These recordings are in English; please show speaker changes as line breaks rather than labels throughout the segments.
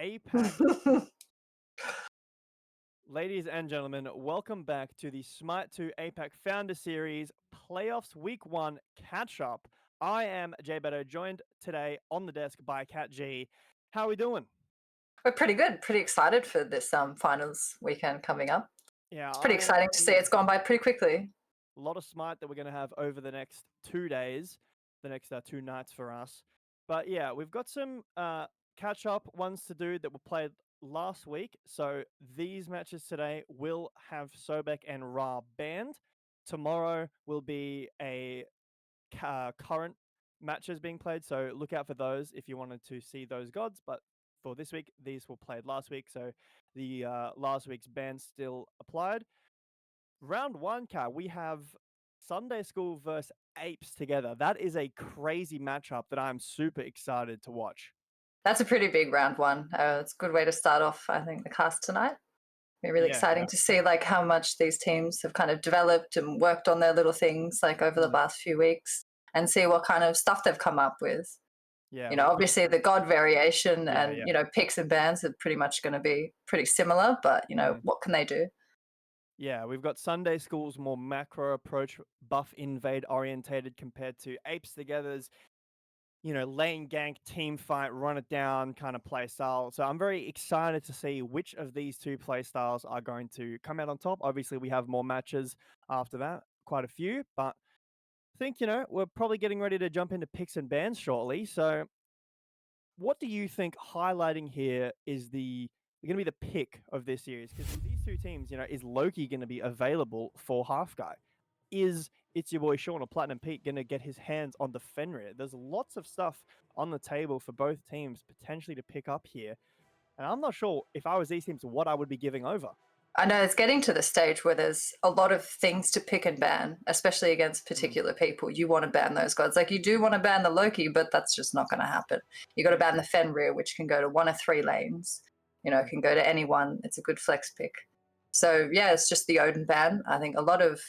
Apac. Ladies and gentlemen, welcome back to the Smite 2 Apac Founder Series Playoffs Week 1 Catch-Up. I am Jay Beto, joined today on the desk by Kat G. How are we doing?
We're pretty good. Pretty excited for this finals weekend coming up.
Yeah,
It's pretty exciting to see. It's gone by pretty quickly.
A lot of Smite that we're going to have over the next 2 days, the next 2 nights for us. But yeah, we've got some catch-up ones to do that were played last week. So these matches today will have Sobek and Ra banned. Tomorrow will be a current matches being played. So look out for those if you wanted to see those gods. But for this week, these were played last week. So the last week's ban still applied. Round 1, Kat, we have Sunday School versus Apes together. That is a crazy matchup that I'm super excited to watch.
That's a pretty big round one. It's a good way to start off, I think, the cast tonight. It'll be really exciting to see like how much these teams have kind of developed and worked on their little things like over the last few weeks and see what kind of stuff they've come up with.
Yeah,
you know, obviously the god variation and
yeah.
you know, picks and bans are pretty much going to be pretty similar, but you know, what can they do?
Yeah, we've got Sunday School's more macro approach, buff invade orientated compared to Apes Together's, you know, lane gank, team fight, run it down kind of play style. So I'm very excited to see which of these two play styles are going to come out on top. Obviously, we have more matches after that, quite a few, but I think, you know, we're probably getting ready to jump into picks and bans shortly. So what do you think highlighting here is going to be the pick of this series? Because these two teams, you know, is Loki going to be available for Half Guy? Is It's Your Boy Sean or Platinum Pete going to get his hands on the Fenrir? There's lots of stuff on the table for both teams potentially to pick up here. And I'm not sure if I was these teams, what I would be giving over.
I know it's getting to the stage where there's a lot of things to pick and ban, especially against particular people. You want to ban those gods. Like you do want to ban the Loki, but that's just not going to happen. You got to ban the Fenrir, which can go to one of 3 lanes. You know, it can go to anyone. It's a good flex pick. So yeah, it's just the Odin ban. I think a lot of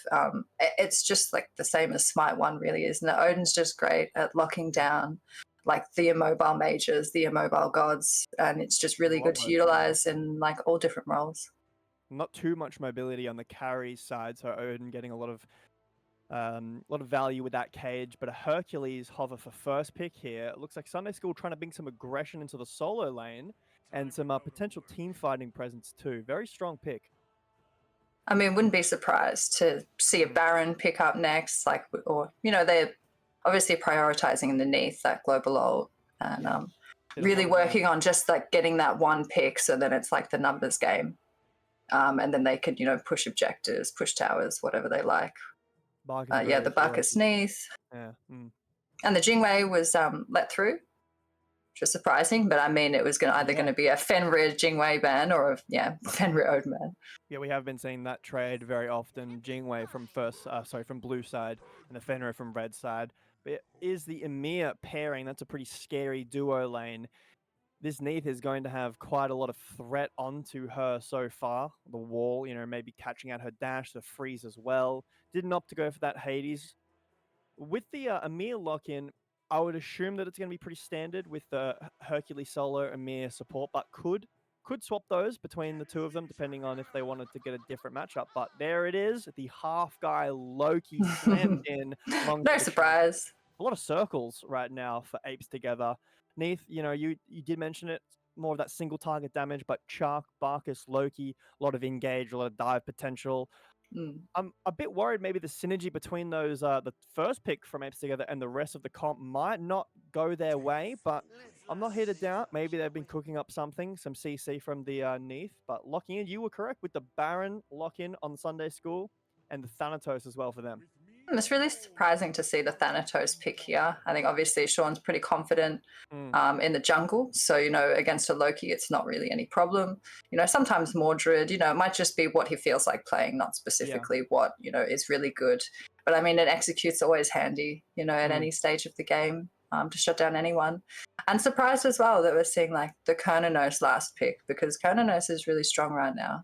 it's just like the same as Smite 1 really is. And Odin's just great at locking down like the immobile mages, the immobile gods, and it's just really good to utilize in like all different roles.
Not too much mobility on the carry side, so Odin getting a lot of value with that cage, but a Hercules hover for first pick here. It looks like Sunday School trying to bring some aggression into the solo lane and some potential team fighting presence too. Very strong pick.
I mean, wouldn't be surprised to see a Baron pick up next, like, or you know, they're obviously prioritizing underneath that global ult and really working on just like getting that one pick, so then it's like the numbers game. And then they could, you know, push objectives, push towers, whatever they like. The Bucket Neath.
Yeah.
And the Jingwei was let through, which was surprising. But I mean, it was going to be a Fenrir Jingwei ban or a Fenrir Odin ban.
Yeah, we have been seeing that trade very often. Jingwei from from blue side and the Fenrir from red side. But it is the Emir pairing. That's a pretty scary duo lane. This Neath is going to have quite a lot of threat onto her so far. The wall, you know, maybe catching out her dash, the freeze as well. Didn't opt to go for that Hades. With the Emir lock-in, I would assume that it's going to be pretty standard with the Hercules solo Emir support, but could swap those between the two of them depending on if they wanted to get a different matchup. But there it is, the half guy Loki slammed in.
No surprise.
A lot of circles right now for Apes Together. Neath, you know, you did mention it, more of that single target damage, but Chark, Barkus, Loki, a lot of engage, a lot of dive potential. I'm a bit worried maybe the synergy between those, the first pick from Apes Together and the rest of the comp might not go their way, but I'm not here to doubt. Maybe they've been cooking up something, some CC from the Neath, but locking in, you were correct with the Baron lock-in on Sunday School and the Thanatos as well for them.
It's really surprising to see the Thanatos pick here. I think obviously Sean's pretty confident in the jungle. So, you know, against a Loki, it's not really any problem. You know, sometimes Mordred, you know, it might just be what he feels like playing, not specifically what, you know, is really good. But I mean, it executes always handy, you know, at any stage of the game to shut down anyone. And surprised as well that we're seeing like the Kernanos last pick, because Kernanos is really strong right now.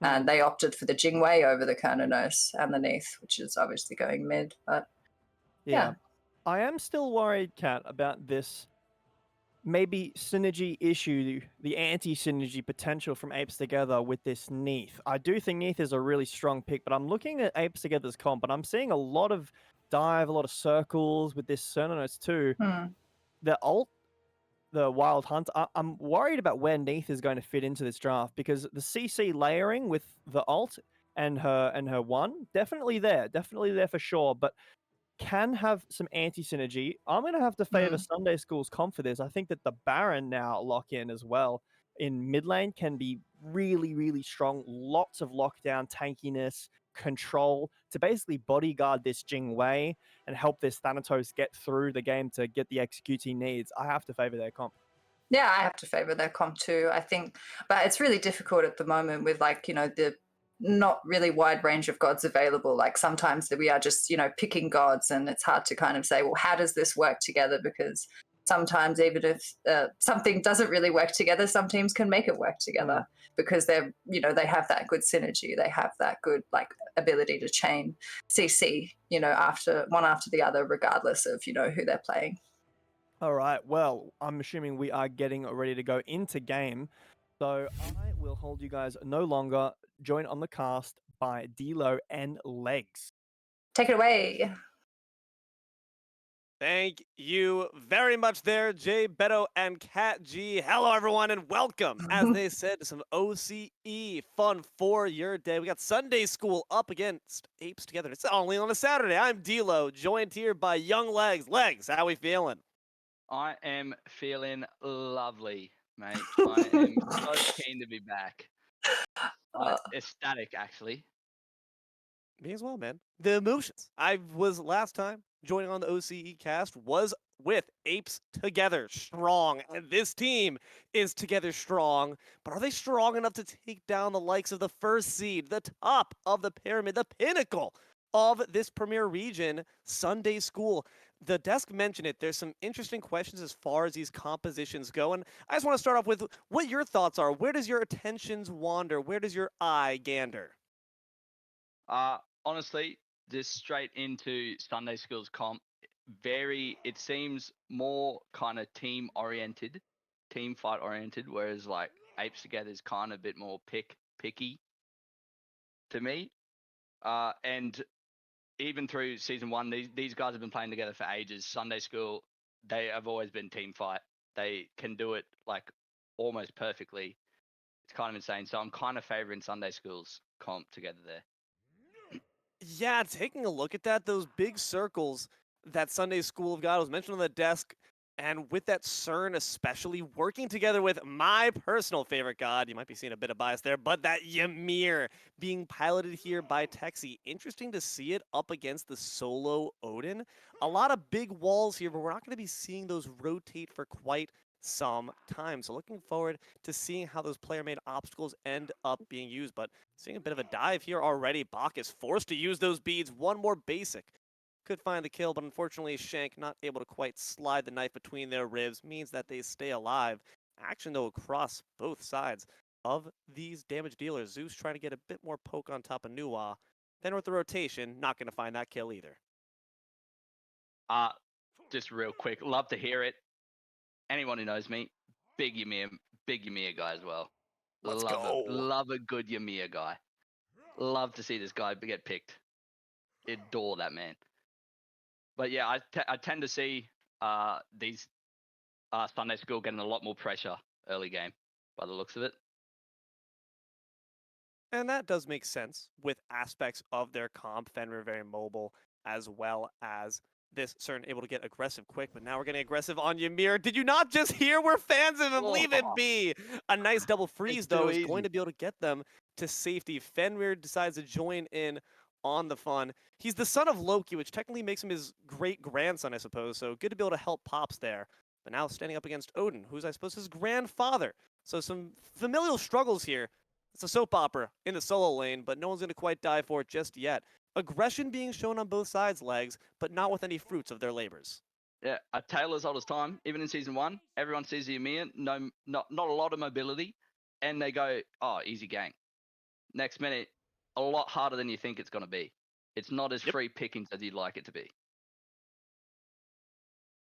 And they opted for the Jingwei over the Kernanos and the Neath, which is obviously going mid. But yeah.
I am still worried, Kat, about this maybe synergy issue, the anti-synergy potential from Apes Together with this Neath. I do think Neath is a really strong pick, but I'm looking at Apes Together's comp, and I'm seeing a lot of dive, a lot of circles with this Cernanos too.
Hmm.
The ult, the Wild Hunt, I'm worried about where Neath is going to fit into this draft because the CC layering with the ult and her one, definitely there for sure, but can have some anti-synergy. I'm going to have to favor
Hmm.
Sunday School's comp for this. I think that the Baron now lock in as well in mid lane can be really, really strong. Lots of lockdown, tankiness, control to basically bodyguard this Jing Wei and help this Thanatos get through the game to get the execute he needs. I have to favor their comp.
Yeah, I have to favor their comp too, I think. But it's really difficult at the moment with like, the not really wide range of gods available. Like sometimes we are just, picking gods and it's hard to kind of say, well, how does this work together? Because sometimes even if something doesn't really work together, some teams can make it work together because they have that good synergy. They have that good like ability to chain CC, after the other, regardless of, who they're playing.
All right. Well, I'm assuming we are getting ready to go into game. So I will hold you guys no longer. Join on the cast by D'Lo and Legs.
Take it away.
Thank you very much there, Jay, Beto, and Cat G. Hello, everyone, and welcome, as they said, to some OCE fun for your day. We got Sunday School up against Apes Together. It's only on a Saturday. I'm D-Lo, joined here by Young Legs. Legs, how we feeling?
I am feeling lovely, mate. I am so keen to be back. Ecstatic, actually.
Me as well, man. The emotions. I was last time joining on the OCE cast was with Apes Together Strong. And this team is together strong. But are they strong enough to take down the likes of the first seed, the top of the pyramid, the pinnacle of this premier region, Sunday School? The desk mentioned it. There's some interesting questions as far as these compositions go. And I just want to start off with what your thoughts are. Where does your attentions wander? Where does your eye gander?
Honestly, just straight into Sunday School's comp. It seems more kind of team oriented, team fight oriented, whereas like Apes Together is kind of a bit more picky to me. And even through season one, these guys have been playing together for ages. Sunday School, they have always been team fight. They can do it like almost perfectly. It's kind of insane. So I'm kind of favoring Sunday School's comp together there.
Yeah, taking a look at that, those big circles that Sunday School of God was mentioned on the desk, and with that CERN especially working together with my personal favorite god, you might be seeing a bit of bias there, but that Ymir being piloted here by Texi. Interesting to see it up against the solo Odin. A lot of big walls here, but we're not going to be seeing those rotate for quite some time. So looking forward to seeing how those player-made obstacles end up being used, but seeing a bit of a dive here already. Bach is forced to use those beads. One more basic. Could find the kill, but unfortunately Shank not able to quite slide the knife between their ribs. Means that they stay alive. Action, though, across both sides of these damage dealers. Zeus trying to get a bit more poke on top of Nuwa. Then with the rotation, not going to find that kill either.
Just real quick, love to hear it. Anyone who knows me, big Ymir guy as well.
Let's go.
Love a good Ymir guy. Love to see this guy get picked. Adore that man. But yeah, I tend to see these Sunday School getting a lot more pressure early game by the looks of it.
And that does make sense with aspects of their comp. Fenrir very mobile, as well as this CERN able to get aggressive quick, but now we're getting aggressive on Ymir. Did you not just hear we're fans of him? Leave it be. A nice double freeze, though, is going to be able to get them to safety. Fenrir decides to join in on the fun. He's the son of Loki, which technically makes him his great-grandson, I suppose, so good to be able to help Pops there. But now standing up against Odin, who's, I suppose, his grandfather. So some familial struggles here. It's a soap opera in the solo lane, but no one's going to quite die for it just yet. Aggression being shown on both sides' legs, but not with any fruits of their labors.
Yeah, a tale as old as time. Even in season one, everyone sees the Ymir, not a lot of mobility, and they go, "Oh, easy gang." Next minute, a lot harder than you think it's going to be. It's not as free pickings as you'd like it to be.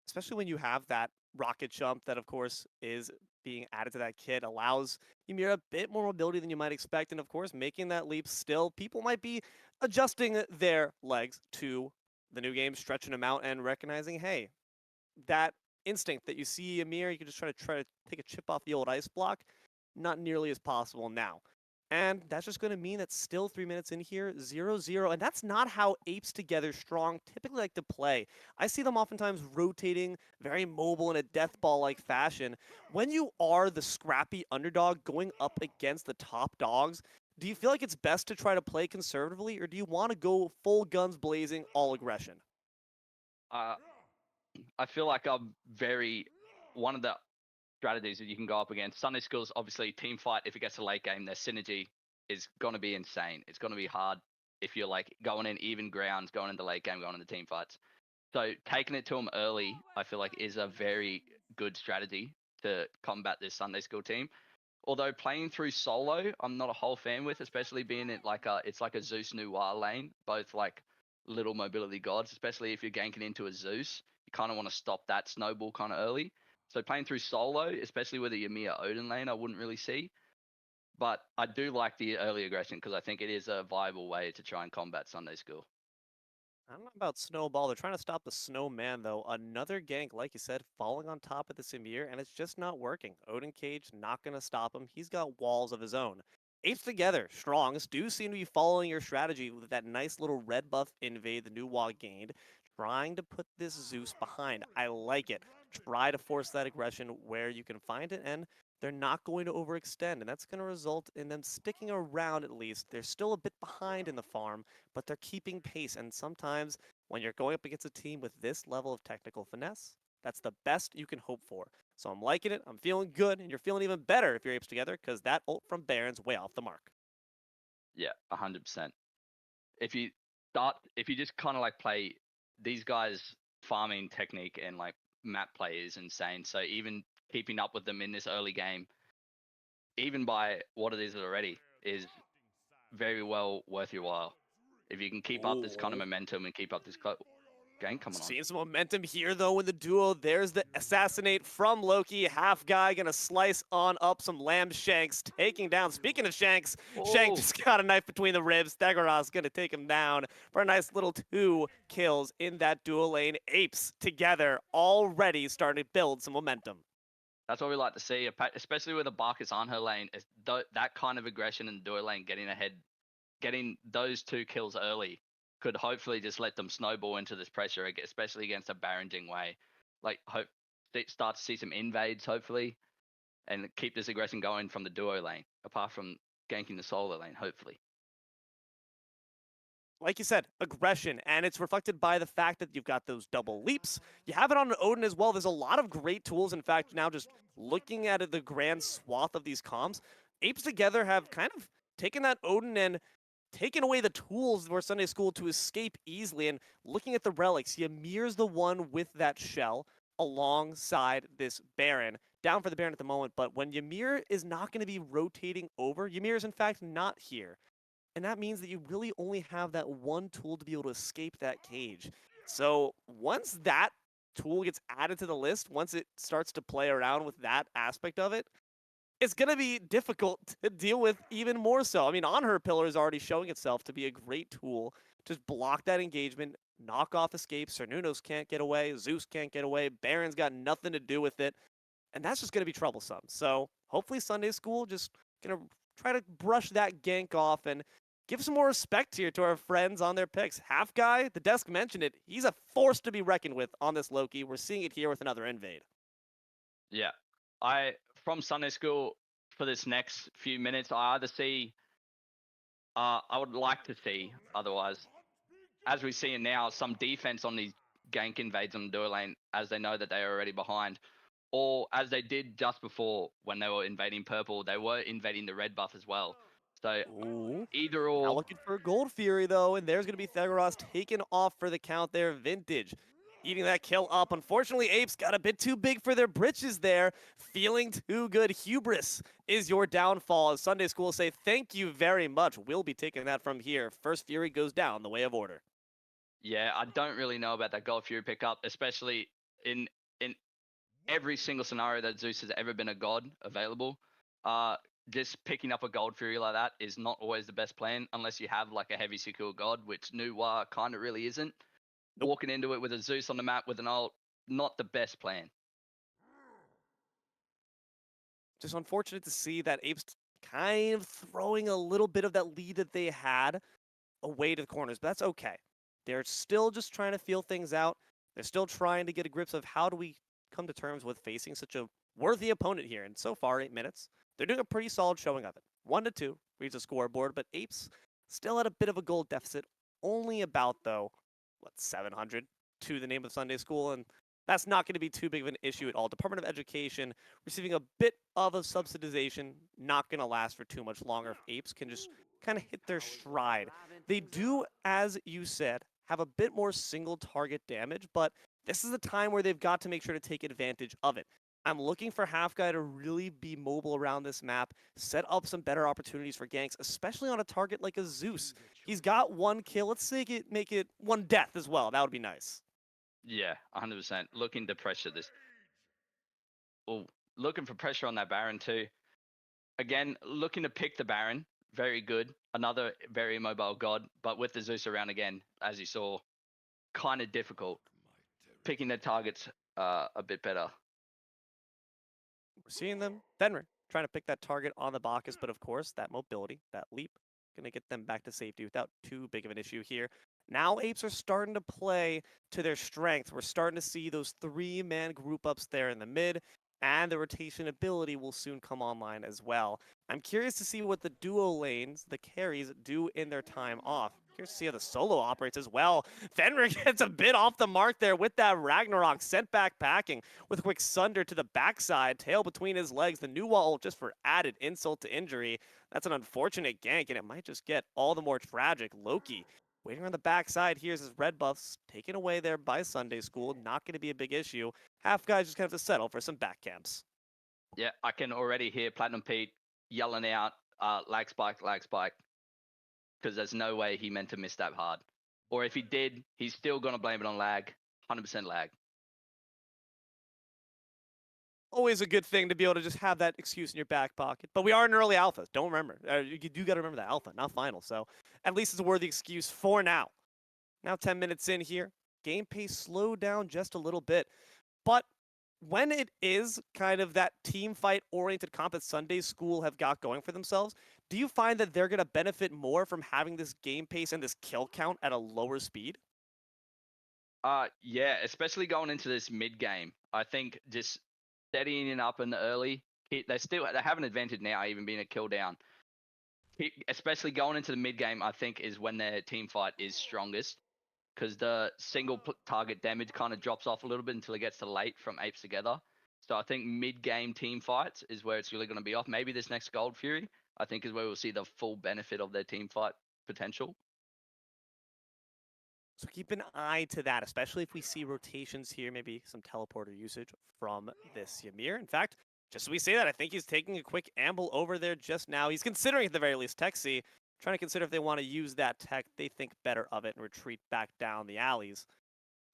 Especially when you have that rocket jump that, of course, is being added to that kit allows Ymir a bit more mobility than you might expect. And, of course, making that leap still, people might be adjusting their legs to the new game, stretching them out and recognizing, hey, that instinct that you see Ymir, you can just try to take a chip off the old ice block, not nearly as possible now. And that's just going to mean that still 3 minutes in here, 0-0. And that's not how Apes Together Strong typically like to play. I see them oftentimes rotating, very mobile in a death ball like fashion. When you are the scrappy underdog going up against the top dogs, do you feel like it's best to try to play conservatively, or do you want to go full guns blazing, all aggression?
Uh, I feel like I'm one of the strategies that you can go up against. Sunday School's obviously team fight. If it gets a late game, their synergy is going to be insane. It's going to be hard if you're like going in even grounds, going into late game, going into team fights. So taking it to them early, I feel like is a very good strategy to combat this Sunday School team. Although playing through solo, I'm not a whole fan with, especially being it's like a Zeus Noir lane, both like little mobility gods, especially if you're ganking into a Zeus, you kind of want to stop that snowball kind of early. So playing through solo, especially with a Ymir Odin lane, I wouldn't really see. But I do like the early aggression because I think it is a viable way to try and combat Sunday School.
I don't know about Snowball. They're trying to stop the Snowman, though. Another gank, like you said, falling on top of the Samir, and it's just not working. Odin Cage not going to stop him. He's got walls of his own. Apes Together, Strongs, do seem to be following your strategy with that nice little red buff invade the new wall gained, trying to put this Zeus behind. I like it. Try to force that aggression where you can find it, and they're not going to overextend, and that's going to result in them sticking around at least. They're still a bit behind in the farm, but they're keeping pace. And sometimes when you're going up against a team with this level of technical finesse, that's the best you can hope for. So I'm liking it. I'm feeling good, and you're feeling even better if you're Apes Together because that ult from Baron's way off the mark.
Yeah, 100%. If you just kind of like play these guys farming technique and like map play is insane. So even keeping up with them in this early game, even by what it is already, is very well worth your while. If you can keep up this kind of momentum and keep up this game coming on.
Seeing some momentum here, though, in the duo. There's the assassinate from Loki. Half guy gonna slice on up some lamb shanks, taking down. Speaking of shanks, Shank just got a knife between the ribs. Thegoros gonna take him down for a nice little 2 kills in that duo lane. Apes Together already starting to build some momentum.
That's what we like to see, especially with a Barkus on her lane. Is that kind of aggression in the duo lane, getting ahead, getting those 2 kills early, could hopefully just let them snowball into this pressure, especially against a Baron Jingwei. Like, start to see some invades, hopefully, and keep this aggression going from the duo lane, apart from ganking the solo lane, hopefully.
Like you said, aggression, and it's reflected by the fact that you've got those double leaps. You have it on Odin as well. There's a lot of great tools. In fact, now just looking at the grand swath of these comms, Apes Together have kind of taken that Odin and taken away the tools for Sunday School to escape easily. And looking at the relics, Ymir's the one with that shell alongside this Baron. Down for the Baron at the moment, but when Ymir is not going to be rotating over, Ymir is in fact not here. And that means that you really only have that one tool to be able to escape that cage. So once that tool gets added to the list, once it starts to play around with that aspect of it, it's going to be difficult to deal with even more so. I mean, On Her Pillar is already showing itself to be a great tool to block that engagement, knock off escapes. Cernunos can't get away, Zeus can't get away, Baron's got nothing to do with it, and that's just going to be troublesome. So hopefully Sunday School just going to try to brush that gank off and give some more respect here to our friends on their picks. Half guy, the desk mentioned it. He's a force to be reckoned with on this Loki. We're seeing it here with another invade.
Yeah. From Sunday School for this next few minutes, I would like to see, otherwise, as we see it now, some defense on these gank invades on the duo lane as they know that they are already behind. Or as they did just before when they were invading purple, they were invading the red buff as well. So either or.
Now looking for a Gold Fury, though, and there's going to be Thegoros taken off for the count there. Vintage eating that kill up. Unfortunately, Apes got a bit too big for their britches there. Feeling too good. Hubris is your downfall. As Sunday School say, thank you very much. We'll be taking that from here. First Fury goes down the way of order.
Yeah, I don't really know about that Gold Fury pickup, especially in every single scenario that Zeus has ever been a god available, just picking up a Gold Fury like that is not always the best plan unless you have like a heavy secure god, which Nuwa kind of really isn't.
Nope.
Walking into it with a Zeus on the map with an ult, not the best plan.
Just unfortunate to see that Apes kind of throwing a little bit of that lead that they had away to the corners, but that's okay. They're still just trying to feel things out. They're still trying to get a grip of how do we come to terms with facing such a worthy opponent here. And so far, 8 minutes, they're doing a pretty solid showing of it. 1-2 reads the scoreboard, but Apes still at a bit of a goal deficit. Only about, though, 700 to the name of Sunday School, and that's not going to be too big of an issue at all. Department of Education receiving a bit of a subsidization, not going to last for too much longer if Apes can just kind of hit their stride. They do, as you said, have a bit more single target damage, but this is a time where they've got to make sure to take advantage of it. I'm looking for Half Guy to really be mobile around this map, set up some better opportunities for ganks, especially on a target like a Zeus. He's got 1 kill. Let's make it 1 death as well. That would be nice.
Yeah, 100%. Looking to pressure this. Oh, looking for pressure on that Baron too. Again, looking to pick the Baron. Very good. Another very mobile god, but with the Zeus around again, as you saw, kind of difficult. Picking their targets a bit better.
We're seeing them. Fenrir trying to pick that target on the Bacchus, but of course, that mobility, that leap, going to get them back to safety without too big of an issue here. Now Apes are starting to play to their strength. We're starting to see those 3-man group ups there in the mid, and the rotation ability will soon come online as well. I'm curious to see what the duo lanes, the carries, do in their time off. Curious to see how the solo operates as well. Fenrir gets a bit off the mark there with that Ragnarok, sent back packing with a quick Sunder to the backside, tail between his legs. The new wall just for added insult to injury. That's an unfortunate gank, and it might just get all the more tragic. Loki waiting on the backside. Here's his red buffs taken away there by Sunday School. Not going to be a big issue. Half guys just going to have to settle for some back camps.
Yeah, I can already hear Platinum Pete yelling out, lag spike, because there's no way he meant to miss that hard. Or if he did, he's still going to blame it on lag, 100% lag.
Always a good thing to be able to just have that excuse in your back pocket. But we are in early alpha. Don't remember. You do got to remember that alpha, not final. So at least it's a worthy excuse for now. Now 10 minutes in here. Game pace slowed down just a little bit. But when it is kind of that team fight oriented comp that Sunday School have got going for themselves, do you find that they're going to benefit more from having this game pace and this kill count at a lower speed?
Yeah, especially going into this mid game. I think just steadying it up in the early, they have an advantage now, even being a kill down. Especially going into the mid game, I think is when their team fight is strongest, because the single target damage kind of drops off a little bit until it gets to late from Apes together. So I think mid game team fights is where it's really going to be off. Maybe this next Gold Fury, I think, is where we'll see the full benefit of their team fight potential.
So keep an eye to that, especially if we see rotations here, maybe some teleporter usage from this Ymir. In fact, just as we say that, I think he's taking a quick amble over there just now. He's considering, at the very least, Techsy, trying to consider if they want to use that tech. They think better of it and retreat back down the alleys.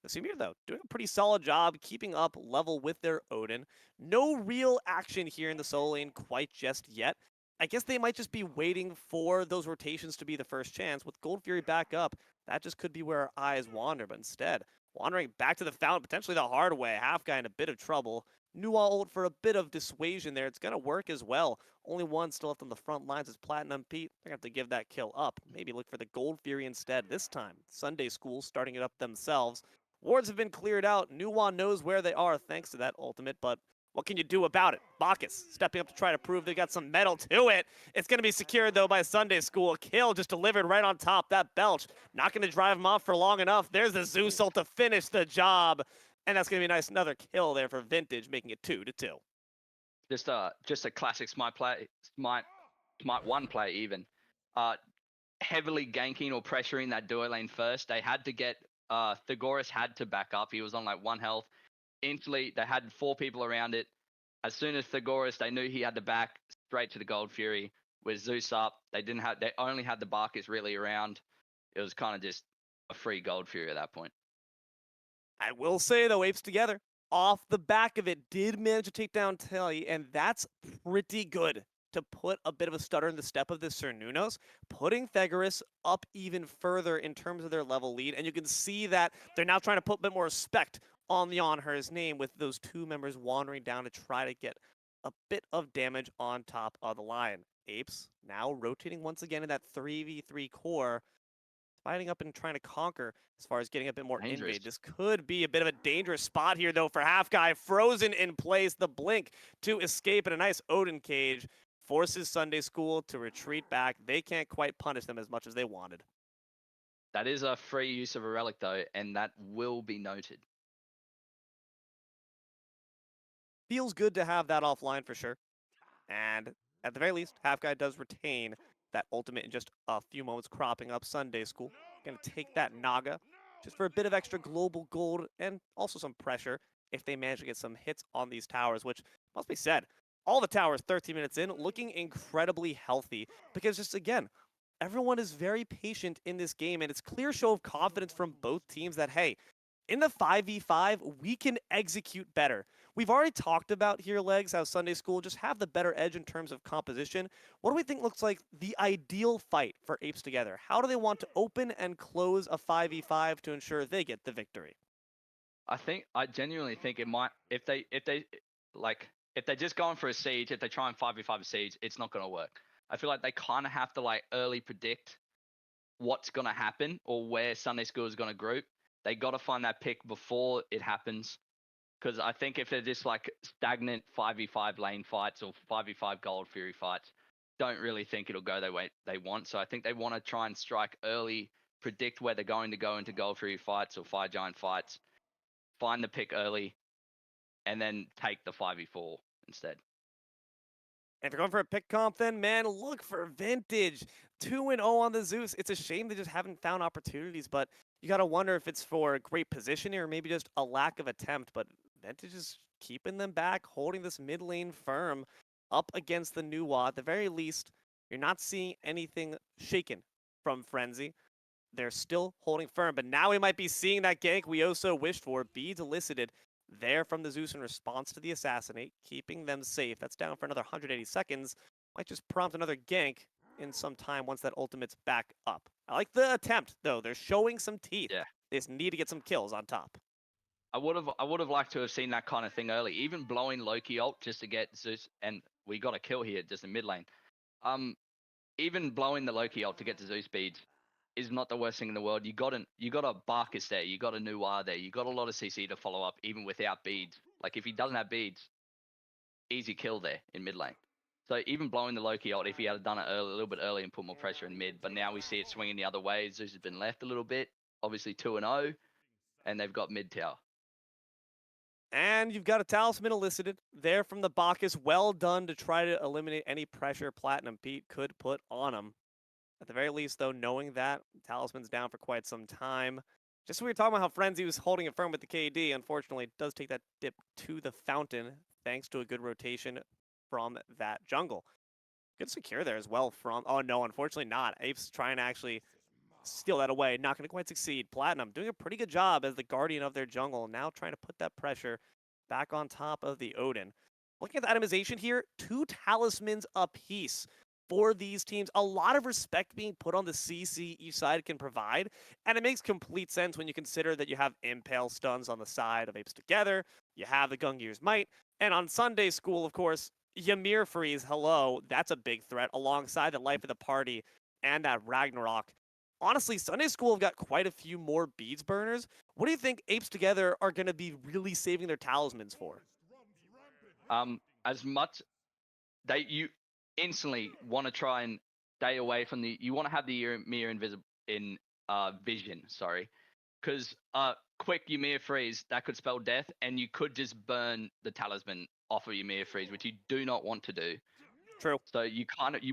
The Ymir, though, doing a pretty solid job keeping up level with their Odin. No real action here in the solo lane quite just yet. I guess they might just be waiting for those rotations to be the first chance. With Gold Fury back up, that just could be where our eyes wander, but instead, wandering back to the fountain, potentially the hard way. Half guy in a bit of trouble. Nuwa ult for a bit of dissuasion there. It's going to work as well. Only one still left on the front lines is Platinum Pete. They're going to have to give that kill up. Maybe look for the Gold Fury instead this time. Sunday School starting it up themselves. Wards have been cleared out. Nuwa knows where they are thanks to that ultimate, but what can you do about it? Bacchus stepping up to try to prove they got some metal to it. It's going to be secured, though, by Sunday School. Kill just delivered right on top. That belch not going to drive him off for long enough. There's the Zeus ult to finish the job. And that's going to be a nice another kill there for Vintage, making it 2-2.
Just a classic Smite play, Smite 1 play even. Heavily ganking or pressuring that duo lane first. They had to get Thegoris had to back up. He was on like 1 health. Instantly, they had 4 people around it. As soon as Thegoris, they knew he had to back straight to the Gold Fury. With Zeus up, they only had the Bacchus really around. It was kind of just a free Gold Fury at that point.
I will say, though, Apes together off the back of it, did manage to take down Telly, and that's pretty good to put a bit of a stutter in the step of this Sir Nunos, putting Thegoris up even further in terms of their level lead. And you can see that they're now trying to put a bit more respect on the Onher's name with those two members wandering down to try to get a bit of damage on top of the line. Apes now rotating once again in that 3v3 core, fighting up and trying to conquer as far as getting a bit more
Dangerous.
invade. This could be a bit of a dangerous spot here, though, for Half Guy. Frozen in place, the blink to escape in a nice Odin cage forces Sunday School to retreat back. They can't quite punish them as much as they wanted.
That is a free use of a relic, though, and that will be noted.
Feels good to have that offline for sure. And at the very least, Half Guy does retain that ultimate in just a few moments, cropping up Sunday School. Gonna take that Naga just for a bit of extra global gold and also some pressure if they manage to get some hits on these towers, which must be said, all the towers 13 minutes in looking incredibly healthy because just again, everyone is very patient in this game and it's clear show of confidence from both teams that, hey, in the 5v5, we can execute better. We've already talked about here, Legs, how Sunday School just have the better edge in terms of composition. What do we think looks like the ideal fight for Apes Together? How do they want to open and close a 5v5 to ensure they get the victory?
I genuinely think it might, if they if they're just going for a siege, if they try and 5v5 a siege, it's not going to work. I feel like they kind of have to like early predict what's going to happen or where Sunday School is going to group. They got to find that pick before it happens. Because I think if they're just like stagnant 5v5 lane fights or 5v5 Gold Fury fights, don't really think it'll go the way they want. So I think they want to try and strike early, predict where they're going to go into Gold Fury fights or Fire Giant fights, find the pick early, and then take the 5v4 instead.
And if you're going for a pick comp, then man, look for Vintage. 2-0 on the Zeus. It's a shame they just haven't found opportunities, but you got to wonder if it's for great positioning or maybe just a lack of attempt. But Vintage is keeping them back, holding this mid lane firm up against the Nuwa. At the very least, you're not seeing anything shaken from Frenzy. They're still holding firm, but now we might be seeing that gank we also wished for. Beads elicited there from the Zeus in response to the assassinate, keeping them safe. That's down for another 180 seconds. Might just prompt another gank in some time once that ultimate's back up. I like the attempt, though. They're showing some teeth.
Yeah.
They just need to get some kills on top.
I would have liked to have seen that kind of thing early, even blowing Loki ult just to get Zeus, and we got a kill here just in mid lane. Even blowing the Loki ult to get to Zeus speeds is not the worst thing in the world. You got a Barkus there, you got a Noir there, you got a lot of CC to follow up even without beads. Like if he doesn't have beads, easy kill there in mid lane. So even blowing the Loki ult, if he had done it early, a little bit early and put more pressure in mid, but now we see it swinging the other way. Zeus has been left a little bit, obviously 2-0, and they've got mid tower.
And you've got a Talisman elicited there from the Bacchus. Well done to try to eliminate any pressure Platinum Pete could put on him. At the very least, though, knowing that Talisman's down for quite some time. Just we were talking about how Frenzy was holding it firm with the KD. Unfortunately, it does take that dip to the fountain, thanks to a good rotation from that jungle. Good secure there as well from... Oh, no, unfortunately not. Apes trying to actually steal that away. Not going to quite succeed. Platinum doing a pretty good job as the guardian of their jungle. Now trying to put that pressure back on top of the Odin. Looking at the itemization here, 2 talismans apiece for these teams. A lot of respect being put on the CC each side can provide. And it makes complete sense when you consider that you have Impale stuns on the side of Apes Together. You have the Gungir's Might. And on Sunday School, of course, Ymir Freeze, hello. That's a big threat alongside the Life of the Party and that Ragnarok. Honestly, Sunday School have got quite a few more beads burners. What do you think Apes Together are going to be really saving their talismans for?
As much you instantly want to try and stay away from you want to have the Ymir vision, sorry, because quick Ymir freeze that could spell death, and you could just burn the talisman off of Ymir freeze, which you do not want to do.
True.
So you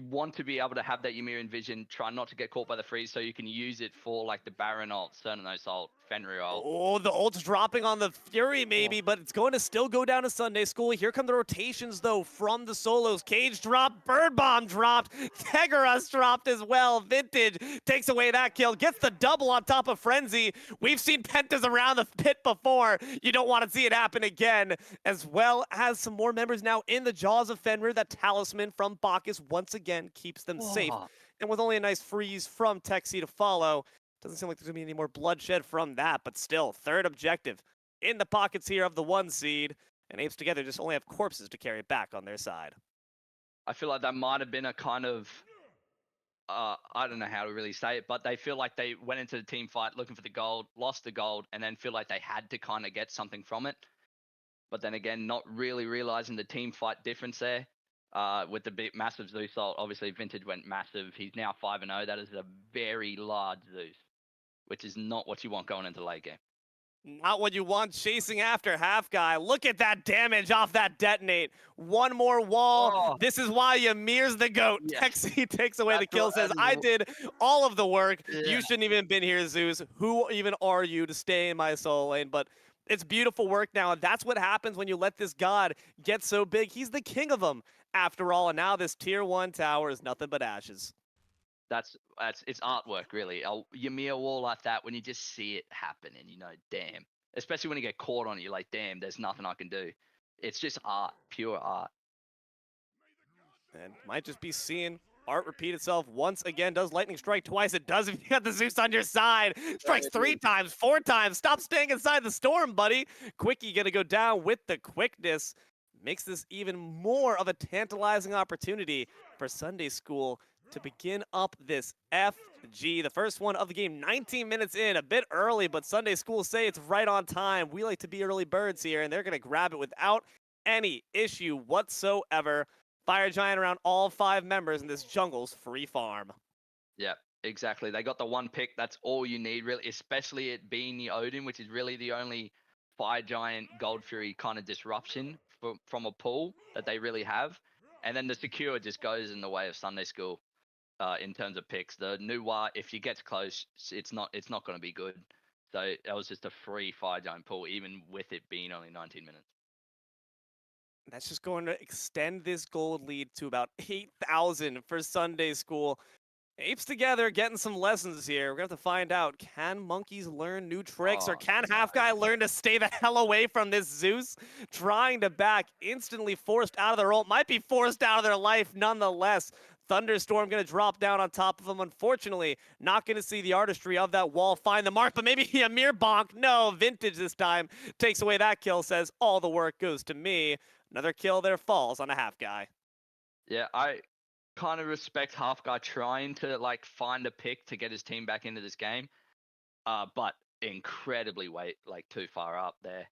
want to be able to have that Ymir in vision, try not to get caught by the freeze, so you can use it for like the Baron ult, Cernos ult, Fenrir ult.
Oh, the ult's dropping on the Fury maybe,
Oh.
but it's going to still go down to Sunday School. Here come the rotations though from the solos. Cage dropped, Bird Bomb dropped, Tegaras dropped as well. Vintage takes away that kill, gets the double on top of Frenzy. We've seen Pentas around the pit before. You don't want to see it happen again. As well as some more members now in the jaws of Fenrir. That talisman from Bacchus once again keeps them safe. And with only a nice freeze from Texi to follow, doesn't seem like there's going to be any more bloodshed from that, but still, third objective in the pockets here of the 1 seed, and Apes together just only have corpses to carry it back on their side.
I feel like that might have been a kind of, I don't know how to really say it, but they feel like they went into the team fight looking for the gold, lost the gold, and then feel like they had to kind of get something from it. But then again, not really realizing the team fight difference there. With the big massive Zeus ult, obviously Vintage went massive. He's now 5-0. That is a very large Zeus, which is not what you want going into late game.
Not what you want chasing after half guy. Look at that damage off that detonate. One more wall.
Oh.
This is why Ymir's the GOAT.
Yeah.
Texi takes away the
That's
kill,
what-
says,
that is
I
what-
did all of the work.
Yeah.
You shouldn't even been here, Zeus. Who even are you to stay in my solo lane? But it's beautiful work now, and that's what happens when you let this god get so big. He's the king of them, after all, and now this tier 1 tower is nothing but ashes.
That's it's artwork, really. A Ymir wall like that, when you just see it happen, and you know, damn. Especially when you get caught on it, you're like, damn, there's nothing I can do. It's just art, pure art.
And might just be seeing art repeat itself once again. Does lightning strike twice? It does if you got the Zeus on your side. Strikes 3 times, 4 times. Stop staying inside the storm, buddy. Quickie gonna go down with the quickness. Makes this even more of a tantalizing opportunity for Sunday School to begin up this FG. The first one of the game, 19 minutes in, a bit early, but Sunday School say it's right on time. We like to be early birds here, and they're gonna grab it without any issue whatsoever. Fire Giant around all 5 members in this jungle's free farm.
Yeah, exactly. They got the 1 pick. That's all you need, really, especially it being the Odin, which is really the only Fire Giant Gold Fury kind of disruption from a pool that they really have. And then the secure just goes in the way of Sunday School in terms of picks. The Nuwa, if she gets close, it's not going to be good. So that was just a free Fire Giant pool, even with it being only 19 minutes.
That's just going to extend this gold lead to about 8,000 for Sunday School. Apes together getting some lessons here. We're going to have to find out, can monkeys learn new tricks, or can Half Guy learn to stay the hell away from this Zeus? Trying to back, instantly forced out of their ult, might be forced out of their life nonetheless. Thunderstorm going to drop down on top of him. Unfortunately, not going to see the artistry of that wall find the mark, but maybe a mere bonk. No, Vintage this time takes away that kill, says all the work goes to me. Another kill there falls on a Half Guy.
Yeah, I kind of respect Half Guy trying to like find a pick to get his team back into this game, but incredibly too far up there,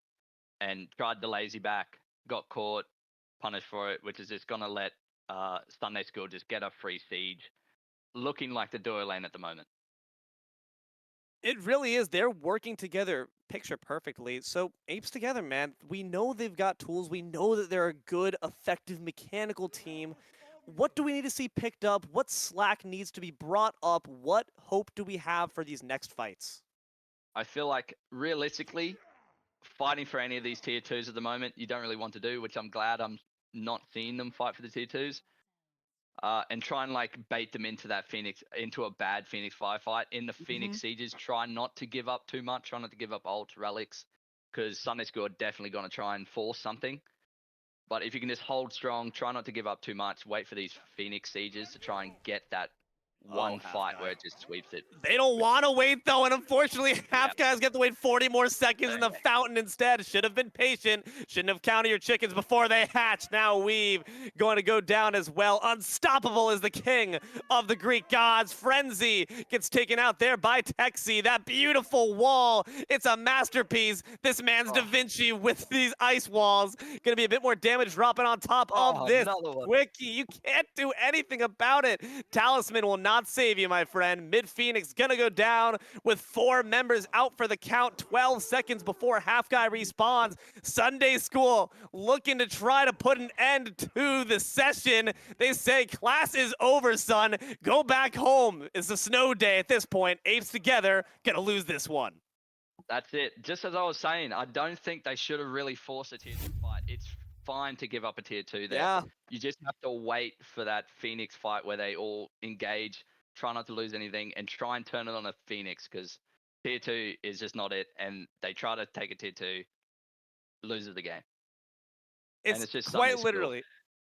and tried the lazy back, got caught, punished for it, which is just gonna let Sunday School just get a free siege, looking like the duo lane at the moment.
It really is. They're working together picture perfectly. So Apes together, man. We know they've got tools. We know that they're a good, effective, mechanical team. What do we need to see picked up? What slack needs to be brought up? What hope do we have for these next fights?
I feel like realistically, fighting for any of these tier 2s at the moment, you don't really want to do, which I'm glad I'm not seeing them fight for the tier 2s. And try and like bait them into a bad Phoenix firefight. In the Phoenix sieges, try not to give up too much, try not to give up ult relics, because Sunday School are definitely going to try and force something. But if you can just hold strong, try not to give up too much, wait for these Phoenix sieges to try and get that one fight where it just sweeps it.
They don't want to wait, though, and unfortunately, Half Guys get to wait 40 more seconds in the fountain instead. Should have been patient. Shouldn't have counted your chickens before they hatch. Now Weave going to go down as well. Unstoppable is the king of the Greek gods. Frenzy gets taken out there by Texi. That beautiful wall. It's a masterpiece. This man's Da Vinci with these ice walls. Going to be a bit more damage dropping on top of this. Quickie, you can't do anything about it. Talisman will not save you, my friend. Mid Phoenix gonna go down with 4 members out for the count 12 seconds before Half Guy respawns. Sunday School looking to try to put an end to the session. They say class is over, son. Go back home. It's a snow day at this point. Apes together gonna lose this one.
That's it. Just as I was saying, I don't think they should have really forced a tier 2 fight. It's fine to give up a tier 2 there.
Yeah.
You just have to wait for that Phoenix fight where they all engage, try not to lose anything, and try and turn it on a Phoenix, because tier 2 is just not it. And they try to take a tier 2, loses the game.
It's
just
quite
Sunday
literally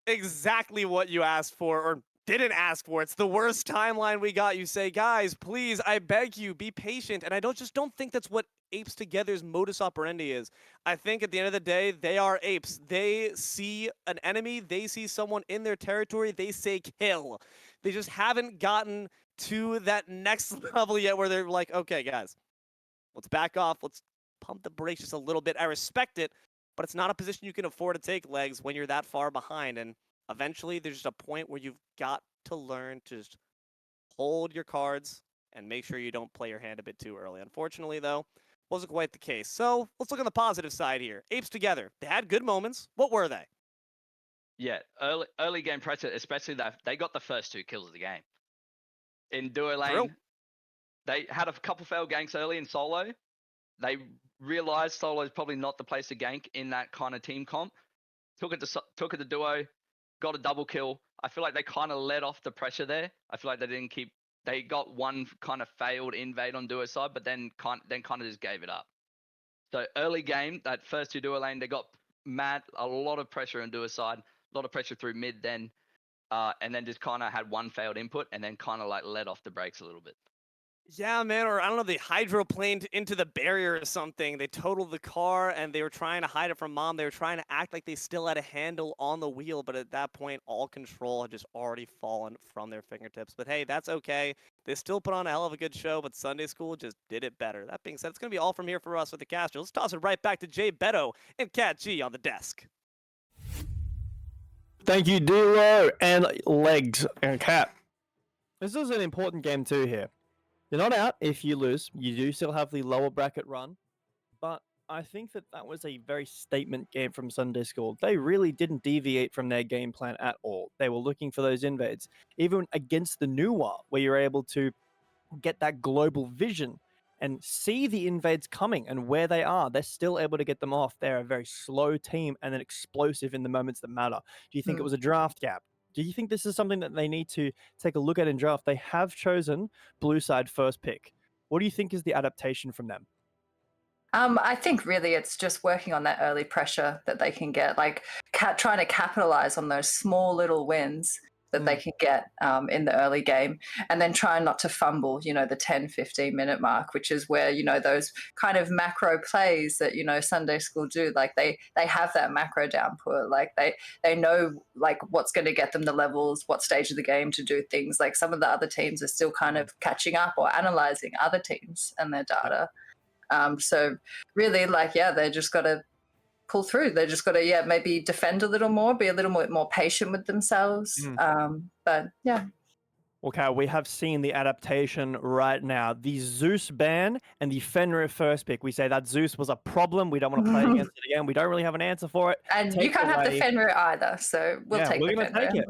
exactly what you asked for, or didn't ask for. It's the worst timeline we got. You say, guys, please, I beg you, be patient. And I don't think that's what Apes Together's modus operandi is. I think at the end of the day, they are apes. They see an enemy, they see someone in their territory, they say kill. They just haven't gotten to that next level yet where they're like, okay, guys, let's back off. Let's pump the brakes just a little bit. I respect it, but it's not a position you can afford to take, Legs, when you're that far behind. And eventually, there's just a point where you've got to learn to just hold your cards and make sure you don't play your hand a bit too early. Unfortunately, though, wasn't quite the case. So let's look on the positive side here. Apes Together, they had good moments. What were they?
Yeah, early game pressure, especially that they got the first 2 kills of the game. In duo lane,
True.
they had a couple failed ganks early in solo. They realized solo is probably not the place to gank in that kind of team comp. Took it to duo, got a double kill. I feel like they kind of let off the pressure there. I feel like they got one kind of failed invade on duo side, but then kind of just gave it up. So early game, that first 2 duo lane, they got a lot of pressure on duo side, a lot of pressure through mid then, and then just kind of had one failed input and then kind of like let off the brakes a little bit.
Yeah, man, or I don't know, they hydroplaned into the barrier or something. They totaled the car and they were trying to hide it from mom. They were trying to act like they still had a handle on the wheel, but at that point, all control had just already fallen from their fingertips. But hey, that's okay. They still put on a hell of a good show, but Sunday School just did it better. That being said, it's going to be all from here for us with the caster. Let's toss it right back to Jay Beto and Cat G on the desk.
Thank you, Duo and Legs and Cat. This is an important game too here. You're not out if you lose. You do still have the lower bracket run. But I think that was a very statement game from Sunday School. They really didn't deviate from their game plan at all. They were looking for those invades. Even against the Nuwa, where you're able to get that global vision and see the invades coming and where they are, they're still able to get them off. They're a very slow team and then explosive in the moments that matter. Do you think it was a draft gap? Do you think this is something that they need to take a look at in draft? They have chosen blue side first pick. What do you think is the adaptation from them?
I think really it's just working on that early pressure that they can get, like trying to capitalize on those small little wins that they can get in the early game, and then trying not to fumble, the 10, 15-minute mark, which is where, those kind of macro plays that, Sunday School do, like they have that macro downput, like they know like what's going to get them the levels, what stage of the game to do things. Like some of the other teams are still kind of catching up or analyzing other teams and their data. So really, they just got to pull through. They just got to, maybe defend a little more, be a little more patient with themselves. But yeah.
Okay, we have seen the adaptation right now. The Zeus ban and the Fenrir first pick. We say that Zeus was a problem. We don't want to play against it again. We don't really have an answer for it.
And you can't have the Fenrir either, so we'll take the Fenrir.
Take it.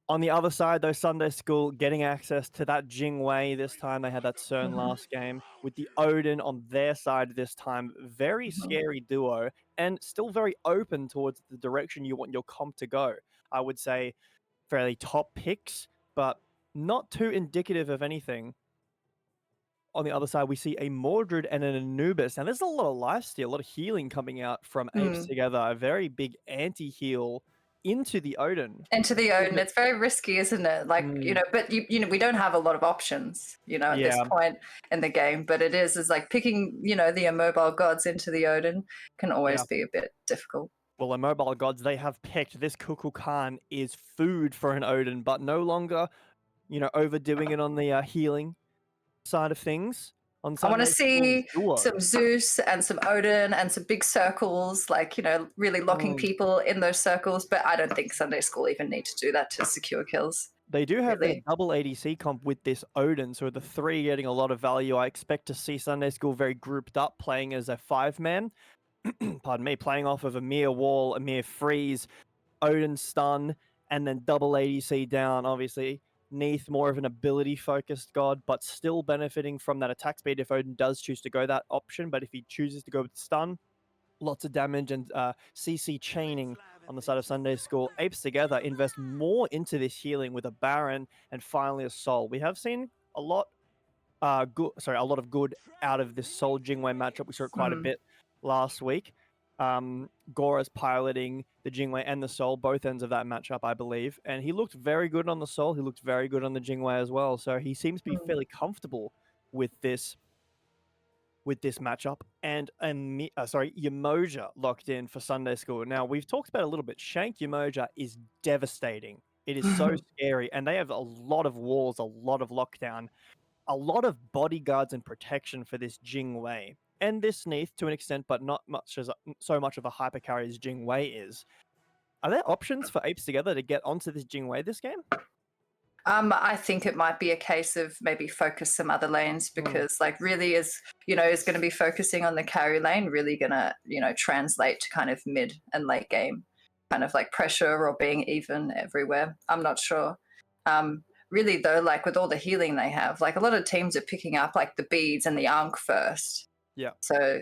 On the other side, though, Sunday School getting access to that Jingwei this time. They had that CERN last game with the Odin on their side this time. Very scary duo and still very open towards the direction you want your comp to go. I would say fairly top picks, but not too indicative of anything. On the other side, we see a Mordred and an Anubis. And there's a lot of lifesteal, a lot of healing coming out from Apes Together. A very big anti-heal into the Odin.
Into the Odin. It's very risky, isn't it? Like, but we don't have a lot of options, at this point in the game. But it is like picking, the immobile gods into the Odin can always be a bit difficult.
Well, immobile gods, they have picked this Kukulkan is food for an Odin, but no longer, overdoing it on the healing side of things.
I want to see some Zeus and some Odin and some big circles, like, really locking people in those circles. But I don't think Sunday School even need to do that to secure kills.
They do have their
Really?
double ADC comp with this Odin, so the 3 getting a lot of value. I expect to see Sunday School very grouped up, playing as a 5-man. Pardon me, playing off of a mere wall, a mere freeze, Odin stun, and then double ADC down. Obviously, Neath more of an ability-focused god, but still benefiting from that attack speed if Odin does choose to go that option. But if he chooses to go with stun, lots of damage and CC chaining on the side of Sunday School. Apes together invest more into this healing with a Baron and finally a Soul. We have seen a lot a lot of good out of this Soul Jingwei matchup. We saw it quite a bit last week. Gora's piloting the Jingwei and the Soul, both ends of that matchup, I believe. And he looked very good on the Soul. He looked very good on the Jingwei as well. So he seems to be fairly comfortable with this matchup. And Yamoja locked in for Sunday School. Now, we've talked about it a little bit. Shank Yamoja is devastating. It is so scary. And they have a lot of walls, a lot of lockdown, a lot of bodyguards and protection for this Jingwei. And this Neath to an extent, but not much as so much of a hyper carry as Jingwei is. Are there options for Apes Together to get onto this Jingwei this game?
I think it might be a case of maybe focus some other lanes because really is going to be focusing on the carry lane, really going to, translate to kind of mid and late game, kind of like pressure or being even everywhere. I'm not sure. Really though, like with all the healing they have, like a lot of teams are picking up like the beads and the Ankh first.
Yeah.
So,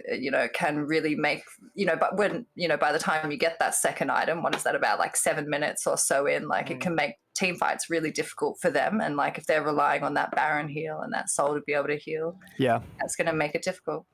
can really make, but when, by the time you get that second item, what is that about like 7 minutes or so in, like it can make team fights really difficult for them. And like if they're relying on that Baron heal and that Soul to be able to heal, that's going to make it difficult.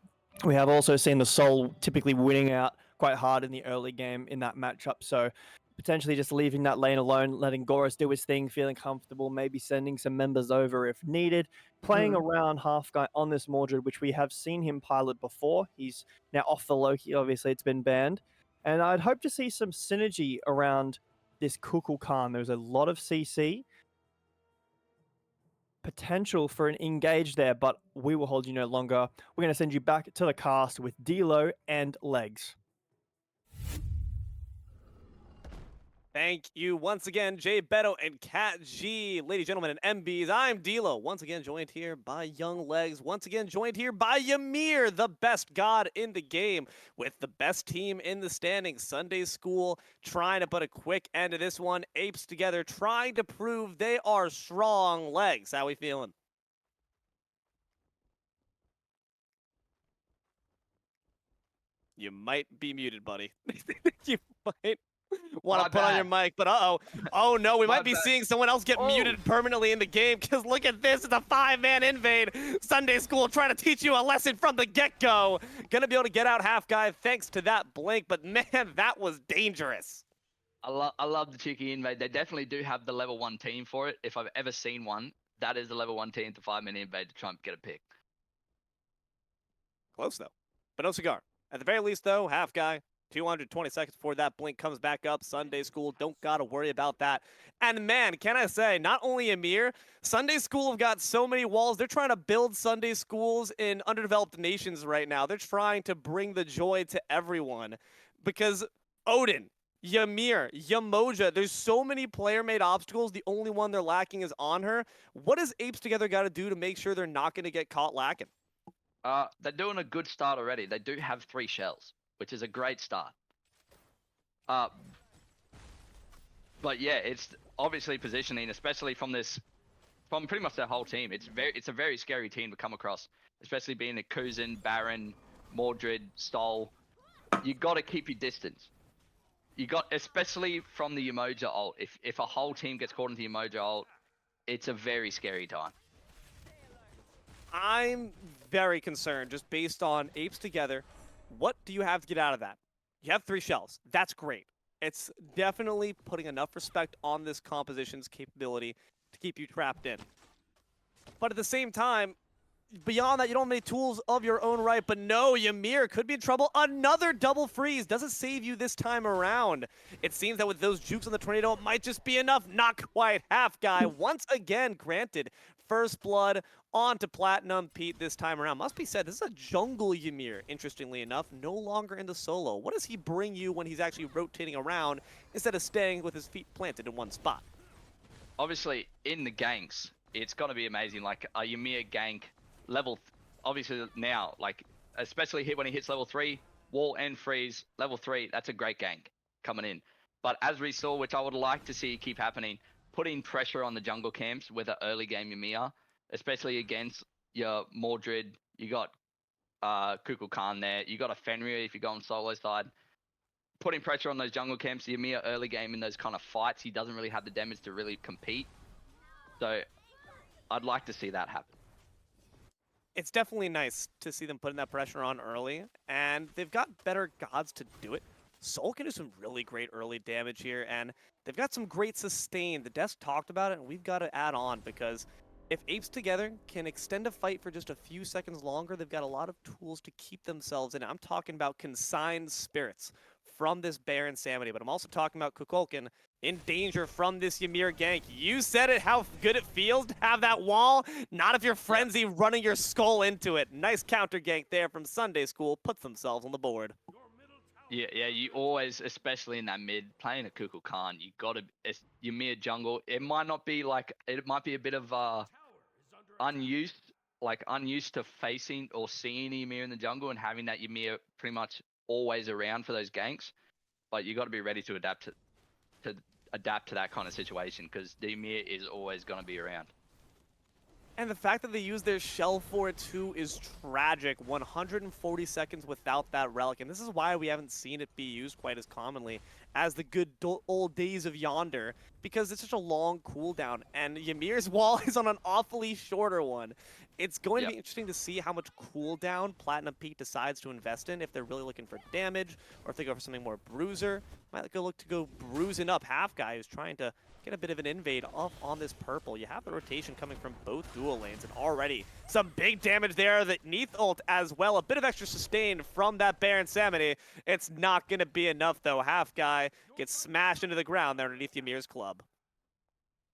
We have also seen the Soul typically winning out quite hard in the early game in that matchup. So potentially just leaving that lane alone, letting Goras do his thing, feeling comfortable, maybe sending some members over if needed, playing around half guy on this Mordred, which we have seen him pilot before. He's now off the Loki, obviously it's been banned. And I'd hope to see some synergy around this Kukulkan. There's a lot of CC. Potential for an engage there, but we will hold you no longer. We're going to send you back to the cast with D'Lo and Legs.
Thank you once again, Jay Beto and Kat G. Ladies, gentlemen, and MBs, I'm D'Lo. Once again joined here by Young Legs. Once again joined here by Ymir, the best god in the game, with the best team in the standings. Sunday School trying to put a quick end to this one. Apes Together trying to prove they are strong. Legs, how we feeling? You might be muted, buddy. You might want to put on your mic, but oh no, we might be seeing someone else get muted permanently in the game, because look at this, it's a 5-man invade. Sunday School trying to teach you a lesson from the get-go. Gonna be able to get out half guy thanks to that blink, but man, that was dangerous.
I love the cheeky invade. They definitely do have the level 1 team for it. If I've ever seen one, that is the level 1 team to 5-man invade to try and get a pick.
Close though, but no cigar. At the very least though, half guy, 220 seconds before that blink comes back up. Sunday School don't gotta worry about that. And man, can I say, not only Ymir, Sunday School have got so many walls. They're trying to build Sunday Schools in underdeveloped nations right now. They're trying to bring the joy to everyone. Because Odin, Ymir, Yamoja, there's so many player-made obstacles. The only one they're lacking is on her. What does Apes Together got to do to make sure they're not going to get caught lacking?
They're doing a good start already. They do have 3 shells, which is a great start. But yeah, it's obviously positioning, especially from pretty much their whole team. It's a very scary team to come across, especially being a Kuzin, Baron, Mordred, Stole. You got to keep your distance. Especially from the Yamoja ult. If a whole team gets caught into the Yamoja ult, it's a very scary time.
I'm very concerned just based on Apes Together. What do you have to get out of that? You have 3 shells. That's great. It's definitely putting enough respect on this composition's capability to keep you trapped in. But at the same time, beyond that, you don't have any tools of your own right. But no, Ymir could be in trouble. Another double freeze. Doesn't save you this time around. It seems that with those jukes on the tornado, it might just be enough. Not quite. Half guy once again granted first blood onto Platinum Pete this time around. Must be said, this is a jungle Ymir, interestingly enough, no longer into solo. What does he bring you when he's actually rotating around instead of staying with his feet planted in one spot?
obviously in the ganks, it's got to be amazing. Like a Ymir gank obviously now, like especially when he hits level 3, wall and freeze, level 3, that's a great gank coming in. But as we saw, which I would like to see keep happening, putting pressure on the jungle camps with an early game Ymir, especially against your Mordred. You got Kukulkan there. You got a Fenrir if you go on solo side. Putting pressure on those jungle camps, the Ymir early game in those kind of fights, he doesn't really have the damage to really compete. So I'd like to see that happen.
It's definitely nice to see them putting that pressure on early, and they've got better gods to do it. Soul can do some really great early damage here, and they've got some great sustain. The desk talked about it, and we've got to add on, because if Apes together can extend a fight for just a few seconds longer, they've got a lot of tools to keep themselves in it. I'm talking about consigned spirits from this Baron Samity, but I'm also talking about Kukulkan in danger from this Ymir gank. You said it, how good it feels to have that wall. Not if you're Frenzy running your skull into it. Nice counter gank there from Sunday School. Puts themselves on the board.
Yeah, you always, especially in that mid, playing a Kukulkan, you got to, Ymir jungle, it might not be like, it might be a bit of unused to facing or seeing Ymir in the jungle and having that Ymir pretty much always around for those ganks. But you got to be ready to adapt to that kind of situation, because the Ymir is always going to be around.
And the fact that they use their shell for it too is tragic. 140 seconds without that relic, and this is why we haven't seen it be used quite as commonly as the good old days of Yonder, because it's such a long cooldown, and Ymir's wall is on an awfully shorter one. It's going to be interesting to see how much cooldown Platinum Pete decides to invest in, if they're really looking for damage, or if they go for something more bruiser. Might look to go bruising up Half Guy, who's trying to get a bit of an invade off on this purple. You have the rotation coming from both dual lanes, and already some big damage there. The Neath ult as well. A bit of extra sustain from that Baron Samity. It's not going to be enough, though. Half Guy gets smashed into the ground there underneath Ymir's club.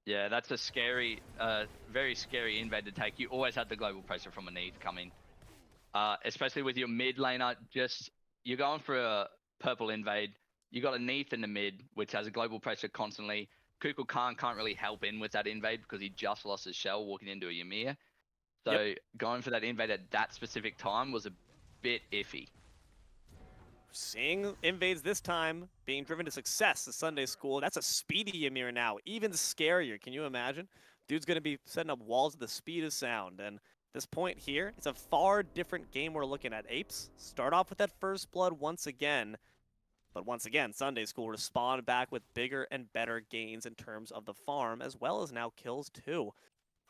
Yeah, that's a scary, very scary invade to take. You always had the global pressure from a Neath coming. Especially with your mid laner, you're going for a purple invade. You got a Neath in the mid, which has a global pressure constantly. Kukulkan can't really help in with that invade because he just lost his shell walking into a Ymir. So going for that invade at that specific time was a bit iffy.
Seeing invades this time being driven to success, the Sunday School. That's a speedy Ymir now, even scarier. Can you imagine? Dude's going to be setting up walls at the speed of sound. And this point here, it's a far different game we're looking at. Apes start off with that first blood once again. But once again, Sunday School respond back with bigger and better gains in terms of the farm, as well as now kills too.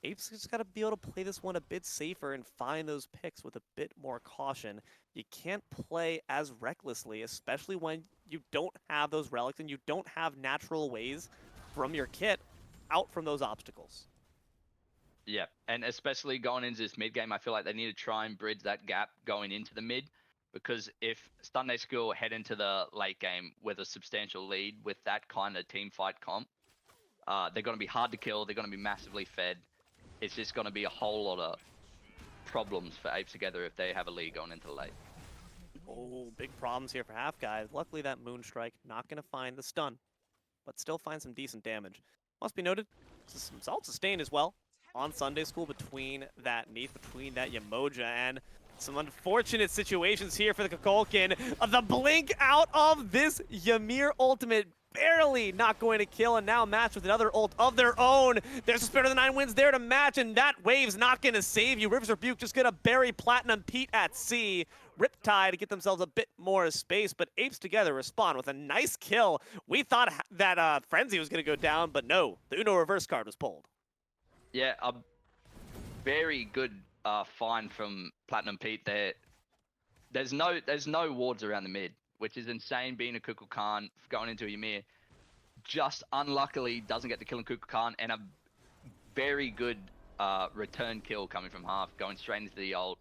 Apes just got to be able to play this one a bit safer and find those picks with a bit more caution. You can't play as recklessly, especially when you don't have those relics and you don't have natural ways from your kit out from those obstacles.
Yeah, and especially going into this mid game, I feel like they need to try and bridge that gap going into the mid. Because if Sunday School head into the late game with a substantial lead with that kind of team fight comp, they're going to be hard to kill. They're going to be massively fed. It's just going to be a whole lot of problems for Apes Together if they have a lead going into the late.
Oh, big problems here for Half Guy. Luckily, that Moonstrike not going to find the stun, but still find some decent damage. Must be noted, some solid sustain as well on Sunday School between that Neath, between that Yamoja, and some unfortunate situations here for the Kukulkan. The blink out of this Ymir ultimate, barely not going to kill, and now matched with another ult of their own. There's a Spirit of the Nine Winds there to match, and that wave's not going to save you. River's Rebuke just going to bury Platinum Pete at sea. Riptide to get themselves a bit more space, but Apes Together respond with a nice kill. We thought that Frenzy was going to go down, but no, the Uno reverse card was pulled.
Yeah, a very good find from Platinum Pete there. There's no wards around the mid, which is insane being a Kukulkan going into a Ymir. Just unluckily doesn't get the kill on Kukulkan, and a very good return kill coming from Half, going straight into the ult,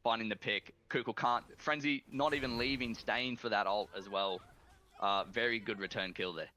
finding the pick. Kukulkan, Frenzy not even leaving, staying for that ult as well. Very good return kill there.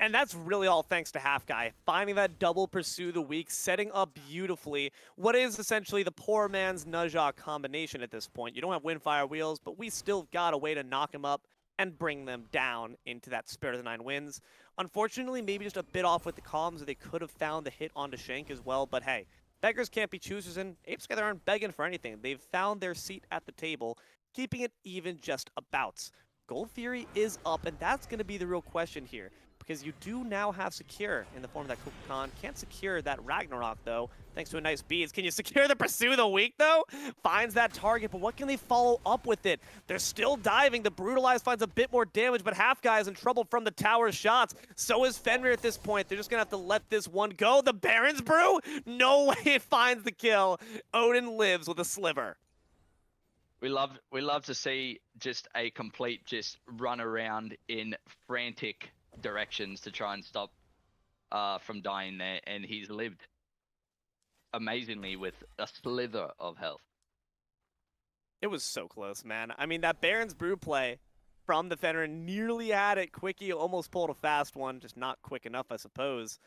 And that's really all thanks to Half Guy, finding that double pursue the weak, setting up beautifully what is essentially the poor man's Najah combination at this point. You don't have Windfire Wheels, but we still got a way to knock him up and bring them down into that Spirit of the Nine wins. Unfortunately, maybe just a bit off with the comms, or they could have found the hit onto Shank as well, but hey, beggars can't be choosers, and Apes Together aren't begging for anything. They've found their seat at the table, keeping it even just about. Gold Fury is up, and that's going to be the real question here, because you do now have Secure in the form of that Kukulkan. Can't secure that Ragnarok, though, thanks to a nice beads. Can you secure the Pursue of the Week, though? Finds that target, but what can they follow up with it? They're still diving. The Brutalize finds a bit more damage, but Half Guy is in trouble from the tower shots. So is Fenrir at this point. They're just going to have to let this one go. The Baron's Brew? No way it finds the kill. Odin lives with a sliver.
We love to see just a complete just run around in frantic directions to try and stop from dying there, and he's lived amazingly with a slither of health.
It was so close, man. I mean, that Baron's Brew play from the Fenrir nearly had it. Quickie almost pulled a fast one, just not quick enough, I suppose.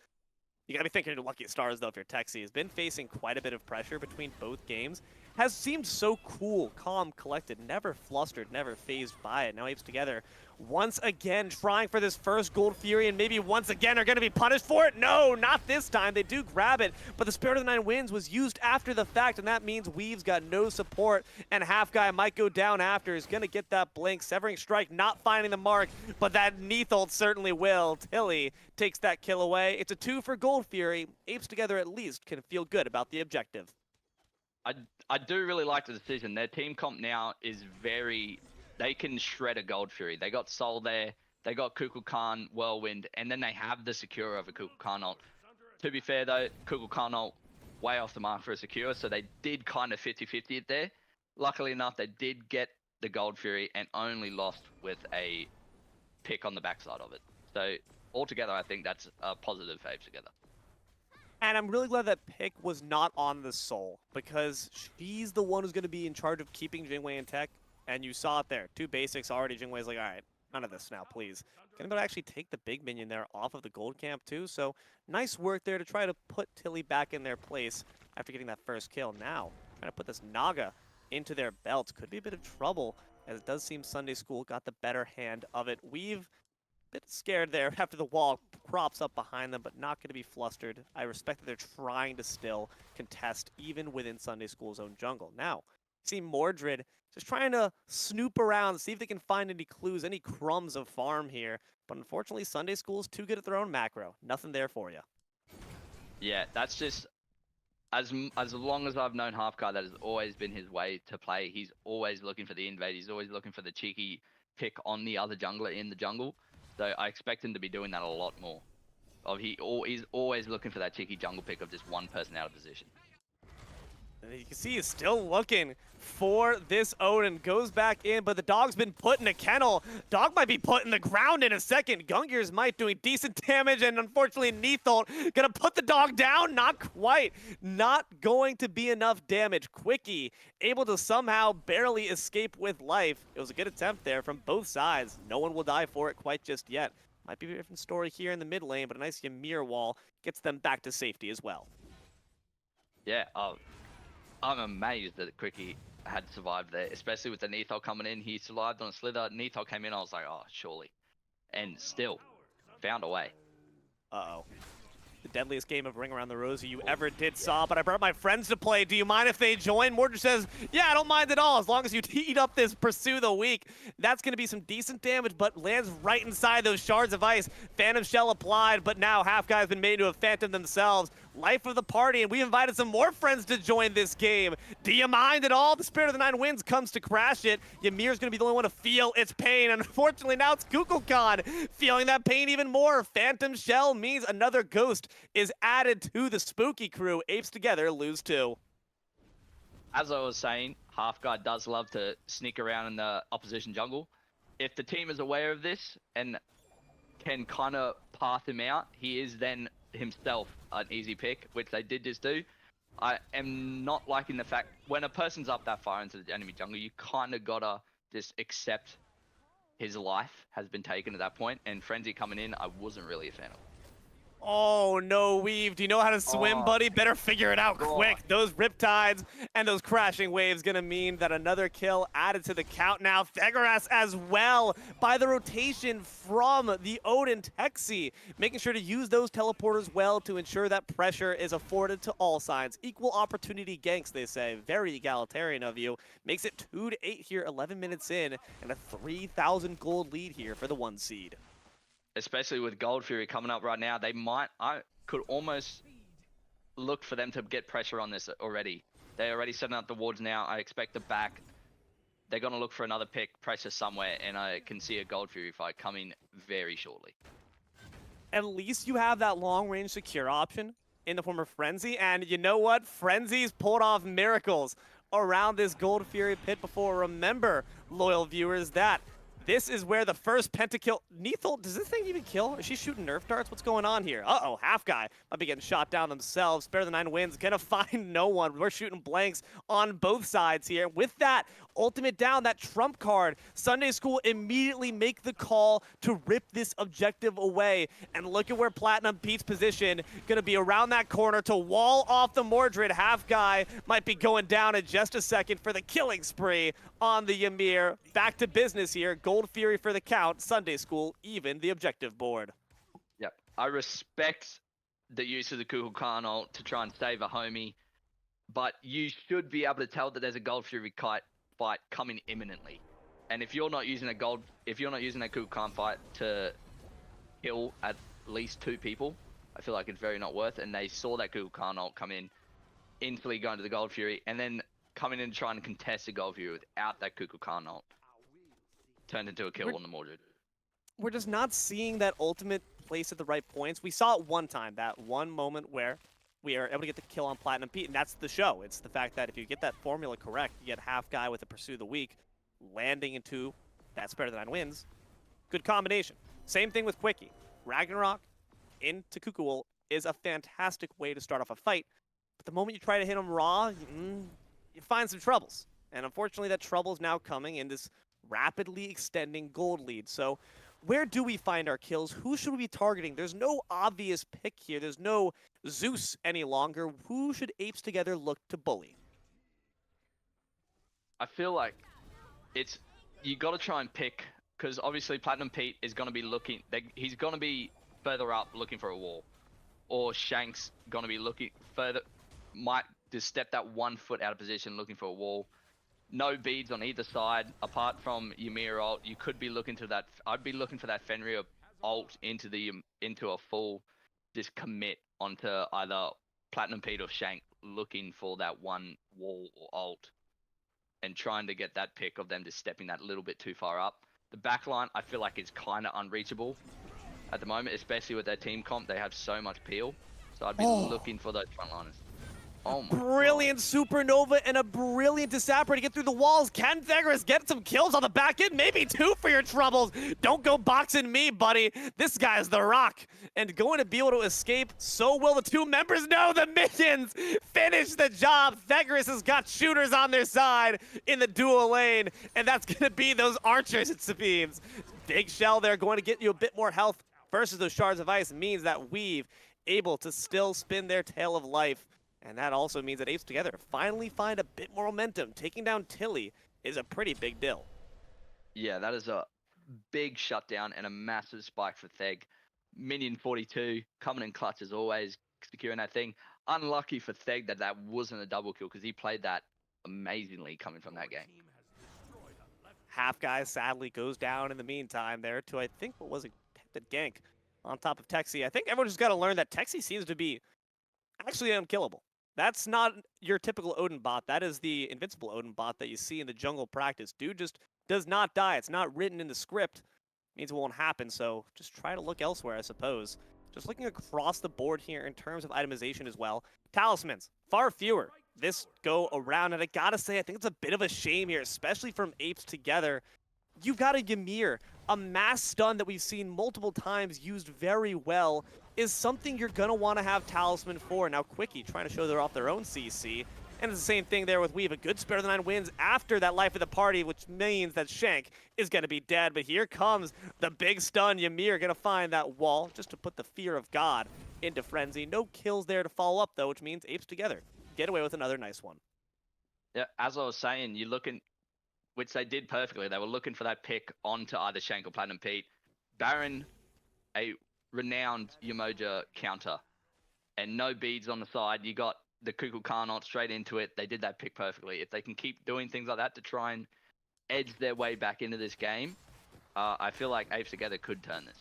You gotta be thinking your lucky stars, though, if you're Texie. Has been facing quite a bit of pressure between both games. Has seemed so cool, calm, collected, never flustered, never phased by it. Now Apes Together, once again, trying for this first Gold Fury, and maybe once again are gonna be punished for it? No, not this time. They do grab it, but the Spirit of the Nine Winds was used after the fact, and that means Weave's got no support, and Half Guy might go down after. He's gonna get that blink. Severing Strike not finding the mark, but that Neathult certainly will. Tilly takes that kill away. It's a 2 for Gold Fury. Apes Together at least can feel good about the objective.
I do really like the decision. Their team comp now is they can shred a Gold Fury. They got Soul there, they got Kukulkan, Whirlwind, and then they have the Secure of a Kukulkan ult. To be fair though, Kukulkan ult way off the mark for a Secure, so they did kind of 50-50 it there. Luckily enough, they did get the Gold Fury and only lost with a pick on the backside of it. So altogether, I think that's a positive for Apes Together.
And I'm really glad that pick was not on the Soul, because she's the one who's going to be in charge of keeping Jingwei in tech, and you saw it there. 2 basics already. Jingwei's like, all right, none of this now, please. Gonna be able to actually take the big minion there off of the gold camp, too, so nice work there to try to put Tilly back in their place after getting that first kill. Now, trying to put this Naga into their belts. Could be a bit of trouble, as it does seem Sunday School got the better hand of it. We've bit scared there after the wall props up behind them, but not going to be flustered. I respect that they're trying to still contest, even within Sunday School's own jungle. Now, see Mordred just trying to snoop around, see if they can find any clues, any crumbs of farm here. But unfortunately, Sunday School's too good at their own macro. Nothing there for you.
Yeah, that's just as long as I've known Halfguy, that has always been his way to play. He's always looking for the invade. He's always looking for the cheeky pick on the other jungler in the jungle. So I expect him to be doing that a lot more. He's always looking for that cheeky jungle pick of just one person out of position.
And you can see he's still looking for this Odin. Goes back in, but the dog's been put in a kennel. Dog might be put in the ground in a second. Gungir's Might doing decent damage, and unfortunately Neathult gonna put the dog down? Not quite. Not going to be enough damage. Quickie able to somehow barely escape with life. It was a good attempt there from both sides. No one will die for it quite just yet. Might be a different story here in the mid lane, but a nice Ymir wall gets them back to safety as well.
Yeah, I'm amazed that Quickie had survived there, especially with the Neathult coming in. He survived on a slither. Neathult came in, I was like, oh, surely. And still, found a way.
Uh-oh. The deadliest game of Ring Around the Rosie you ever did, saw, but I brought my friends to play. Do you mind if they join? Mordred says, yeah, I don't mind at all, as long as you eat up this Pursue the Week. That's going to be some decent damage, but lands right inside those shards of ice. Phantom Shell applied, but now Half Guy's been made into a Phantom themselves. Life of the party, and we invited some more friends to join this game. Do you mind at all? The Spirit of the Nine Winds comes to crash it. Ymir's going to be the only one to feel its pain. Unfortunately, now it's Kukulkan feeling that pain even more. Phantom Shell means another ghost is added to the spooky crew. Apes Together lose 2.
As I was saying, Halfguy does love to sneak around in the opposition jungle. If the team is aware of this and can kind of path him out, he is then himself an easy pick, which they did just do. I am not liking the fact when a person's up that far into the enemy jungle, you kind of gotta just accept his life has been taken at that point. And Frenzy coming in, I wasn't really a fan of.
Oh, no, Weave. Do you know how to swim,
Oh,
buddy? Better figure it out
God.
quick. Those riptides and those crashing waves going to mean that another kill added to the count now. Thegoras as well by the rotation from the Odin Texi, making sure to use those teleporters well to ensure that pressure is afforded to all sides. Equal opportunity ganks, they say. Very egalitarian of you. Makes it 2-8 here, 11 minutes in, and a 3,000 gold lead here for the 1 seed.
Especially with Gold Fury coming up right now, I could almost look for them to get pressure on this already. They're already setting up the wards now. I expect the back. They're going to look for another pick, pressure somewhere, and I can see a Gold Fury fight coming very shortly.
At least you have that long-range secure option in the form of Frenzy, and you know what? Frenzy's pulled off miracles around this Gold Fury pit before. Remember, loyal viewers, that this is where the first pentakill... Neithel, does this thing even kill? Is she shooting Nerf darts? What's going on here? Uh-oh, Half Guy might be getting shot down themselves. Spare the 9 wins, gonna find no one. We're shooting blanks on both sides here. With that ultimate down, that trump card, Sunday School immediately make the call to rip this objective away. And look at where Platinum Pete's position, gonna be around that corner to wall off the Mordred. Half Guy might be going down in just a second for the killing spree on the Ymir. Back to business here. Gold Fury for the count. Sunday School, even the objective board.
Yep. I respect the use of the Kukulkan ult to try and save a homie, but you should be able to tell that there's a Gold Fury kite fight coming imminently. And if you're not using a Kukulkan fight to kill at least 2 people, I feel like it's very not worth it. And they saw that Kukulkan ult come in, instantly going to the Gold Fury, and then coming in and trying to contest the Gold Fury without that Kukulkan ult. Turned into a kill on the Mordred.
We're just not seeing that ultimate place at the right points. We saw it one time, that one moment where we are able to get the kill on Platinum Pete, and that's the show. It's the fact that if you get that formula correct, you get Half Guy with a Pursue the Weak, landing into that Spare the 9 wins. Good combination. Same thing with Quickie. Ragnarok into Kukuul is a fantastic way to start off a fight, but the moment you try to hit him raw, you find some troubles. And unfortunately, that trouble is now coming in this rapidly extending gold lead. So where do we find our kills? Who should we be targeting? There's no obvious pick here. There's no Zeus any longer. Who should Apes Together look to bully?
I feel like you got to try and pick, because obviously Platinum Pete is going to be looking, he's going to be further up looking for a wall, or Shank's going to be looking further, might just step that 1 foot out of position looking for a wall. No beads on either side, apart from Ymir ult. You could be looking to that. I'd be looking for that Fenrir ult into a full just commit onto either Platinum Pete or Shank, looking for that 1 wall or ult, and trying to get that pick of them just stepping that little bit too far up. The backline, I feel like it's kind of unreachable at the moment, especially with their team comp. They have so much peel, so I'd be looking for those frontliners. Oh my
Brilliant
God.
Supernova and a brilliant Disapper to get through the walls. Can Thegoras get some kills on the back end? Maybe 2 for your troubles. Don't go boxing me, buddy. This guy's the Rock. And going to be able to escape, so will the 2 members. No, the minions finish the job. Thegoras has got shooters on their side in the dual lane, and that's going to be those archers, it seems. Big Shell there going to get you a bit more health versus those shards of ice means that Weave able to still spin their tail of life. And that also means that Apes Together finally find a bit more momentum. Taking down Tilly is a pretty big deal.
Yeah, that is a big shutdown and a massive spike for Theg. Minion 42 coming in clutch as always, securing that thing. Unlucky for Theg that wasn't a double kill, because he played that amazingly coming from that game.
Half Guy sadly goes down in the meantime there to, I think, what was a attempted gank on top of Texi. I think everyone just got to learn that Texi seems to be actually unkillable. That's not your typical Odin bot. That is the invincible Odin bot that you see in the jungle practice. Dude just does not die. It's not written in the script. It means it won't happen, so just try to look elsewhere, I suppose. Just looking across the board here in terms of itemization as well. Talismans, far fewer this go around, and I gotta say, I think it's a bit of a shame here, especially from Apes Together. You've got a Ymir, a mass stun that we've seen multiple times used very well, is something you're going to want to have Talisman for. Now Quickie trying to show they're off their own CC, And it's the same thing there with Weave. A good Spirit of the Nine wins after that life of the party, which means that Shank is going to be dead. But here comes the big stun. Ymir going to find that wall just to put the fear of God into Frenzy. No kills there to follow up, though, which means Apes together get away with another nice one.
Yeah, as I was saying, you're looking, which they did perfectly. They were looking for that pick onto either Shank or Platinum Pete. Baron, a renowned Umoja counter, and no beads on the side. You got the Kukulkan Carnot straight into it. They did that pick perfectly. If they can keep doing things like that to try and edge their way back into this game, I feel like Apes together could turn this.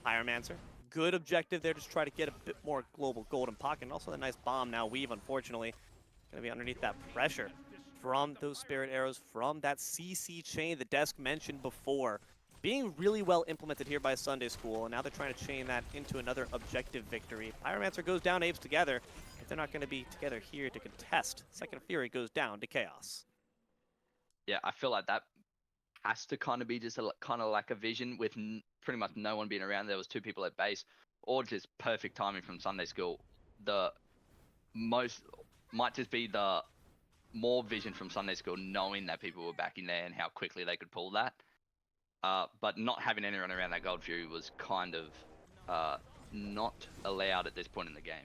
Pyromancer, good objective there, just try to get a bit more global golden pocket, and also the nice bomb now. Weave, unfortunately, going to be underneath that pressure from those Spirit Arrows, from that CC chain the desk mentioned before. Being really well implemented here by Sunday School, and now they're trying to chain that into another objective victory. Pyromancer goes down, Apes together, but they're not going to be together here to contest. Second Fury goes down to Chaos.
Yeah, I feel like that has to kind of be just a kind of like a vision with pretty much no one being around. There was 2 people at base, or just perfect timing from Sunday School. The most might just be the more vision from Sunday School, knowing that people were back in there and how quickly they could pull that. But not having anyone around that Gold Fury was kind of not allowed at this point in the game.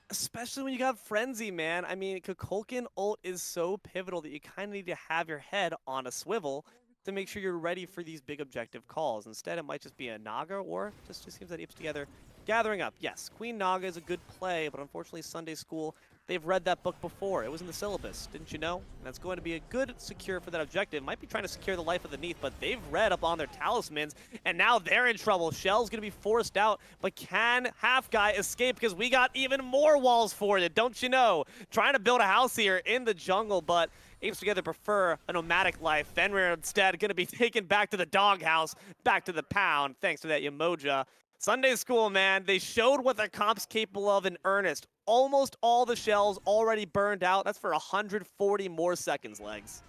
Especially when you got Frenzy, man. I mean, Kukulkan ult is so pivotal that you kind of need to have your head on a swivel to make sure you're ready for these big objective calls. Instead, it might just be a Naga, or just seems that Apes together gathering up. Yes, Queen Naga is a good play, but unfortunately Sunday School, they've read that book before. It was in the syllabus, didn't you know? And that's going to be a good secure for that objective. Might be trying to secure the life of the Neath, but they've read up on their talismans, and now they're in trouble. Shell's going to be forced out, but can Half Guy escape? Because we got even more walls for you, don't you know? Trying to build a house here in the jungle, but Apes together prefer a nomadic life. Fenrir instead going to be taken back to the doghouse, back to the pound, thanks to that Umoja. Sunday School, man, they showed what their comp's capable of in earnest. Almost all the shells already burned out. That's for 140 more seconds, Legs.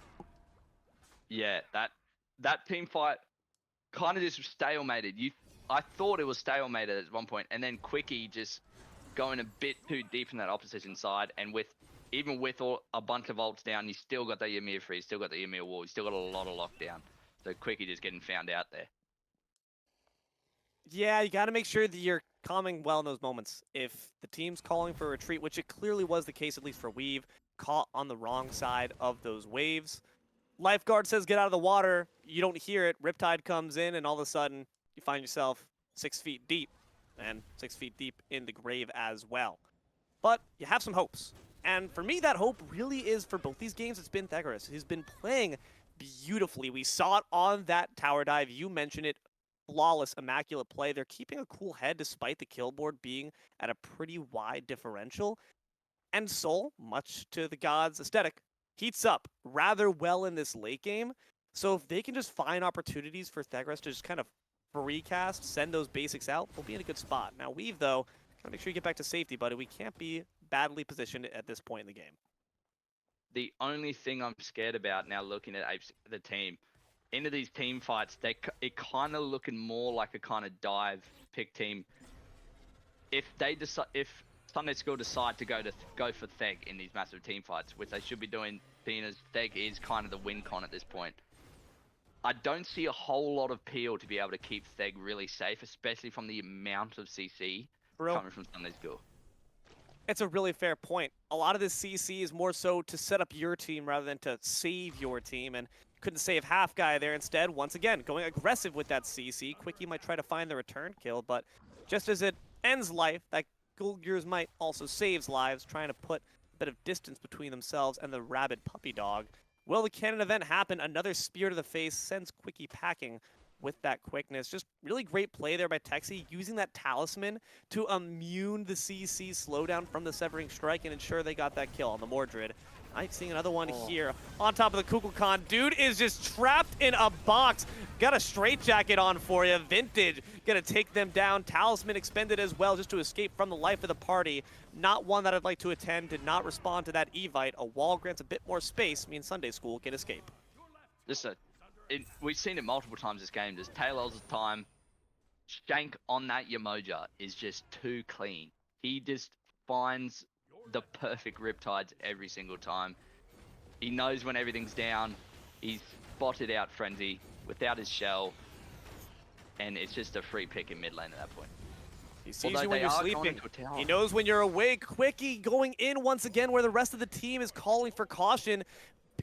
Yeah, that team fight kind of just stalemated. I thought it was stalemated at one point, and then Quickie just going a bit too deep in that opposition side, and even with a bunch of ults down, you still got the Ymir free, still got the Ymir wall, you still got a lot of lockdown. So Quickie just getting found out there.
Yeah, you got to make sure that you're calming well in those moments. If the team's calling for a retreat, which it clearly was the case, at least for Weave, caught on the wrong side of those waves. Lifeguard says get out of the water. You don't hear it. Riptide comes in, and all of a sudden, you find yourself 6 feet deep, and 6 feet deep in the grave as well. But you have some hopes. And for me, that hope really is, for both these games, it's been Thegoris, who's been playing beautifully. We saw it on that tower dive. You mentioned it. Flawless, immaculate play. They're keeping a cool head despite the kill board being at a pretty wide differential. And Soul, much to the gods' aesthetic, heats up rather well in this late game. So if they can just find opportunities for Thegoris to just kind of free cast, send those basics out, we'll be in a good spot. Now Weave, though, gotta make sure you get back to safety, buddy. We can't be badly positioned at this point in the game.
The only thing I'm scared about now, looking at Apes, the team, into these team fights, it kind of looking more like a kind of dive pick team. If Sunday School decide to go for Theg in these massive team fights, which they should be doing, being as Theg is kind of the win con at this point, I don't see a whole lot of peel to be able to keep Theg really safe, especially from the amount of CC coming from Sunday School.
It's a really fair point. A lot of this CC is more so to set up your team rather than to save your team, and couldn't save Half Guy there instead. Once again, going aggressive with that CC. Quickie might try to find the return kill, but just as it ends life, that Gold Gear's Might also saves lives, trying to put a bit of distance between themselves and the rabid puppy dog. Will the cannon event happen? Another spear to the face sends Quickie packing with that quickness. Just really great play there by Texi, using that talisman to immune the CC slowdown from the Severing Strike and ensure they got that kill on the Mordred. I'm seeing another one here on top of the Kukulkan. Dude is just trapped in a box. Got a straitjacket on for you. Vintage gonna take them down. Talisman expended as well just to escape from the life of the party. Not one that I'd like to attend. Did not respond to that Evite. A wall grants a bit more space, means Sunday School can escape.
We've seen it multiple times this game. Just Taylor's time. Shank on that Umoja is just too clean. He just finds the perfect riptides every single time. He knows when everything's down. He's spotted out Frenzy without his shell, and it's just a free pick in mid lane at that point.
He sees
Although
you when
they
you're
are going
sleeping.
into a tower.
He knows when you're awake. Quickie going in once again where the rest of the team is calling for caution.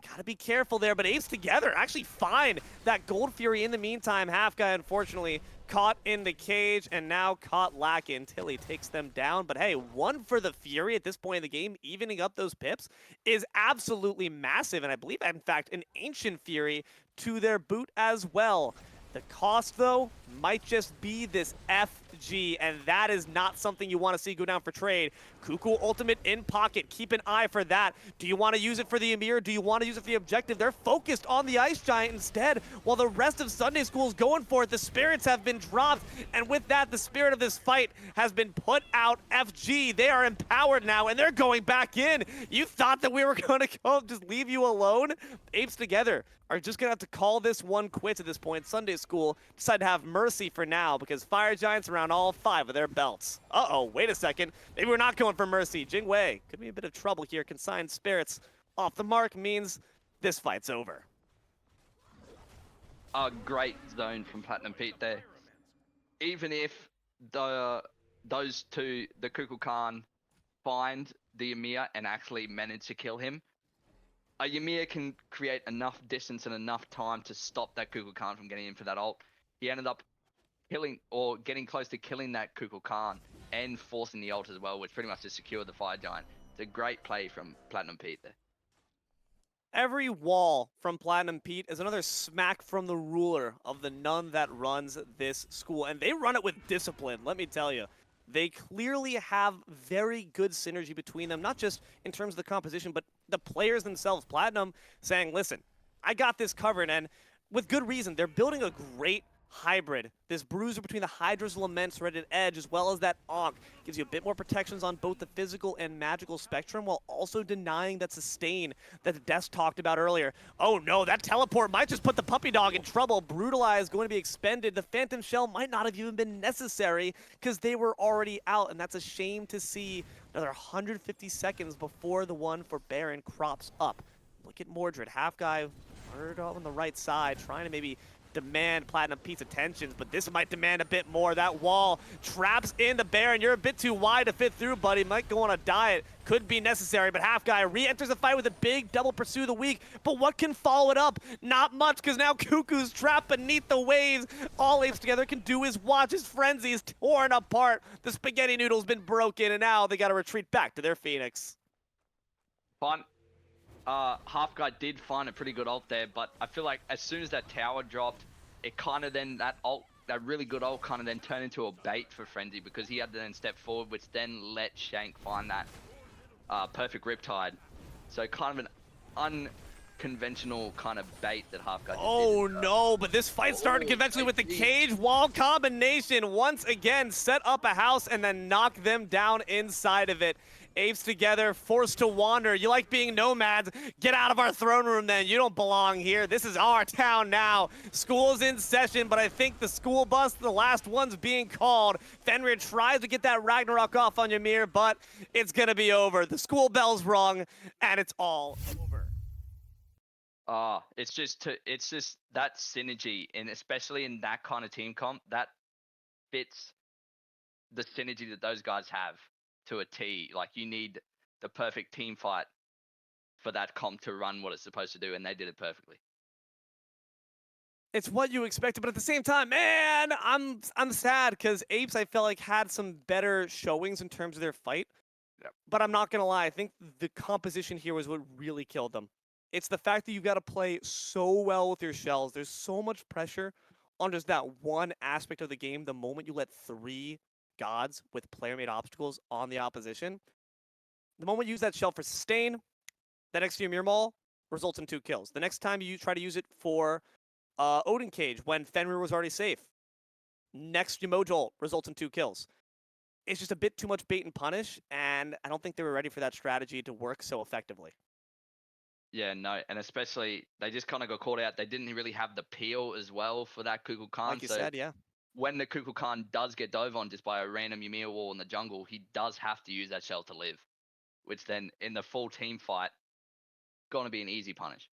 Gotta be careful there, but Apes together actually find that Gold Fury in the meantime. Half guy, unfortunately, caught in the cage and now caught lacking. Tilly takes them down, but hey, one for the Fury at this point in the game, evening up those pips, is absolutely massive, and I believe, in fact, an Ancient Fury to their boot as well. The cost, though, might just be this FG, and that is not something you want to see go down for trade. Cuckoo ultimate in pocket. Keep an eye for that. Do you want to use it for the Emir? Do you want to use it for the objective? They're focused on the Ice Giant instead, while the rest of Sunday School is going for it. The spirits have been dropped, and with that, the spirit of this fight has been put out. FG, they are empowered now, and they're going back in. You thought that we were going to go just leave you alone? Apes together are just going to have to call this one quits at this point. Sunday School decide to have mercy for now because Fire Giants around all 5 of their belts. Uh-oh, wait a second. Maybe we're not going for mercy. Jingwei could be a bit of trouble here. Consigned spirits off the mark means this fight's over.
A great zone from Platinum Pete there. Even if those two, the Kukulkan, find the Ymir and actually manage to kill him, a Ymir can create enough distance and enough time to stop that Kukulkan from getting in for that ult. He ended up killing or getting close to killing that Kukulkan and forcing the ult as well, which pretty much just secured the Fire Giant. It's a great play from Platinum Pete there.
Every wall from Platinum Pete is another smack from the ruler of the nun that runs this school. And they run it with discipline, let me tell you. They clearly have very good synergy between them, not just in terms of the composition, but the players themselves. Platinum saying, listen, I got this covered, and with good reason. They're building a great hybrid. This bruiser between the Hydra's Lament's Reddit Edge as well as that Ankh gives you a bit more protections on both the physical and magical spectrum while also denying that sustain that the Desk talked about earlier. Oh no, that teleport might just put the puppy dog in trouble. Brutalize going to be expended. The Phantom Shell might not have even been necessary because they were already out, and that's a shame to see. Another 150 seconds before the one for Baron crops up. Look at Mordred, half guy, hard on the right side, trying to maybe demand Platinum Pete's attentions, but this might demand a bit more. That wall traps in the Baron. You're a bit too wide to fit through, buddy. Might go on a diet. Could be necessary, but half guy re-enters the fight with a big double pursue of the week. But what can follow it up? Not much, because now Cuckoo's trapped beneath the waves. All Apes together can do is watch his frenzy is torn apart. The spaghetti noodle's been broken, and now they got to retreat back to their Phoenix.
Fun. Half guy did find a pretty good ult there, but I feel like as soon as that tower dropped, it kind of then that really good ult kind of then turned into a bait for Frenzy because he had to then step forward, which then let Shank find that perfect Riptide. So kind of an unconventional kind of bait that half guy.
Oh no, but this fight started conventionally with the cage wall combination. Once again, set up a house and then knock them down inside of it. Apes together, forced to wander. You like being nomads? Get out of our throne room then. You don't belong here. This is our town now. School's in session, but I think the school bus, the last one's being called. Fenrir tries to get that Ragnarok off on Ymir, but it's going to be over. The school bell's rung, and it's all over.
It's just that synergy, and especially in that kind of team comp, that fits the synergy that those guys have to a T. Like, you need the perfect team fight for that comp to run what it's supposed to do, and they did it perfectly.
It's what you expected, but at the same time, man, I'm sad because Apes, I felt like, had some better showings in terms of their fight.
Yep.
But I'm not going to lie, I think the composition here was what really killed them. It's the fact that you've got to play so well with your shells. There's so much pressure on just that one aspect of the game the moment you let 3 gods with player-made obstacles on the opposition. The moment you use that shell for sustain, that next Ymir Maul results in 2 kills. The next time you try to use it for Odin Cage when Fenrir was already safe, next Yamojol results in 2 kills. It's just a bit too much bait and punish, and I don't think they were ready for that strategy to work so effectively.
Yeah, no, and especially they just kind of got caught out. They didn't really have the peel as well for that Kukulkan.
Like you said, yeah.
When the Kukulkan does get dove on just by a random Ymir wall in the jungle, he does have to use that shell to live, which then in the full team fight, gonna be an easy punish.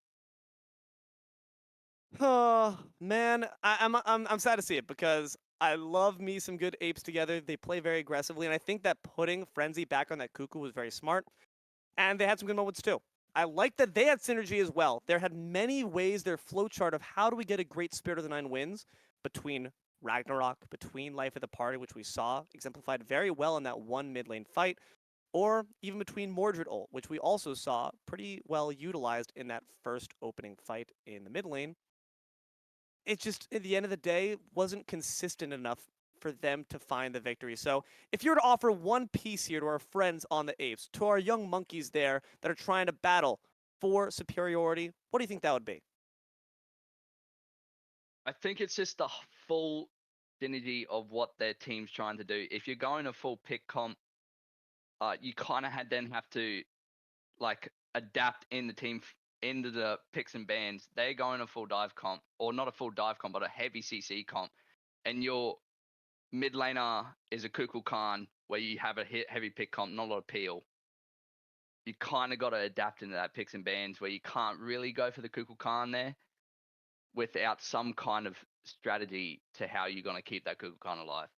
Oh man, I'm sad to see it because I love me some good apes together. They play very aggressively, and I think that putting Frenzy back on that Cuckoo was very smart. And they had some good moments too. I like that they had synergy as well. There had many ways, their flowchart of how do we get a great Spirit of the Nine wins between Ragnarok, between Life of the Party, which we saw exemplified very well in that one mid lane fight, or even between Mordred ult, which we also saw pretty well utilized in that first opening fight in the mid lane. It just, at the end of the day, wasn't consistent enough for them to find the victory. So if you were to offer one piece here to our friends on the apes, to our young monkeys there that are trying to battle for superiority, what do you think that would be?
I think it's just the full synergy of what their team's trying to do. If you're going a full pick comp, you kind of then have to like adapt in the team into the picks and bans. They're going a full dive comp, or not a full dive comp, but a heavy CC comp, and your mid laner is a Kukul Khan where you have a heavy pick comp, not a lot of peel. You kind of got to adapt into that picks and bans where you can't really go for the Kukul Khan there without some kind of strategy to how you're going to keep that Kukul Khan alive.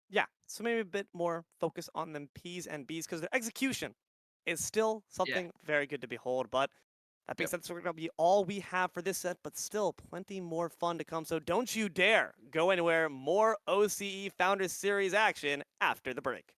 Yeah, so maybe a bit more focus on them P's and B's because their execution is still something very good to behold. But that being said, that's going to be all we have for this set, but still plenty more fun to come. So don't you dare go anywhere. More OCE Founders Series action after the break.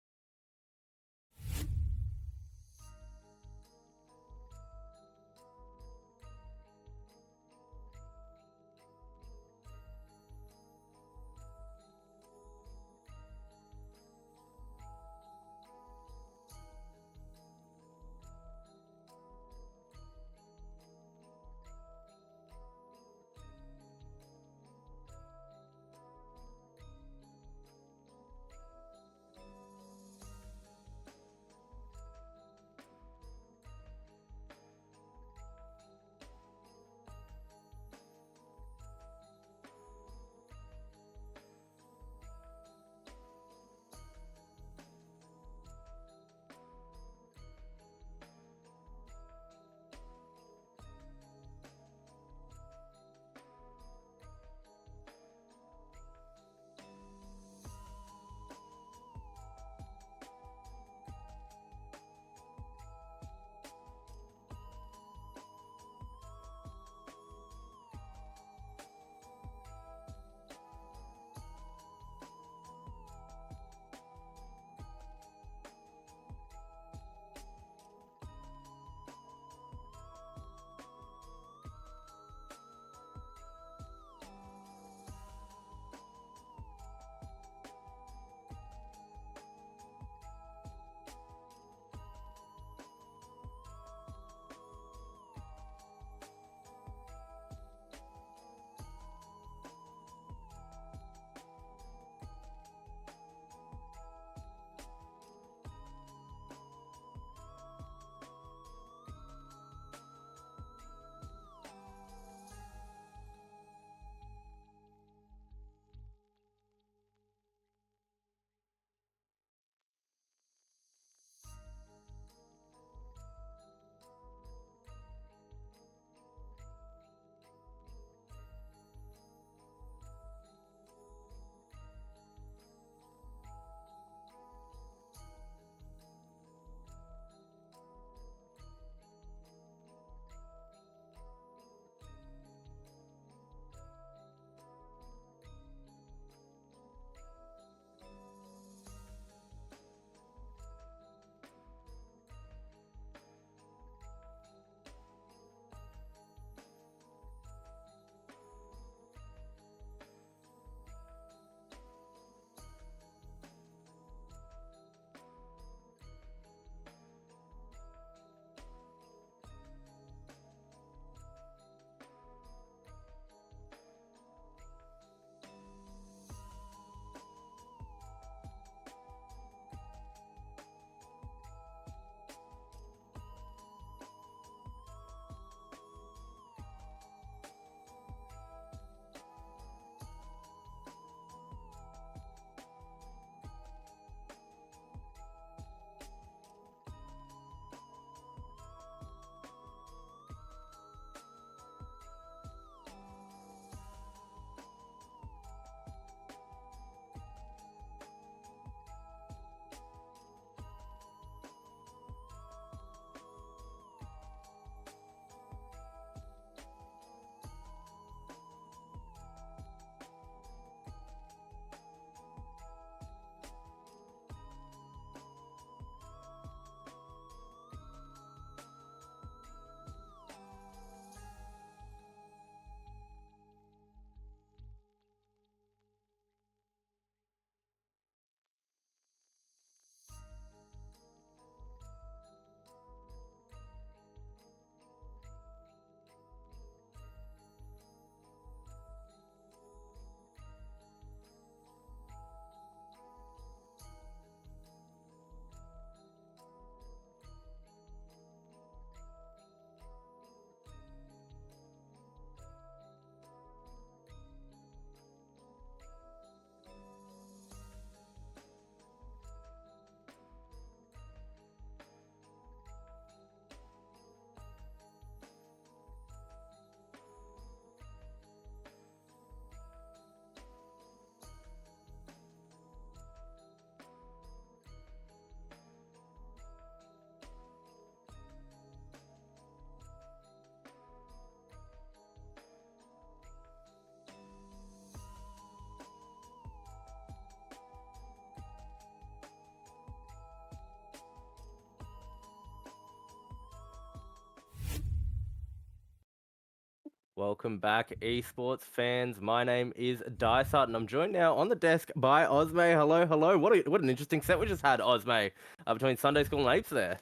Welcome back, esports fans. My name is Dysart, and I'm joined now on the desk by Osme. Hello, hello. What an interesting set we just had, Osme, between Sunday School and Apes there.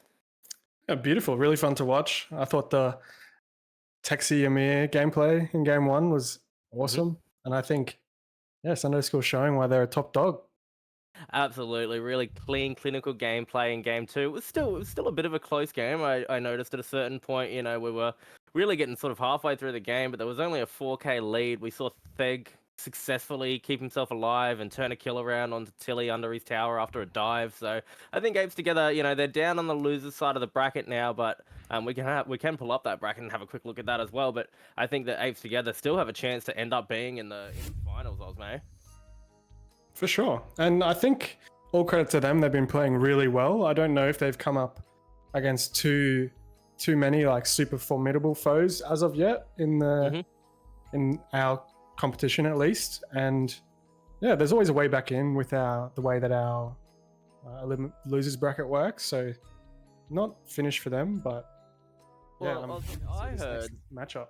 Yeah, beautiful. Really fun to watch. I thought the Texi Amir gameplay in game one was awesome. And I think, yeah, Sunday School showing why they're a top dog.
Absolutely, really clean, clinical gameplay in game two. It was still a bit of a close game. I noticed at a certain point, we were really getting sort of halfway through the game, but there was only a 4K lead. We saw Theg successfully keep himself alive and turn a kill around onto Tilly under his tower after a dive. So I think Apes Together, they're down on the losers side of the bracket now, but we can pull up that bracket and have a quick look at that as well. But I think that Apes Together still have a chance to end up being in the finals, Osmo.
For sure. And I think all credit to them, they've been playing really well. I don't know if they've come up against too many like super formidable foes as of yet in our competition at least. And yeah, there's always a way back in with the way that our losers bracket works. So not finished for them, but yeah,
Well,
I heard matchup.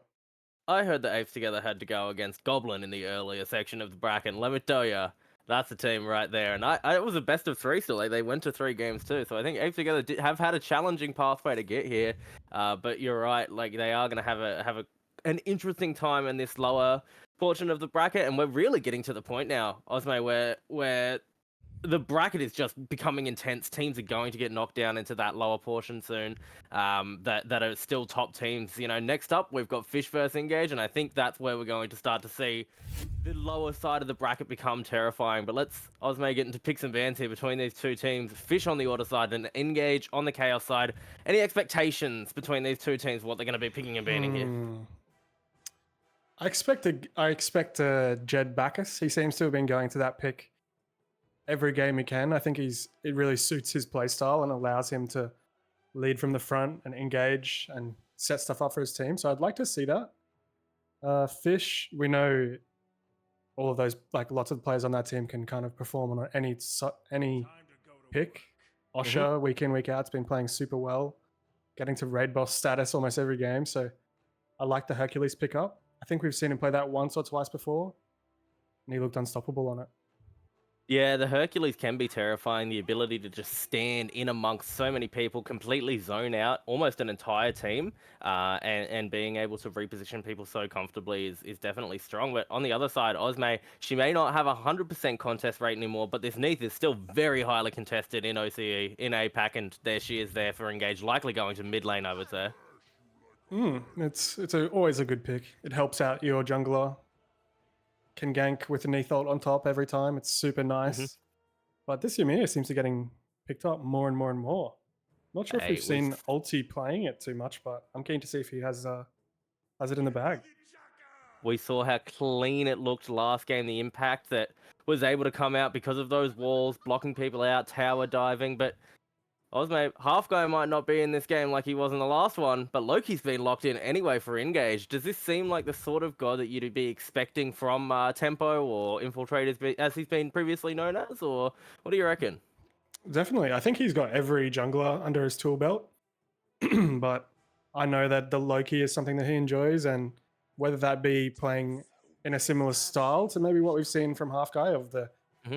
I heard that Apes Together had to go against Goblin in the earlier section of the bracket. And let me tell you, that's a team right there. And it was a best of three still. Like, they went to 3 games too. So I think Apes Together have had a challenging pathway to get here. But you're right. Like, they are going to have an interesting time in this lower portion of the bracket. And we're really getting to the point now, Osme, where the bracket is just becoming intense. Teams are going to get knocked down into that lower portion soon. That are still top teams. Next up we've got Fish versus Engage, and I think that's where we're going to start to see the lower side of the bracket become terrifying. But let's Osme get into picks and bans here between these two teams. Fish on the order side and Engage on the Chaos side. Any expectations between these two teams? What they're going to be picking and banning here?
I expect Jed Bacchus. He seems to have been going to that pick every game he can. I think it really suits his playstyle and allows him to lead from the front and engage and set stuff up for his team. So I'd like to see that. Fish, we know all of those, like lots of players on that team can kind of perform on any pick. Osha, week in, week out, has been playing super well, getting to raid boss status almost every game. So I like the Hercules pickup. I think we've seen him play that once or twice before, and he looked unstoppable on it.
Yeah, the Hercules can be terrifying. The ability to just stand in amongst so many people, completely zone out almost an entire team, and being able to reposition people so comfortably is definitely strong. But on the other side, Osme, she may not have 100% contest rate anymore, but this Neath is still very highly contested in OCE, in Apac, and there she is there for Engage, likely going to mid lane, I would say.
It's always a good pick. It helps out your jungler. Can gank with a Neath ult on top every time. It's super nice. But this Ymir seems to be getting picked up more and more and more. Not sure if we've seen Ulti playing it too much, but I'm keen to see if he has it in the bag.
We saw how clean it looked last game, the impact that was able to come out because of those walls, blocking people out, tower diving, but Osme, Halfguy might not be in this game like he was in the last one, but Loki's been locked in anyway for Engage. Does this seem like the sort of god that you'd be expecting from Tempo or Infiltrators, as he's been previously known as, or what do you reckon?
Definitely. I think he's got every jungler under his tool belt, but I know that the Loki is something that he enjoys, and whether that be playing in a similar style to maybe what we've seen from Halfguy of the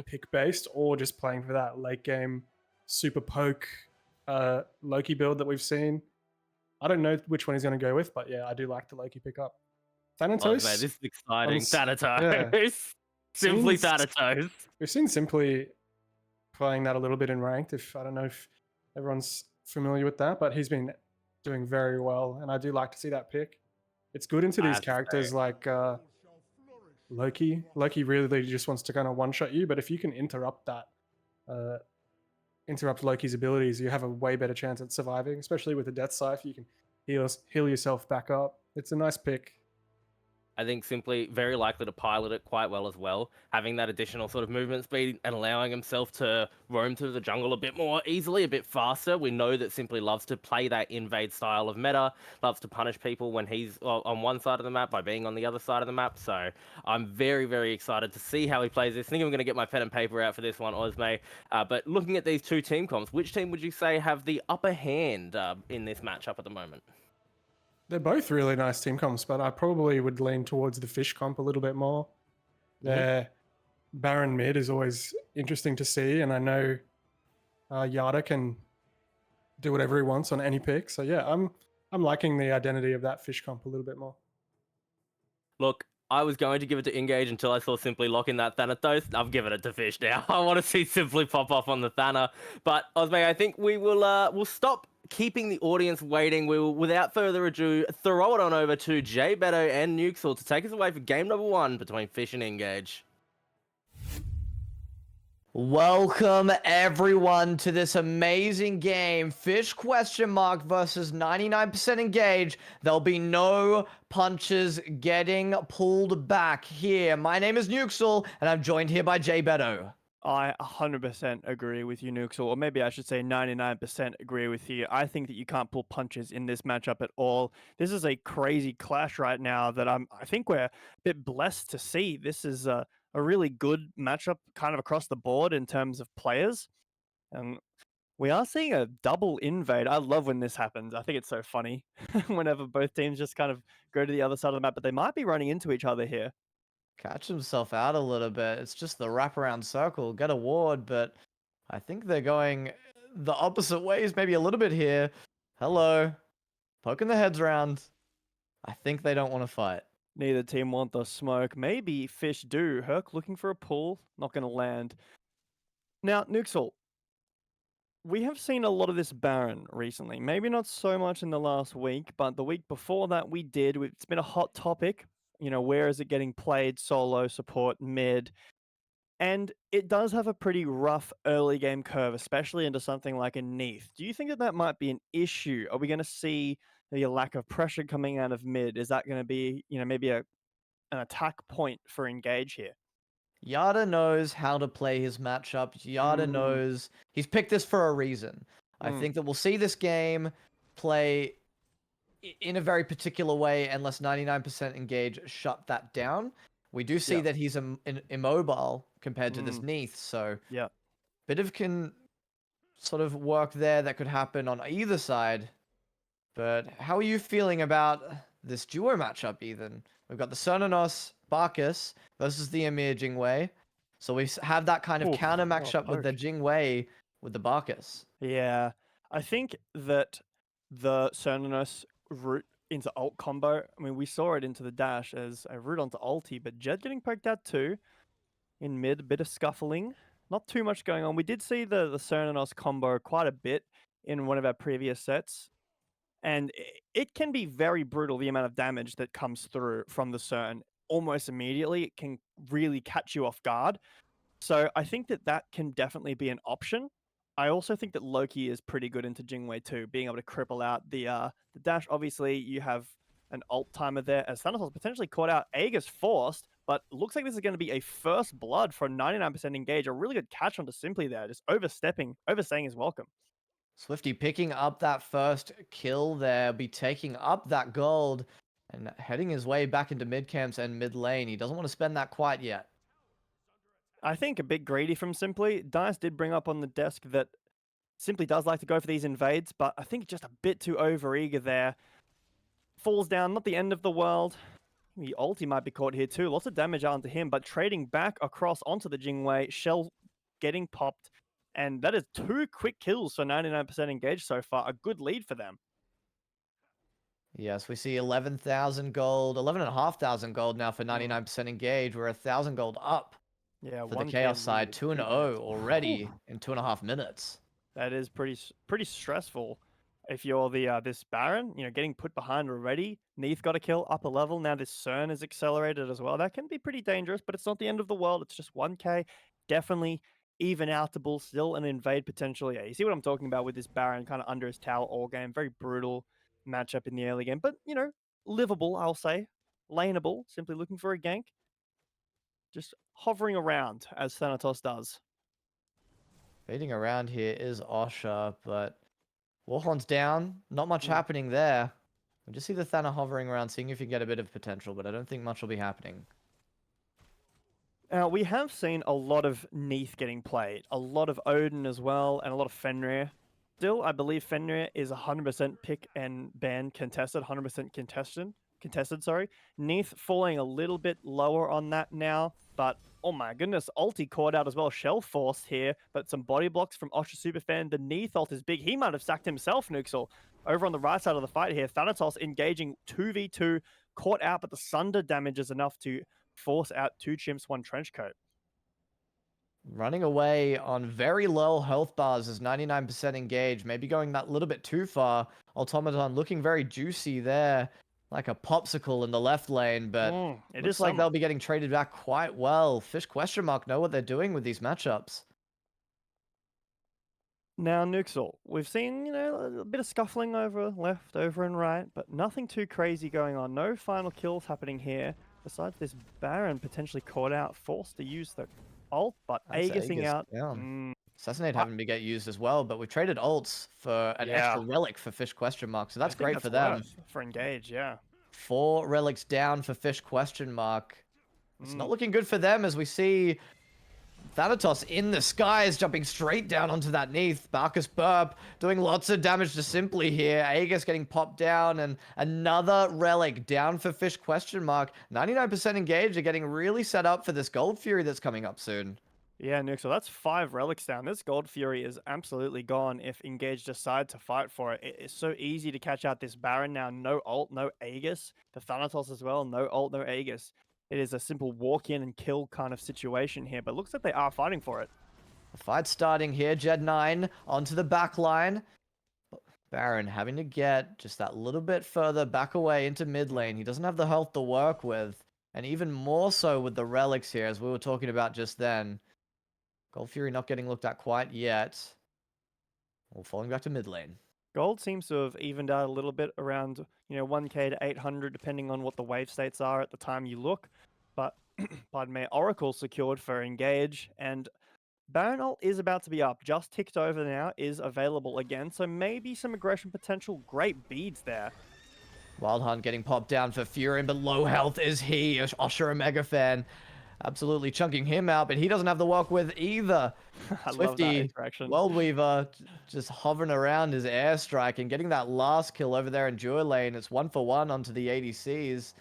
pick-based, or just playing for that late game super poke Loki build that we've seen. I don't know which one he's going to go with, but yeah, I do like the Loki pickup. Thanatos.
This is exciting. Thanatos. Yeah. Simply Thanatos.
We've seen Simply playing that a little bit in ranked. I don't know if everyone's familiar with that, but he's been doing very well, and I do like to see that pick. It's good into these characters like Loki. Loki really just wants to kind of one-shot you, but if you can interrupt that, interrupt Loki's abilities, you have a way better chance at surviving, especially with the Death Scythe. You can heal yourself back up. It's a nice pick.
I think Simply very likely to pilot it quite well as well, having that additional sort of movement speed and allowing himself to roam through the jungle a bit more easily, a bit faster. We know that Simply loves to play that invade style of meta, loves to punish people when he's on one side of the map by being on the other side of the map. So I'm very, very excited to see how he plays this. I think I'm going to get my pen and paper out for this one, Osme. But looking at these two team comps, which team would you say have the upper hand in this matchup at the moment?
They're both really nice team comps, but I probably would lean towards the Fish comp a little bit more. Their Baron mid is always interesting to see, and I know Yada can do whatever he wants on any pick. So yeah, I'm liking the identity of that Fish comp a little bit more.
Look, I was going to give it to Engage until I saw Simply lock in that Thanatos. I've given it to Fish now. I want to see Simply pop off on the Thana. But Osmay, I think we'll stop keeping the audience waiting. We will, without further ado, throw it on over to Jay Beto and Nuxel to take us away for game number 1 between Fish and Engage.
Welcome everyone to this amazing game. Fish versus 99% Engage. There'll be no punches getting pulled back here. My name is Nuxel, and I'm joined here by Jay Beto.
I 100% agree with you, Nuxel, or maybe I should say 99% agree with you. I think that you can't pull punches in this matchup at all. This is a crazy clash right now that I think we're a bit blessed to see. This is a really good matchup kind of across the board in terms of players. And we are seeing a double invade. I love when this happens. I think it's so funny whenever both teams just kind of go to the other side of the map, but they might be running into each other here.
Catch himself out a little bit. It's just the wraparound circle. Get a ward, but I think they're going the opposite ways maybe a little bit here. Hello. Poking their heads around. I think they don't want to fight.
Neither team want the smoke. Maybe Fish do. Herc looking for a pull. Not going to land. Now, Nuxel, we have seen a lot of this Baron recently. Maybe not so much in the last week, but the week before that we did. It's been a hot topic. You know, where is it getting played? Solo, support, mid. And it does have a pretty rough early game curve, especially into something like a Neath. Do you think that that might be an issue? Are we going to see the lack of pressure coming out of mid? Is that going to be, maybe an attack point for Engage here?
Yada knows how to play his matchup. Yada knows he's picked this for a reason. I think that we'll see this game play in a very particular way unless 99% Engage shut that down. We do see that he's immobile compared to this Neath, so bit of can sort of work there that could happen on either side. But how are you feeling about this duo matchup, Ethan? We've got the Cernanos Bacchus versus the Emir Jingwei. So we have that kind of counter matchup with the Jingwei with the Bacchus.
Yeah, I think that the Cernanos route into ult combo, I mean, we saw it into the dash as a route onto ulti, but Jed getting poked out too. In mid, a bit of scuffling. Not too much going on. We did see the Cernanos combo quite a bit in one of our previous sets. And it can be very brutal, the amount of damage that comes through from the Cern almost immediately. It can really catch you off guard. So I think that that can definitely be an option. I also think that Loki is pretty good into Jingwei too, being able to cripple out the dash. Obviously, you have an ult timer there as Thanatos potentially caught out. Aegis forced, but looks like this is going to be a first blood for 99% Engage. A really good catch onto Simply there, just overstaying his welcome.
Swifty picking up that first kill there, be taking up that gold and heading his way back into mid camps and mid lane. He doesn't want to spend that quite yet.
I think a bit greedy from Simply. Dice did bring up on the desk that Simply does like to go for these invades, but I think just a bit too overeager there. Falls down, not the end of the world. The ulti might be caught here too. Lots of damage onto him, but trading back across onto the Jingwei. Shell getting popped. And that is 2 quick kills for 99% Engaged so far. A good lead for them.
Yes, we see 11,000 gold, 11,500 gold now for 99% Engaged. We're 1,000 gold up for the Chaos side. 2-0 already in 2.5 minutes.
That is pretty stressful. If you're the this Baron, getting put behind already. Neath got a kill, upper level. Now this Cern is accelerated as well. That can be pretty dangerous, but it's not the end of the world. It's just 1k. Definitely even outable, still an invade potential. Yeah, you see what I'm talking about with this Baron kind of under his tower all game. Very brutal matchup in the early game, but, livable, I'll say. Laneable, simply looking for a gank. Just hovering around, as Thanatos does.
Fading around here is Osha, but Warhorn's down. Not much happening there. We just see the Thana hovering around, seeing if you can get a bit of potential, but I don't think much will be happening.
Now, we have seen a lot of Neath getting played, a lot of Odin as well, and a lot of Fenrir. Still, I believe Fenrir is 100% pick and ban contested, 100% contested, sorry. Neath falling a little bit lower on that now, but oh my goodness, ulti caught out as well. Shell forced here, but some body blocks from Osher Superfan. The Neath ult is big. He might have sacked himself, Nuxel. Over on the right side of the fight here, Thanatos engaging 2v2, caught out, but the Sunder damage is enough to force out 2 chimps, 1 trenchcoat.
Running away on very low health bars is 99% engaged. Maybe going that little bit too far. Automaton looking very juicy there, like a popsicle in the left lane, but
It
looks
is
like
summer.
they'll be getting traded back quite well. Fish question mark know what they're doing with these matchups.
Now, Nuxel, we've seen, a bit of scuffling over left, over and right, but nothing too crazy going on. No final kills happening here. Besides this Baron potentially caught out, forced to use the ult, but
That's
Aegising
Aegis
out.
down. Assassinate having to get used as well, but we've traded ults for an extra relic for Fish question mark, so that's great for them.
For Engage, yeah.
4 relics down for Fish question mark. It's not looking good for them as we see Thanatos in the skies jumping straight down onto that Neath. Barcus Burp doing lots of damage to Simply here. Aegis getting popped down and another relic down for Fish question mark. 99% engaged are getting really set up for this Gold Fury that's coming up soon.
Yeah, Nuke, so that's 5 relics down. This Gold Fury is absolutely gone if Engage decide to fight for it. It's so easy to catch out this Baron now. No ult, no Aegis. The Thanatos as well, no ult, no Aegis. It is a simple walk in and kill kind of situation here, but looks like they are fighting for it.
The fight starting here. Jed 9 onto the back line. Baron having to get just that little bit further back away into mid lane. He doesn't have the health to work with. And even more so with the relics here, as we were talking about just then. Gold Fury not getting looked at quite yet. Well, falling back to mid lane.
Gold seems to have evened out a little bit around, 1k to 800, depending on what the wave states are at the time you look. But, pardon me, Oracle secured for Engage, and Baron ult is about to be up. Just ticked over now, is available again, so maybe some aggression potential. Great beads there.
Wild Hunt getting popped down for Fury, but low health is he. Osher Omega fan. Absolutely chunking him out, but he doesn't have the work with either.
I
Swifty,
love that interaction.
World Weaver just hovering around his airstrike and getting that last kill over there in Jewel Lane. It's 1-for-1 onto the ADCs.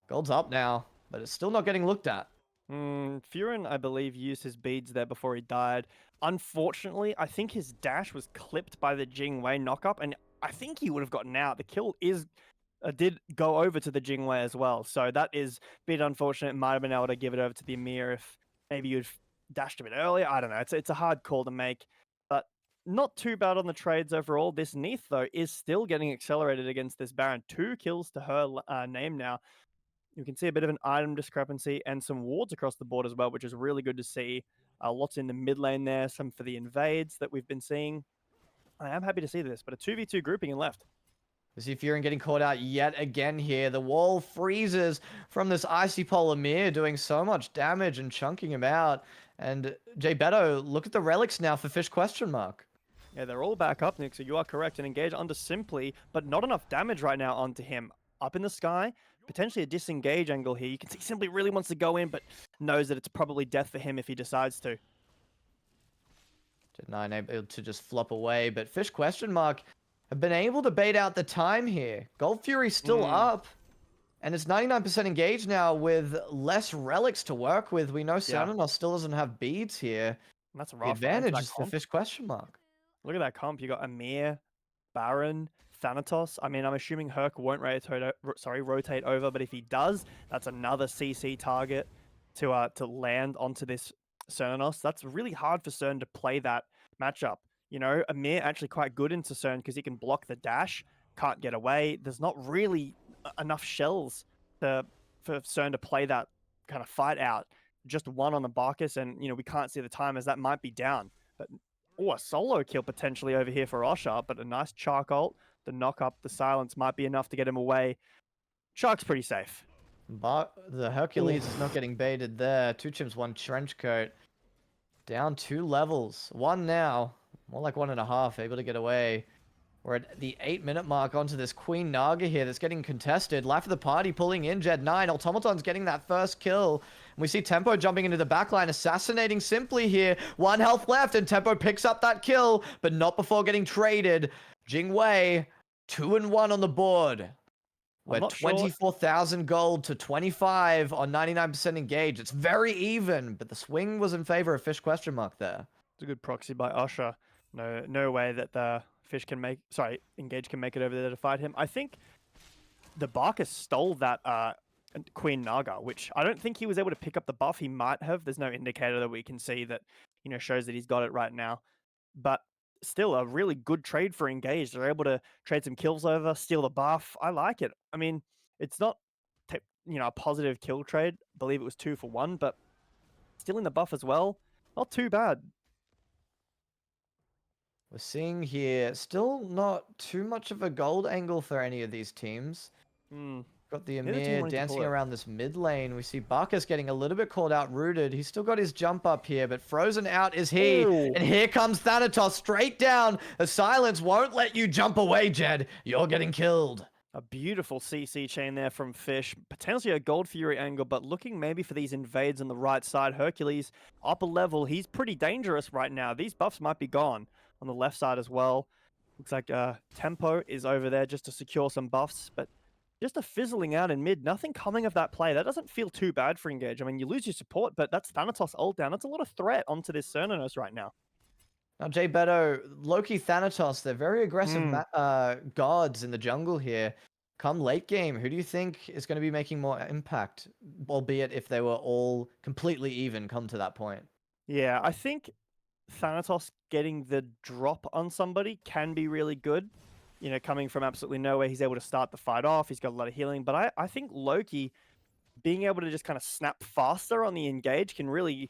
Gold's up now, but it's still not getting looked at.
Furin, I believe, used his beads there before he died. Unfortunately, I think his dash was clipped by the Jingwei knockup, and I think he would have gotten out. The kill did go over to the Jingwei as well, so that is a bit unfortunate. Might have been able to give it over to the Amir if maybe you'd dashed a bit earlier. I don't know. It's a hard call to make, but not too bad on the trades overall. This Neath, though, is still getting accelerated against this Baron. 2 kills to her name now. You can see a bit of an item discrepancy and some wards across the board as well, which is really good to see. Lots in the mid lane there, some for the invades that we've been seeing. I am happy to see this, but a 2v2 grouping and left.
We see Furin getting caught out yet again here. The wall freezes from this Icy Pole Amir doing so much damage and chunking him out. And Jay Beto, look at the relics now for Fish question mark.
Yeah, they're all back up, Nick, so you are correct. And Engage under Simply, but not enough damage right now onto him. Up in the sky, potentially a disengage angle here. You can see Simply really wants to go in, but knows that it's probably death for him if he decides to.
Jed 9 able to just flop away, but Fish question mark have been able to bait out the time here. Gold Fury's still up, and it's 99% engaged now with less relics to work with. We know Cernanos still doesn't have beads here.
And that's
The
rough.
advantage is for Fish question mark.
Look at that comp. You got Amir, Baron, Thanatos. I mean, I'm assuming Herc won't rotate over, but if he does, that's another CC target to land onto this Cernanos. That's really hard for Cern to play that matchup. Amir actually quite good into Cern because he can block the dash, can't get away. There's not really enough shells for Cern to play that kind of fight out. Just one on the Barcus, and we can't see the time as that might be down. But a solo kill potentially over here for Osher, but a nice Chark ult. The knock up, the silence might be enough to get him away. Shark's pretty safe.
But the Hercules is not getting baited there. 2 chimps, 1 trench coat. Down 2 levels. 1 now. More like 1.5, able to get away. We're at the 8-minute mark onto this Queen Naga here that's getting contested. Life of the party pulling in Jed 9. Automaton's getting that first kill. We see Tempo jumping into the backline, assassinating Simply here. 1 health left, and Tempo picks up that kill, but not before getting traded. Jingwei, 2-1 on the board. We're
not sure.
24,000 gold to 25 on 99% engaged. It's very even, but the swing was in favor of Fish ? There.
It's a good proxy by Usher. No way that the Fish can make, Engage can make it over there to fight him. I think the Barker stole that Queen Naga, which I don't think he was able to pick up the buff. He might have. There's no indicator that we can see that, shows that he's got it right now. But still a really good trade for Engage. They're able to trade some kills over, steal the buff. I like it. I mean, it's not, a positive kill trade. I believe it was 2 for 1, but stealing the buff as well, not too bad.
We're seeing here still not too much of a gold angle for any of these teams. Got the
Neither team
Amir
wanting to
dancing
pull it.
around this mid lane. We see Barkas getting a little bit called out, rooted. He's still got his jump up here, but frozen out is he.
Ooh.
And here comes Thanatos straight down. The silence won't let you jump away, Jed. You're getting killed.
A beautiful CC chain there from Fish. Potentially a Gold Fury angle, but looking maybe for these invades on the right side. Hercules, upper level. He's pretty dangerous right now. These buffs might be gone on the left side as well. Looks like Tempo is over there just to secure some buffs, but just a fizzling out in mid. Nothing coming of that play. That doesn't feel too bad for Engage. I mean, you lose your support, but that's Thanatos ult down. That's a lot of threat onto this Cernanos right now.
Now, Jay Beto, Loki, Thanatos, they're very aggressive gods in the jungle here. Come late game, who do you think is going to be making more impact, albeit if they were all completely even come to that point?
Yeah, I think Thanatos getting the drop on somebody can be really good. Coming from absolutely nowhere, he's able to start the fight off. He's got a lot of healing. But I think Loki being able to just kind of snap faster on the Engage can really,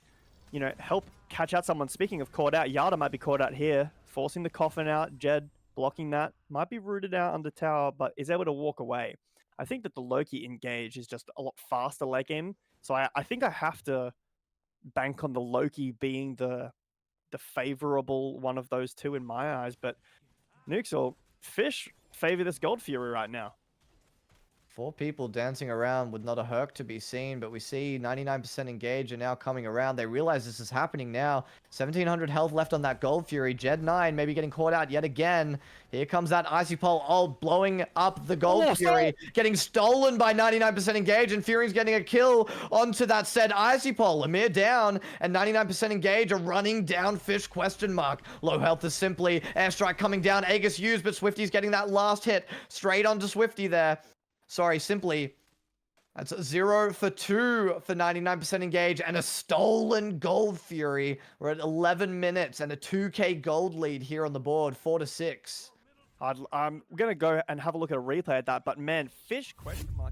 help catch out someone. Speaking of caught out, Yada might be caught out here, forcing the coffin out. Jed blocking that. Might be rooted out under tower, but is able to walk away. I think that the Loki Engage is just a lot faster late game. So I think I have to bank on the Loki being the favorable one of those two in my eyes. But Nukes or Fish favor this Gold Fury right now.
4 people dancing around with not a Herc to be seen, but we see 99% engage and now coming around. They realize this is happening now. 1,700 health left on that Gold Fury. Jed 9 maybe getting caught out yet again. Here comes that Icy Pole ult blowing up the Gold Fury. Getting stolen by 99% engage, and Fury's getting a kill onto that said Icy Pole. Amir down, and 99% engage are running down Fish ? Low health is Simply. Airstrike coming down. Aegis used, but Swifty's getting that last hit straight onto Swifty there. Sorry, Simply. That's 0 for 2 for 99% engage and a stolen Gold Fury. We're at 11 minutes and a 2k gold lead here on the board, 4-6.
I'm going to go and have a look at a replay at that, but man, Fish ?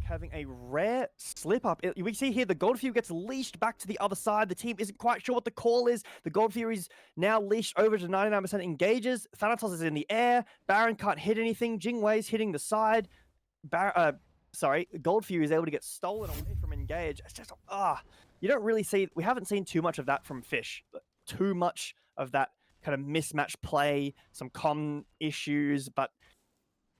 Having a rare slip up. We see here the Gold Fury gets leashed back to the other side. The team isn't quite sure what the call is. The Gold Fury's now leashed over to 99% engages. Thanatos is in the air. Baron can't hit anything. Jingwei's hitting the side. Gold Fury is able to get stolen away from Engage. It's just, you don't really see, we haven't seen too much of that from Fish. Too much of that kind of mismatched play, some comm issues, but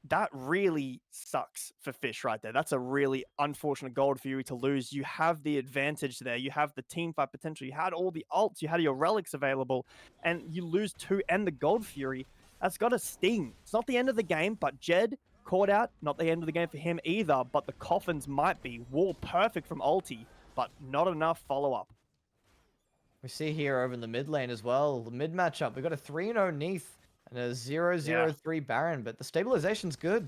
that really sucks for Fish right there. That's a really unfortunate Gold Fury to lose. You have the advantage there. You have the team fight potential. You had all the ults. You had your relics available, and you lose 2 and the Gold Fury. That's got to sting. It's not the end of the game, but Jed caught out, not the end of the game for him either, but the coffins might be. Wall perfect from ulti, but not enough follow-up.
We see here over in the mid lane as well, the mid matchup, we've got a 3-0 Neath and a 0-0-3 Baron, but the stabilization's good.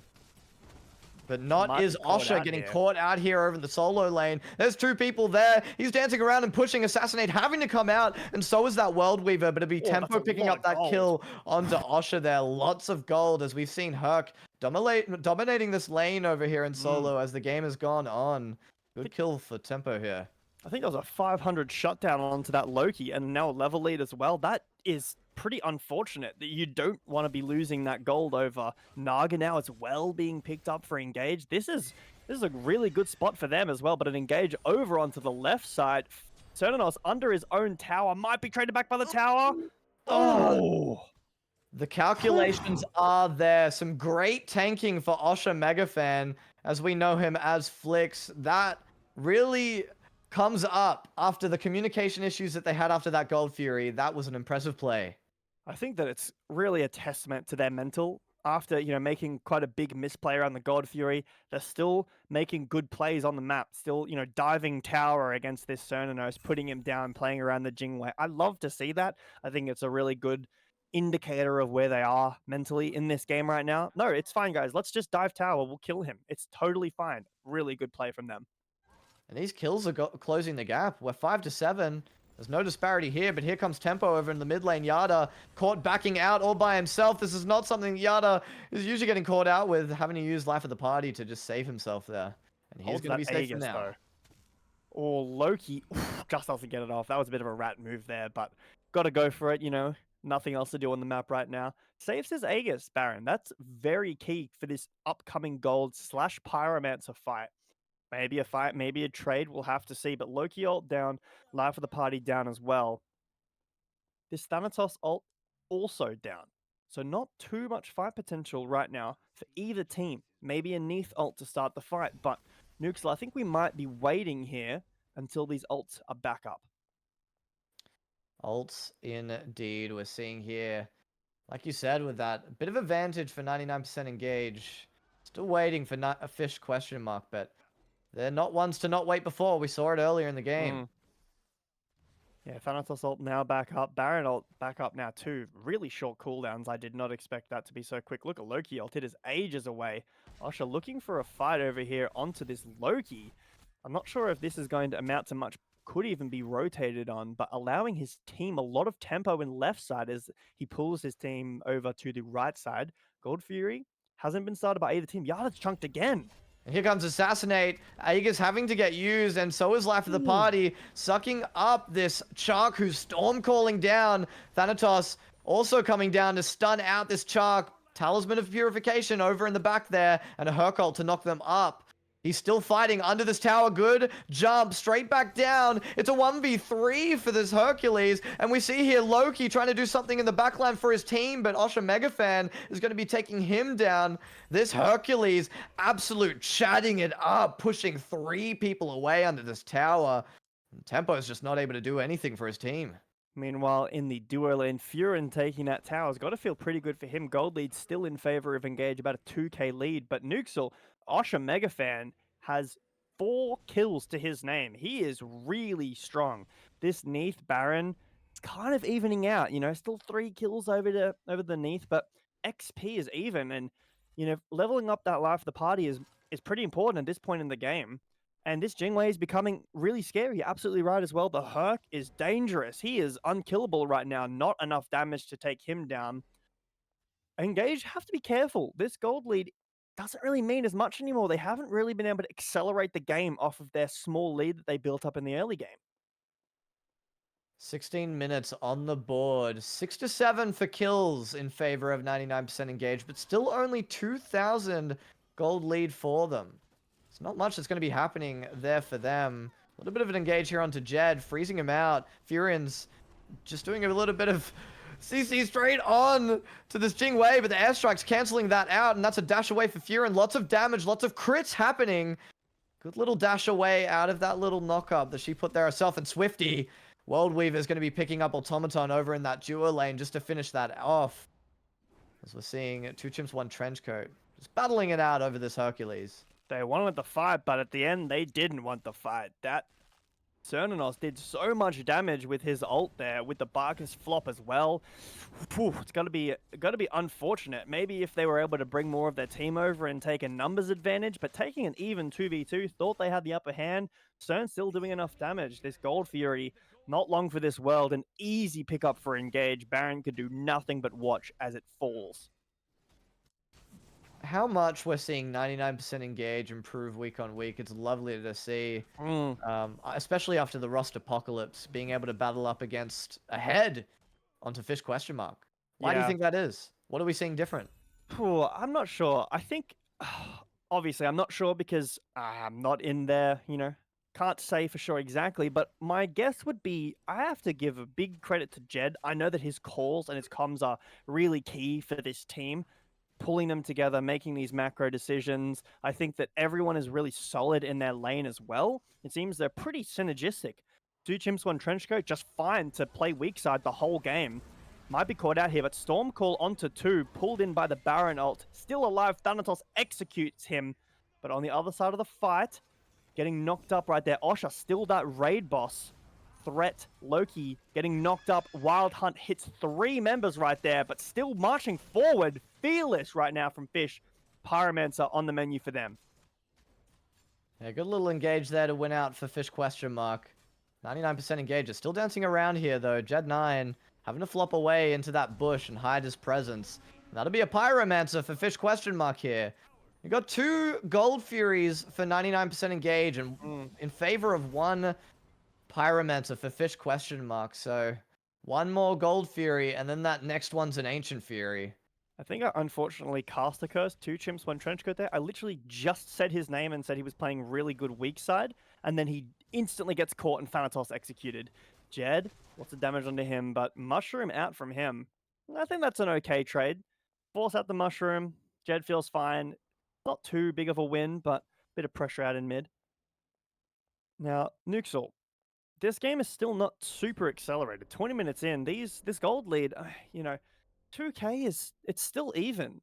But not is Osher getting caught out here over in the solo lane. There's 2 people there. He's dancing around and pushing Assassinate, having to come out, and so is that World Weaver, but it'll be Tempo picking up that kill onto Osher there. Lots of gold, as we've seen Herc dominating this lane over here in solo as the game has gone on. Good kill for Tempo here.
I think that was a 500 shutdown onto that Loki, and now a level lead as well. That is pretty unfortunate that you don't want to be losing that gold over Naga now as well being picked up for Engage. This is a really good spot for them as well, but an Engage over onto the left side. Cernanos under his own tower, might be traded back by the tower. Oh!
The calculations are there. Some great tanking for Osher Megafan, as we know him as Flix. That really comes up after the communication issues that they had after that Gold Fury. That was an impressive play.
I think that it's really a testament to their mental. After, making quite a big misplay around the God Fury, they're still making good plays on the map, still, diving tower against this Cernanos, putting him down, playing around the Jingwei. I love to see that. I think it's a really good indicator of where they are mentally in this game right now. No, it's fine, guys. Let's just dive tower. We'll kill him. It's totally fine. Really good play from them.
And these kills are closing the gap. We're 5-7. There's no disparity here, but here comes Tempo over in the mid lane. Yada caught backing out all by himself. This is not something Yada is usually getting caught out with, having to use Life of the Party to just save himself there. And he's going to be safe from now.
Though. Or Loki just doesn't get it off. That was a bit of a rat move there, but got to go for it, Nothing else to do on the map right now. Saves his Aegis, Baron. That's very key for this upcoming gold / Pyromancer fight. Maybe a fight, maybe a trade, we'll have to see. But Loki ult down, Life of the Party down as well. This Thanatos ult also down. So not too much fight potential right now for either team. Maybe a Neath ult to start the fight, but Nuxel, I think we might be waiting here until these ults are back up.
Ults indeed, we're seeing here. Like you said, with that bit of advantage for 99% engage. Still waiting for a fish question mark, but they're not ones to not wait before. We saw it earlier in the game.
Yeah, Thanatos ult now back up. Baron ult back up now too. Really short cooldowns. I did not expect that to be so quick. Look at Loki ult. It is ages away. Osha looking for a fight over here onto this Loki. I'm not sure if this is going to amount to much. Could even be rotated on, but allowing his team a lot of tempo in left side as he pulls his team over to the right side. Gold Fury hasn't been started by either team. Yada's chunked again.
And here comes Assassinate. Aegis having to get used, and so is Life of the Party, sucking up this Chark who's storm calling down. Thanatos also coming down to stun out this Chark. Talisman of Purification over in the back there, and a Hercult to knock them up. He's still fighting under this tower. Good jump straight back down. It's a 1v3 for this Hercules. And we see here Loki trying to do something in the backline for his team, but Osha Megafan is going to be taking him down. This Hercules absolute chatting it up, pushing 3 people away under this tower. And Tempo is just not able to do anything for his team.
Meanwhile, in the duo lane, Furin taking that tower has got to feel pretty good for him. Gold lead still in favor of Engage, about a 2k lead. But Nuxel, Osha Megafan, has 4 kills to his name. He is really strong. This Neath Baron is kind of evening out. Still 3 kills over the Neath, but XP is even. And, leveling up that Life of the Party is pretty important at this point in the game. And this Jingwei is becoming really scary. You're absolutely right as well. The Herc is dangerous. He is unkillable right now. Not enough damage to take him down. Engage have to be careful. This gold lead doesn't really mean as much anymore. They haven't really been able to accelerate the game off of their small lead that they built up in the early game.
16 minutes on the board. 6-7 for kills in favor of 99% engaged, but still only 2,000 gold lead for them. It's not much that's going to be happening there for them. A little bit of an engage here onto Jed, freezing him out. Furin's just doing a little bit of CC straight on to this Jingwei, but the airstrike's canceling that out, and that's a dash away for Furin. Lots of damage, lots of crits happening. Good little dash away out of that little knock-up that she put there herself, and Swifty, World Weaver, is going to be picking up Automaton over in that duo lane just to finish that off. As we're seeing 2 chimps, 1 trenchcoat. Just battling it out over this Hercules.
They wanted the fight, but at the end, they didn't want the fight. That Cernanos did so much damage with his ult there, with the Barkus flop as well. Whew, it's got to be unfortunate. Maybe if they were able to bring more of their team over and take a numbers advantage, but taking an even 2v2, thought they had the upper hand. Cern's still doing enough damage. This Gold Fury, not long for this world, an easy pickup for Engage. Baron could do nothing but watch as it falls.
How much we're seeing 99% engage improve week on week. It's lovely to see, especially after the Rust Apocalypse, being able to battle up against a head onto Fish question mark. Why do you think that is? What are we seeing different?
I'm not sure. I think, obviously, I'm not sure because I'm not in there, can't say for sure exactly, but my guess would be I have to give a big credit to Jed. I know that his calls and his comms are really key for this team. pulling them together, making these macro decisions. I think that everyone is really solid in their lane as well. It seems they're pretty synergistic. Two Chimps, one Trenchcoat, just fine to play weak side the whole game. Might be caught out here, but Stormcall onto 2, pulled in by the Baron ult. Still alive, Thanatos executes him. But on the other side of the fight, getting knocked up right there. Osha, still that raid boss threat. Loki getting knocked up. Wild Hunt hits 3 members right there, but still marching forward. Fearless right now from Fish. Pyromancer on the menu for them.
Yeah, good little engage there to win out for Fish question mark. 99% engager. Still dancing around here, though. Jed9 having to flop away into that bush and hide his presence. That'll be a Pyromancer for Fish question mark here. You got 2 Gold Furies for 99% engage and in favor of 1 Pyromancer for Fish question mark. So 1 more Gold Fury and then that next one's an Ancient Fury.
I think I unfortunately cast a curse. 2 Chimps, 1 Trenchcoat there. I literally just said his name and said he was playing really good weak side, and then he instantly gets caught and Thanatos executed. Jed, lots of damage onto him, but Mushroom out from him. I think that's an okay trade. Force out the Mushroom. Jed feels fine. Not too big of a win, but a bit of pressure out in mid. Now, Nuxel. This game is still not super accelerated. 20 minutes in, this gold lead, 2K it's still even.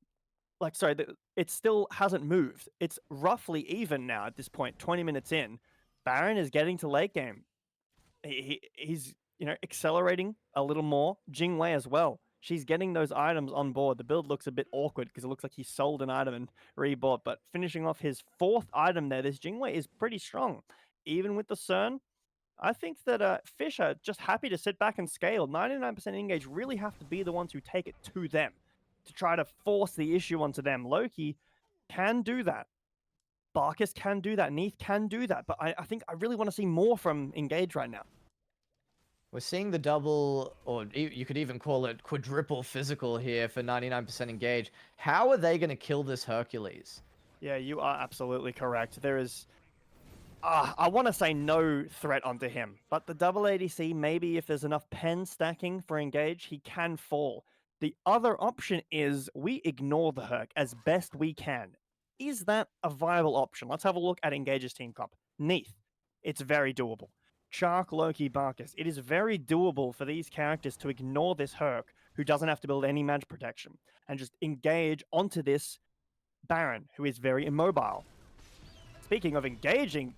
It still hasn't moved. It's roughly even now at this point, 20 minutes in. Baron is getting to late game. He's accelerating a little more. Jingwei as well. She's getting those items on board. The build looks a bit awkward because it looks like he sold an item and rebought, but finishing off his 4th item there, this Jingwei is pretty strong. Even with the CERN, I think that Fish are just happy to sit back and scale. 99% engage really have to be the ones who take it to them to try to force the issue onto them. Loki can do that. Barkus can do that. Neath can do that. But I think I really want to see more from Engage right now.
We're seeing the double, or you could even call it quadruple physical here for 99% engage. How are they going to kill this Hercules?
Yeah, you are absolutely correct. There is... I want to say no threat onto him, but the double ADC, maybe if there's enough pen stacking for Engage, he can fall. The other option is we ignore the Herc as best we can. Is that a viable option? Let's have a look at Engage's team comp. Neath, it's very doable. Shark, Loki, Barkus, it is very doable for these characters to ignore this Herc, who doesn't have to build any magic protection, and just engage onto this Baron, who is very immobile. Speaking of engaging,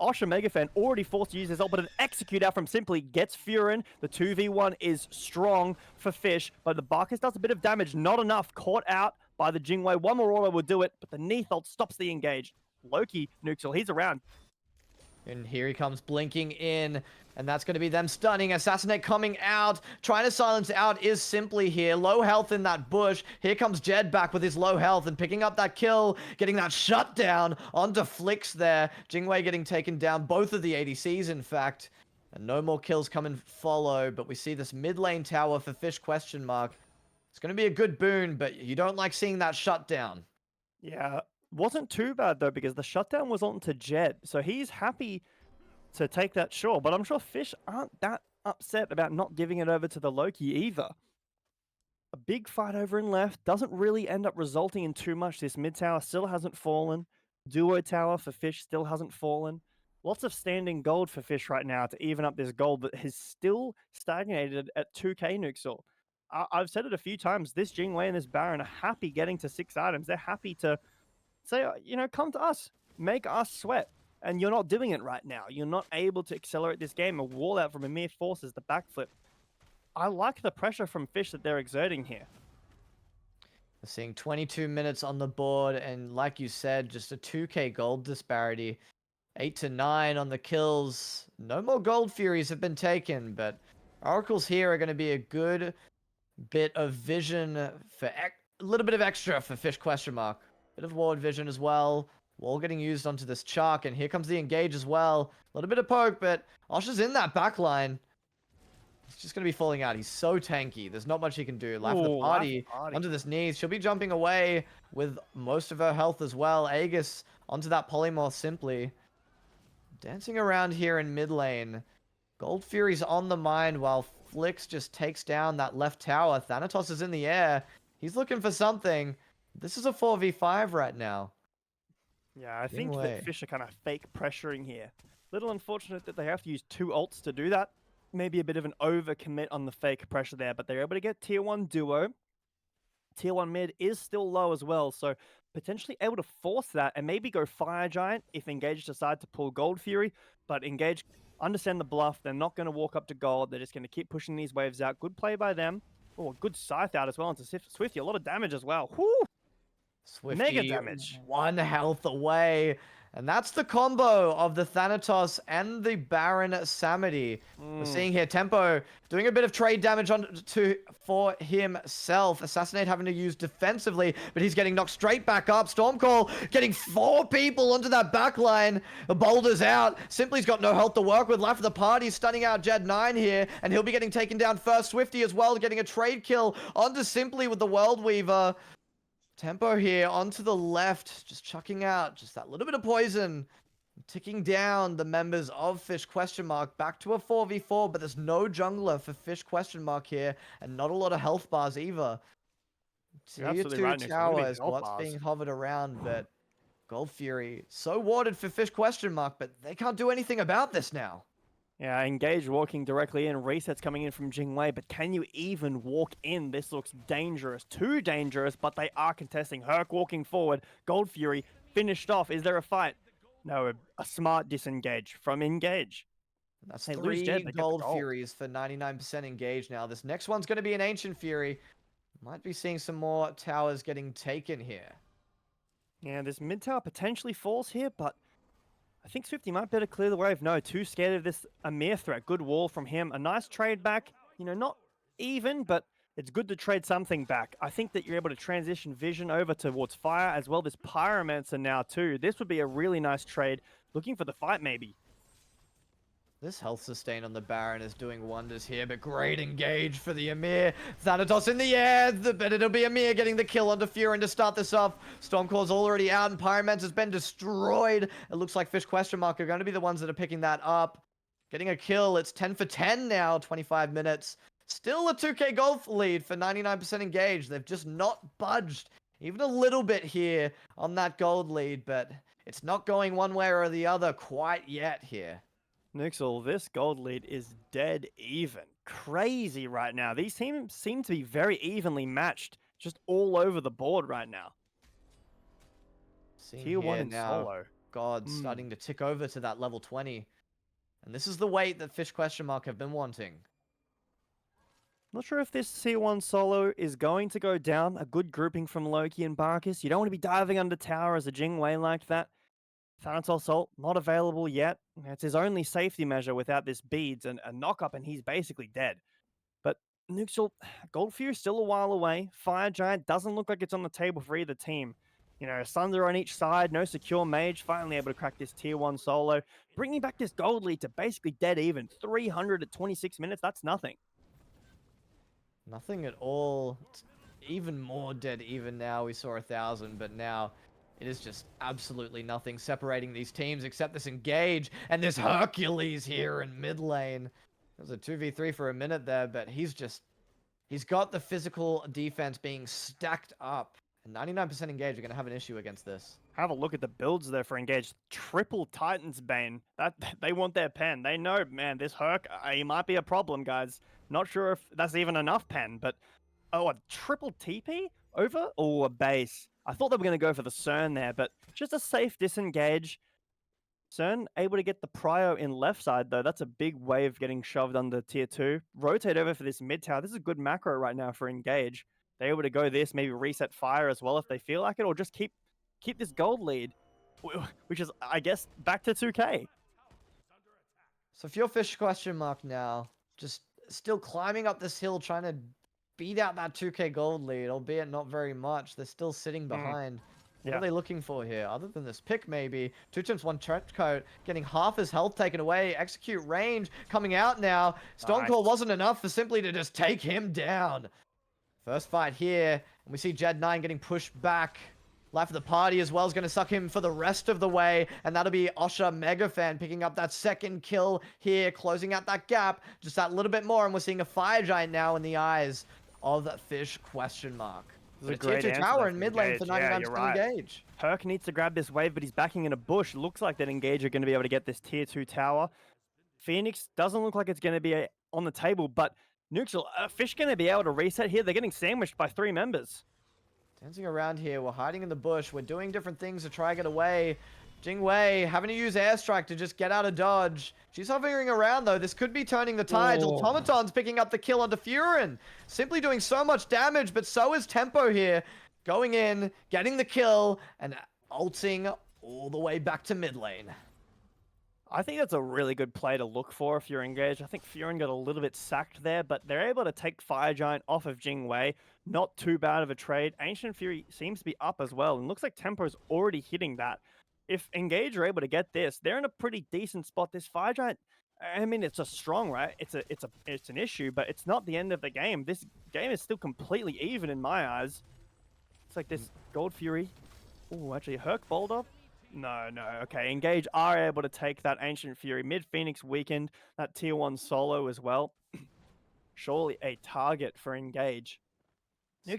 Osha Megafan already forced to use his ult, but an execute out from Simply gets Furin. The 2v1 is strong for Fish, but the Barkus does a bit of damage, not enough. Caught out by the Jingwei. One more auto will do it, but the Neath ult stops the engage. Loki, Nuxel, he's around.
And here he comes blinking in, and that's going to be them stunning. Assassinate coming out, trying to silence out is Simply here. Low health in that bush. Here comes Jed back with his low health and picking up that kill, getting that shutdown onto Flix there. Jingwei getting taken down, both of the ADCs in fact. And no more kills come and follow, but we see this mid lane tower for Fish question mark. It's going to be a good boon, but you don't like seeing that shutdown.
Yeah, wasn't too bad though, because the shutdown was onto Jed, so he's happy to take that, sure, but I'm sure Fish aren't that upset about not giving it over to the Loki either. A big fight over in left doesn't really end up resulting in too much. This mid tower still hasn't fallen. Duo tower for Fish still hasn't fallen. Lots of standing gold for Fish right now to even up this gold, but has still stagnated at 2k Nuxel. I've said it a few times, this Jingwei and this Baron are happy getting to 6 items. They're happy to say, come to us, make us sweat. And you're not doing it right now. You're not able to accelerate this game. A wall out from a mere forces, the backflip. I like the pressure from Fish that they're exerting here.
We're seeing 22 minutes on the board, and like you said, just a 2k gold disparity. 8 to 9 on the kills. No more gold furies have been taken, but oracles here are going to be a good bit of vision for a little bit of extra for Fish question mark. Bit of ward vision as well. Wall getting used onto this Chark, and here comes the engage as well. A little bit of poke, but Osha's in that backline. He's just going to be falling out. He's so tanky. There's not much he can do. Life of the party onto this knees. She'll be jumping away with most of her health as well. Aegis onto that polymorph Simply. Dancing around here in mid lane. Gold Fury's on the mind while Flix just takes down that left tower. Thanatos is in the air. He's looking for something. This is a 4v5 right now.
Yeah, I think
Jingwei.
that Fish are kind of fake pressuring here. Little unfortunate that they have to use 2 ults to do that. Maybe a bit of an overcommit on the fake pressure there, but they're able to get tier 1 duo. Tier 1 mid is still low as well, so potentially able to force that and maybe go Fire Giant if Engage decide to pull Gold Fury, but Engage understand the bluff. They're not going to walk up to gold. They're just going to keep pushing these waves out. Good play by them. Oh, good scythe out as well into Swifty. A lot of damage as well. Whoo!
Swifty,
Mega damage.
1 health away. And that's the combo of the Thanatos and the Baron Samedi. We're seeing here Tempo doing a bit of trade damage for himself. Assassinate having to use defensively, but he's getting knocked straight back up. Stormcall getting 4 people onto that backline. The Boulder's out. Simply's got no health to work with. Life of the party stunning out Jed9 here, and he'll be getting taken down first. Swifty as well, getting a trade kill onto Simply with the World Weaver. Tempo here onto the left, just chucking out just that little bit of poison, ticking down the members of Fish ? Back to a 4v4, but there's no jungler for Fish ? Here, and not a lot of health bars either. Tier 2
right, Nick.
tower is what's being hovered around, but Gold Fury so warded for Fish ? But they can't do anything about this now.
Yeah, Engage walking directly in. Resets coming in from Jingwei, but can you even walk in? This looks dangerous. Too dangerous, but they are contesting. Herc walking forward. Gold Fury finished off. Is there a fight? No, a smart disengage from Engage.
That's
They
3
lose Jed, they get the
Gold
gold.
Furies for 99% Engage now. This next one's going to be an Ancient Fury. Might be seeing some more towers getting taken here.
Yeah, this mid tower potentially falls here, but I think Swifty might better clear the wave. No, too scared of this Amir threat. Good wall from him. A nice trade back. You know, not even, but it's good to trade something back. I think that you're able to transition Vision over towards Fire as well. This Pyromancer now too. This would be a really nice trade. Looking for the fight maybe.
This health sustain on the Baron is doing wonders here, but great engage for the Amir. Thanatos in the air, but it'll be Amir getting the kill onto Furin to start this off. Stormcall's already out and Pyromancer has been destroyed. It looks like Fish ? Are going to be the ones that are picking that up. Getting a kill, it's 10 for 10 now, 25 minutes. Still a 2k gold lead for 99% engaged. They've just not budged even a little bit here on that gold lead, but it's not going one way or the other quite yet here.
Nixel, this gold lead is dead even. Crazy right now. These teams seem to be very evenly matched, just all over the board right now. Tier 1 in
now,
solo.
God starting to tick over to that level 20. And this is the weight that Fish ? Have been wanting.
Not sure if this Tier 1 solo is going to go down. A good grouping from Loki and Barkus. You don't want to be diving under tower as a Jingwei like that. Thanatos ult not available yet. It's his only safety measure without this beads and a knock-up, and he's basically dead. But Nuxel, Gold Fury still a while away. Fire Giant doesn't look like it's on the table for either team. You know, Sunder on each side, no secure mage, finally able to crack this tier 1 solo. Bringing back this gold lead to basically dead even. 300 at 26 minutes, that's nothing.
Nothing at all. It's even more dead even now. We saw 1,000, but now it is just absolutely nothing separating these teams except this engage and this Hercules here in mid lane. There's a 2v3 for a minute there, but he's got the physical defense being stacked up. And 99% engage are going to have an issue against this.
Have a look at the builds there for engage. Triple Titan's Bane. They want their pen. They know, man, this Herc, he might be a problem, guys. Not sure if that's even enough pen, but oh, a triple TP over? Oh, a base. I thought they were going to go for the CERN there, but just a safe disengage. CERN able to get the prio in left side, though. That's a big wave getting shoved under tier 2. Rotate over for this mid tower. This is a good macro right now for engage. They're able to go this, maybe reset fire as well if they feel like it, or just keep this gold lead, which is, I guess, back to 2k.
So if you're Fish ? Now, just still climbing up this hill, trying to beat out that 2k gold lead, albeit not very much. They're still sitting behind. What are they looking for here? Other than this pick, maybe. 2 times 1 trench coat, getting half his health taken away. Execute range coming out now. Stormcall wasn't enough for Simply to just take him down. First fight here, and we see Jed9 getting pushed back. Life of the party as well is going to suck him for the rest of the way, and that'll be Osha Megafan picking up that second kill here, closing out that gap just that little bit more, and we're seeing a Fire Giant now in the eyes of that Fish ?
This This is a
But a tier
great
2
answer
tower
there
in
from
mid lane for
Engage. Yeah,
99%
you're right.
engage.
Herc needs to grab this wave, but he's backing in a bush. Looks like that Engage are going to be able to get this tier 2 tower. Phoenix doesn't look like it's going to be on the table, but Neutral, Fish going to be able to reset here? They're getting sandwiched by 3 members.
Dancing around here, we're hiding in the bush, we're doing different things to try and get away. Jingwei having to use airstrike to just get out of dodge. She's hovering around though, this could be turning the tides.
Oh.
Automaton's picking up the kill onto Furin. Simply doing so much damage, but so is Tempo here. Going in, getting the kill, and ulting all the way back to mid lane.
I think that's a really good play to look for if you're Engaged. I think Furin got a little bit sacked there, but they're able to take Fire Giant off of Jingwei. Not too bad of a trade. Ancient Fury seems to be up as well, and looks like Tempo's already hitting that. If Engage are able to get this, they're in a pretty decent spot. This Fire Giant, I mean, it's a strong, right? It's an issue, but it's not the end of the game. This game is still completely even in my eyes. It's like this Gold Fury. Oh, actually, Herc Boulder. No. Okay, Engage are able to take that Ancient Fury. Mid-Phoenix weakened, that tier 1 solo as well. Surely a target for Engage.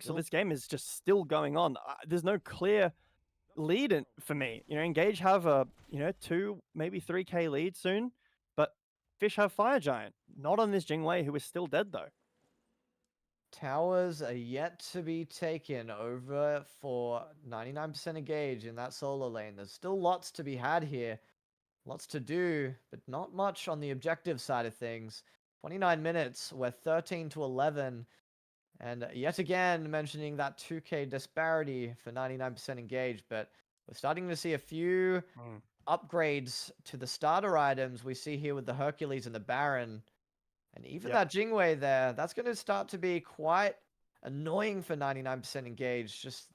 So this game is just still going on. There's no clear lead for me. Engage have a 2, maybe 3k lead soon, but Fish have Fire Giant. Not on this Jingwei, who is still dead though.
Towers are yet to be taken over for 99% engage in that solo lane. There's still lots to be had here. Lots to do, but not much on the objective side of things. 29 minutes, we're 13 to 11. And yet again, mentioning that 2k disparity for 99% engage, but we're starting to see a few upgrades to the starter items we see here with the Hercules and the Baron. And even that Jingwei there, that's going to start to be quite annoying for 99% engage. Just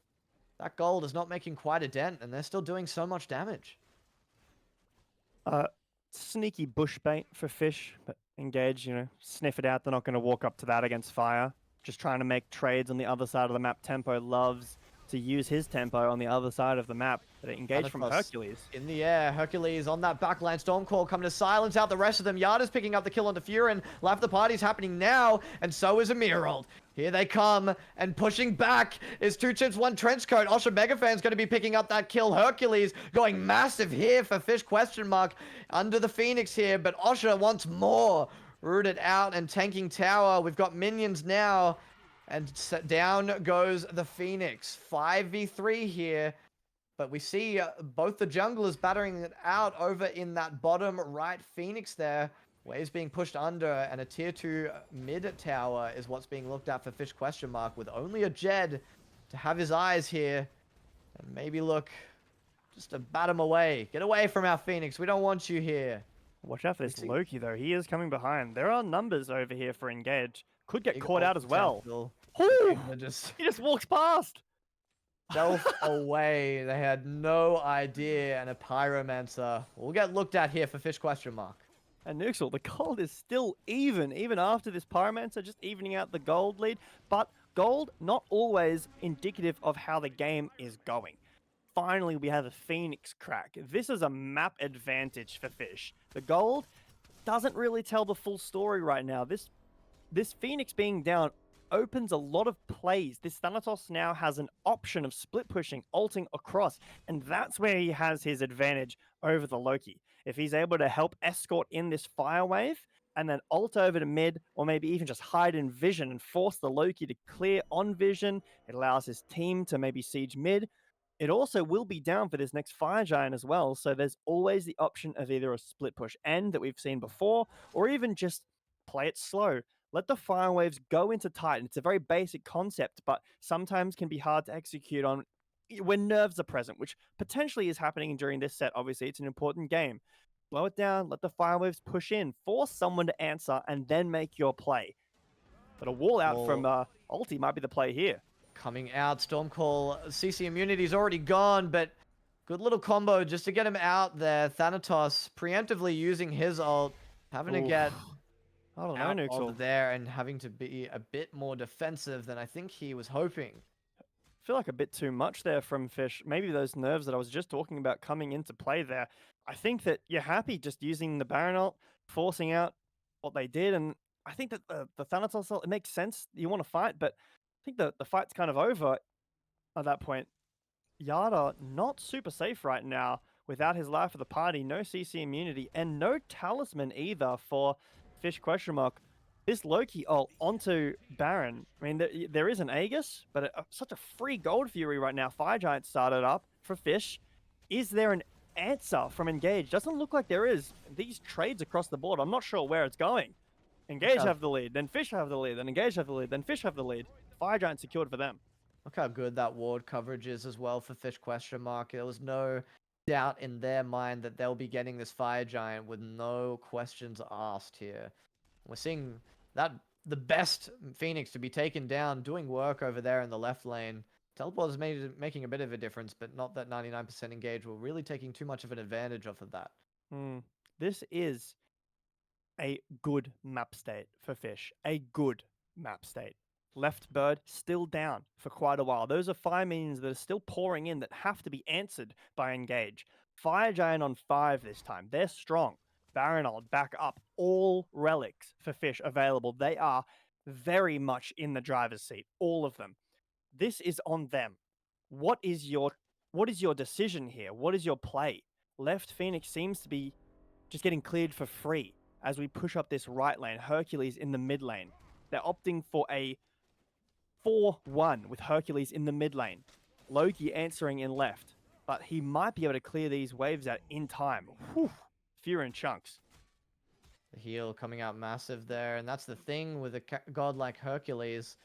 that gold is not making quite a dent, and they're still doing so much damage.
Sneaky bush bait for Fish, but Engage, sniff it out. They're not going to walk up to that against Fire. Just trying to make trades on the other side of the map. Tempo loves to use his tempo on the other side of the map. But Engage from Hercules.
In the air, Hercules on that backline. Stormcall coming to silence out the rest of them. Yada's picking up the kill onto Furin. Life of the party's happening now, and so is Emerald. Here they come, and pushing back is 2 chips, 1 trench coat. Osha Megafan's going to be picking up that kill. Hercules going massive here for Fish, ? Under the Phoenix here, but Osha wants more. Rooted out and tanking tower. We've got minions now. And down goes the Phoenix. 5v3 here. But we see both the junglers battering it out over in that bottom right Phoenix there. Waves being pushed under, and a tier 2 mid tower is what's being looked at for Fish ? With only a Jed to have his eyes here. And maybe look just to bat him away. Get away from our Phoenix. We don't want you here.
Watch out for this Loki, though. He is coming behind. There are numbers over here for Engage. Could get caught out as well. He just walks past.
Stealth away. They had no idea. And a Pyromancer will get looked at here for Fish ?
And Nuxel, the gold is still even after this Pyromancer, just evening out the gold lead. But gold, not always indicative of how the game is going. Finally, we have a Phoenix crack. This is a map advantage for Fish. The gold doesn't really tell the full story right now. This Phoenix being down opens a lot of plays. This Thanatos now has an option of split pushing, ulting across, and that's where he has his advantage over the Loki. If he's able to help escort in this fire wave and then ult over to mid, or maybe even just hide in vision and force the Loki to clear on vision, it allows his team to maybe siege mid. It also will be down for this next Fire Giant as well, so there's always the option of either a split push end that we've seen before, or even just play it slow. Let the fire waves go into Titan. It's a very basic concept, but sometimes can be hard to execute on when nerves are present, which potentially is happening during this set. Obviously, it's an important game. Blow it down, let the fire waves push in, force someone to answer, and then make your play. But a wall out from ulti might be the play here.
Coming out, Stormcall, CC immunity's already gone, but good little combo just to get him out there. Thanatos preemptively using his ult, having to get out of there and having to be a bit more defensive than I think he was hoping.
I feel like a bit too much there from Fish. Maybe those nerves that I was just talking about coming into play there. I think that you're happy just using the Baron ult, forcing out what they did, and I think that the Thanatos ult, it makes sense. You want to fight, but I think the fight's kind of over. at that point, Yada not super safe right now without his life of the party, no CC immunity, and no talisman either for Fish question mark. This Loki ult onto Baron. I mean, there is an Aegis, but such a free Gold Fury right now. Fire Giant started up for Fish. Is there an answer from Engage? Doesn't look like there is. These trades across the board, I'm not sure where it's going. Engage have the lead, then Fish have the lead, then Engage have the lead, then Fish have the lead. Fire Giant secured for them.
Look how good that ward coverage is as well for Fish question mark. There was no doubt in their mind that they'll be getting this Fire Giant with no questions asked here. We're seeing that the best Phoenix to be taken down, doing work over there in the left lane. Teleport is making a bit of a difference, but not that 99% engage. We're really taking too much of an advantage off of that.
This is a good map state for Fish. A good map state. Left Bird still down for quite a while. Those are fire minions that are still pouring in that have to be answered by Engage. Fire Giant on 5 this time. They're strong. Baranold back up. All relics for Fish available. They are very much in the driver's seat. All of them. This is on them. What is your decision here? What is your play? Left Phoenix seems to be just getting cleared for free as we push up this right lane. Hercules in the mid lane. They're opting for a 4-1 with Hercules in the mid lane. Loki answering in left, but he might be able to clear these waves out in time. Whew. Fear in chunks.
The heal coming out massive there, and that's the thing with a god like Hercules.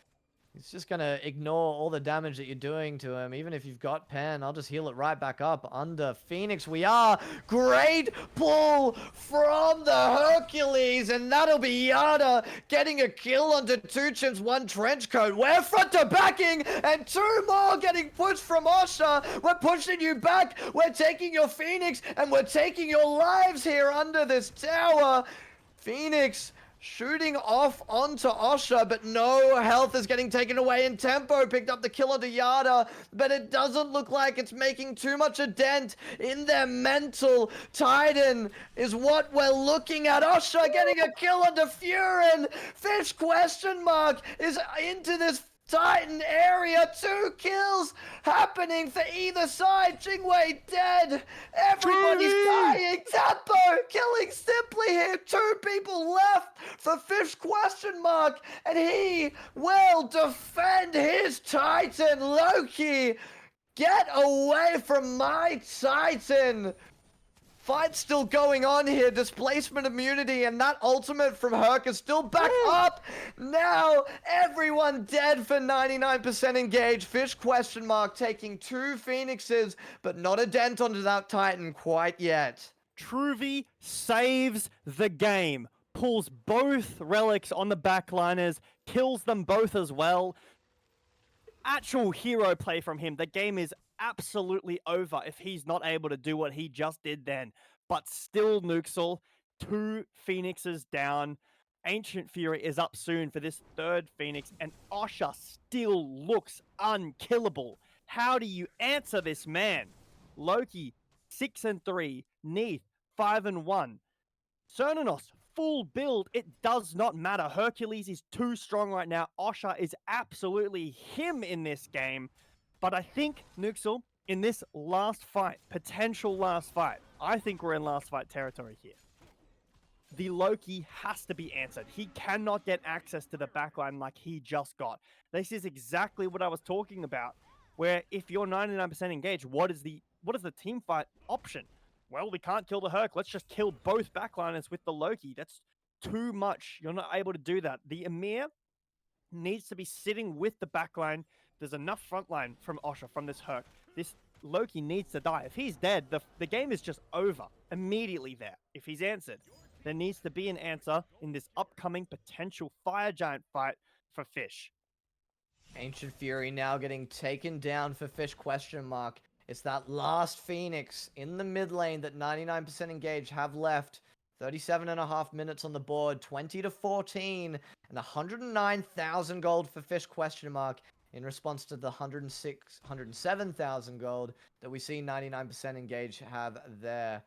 He's just going to ignore all the damage that you're doing to him. Even if you've got Pen, I'll just heal it right back up under Phoenix. We are. Great pull from the Hercules. And that'll be Yada getting a kill onto 2 Chimps, 1 trench coat. We're front to backing. And 2 more getting pushed from Osha. We're pushing you back. We're taking your Phoenix. And we're taking your lives here under this tower. Phoenix shooting off onto Osha, but no health is getting taken away in tempo. Picked up the kill onto Yada, but it doesn't look like it's making too much a dent in their mental. Titan is what we're looking at. Osha getting a kill onto Furin. Fish question mark is into this Titan area. 2 kills happening for either side. Jingwei dead. Everybody's dying. Tempo killing simply here. 2 people left for Fish question mark. And he will defend his Titan. Loki, get away from my Titan. Fight still going on here. Displacement immunity, and that ultimate from Herc is still back up. Now everyone dead for 99% engaged. Fish question mark taking 2 Phoenixes, but not a dent onto that Titan quite yet.
Truvy saves the game. Pulls both relics on the backliners. Kills them both as well. Actual hero play from him. The game is absolutely over if he's not able to do what he just did then. But still, Nuxel, 2 Phoenixes down. Ancient Fury is up soon for this 3rd Phoenix, and Osha still looks unkillable. How do you answer this man? Loki, 6-3. Neath, 5-1. Cernanos, full build. It does not matter. Hercules is too strong right now. Osha is absolutely him in this game. But I think, Nuxel, in this last fight, potential last fight, I think we're in last fight territory here. The Loki has to be answered. He cannot get access to the backline like he just got. This is exactly what I was talking about, where if you're 99% engaged, what is the team fight option? Well, we can't kill the Herc. Let's just kill both backliners with the Loki. That's too much. You're not able to do that. The Emir needs to be sitting with the backline. There's enough frontline from Osha, from this Herc. This Loki needs to die. If he's dead, the game is just over immediately there. If he's answered, there needs to be an answer in this upcoming potential Fire Giant fight for Fish.
Ancient Fury now getting taken down for Fish question mark. It's that last Phoenix in the mid lane that 99% engaged have left. 37.5 minutes on the board, 20-14, and 109,000 gold for Fish question mark in response to the 107,000 gold that we see 99% engaged have there.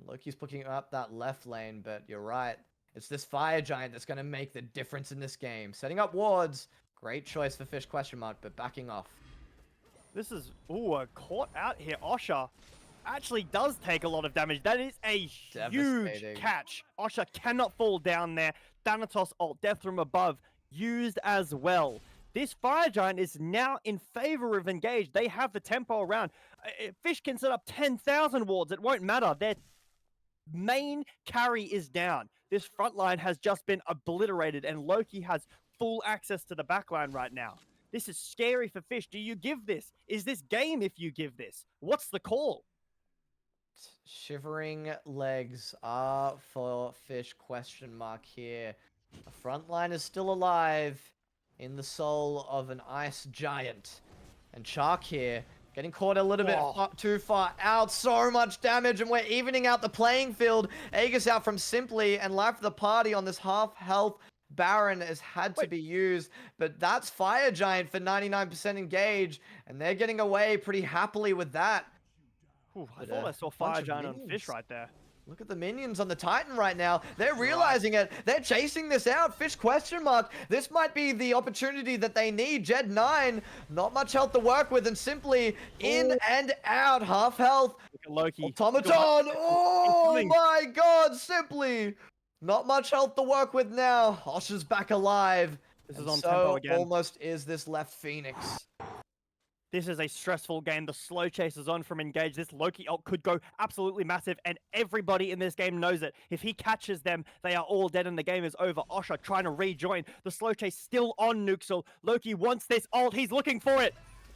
Loki's picking up that left lane, but you're right. It's this Fire Giant that's going to make the difference in this game. Setting up wards, great choice for Fish question mark, but backing off.
This is, ooh, a caught out here. Osha actually does take a lot of damage. That is a huge
Devastating.
catch. Osha cannot fall down there. Thanatos ult, death from above, used as well. This Fire Giant is now in favor of Engage. They have the tempo around. Fish can set up 10,000 wards. It won't matter. Their main carry is down. This front line has just been obliterated, and Loki has full access to the backline right now. This is scary for Fish. Do you give this? Is this game if you give this? What's the call?
Shivering legs are for Fish, question mark here. The front line is still alive in the soul of an ice giant. And Shark here, getting caught a little bit too far out. So much damage, and we're evening out the playing field. Aegis out from Simply, and life of the party on this half-health Baron has had to be used, but that's Fire Giant for 99% engage, and they're getting away pretty happily with that.
Ooh, I thought I saw Fire Giant on Fish right there.
Look at the minions on the Titan right now. They're realizing it. They're chasing this out. Fish question mark. This might be the opportunity that they need. Jed 9, not much health to work with, and Simply in and out. Half health.
Look at Loki.
Automaton. Oh my god, Simply. Not much health to work with now. Osha's back alive.
This is on tempo again.
Almost is this left Phoenix.
This is a stressful game. The slow chase is on from Engage. This Loki ult could go absolutely massive, and everybody in this game knows it. If he catches them, they are all dead and the game is over. Osha trying to rejoin. The slow chase still on Nuxel. Loki wants this ult. He's looking for it.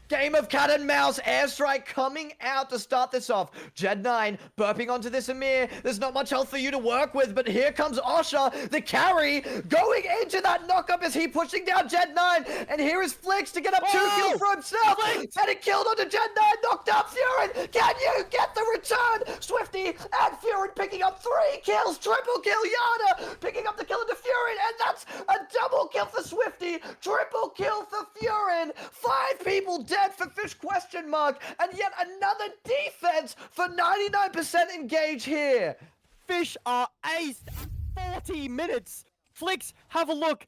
Game of cat and mouse, airstrike coming out to start this off. Jed 9 burping onto this Amir. There's not much health for you to work with, but here comes Osha, the carry, going into that knockup as he pushing down Jed 9. And here is Flix to get up 2 kills for himself. And it killed onto Jed 9, knocked out Furin. Can you get the return? Swifty and Furin picking up 3 kills, triple kill Yana, picking up the kill into Furin, and that's a double kill for Swifty, triple kill for Furin. 5 people dead for Fish question mark, and yet another defense for 99% engage here.
Fish are aced 40 minutes. Flix, have a look.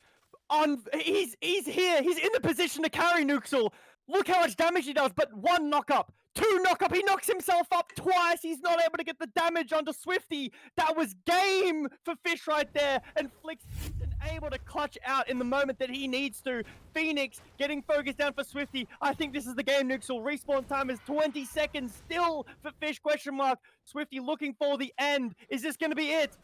He's here. He's in the position to carry Nuxel. Look how much damage he does, but 1 knock-up. 2 knock-up. He knocks himself up twice. He's not able to get the damage onto Swifty. That was game for Fish right there. And Flix isn't able to clutch out in the moment that he needs to. Phoenix getting focused down for Swifty. I think this is the game, Nuxel. Respawn time is 20 seconds still for Fish question mark. Swifty looking for the end. Is this going to be it?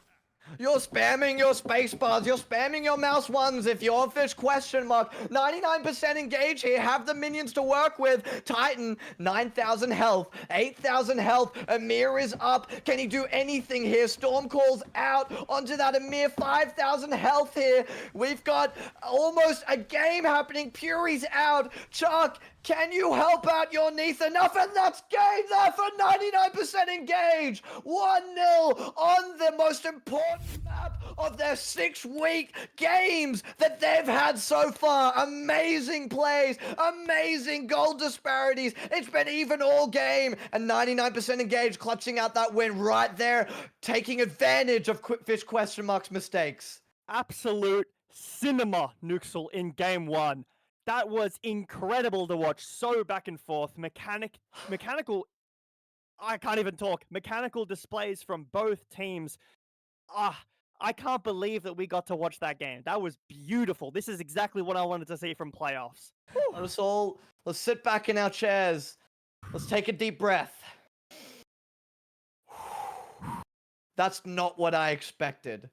You're spamming your space bars. You're spamming your mouse ones if you're Fish question mark. 99% engage here. Have the minions to work with. Titan, 9,000 health, 8,000 health. Amir is up. Can he do anything here? Storm calls out onto that Amir. 5,000 health here. We've got almost a game happening. Puri's out. Chuck, can you help out your Neath enough? And that's game there for 99% engage. 1-0 on the most important map of their 6-week games that they've had so far. Amazing plays, amazing goal disparities. It's been even all game, and 99% engaged, clutching out that win right there, taking advantage of Fish question mark's mistakes.
Absolute cinema, Nuxel, in game 1. That was incredible to watch. So back and forth. Mechanical, I can't even talk. Mechanical displays from both teams. I can't believe that we got to watch that game. That was beautiful. This is exactly what I wanted to see from playoffs.
Let's sit back in our chairs. Let's take a deep breath. That's not what I expected.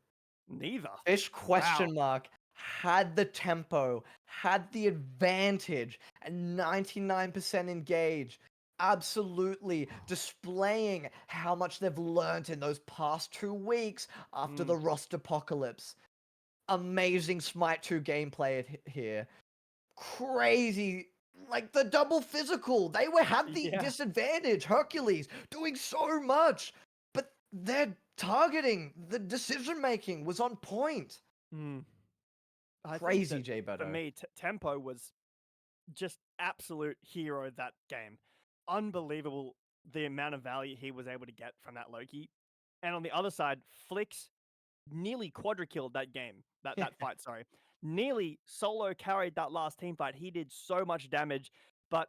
Neither.
Fish question mark had the tempo, had the advantage, and 99% engage. Absolutely displaying how much they've learnt in those past 2 weeks after the Rust Apocalypse. Amazing Smite 2 gameplay here. Crazy, like the double physical. They had the disadvantage. Hercules doing so much, but their targeting, the decision making was on point. Crazy, Jay Beto.
For me, Tempo was just absolute hero that game. Unbelievable the amount of value he was able to get from that Loki. And on the other side, Flix nearly quadra-killed that game, that fight, sorry. Nearly solo carried that last team fight. He did so much damage. But,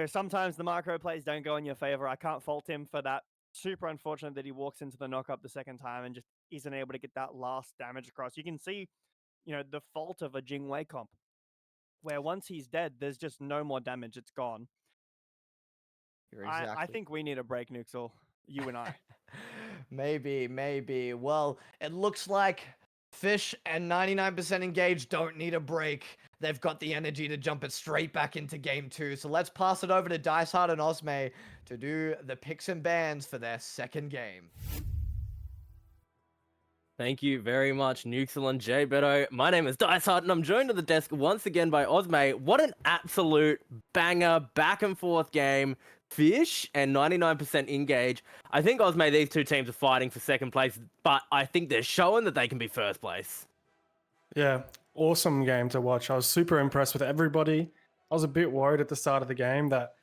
sometimes the micro plays don't go in your favor. I can't fault him for that. Super unfortunate that he walks into the knockup the second time and just isn't able to get that last damage across. You can see, the fault of a Jingwei comp, where once he's dead, there's just no more damage. It's gone. I think we need a break, Nuxel. You and I.
Maybe. Well, it looks like Fish and 99% Engaged don't need a break. They've got the energy to jump it straight back into game 2. So let's pass it over to Dicehard and Osme to do the picks and bans for their second game.
Thank you very much, Nuxel and Jay Beto. My name is Dicehard, and I'm joined at the desk once again by Osme. What an absolute banger back and forth game. Fish and 99% Engage. I think, Osme, these two teams are fighting for second place, but I think they're showing that they can be first place.
Yeah, awesome game to watch. I was super impressed with everybody. I was a bit worried at the start of the game that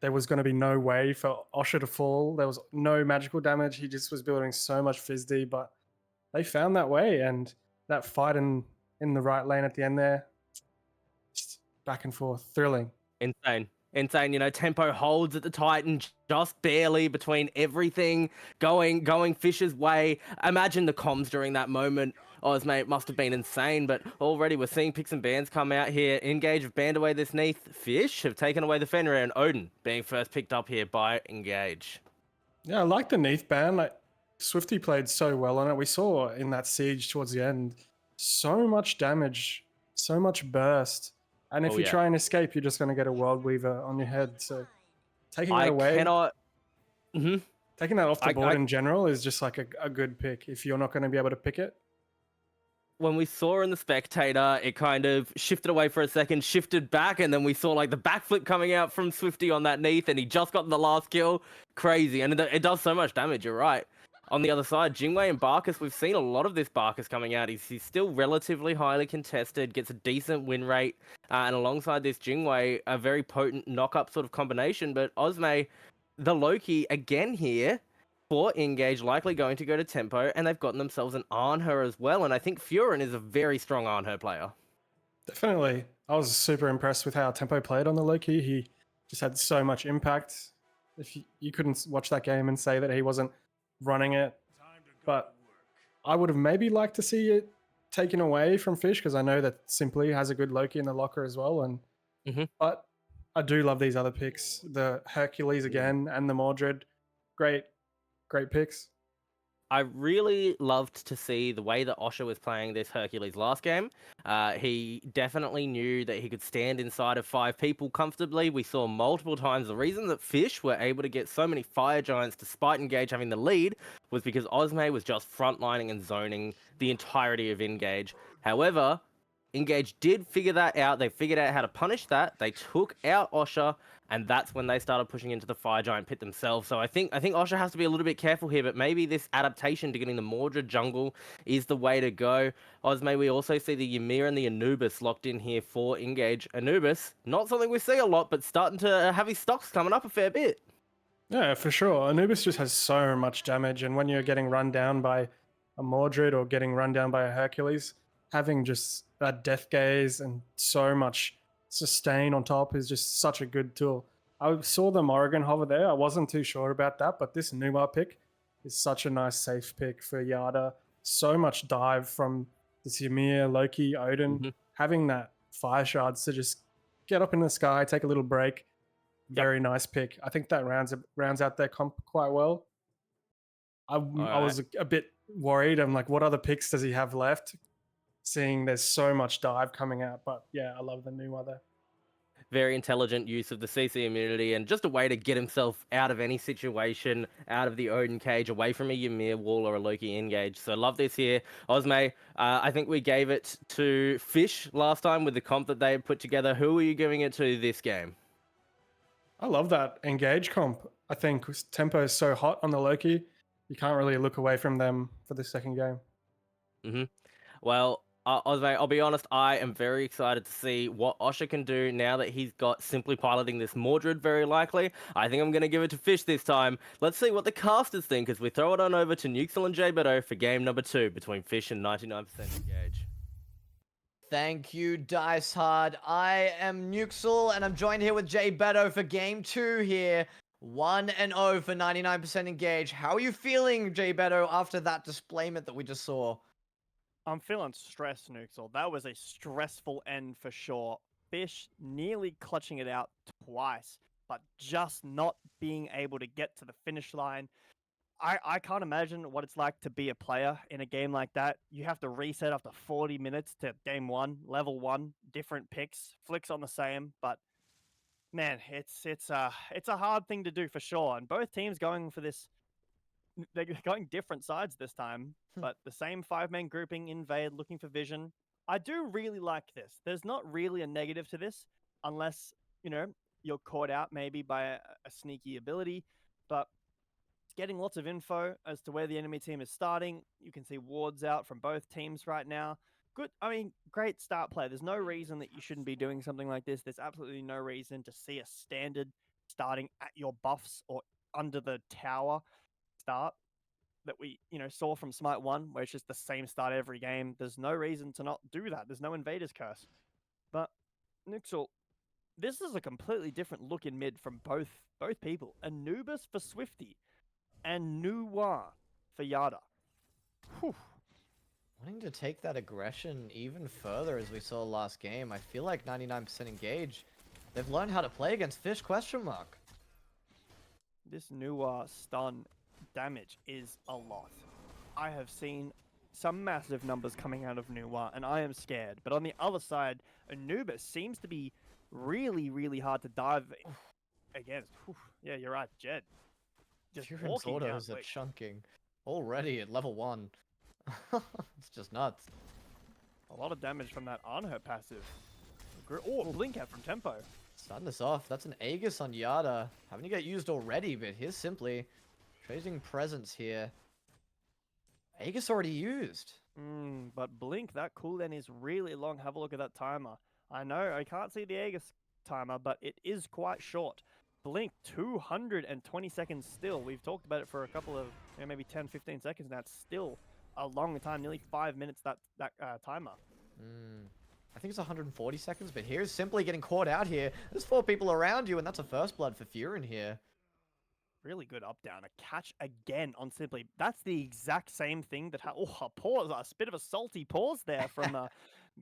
there was going to be no way for Osher to fall. There was no magical damage. He just was building so much FizzD, but they found that way, and that fight in the right lane at the end there, just back and forth, thrilling.
Insane, tempo holds at the Titan just barely between everything going Fish's way. Imagine the comms during that moment. Osme, it must have been insane, but already we're seeing picks and bans come out here. Engage have banned away this Neath. Fish have taken away the Fenrir, and Odin being first picked up here by Engage.
Yeah, I like the Neath ban. Like, Swifty played so well on it. We saw in that siege towards the end so much damage, so much burst. And if you try and escape, you're just going to get a World Weaver on your head. So taking that away, taking that off the board in general is just like a good pick if you're not going to be able to pick it.
When we saw in the Spectator, it kind of shifted away for a second, shifted back, and then we saw like the backflip coming out from Swifty on that Neath, and he just got the last kill. Crazy, and it does so much damage, you're right. On the other side, Jingwei and Barkus, we've seen a lot of this Barkus coming out. He's still relatively highly contested, gets a decent win rate, and alongside this Jingwei, a very potent knock-up sort of combination. But Osme, the Loki again here for Engage, likely going to go to tempo, and they've gotten themselves an Arnher as well, and I think Furin is a very strong Arnher player.
Definitely. I was super impressed with how tempo played on the Loki. He just had so much impact. If you couldn't watch that game and say that he wasn't running it, but I would have maybe liked to see it taken away from Fish, because I know that Simply has a good Loki in the locker as well, and but I do love these other picks, the Hercules again and the Mordred. Great picks.
I really loved to see the way that Osher was playing this Hercules last game. He definitely knew that he could stand inside of 5 people comfortably. We saw multiple times the reason that Fish were able to get so many Fire Giants despite Engage having the lead was because Osme was just frontlining and zoning the entirety of Engage. However, Engage did figure that out. They figured out how to punish that. They took out Osher, and that's when they started pushing into the Fire Giant pit themselves. So I think Osher has to be a little bit careful here, but maybe this adaptation to getting the Mordred jungle is the way to go. Osme, we also see the Ymir and the Anubis locked in here for Engage. Anubis, not something we see a lot, but starting to have his stocks coming up a fair bit.
Yeah, for sure. Anubis just has so much damage, and when you're getting run down by a Mordred or getting run down by a Hercules, having just that death gaze and so much sustain on top is just such a good tool. I saw the Morrigan hover there. I wasn't too sure about that, but this Numa pick is such a nice safe pick for Yada. So much dive from this Ymir, Loki, Odin. Having that fire shards to just get up in the sky, take a little break. Very nice pick. I think that rounds out their comp quite well. I was a bit worried. I'm like, what other picks does he have left? Seeing there's so much dive coming out, but yeah, I love the new one there.
Very intelligent use of the CC immunity and just a way to get himself out of any situation, out of the Odin cage, away from a Ymir wall or a Loki engage. So love this here. Osme, I think we gave it to Fish last time with the comp that they had put together. Who are you giving it to this game?
I love that engage comp. I think tempo is so hot on the Loki, you can't really look away from them for the second game.
Well, Osme, I'll be honest, I am very excited to see what Osher can do now that he's got Simply piloting this Mordred very likely. I think I'm going to give it to Fish this time. Let's see what the casters think as we throw it on over to Nuxel and Jbeto for game number 2 between Fish and 99% Engage.
Thank you, Dice Hard. I am Nuxel, and I'm joined here with Jay Beto for game 2 here. 1-0 for 99% engage. How are you feeling, Jay Beto, after that displayment that we just saw?
I'm feeling stressed, Nuxel. That was a stressful end for sure. Fish nearly clutching it out twice, but just not being able to get to the finish line. I can't imagine what it's like to be a player in a game like that. You have to reset after 40 minutes to game 1, level 1, different picks, flicks on the same, but man, it's a hard thing to do for sure. And both teams going for this, they're going different sides this time, but the same 5-man grouping, invade, looking for vision. I do really like this. There's not really a negative to this, unless you're caught out maybe by a sneaky ability, but getting lots of info as to where the enemy team is starting. You can see wards out from both teams right now. Good. I mean, great start play. There's no reason that you shouldn't be doing something like this. There's absolutely no reason to see a standard starting at your buffs or under the tower start that we, saw from Smite 1, where it's just the same start every game. There's no reason to not do that. There's no Invader's Curse. But, Nixel, this is a completely different look in mid from both people. Anubis for Swifty and Noir for Yada. Whew.
Wanting to take that aggression even further as we saw last game. I feel like 99% engage. They've learned how to play against Fish, question mark.
This Noir stun damage is a lot. I have seen some massive numbers coming out of Noir, and I am scared. But on the other side, Anubis seems to be really, really hard to dive against. Whew. Yeah, you're right, Jed. Just
Furin's
walking down
autos are
quick.
chunking already at level 1. It's just nuts.
A lot of damage from that on her passive. Oh, blink out from Tempo.
Starting this off, that's an Aegis on Yada. Having to get used already, but here's simply trading presence here. Aegis already used.
But blink, that cooldown is really long. Have a look at that timer. I know I can't see the Aegis timer, but it is quite short. Blink, 220 seconds still. We've talked about it for a couple of, maybe 10, 15 seconds now. It's still a long time, nearly 5 minutes, that timer.
I think it's 140 seconds, but here's simply getting caught out here. There's 4 people around you, and that's a first blood for Furin here.
Really good up down. A catch again on Simply. That's the exact same thing that... a pause. A bit of a salty pause there from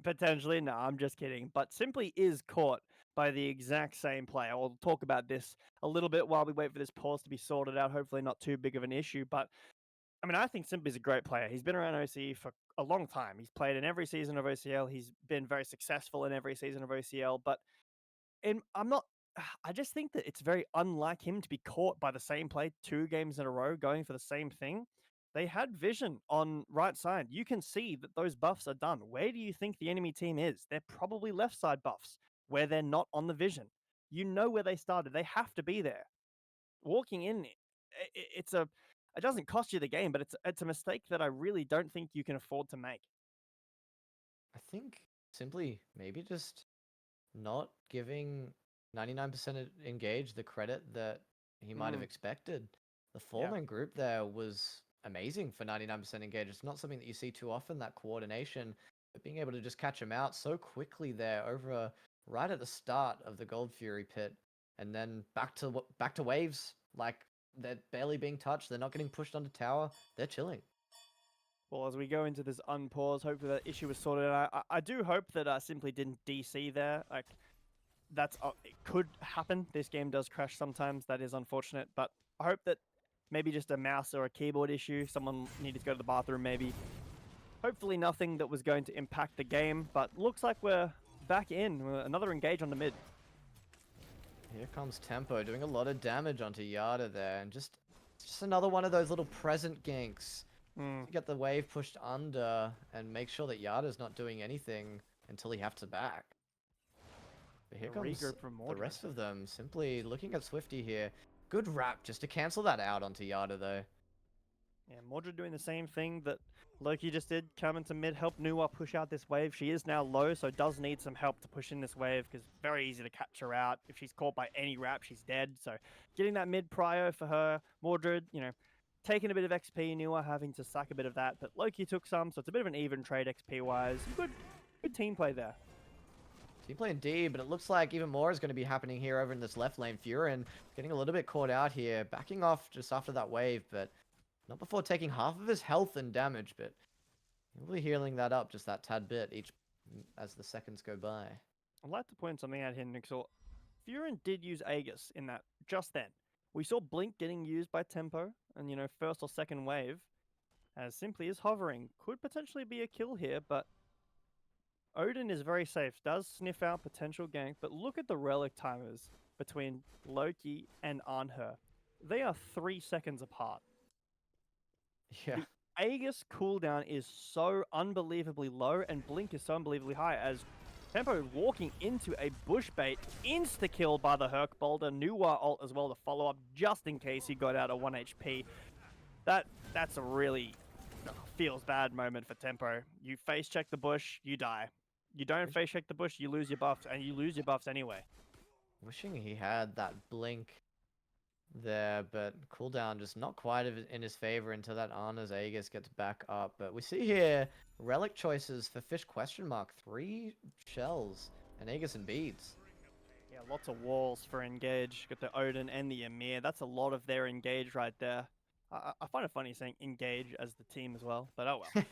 potentially. No, I'm just kidding. But Simply is caught by the exact same play. I'll talk about this a little bit while we wait for this pause to be sorted out. Hopefully not too big of an issue. But, I mean, I think Simply's a great player. He's been around OCE for a long time. He's played in every season of OCL. He's been very successful in every season of OCL. But I just think that it's very unlike him to be caught by the same play 2 games in a row going for the same thing. They had vision on right side. You can see that those buffs are done. Where do you think the enemy team is? They're probably left side buffs where they're not on the vision. You know where they started. They have to be there. Walking in, it doesn't cost you the game, but it's a mistake that I really don't think you can afford to make.
I think simply maybe just not giving 99% engage the credit that he might have expected. The 4-man group there was amazing for 99% engage. It's not something that you see too often, that coordination, but being able to just catch him out so quickly there over right at the start of the Gold Fury pit, and then back to waves. Like, they're barely being touched. They're not getting pushed onto tower. They're chilling.
Well, as we go into this unpause, hopefully that issue was sorted out. I do hope that Simply didn't DC there. Like, it could happen. This game does crash sometimes. That is unfortunate. But I hope that maybe just a mouse or a keyboard issue. Someone needed to go to the bathroom maybe. Hopefully nothing that was going to impact the game. But looks like we're back in. Another engage on the mid.
Here comes Tempo doing a lot of damage onto Yada there. And just another one of those little present ganks. To get the wave pushed under and make sure that Yada's not doing anything until he has to back. But here comes the rest of them, simply looking at Swifty here. Good wrap just to cancel that out onto Yada, though.
Yeah, Mordred doing the same thing that Loki just did. Come into mid, help Nuwa push out this wave. She is now low, so does need some help to push in this wave, because very easy to catch her out. If she's caught by any wrap, she's dead. So getting that mid prio for her. Mordred, taking a bit of XP, Nuwa having to suck a bit of that. But Loki took some, so it's a bit of an even trade XP-wise. Good team play there.
Team play indeed, but it looks like even more is going to be happening here over in this left lane. Furin getting a little bit caught out here, backing off just after that wave, but not before taking half of his health and damage, but he'll be healing that up just that tad bit each as the seconds go by.
I'd like to point something out here, Nixel. Furin did use Aegis in that just then. We saw Blink getting used by Tempo, and first or second wave, as simply as hovering. Could potentially be a kill here, but Odin is very safe, does sniff out potential gank, but look at the relic timers between Loki and Anher. They are 3 seconds apart.
Yeah.
The Aegis cooldown is so unbelievably low, and Blink is so unbelievably high, as Tempo walking into a bush bait, insta-kill by the Herc Boulder, Nuwa ult as well to follow up, just in case he got out at 1 HP. That's a really feels bad moment for Tempo. You face check the bush, you die. You don't face check the bush, you lose your buffs, and you lose your buffs anyway.
Wishing he had that blink there, but cooldown just not quite in his favor until that Anna's Aegis gets back up. But we see here relic choices for Fish ? 3 shells and Aegis and beads.
Yeah, lots of walls for engage. Got the Odin and the Ymir. That's a lot of their engage right there. I find it funny saying engage as the team as well, but oh well.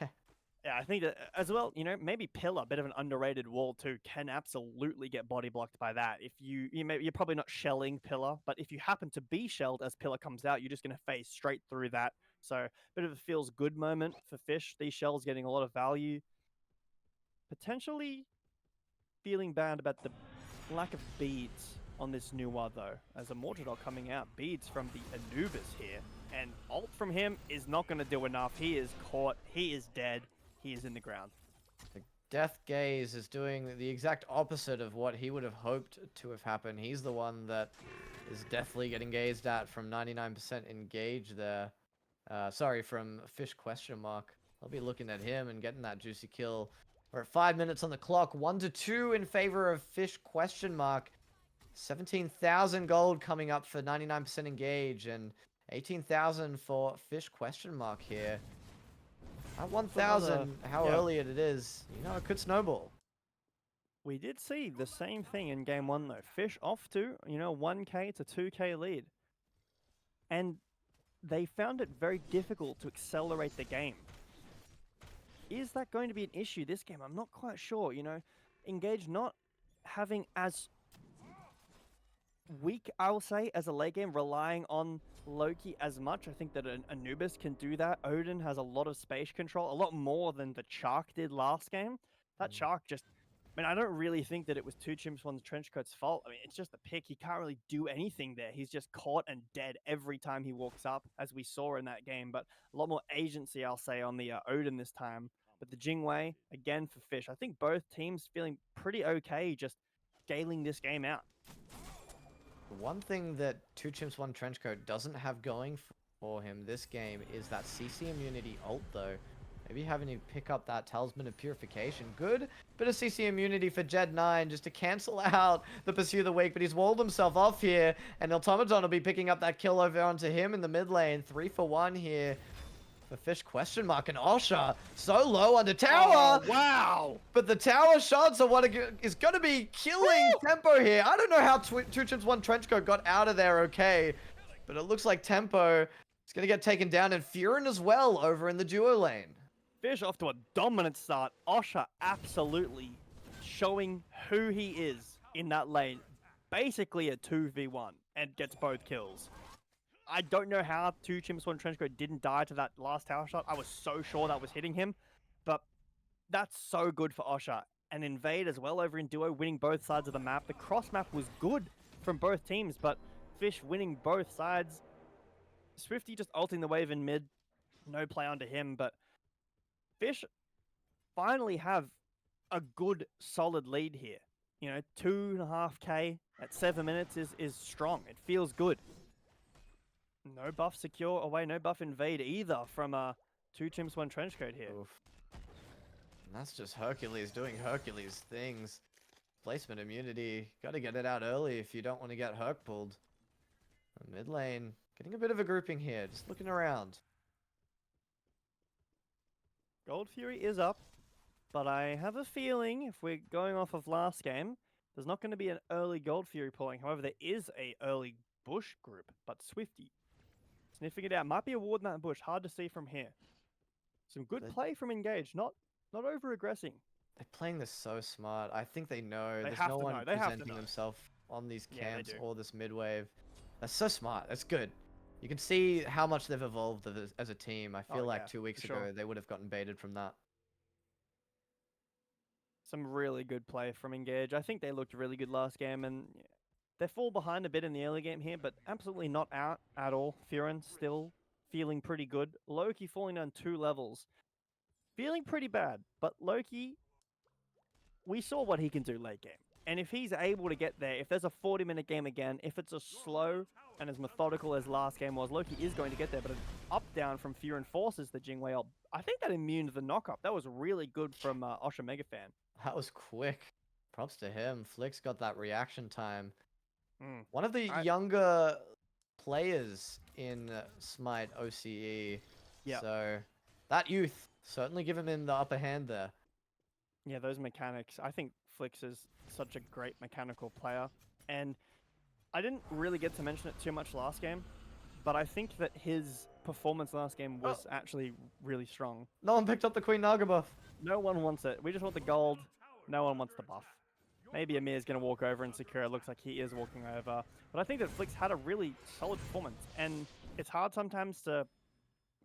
Yeah, I think that as well, maybe Pillar, bit of an underrated wall too, can absolutely get body blocked by that. If you're probably not shelling Pillar, but if you happen to be shelled as Pillar comes out, you're just going to phase straight through that. So, bit of a feels good moment for Fish. These shells getting a lot of value. Potentially feeling bad about the lack of beads on this new one though, as a Mordredor coming out. Beads from the Anubis here, and ult from him is not going to do enough. He is caught. He is dead. He is in the ground.
The Death Gaze is doing the exact opposite of what he would have hoped to have happened. He's the one that is definitely getting gazed at from 99% engage there. Sorry, from Fish ? I'll be looking at him and getting that juicy kill. We're at 5 minutes on the clock. 1-2 in favor of Fish ? 17,000 gold coming up for 99% engage and 18,000 for Fish ? here. At 1,000, how early it is, it could snowball.
We did see the same thing in game 1 though. Fish off to, 1k to 2k lead. And they found it very difficult to accelerate the game. Is that going to be an issue this game? I'm not quite sure, Engage not having as weak, I will say, as a late game, relying on Loki as much. I think that an Anubis can do that. Odin has a lot of space control, a lot more than the Chark did last game. That Chark just, I don't really think that it was 2 Chimps 1 Trenchcoat's fault. It's just a pick. He can't really do anything there. He's just caught and dead every time he walks up, as we saw in that game. But a lot more agency, I'll say, on the Odin this time. But the Jingwei, again for Fish. I think both teams feeling pretty okay just scaling this game out.
One thing that 2 Chimps 1 Trenchcoat doesn't have going for him this game is that CC immunity ult though. Maybe having to pick up that Talisman of Purification. Good bit of CC immunity for Jed9 just to cancel out the Pursue the Weak, but he's walled himself off here, and Automaton will be picking up that kill over onto him in the mid lane. 3 for 1 here for Fish ? And Osha so low on the tower.
Oh, wow!
But the tower shots are what is going to be killing Tempo here. I don't know how 2 Chimps 1 Trenchcoat got out of there okay, but it looks like Tempo is going to get taken down, and Furin as well over in the duo lane.
Fish off to a dominant start. Osha absolutely showing who he is in that lane. Basically a 2v1 and gets both kills. I don't know how 2 Chimps 1 Trenchcoat didn't die to that last tower shot. I was so sure that was hitting him. But that's so good for Osha. And Invade as well over in duo, winning both sides of the map. The cross map was good from both teams, but Fish winning both sides. Swifty just ulting the wave in mid. No play onto him, but Fish finally have a good, solid lead here. 2.5k at 7 minutes is strong. It feels good. No buff secure away, no buff invade either from 2 Chimps 1 Trenchcoat here.
Oof. And that's just Hercules doing Hercules things. Placement immunity. Got to get it out early if you don't want to get Herc pulled. Mid lane, getting a bit of a grouping here, just looking around.
Gold Fury is up. but I have a feeling if we're going off of last game, there's not going to be an early Gold Fury pulling. However, there is a early bush group, but Swifty sniffing it out. Might be a ward in that bush. Hard to see from here. Some good play from Engage. Not over aggressing.
They're playing this so smart. I think they know.
They
There's
have
no
to
one
know. They have to
presenting
know.
themselves on these
Yeah, they
camps
do.
or this mid wave. That's so smart. That's good. You can see how much they've evolved as a team. I feel
Oh,
like
yeah,
2 weeks
for
ago
sure.
they would have gotten baited from that.
Some really good play from Engage. I think they looked really good last game, and they fall behind a bit in the early game here, but absolutely not out at all. Furin still feeling pretty good. Loki falling down 2 levels. Feeling pretty bad, but Loki, we saw what he can do late game. And if he's able to get there, if there's a 40-minute game again, if it's as slow and as methodical as last game was, Loki is going to get there. But an up-down from Furin forces the Jingwei up. I think that immune to the knock-up. That was really good from Osha Megafan.
That was quick. Props to him. Flick's got that reaction time.
Mm.
One of the younger players in Smite OCE.
Yeah.
So that youth certainly give him in the upper hand there.
Yeah, those mechanics. I think Flix is such a great mechanical player. And I didn't really get to mention it too much last game, but I think that his performance last game was actually really strong.
No one picked up the Queen Naga buff.
No one wants it. We just want the gold. No one wants the buff. Maybe Amir's going to walk over and secure. It looks like he is walking over. But I think that Flix had a really solid performance. And it's hard sometimes to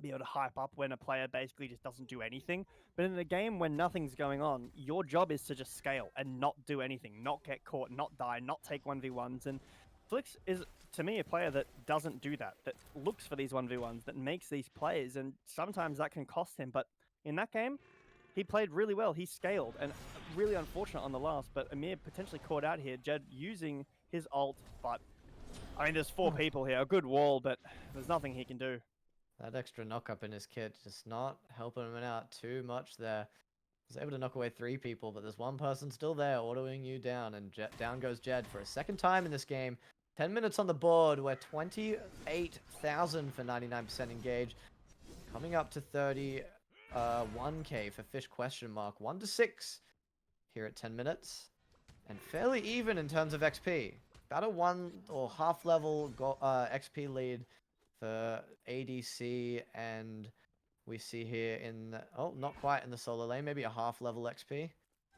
be able to hype up when a player basically just doesn't do anything. But in a game when nothing's going on, your job is to just scale and not do anything, not get caught, not die, not take 1v1s. And Flix is, to me, a player that doesn't do that, that looks for these 1v1s, that makes these plays. And sometimes that can cost him. But in that game, he played really well. He scaled, and really unfortunate on the last, but Amir potentially caught out here. Jed using his ult, but I mean, there's 4 people here. A good wall, but there's nothing he can do.
That extra knock up in his kit just not helping him out too much there. He's able to knock away 3 people, but there's one person still there autoing you down, and down goes Jed for a second time in this game. 10 minutes on the board. We're 28,000 for 99% engage. Coming up to 1K for Fish question mark. 1 to 6 here at 10 minutes. And fairly even in terms of XP. About a 1 or half level XP lead for ADC, and we see here in not quite in the solo lane, maybe a half level XP.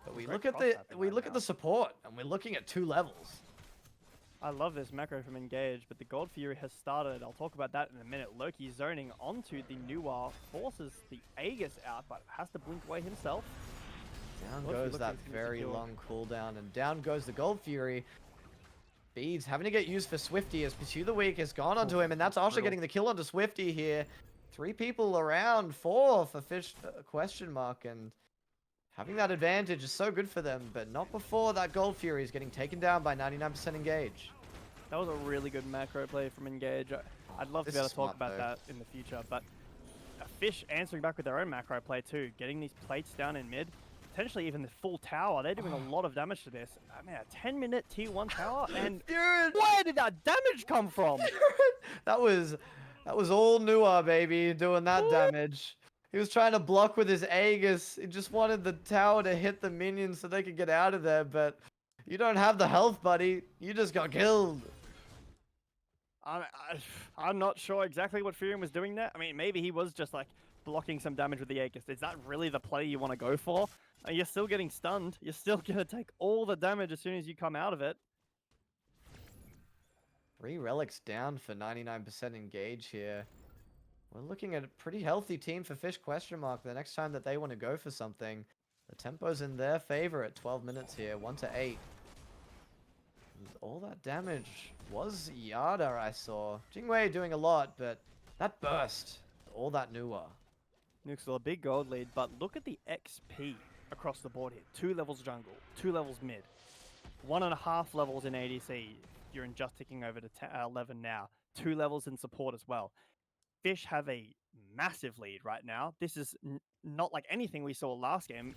But we look at the support, and we're looking at 2 levels.
I love this macro from Engage, but the Gold Fury has started. I'll talk about that in a minute. Loki zoning onto the Nuwa, forces the Aegis out, but has to blink away himself.
Down goes that very long cooldown, and down goes the Gold Fury. Beads having to get used for Swifty as Pursue the Weak has gone onto him, and that's Osha getting the kill onto Swifty here. 3 people around, 4 for Fish question mark, and having that advantage is so good for them, but not before that Gold Fury is getting taken down by 99% engage.
That was a really good macro play from Engage. I'd love to be able to talk about that in the future, but Fish answering back with their own macro play too, getting these plates down in mid. Potentially even the full tower. They're doing a lot of damage to this. I mean, a 10-minute tier 1 tower, and where did that damage come from?
That was all Nuwa, baby, doing that damage. He was trying to block with his Aegis. He just wanted the tower to hit the minions so they could get out of there, but you don't have the health, buddy. You just got killed.
I'm not sure exactly what Furion was doing there. I mean, maybe he was just like blocking some damage with the Aegis. Is that really the play you want to go for? You're still getting stunned. You're still going to take all the damage as soon as you come out of it.
3 relics down for 99% engage here. We're looking at a pretty healthy team for Fish question mark. The next time that they want to go for something, the tempo's in their favor at 12 minutes here, 1 to 8. And all that damage was Yada, I saw. Jingwei doing a lot, but that burst, all that Nuwa.
Nuke's still a big gold lead, but look at the XP across the board here. 2 levels jungle, 2 levels mid, 1.5 levels in ADC. You're just ticking over to 11 now. 2 levels in support as well. Fish have a massive lead right now. This is not like anything we saw last game.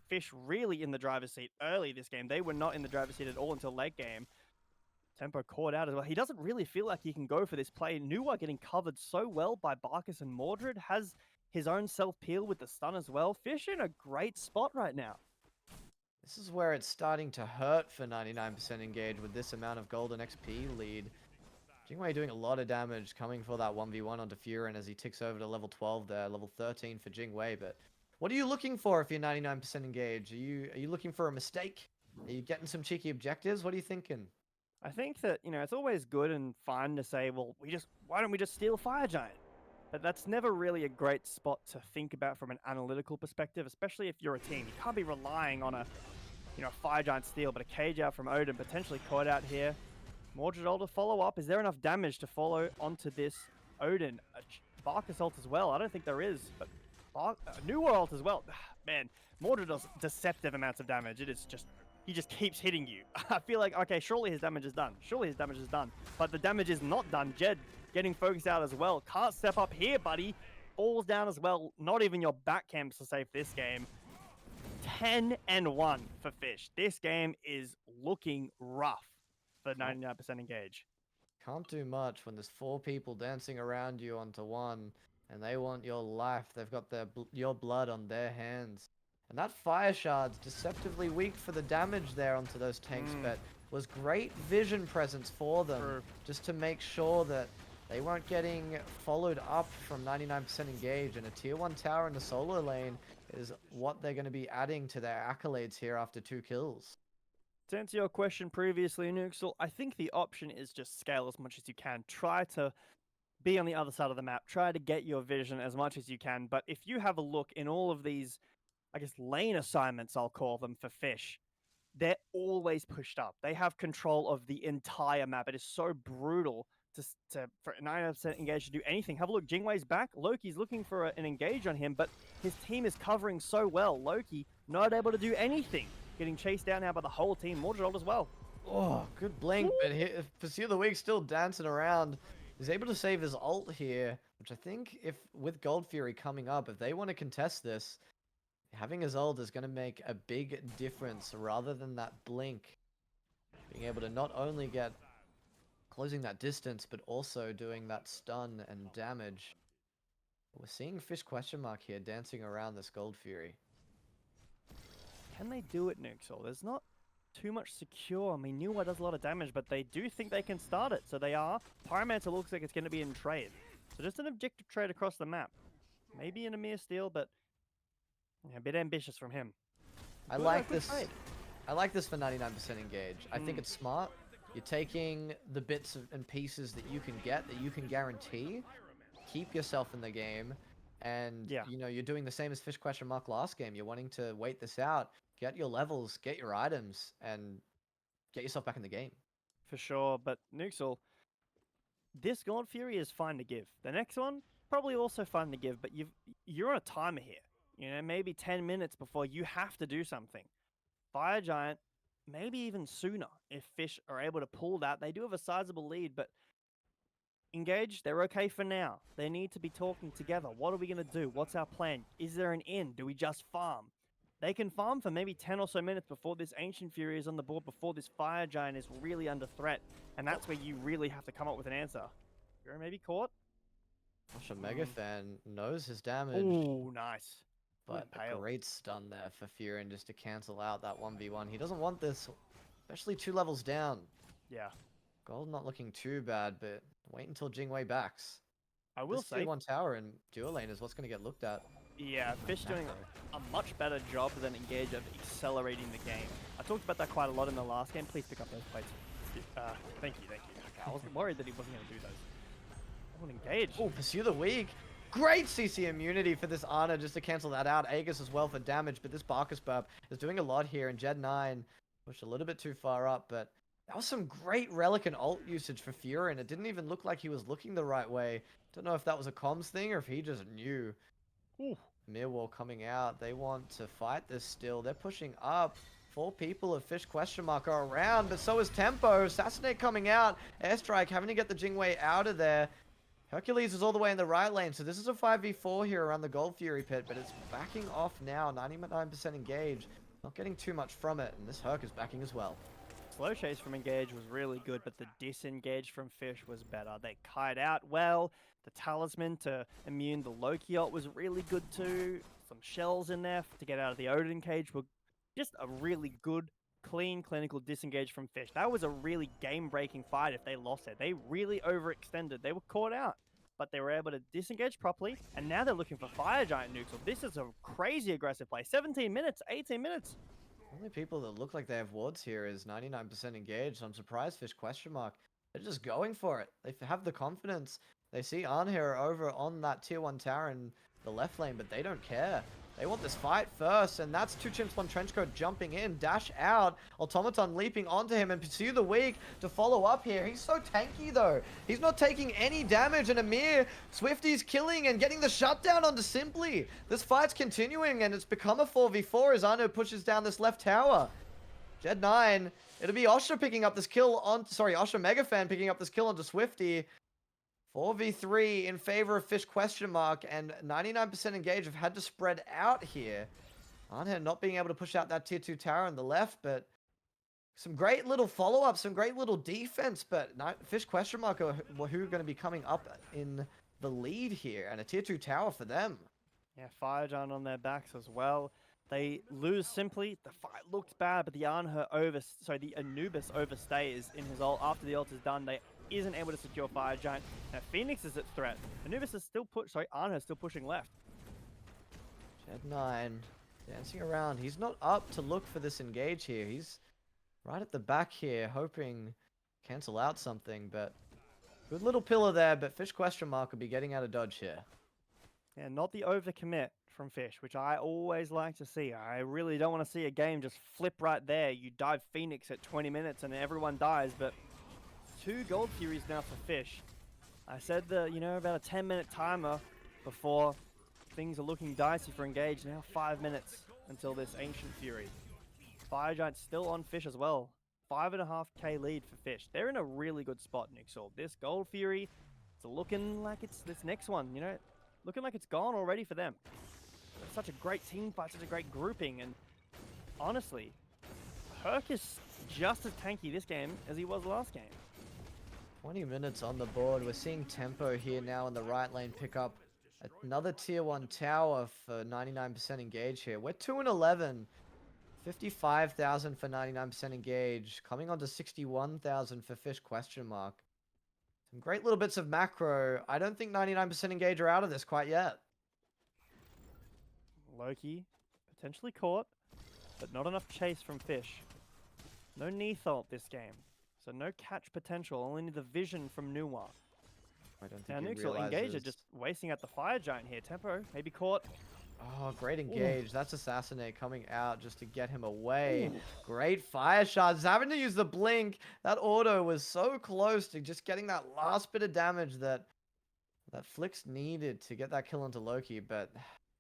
Fish really in the driver's seat early this game. They were not in the driver's seat at all until late game. Tempo caught out as well. He doesn't really feel like he can go for this play. Nuwa getting covered so well by Barkus and Mordred has his own self-peel with the stun as well. Fish in a great spot right now.
This is where it's starting to hurt for 99% engage with this amount of golden XP lead. Jingwei doing a lot of damage coming for that 1v1 onto Furin as he ticks over to level 12 there, level 13 for Jingwei. But what are you looking for if you're 99% engaged? Are you looking for a mistake? Are you getting some cheeky objectives? What are you thinking?
I think that, it's always good and fine to say, well, why don't we just steal Fire Giant? But that's never really a great spot to think about from an analytical perspective, especially if you're a team. You can't be relying on a Fire Giant steal, but a cage out from Odin potentially caught out here. Mordred to follow up. Is there enough damage to follow onto this Odin? A Bark Assault as well. I don't think there is, but New World as well. Man, Mordred does deceptive amounts of damage. It is just, he just keeps hitting you. I feel like, okay, surely his damage is done. Surely his damage is done. But the damage is not done. Jed getting focused out as well. Can't step up here, buddy. Falls down as well. Not even your back camps to save this game. 10-1 for Fish. This game is looking rough for 99% engage.
Can't do much when there's 4 people dancing around you onto one, and they want your life. They've got your blood on their hands. And that Fire Shard's deceptively weak for the damage there onto those tanks, but was great vision presence for them, just to make sure that they weren't getting followed up from 99% engage. And a tier 1 tower in the solo lane is what they're going to be adding to their accolades here after 2 kills.
To answer your question previously, Nuxel, I think the option is just scale as much as you can. Try to be on the other side of the map. Try to get your vision as much as you can. But if you have a look in all of these, I guess, lane assignments, I'll call them, for Fish, they're always pushed up. They have control of the entire map. It is so brutal for 99% engage to do anything. Have a look. Jingwei's back. Loki's looking for an engage on him, but his team is covering so well. Loki not able to do anything. Getting chased down now by the whole team. Mordred as well.
Oh, good blink, but Pursue the Weak still dancing around. He's able to save his ult here, which I think if with Gold Fury coming up, if they want to contest this, having his ult is going to make a big difference rather than that blink. Being able to not only get closing that distance, but also doing that stun and damage. We're seeing Fish question mark here dancing around this Gold Fury.
Can they do it, Nuxel? There's not too much secure. I mean, Newa does a lot of damage, but they do think they can start it. So they are. Pyromancer looks like it's going to be in trade. So just an objective trade across the map. Maybe in a mere steal, but a bit ambitious from him.
I like this. I like this for 99% engage. I think it's smart. You're taking the bits and pieces that you can get, that you can guarantee. Keep yourself in the game. And, you're doing the same as Fish question mark last game. You're wanting to wait this out, get your levels, get your items, and get yourself back in the game.
For sure, but Nuxel, this Gold Fury is fine to give. The next one, probably also fine to give, but you're on a timer here. Maybe 10 minutes before you have to do something. Fire Giant, maybe even sooner if Fish are able to pull that. They do have a sizable lead, but engage, they're okay for now. They need to be talking together. What are we going to do? What's our plan? Is there an in? Do we just farm? They can farm for maybe 10 or so minutes before this Ancient Fury is on the board, before this Fire Giant is really under threat. And that's where you really have to come up with an answer. You're maybe caught?
Gosh, a Mega Fan knows his damage.
Ooh, nice.
But a great stun there for Furin just to cancel out that 1v1. He doesn't want this, especially 2 levels down.
Yeah.
Gold not looking too bad, but wait until Jingwei backs.
I will say,
one tower in dual lane is what's going to get looked at.
Yeah, Fish doing a much better job than Engage of accelerating the game. I talked about that quite a lot in the last game. Please pick up those plates. Thank you. Okay, I was worried that he wasn't going to do those. Oh, Engage.
Oh, Pursue the Weak. Great CC immunity for this Ana just to cancel that out. Aegis as well for damage, but this Barkus Burp is doing a lot here. And Jed 9 pushed a little bit too far up, but that was some great Relic and ult usage for Fury, and it didn't even look like he was looking the right way. Don't know if that was a comms thing or if he just knew. Mirwall coming out. They want to fight this still. They're pushing up. 4 people of Fish question mark are around, but so is Tempo. Assassinate coming out. Airstrike having to get the Jingwei out of there. Hercules is all the way in the right lane, so this is a 5v4 here around the Gold Fury pit, but it's backing off now. 99% engaged. Not getting too much from it, and this Herc is backing as well.
slow chase from Engage was really good, but the disengage from Fish was better. They kite out well. The talisman to immune the Loki ult was really good too. Some shells in there to get out of the Odin cage were just a really good, clean, clinical disengage from Fish. That was a really game-breaking fight if they lost it. They really overextended. They were caught out, but they were able to disengage properly, and now they're looking for Fire Giant nukes. So this is a crazy aggressive play. 17 minutes, 18 minutes.
Only people that look like they have wards here is 99% engaged. I'm surprised Fish question mark. They're just going for it. They have the confidence. They see Arnhir over on that tier 1 tower in the left lane, but they don't care. They want this fight first, and that's 2 Chimps, 1 Trenchcoat jumping in, dash out, Automaton leaping onto him, and Pursue the Weak to follow up here. He's so tanky, though. He's not taking any damage, and Amir, Swifty's killing and getting the shutdown onto Simply. This fight's continuing, and it's become a 4v4 as Arno pushes down this left tower. Jed9, it'll be Osher picking up this kill on, Osher Megafan picking up this kill onto Swifty. 4v3 in favor of Fish question mark, and 99% engage have had to spread out here. Arnhem not being able to push out that tier 2 tower on the left, but some great little follow-up, some great little defense, but Fish question mark are who are going to be coming up in the lead here, and a tier 2 tower for them.
Yeah, Fire Giant on their backs as well. They lose Simply. The fight looked bad, but the Anubis overstays in his ult. After the ult is done, they isn't able to secure Fire Giant. Now Phoenix is at threat. Anubis is still Arnher is still pushing left.
Jed9 dancing around. He's not up to look for this engage here. He's right at the back here, hoping cancel out something, but good little pillar there, but Fish question mark will be getting out of dodge here.
Yeah, not the overcommit from Fish, which I always like to see. I really don't want to see a game just flip right there. You dive Phoenix at 20 minutes and everyone dies, but 2 Gold Furies now for Fish. I said about a 10-minute timer before things are looking dicey for Engage. Now 5 minutes until this Ancient Fury. Fire Giant still on Fish as well. 5.5k lead for Fish. They're in a really good spot, Nixel. This Gold Fury, it's looking like it's this next one, looking like it's gone already for them. It's such a great team fight, such a great grouping, and honestly, Herc is just as tanky this game as he was last game.
20 minutes on the board. We're seeing Tempo here now in the right lane pick up another tier 1 tower for 99% engage here. We're 2-11. 55,000 for 99% engage. Coming on to 61,000 for Fish question mark. Some great little bits of macro. I don't think 99% engage are out of this quite yet.
Loki potentially caught, but not enough chase from Fish. No Neath ult this game. So no catch potential, only the vision from Nuwa.
I don't think
now
he
Nuxel
realizes...
Engage are just wasting out the Fire Giant here. Tempo maybe caught.
Oh, great engage. Ooh. That's Assassinate coming out just to get him away.
Ooh.
Great fire shots. Having to use the blink. That auto was so close to just getting that last bit of damage that Flicks needed to get that kill onto Loki. But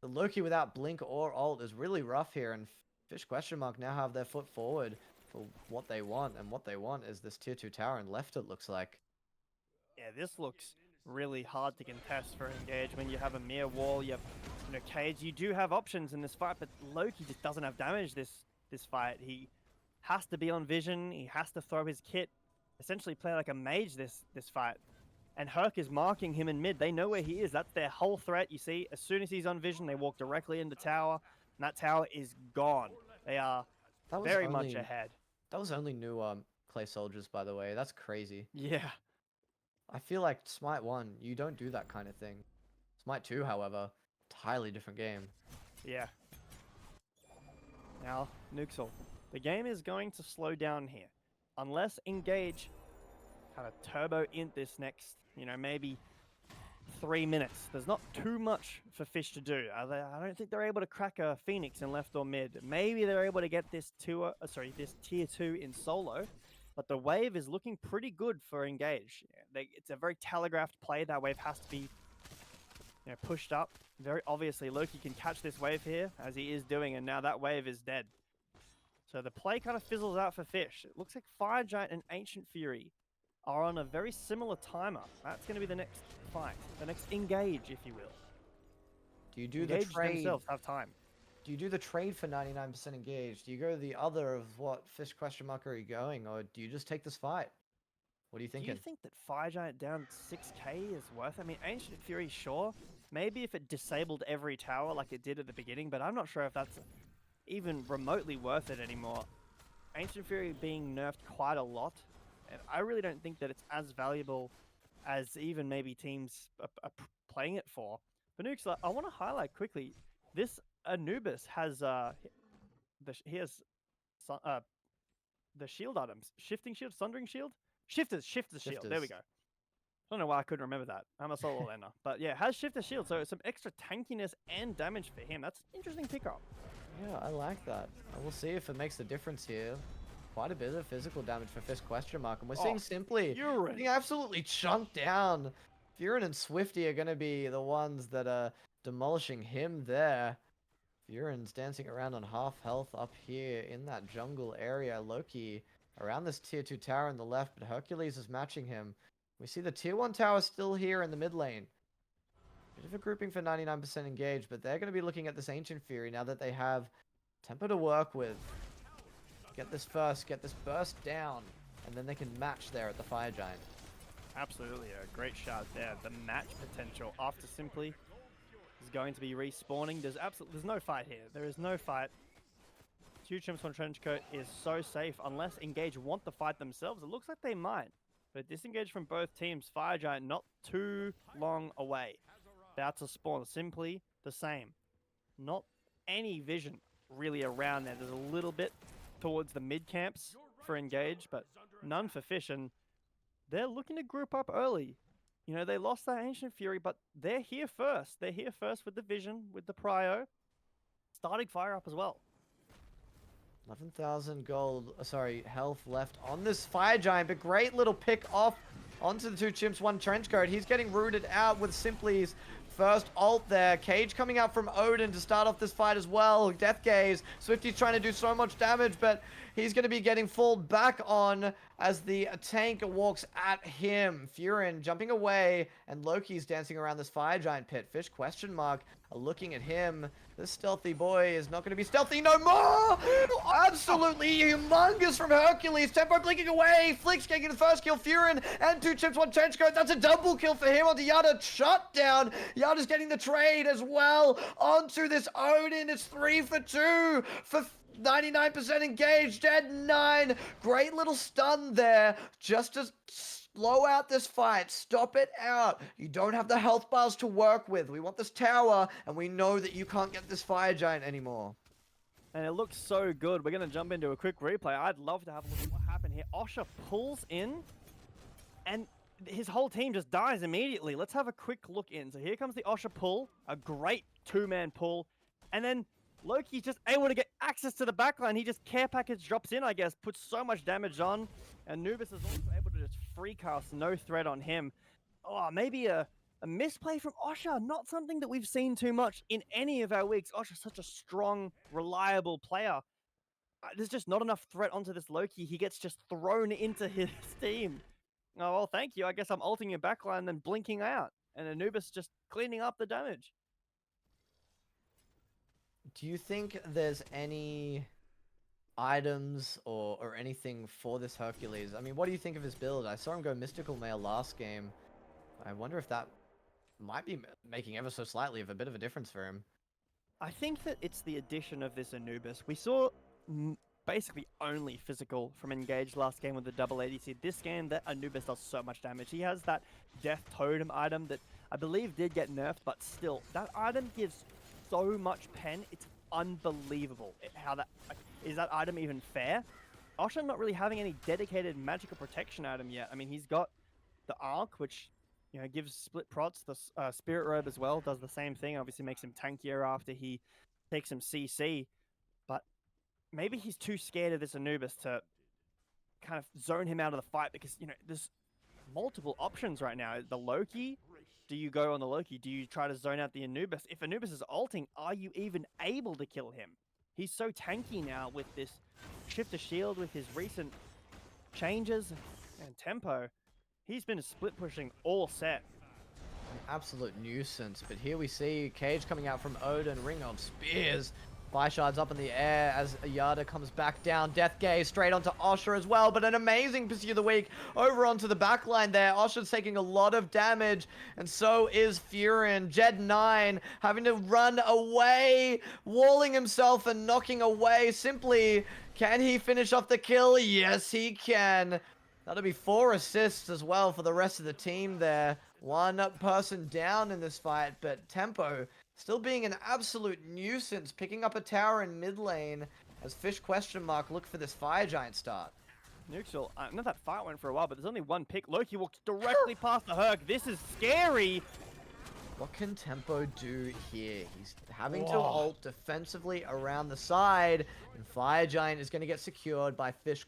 the Loki without blink or ult is really rough here. And Fish question mark now have their foot forward for what they want. And what they want is this tier 2 tower and left, it looks like.
Yeah, this looks really hard to contest for Engage when you have a mere wall, you have Cage. You do have options in this fight, but Loki just doesn't have damage this fight. He has to be on vision, he has to throw his kit, essentially play like a mage this fight. And Herc is marking him in mid. They know where he is. That's their whole threat. You see, as soon as he's on vision, they walk directly into tower, and that tower is gone. They are very much ahead.
That was only new Clay Soldiers, by the way. That's crazy.
Yeah.
I feel like Smite 1, you don't do that kind of thing. Smite 2, however, entirely different game.
Yeah. Now, Nuxel, the game is going to slow down here. Unless Engage kind of turbo int this next, maybe 3 minutes. There's not too much for Fish to do. I don't think they're able to crack a Phoenix in left or mid. Maybe they're able to get this tier 2 in solo. But the wave is looking pretty good for Engage. It's a very telegraphed play. That wave has to be pushed up. Very obviously, Loki can catch this wave here, as he is doing, and now that wave is dead. So the play kind of fizzles out for Fish. It looks like Fire Giant and Ancient Fury are on a very similar timer. That's going to be the next fight, the next Engage, if you will.
Do you do
Engage
the trade?
Themselves have time.
Do you do the trade for 99% engaged? Do you go the other of what Fish question mark are you going, or do you just take this fight? What are you
Do
thinking?
you think that Fire Giant down 6k is worth? I mean, Ancient Fury, sure. Maybe if it disabled every tower like it did at the beginning, but I'm not sure if that's even remotely worth it anymore. Ancient Fury being nerfed quite a lot, and I really don't think that it's as valuable as even maybe teams are playing it for. But Nukes, I want to highlight quickly, this Anubis has he has the shield items. Shifting shield, sundering shield? Shifter's shield. There we
Shifters.
go. I don't know why I couldn't remember that. I'm a solo laner. But yeah, has Shifter shield, so some extra tankiness and damage for him. That's an interesting pickup.
Yeah, I like that. And we'll see if it makes a difference here. Quite a bit of physical damage for Fish question mark, and we're seeing Simply getting absolutely chunked down. Furin and Swifty are going to be the ones that are demolishing him there. Furin's dancing around on half health up here in that jungle area. Loki around this tier 2 tower on the left, but Hercules is matching him. We see the tier 1 tower still here in the mid lane. Bit of a grouping for 99% engaged, but they're going to be looking at this Ancient Fury now that they have tempo to work with. Get this first, get this burst down, and then they can match there at the Fire Giant.
Absolutely, a great shot there. The match potential after Simply is going to be respawning. There's no fight here. There is no fight. Two Chimps on Trenchcoat is so safe unless Engage want the fight themselves. It looks like they might. But disengage from both teams. Fire Giant not too long away. About to spawn. Simply the same. Not any vision really around there. There's a little bit towards the mid camps for Engage, but none for Fish. And they're looking to group up early. You know, they lost that Ancient Fury, but they're here first. They're here first with the vision, with the prio. Starting fire up as well.
11,000 gold, health left on this Fire Giant, but great little pick off onto the two Chimps, one Trenchcoat. He's getting rooted out with Simply's first ult there. Cage coming out from Odin to start off this fight as well. Death Gaze. Swifty's trying to do so much damage, but he's going to be getting falled back on as the tank walks at him. Furin jumping away, and Loki's dancing around this Fire Giant pit. Fish question mark are looking at him. This stealthy boy is not going to be stealthy no more! Absolutely humongous from Hercules. Tempo clicking away. Flicks getting the first kill. Furin and two Chimps, one Trenchcoat. That's a double kill for him onto Yada. Shut down. Yada's getting the trade as well onto this Odin. It's 3 for 2 for 99% engaged. Dead 9. Great little stun there. Just to slow out this fight. Stop it out. You don't have the health bars to work with. We want this tower, and we know that you can't get this Fire Giant anymore.
And it looks so good. We're going to jump into a quick replay. I'd love to have a look at what happened here. Osha pulls in, and his whole team just dies immediately. Let's have a quick look in. So here comes the Osha pull. A great two-man pull. And then Loki's just able to get access to the backline. He just care package drops in, I guess. Puts so much damage on. And Nubis is also able to just free cast, no threat on him. Oh, maybe a misplay from Osha. Not something that we've seen too much in any of our weeks. Osha's such a strong, reliable player. There's just not enough threat onto this Loki. He gets just thrown into his team. Oh, well, thank you. I guess I'm ulting your backline and then blinking out. And Anubis just cleaning up the damage.
Do you think there's any items or anything for this Hercules? I mean, what do you think of his build? I saw him go Mystical Mail last game. I wonder if that might be making ever so slightly of a bit of a difference for him.
I think that it's the addition of this Anubis. We saw basically only physical from Engage last game with the double ADC. This game, that Anubis does so much damage. He has that Death Totem item that I believe did get nerfed, but still, that item gives so much pen. It's unbelievable how that is. That item even fair? Osha not really having any dedicated magical protection item yet. I mean, he's got the Arc, which, you know, gives split prots. The Spirit Robe as well does the same thing. Obviously makes him tankier after he takes some CC. But maybe he's too scared of this Anubis to kind of zone him out of the fight, because, you know, there's multiple options right now. The Loki, do you go on the Loki? Do you try to zone out the Anubis? If Anubis is ulting, are you even able to kill him? He's so tanky now with this Shifter Shield, with his recent changes and tempo. He's been split pushing all set.
An absolute nuisance, but here we see Cage coming out from Odin, Ring of Spears. Fire shards up in the air as Yada comes back down. Death Gaze straight onto Osher as well, but an amazing pursuit of the week over onto the back line there. Osher's taking a lot of damage, and so is Furin. Jed 9 having to run away, walling himself and knocking away. Simply, can he finish off the kill? Yes, he can. That'll be 4 assists as well for the rest of the team there. One person down in this fight, but Tempo still being an absolute nuisance, picking up a tower in mid lane as Fish look for this Fire Giant start.
Neutral, I know that fight went for a while, but there's only one pick. Loki walks directly past the Herc. This is scary.
What can Tempo do here? He's having to ult defensively around the side, and Fire Giant is going to get secured by Fish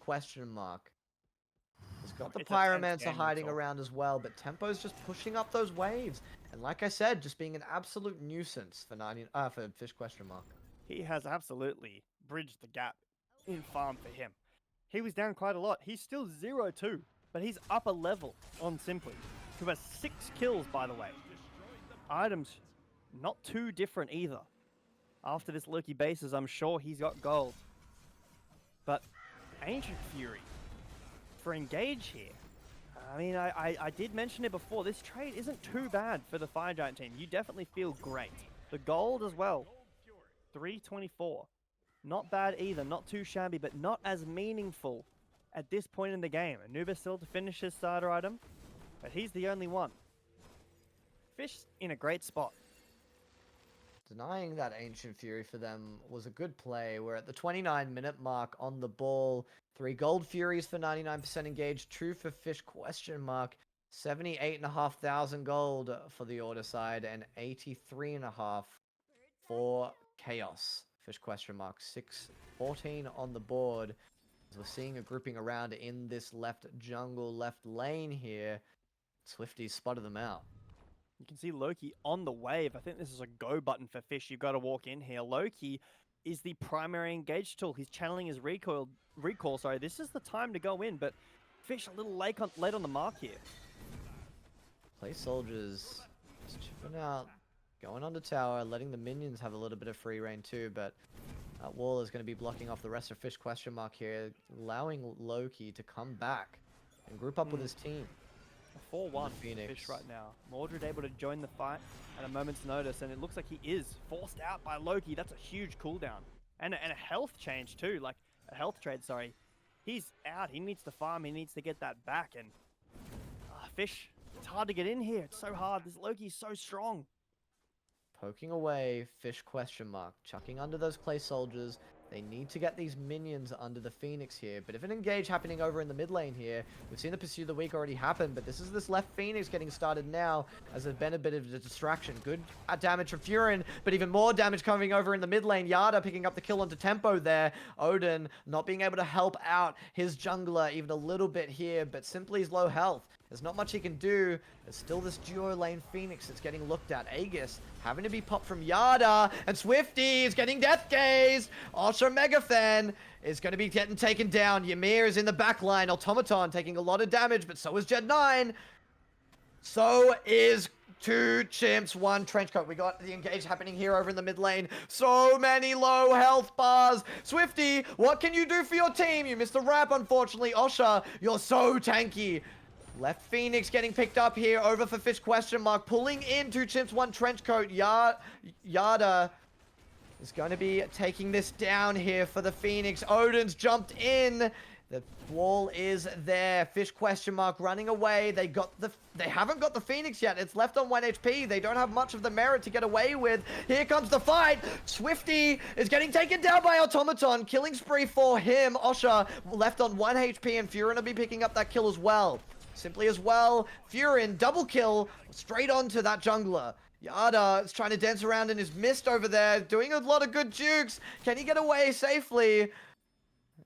He's got the
It's a tense
Pyromancer
game,
hiding
Neutral.
around as well, but Tempo's just pushing up those waves. And like I said, just being an absolute nuisance for for Fish
He has absolutely bridged the gap in farm for him. He was down quite a lot. He's still 0-2, but he's up a level on Simply, who has 6 kills, by the way. Items not too different either. After this Loki bases, I'm sure he's got gold. But Ancient Fury for Engage here. I mean, I did mention it before. This trade isn't too bad for the Fire Giant team. You definitely feel great. The gold as well. 324. Not bad either. Not too shabby, but not as meaningful at this point in the game. Anubis still to finish his starter item, but he's the only one. Fish in a great spot.
Denying that Ancient Fury for them was a good play. We're at the 29-minute mark on the ball. 3 Gold Furies for 99% engaged. True for Fish 78,500 gold for the order side and 83.5 for Chaos. Fish 614 on the board. As we're seeing a grouping around in this left jungle, left lane here. Swifty spotted them out.
You can see Loki on the wave. I think this is a go button for Fish. You've got to walk in here. Loki is the primary engage tool. He's channeling his recall. Sorry, this is the time to go in, but Fish a little late on the mark here.
Play soldiers just chipping out, going onto tower, letting the minions have a little bit of free reign too, but that wall is going to be blocking off the rest of Fish here, allowing Loki to come back and group up with his team.
4-1
Phoenix.
Fish right now. Mordred able to join the fight at a moment's notice, and it looks like he is forced out by Loki. That's a huge cooldown. And a health change too, like a health trade, sorry. He's out, he needs to farm, he needs to get that back, and Fish, it's hard to get in here. It's so hard. This Loki's so strong.
Poking away, Fish chucking under those clay soldiers. They need to get these minions under the Phoenix here. But if an engage happening over in the mid lane here, we've seen the Pursuit of the Week already happen, but this is this left Phoenix getting started now as there's been a bit of a distraction. Good damage from Furin, but even more damage coming over in the mid lane. Yada picking up the kill onto Tempo there. Odin not being able to help out his jungler even a little bit here, but Simply's low health. There's not much he can do. There's still this duo lane Phoenix that's getting looked at. Aegis having to be popped from Yada, and Swifty is getting death gazed. Also Megafan is going to be getting taken down. Ymir is in the back line. Automaton taking a lot of damage, but so is Jed 9. So is 2 chimps, 1 trenchcoat. We got the engage happening here over in the mid lane. So many low health bars. Swifty, what can you do for your team? You missed the wrap, unfortunately. Osha, you're so tanky. Left Phoenix getting picked up here over for Fish pulling in 2 chimps, 1 trenchcoat. Yada is going to be taking this down here for the Phoenix. Odin's jumped in. The wall is there. Fish running away. They haven't got the Phoenix yet. It's left on 1 HP. They don't have much of the merit to get away with. Here comes the fight. Swifty is getting taken down by Automaton. Killing spree for him. Osha left on 1 HP, and Furin will be picking up that kill as well. Simply as well. Furin double kill straight onto that jungler. Yada is trying to dance around in his mist over there, doing a lot of good jukes. Can he get away safely?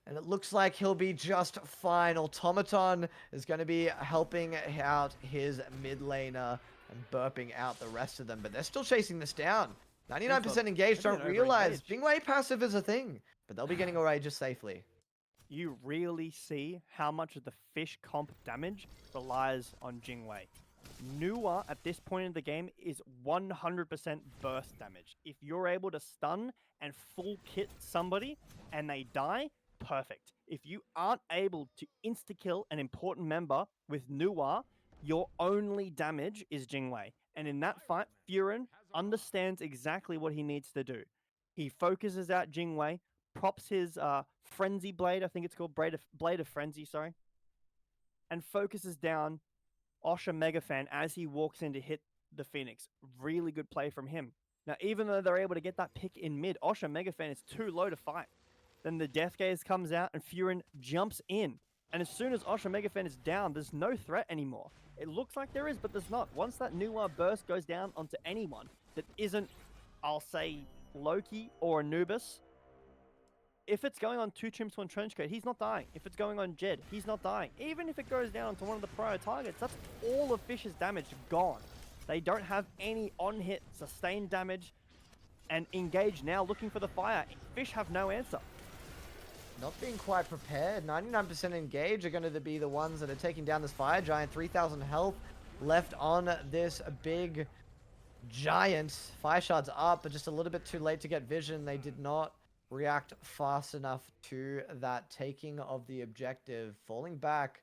And it looks like he'll be just fine. Automaton is going to be helping out his mid laner and burping out the rest of them. But they're still chasing this down. 99% engaged, don't realize Jingwei passive is a thing. But they'll be getting away just safely.
You really see how much of the Fish comp damage relies on Jingwei. Nuwa at this point in the game is 100% burst damage. If you're able to stun and full kit somebody and they die, perfect. If you aren't able to insta-kill an important member with Nuwa, your only damage is Jingwei. And in that fight, Furin understands exactly what he needs to do. He focuses out Jingwei, props his Frenzy Blade, I think it's called Blade of Frenzy, sorry, and focuses down Osha Megafan as he walks in to hit the Phoenix. Really good play from him. Now, even though they're able to get that pick in mid, Osha Megafan is too low to fight. Then the Death Gaze comes out and Furin jumps in. And as soon as Osha Megafan is down, there's no threat anymore. It looks like there is, but there's not. Once that Nuwa burst goes down onto anyone that isn't, I'll say, Loki or Anubis, if it's going on 2 Chimps, 1 Trenchcoat, he's not dying. If it's going on Jed, he's not dying. Even if it goes down to one of the prior targets, that's all of Fish's damage gone. They don't have any on-hit sustained damage. And Engage now looking for the fire. Fish have no answer.
Not being quite prepared. 99% Engage are going to be the ones that are taking down this Fire Giant. 3,000 health left on this big giant. Fire Shard's up, but just a little bit too late to get vision. They did not react fast enough to that taking of the objective, falling back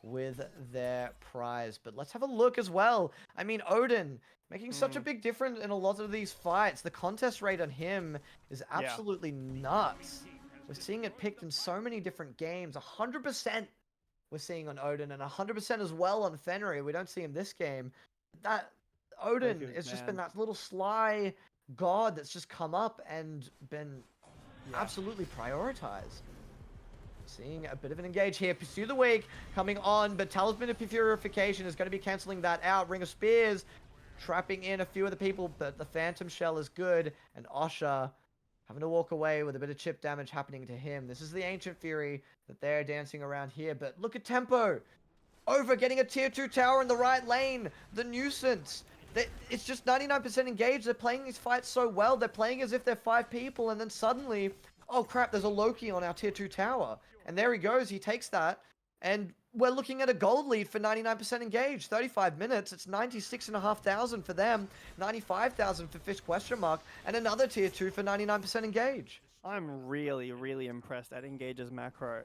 with their prize. But let's have a look as well. I mean, Odin making such a big difference in a lot of these fights. The contest rate on him is absolutely nuts. We're seeing it picked in so many different games. 100% we're seeing on Odin, and 100% as well on Fenrir. We don't see him this game. That Odin has just been that little sly god that's just come up and been absolutely prioritized. Seeing a bit of an engage here. Pursue the Weak coming on, but Talisman of Purification is going to be cancelling that out. Ring of Spears trapping in a few of the people, but the Phantom Shell is good, and Osha having to walk away with a bit of chip damage happening to him. This is the Ancient Fury that they're dancing around here, but look at Tempo. Over getting a tier 2 tower in the right lane. The Nuisance. It's just 99% engaged. They're playing these fights so well. They're playing as if they're 5 people, and then suddenly, oh crap, there's a Loki on our tier 2 tower. And there he goes. He takes that. And we're looking at a gold lead for 99% engaged. 35 minutes. It's 96,500 for them. 95,000 for Fish ? And another tier 2 for 99% engage.
I'm really, really impressed at Engage's macro.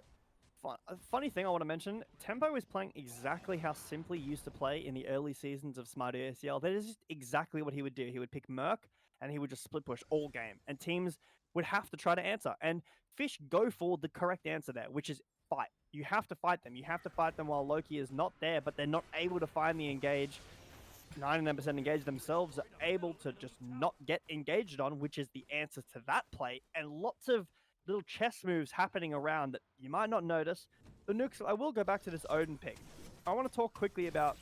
Funny thing I want to mention, Tempo is playing exactly how Simply used to play in the early seasons of Smite ACL. That is just exactly what he would do. He would pick Merc, and he would just split push all game. And teams would have to try to answer. And Fish go for the correct answer there, which is fight. You have to fight them. You have to fight them while Loki is not there, but they're not able to find the engage. 99% engaged themselves are able to just not get engaged on, which is the answer to that play. And lots of little chess moves happening around that you might not notice. But Nukes, I will go back to this Odin pick. I want to talk quickly about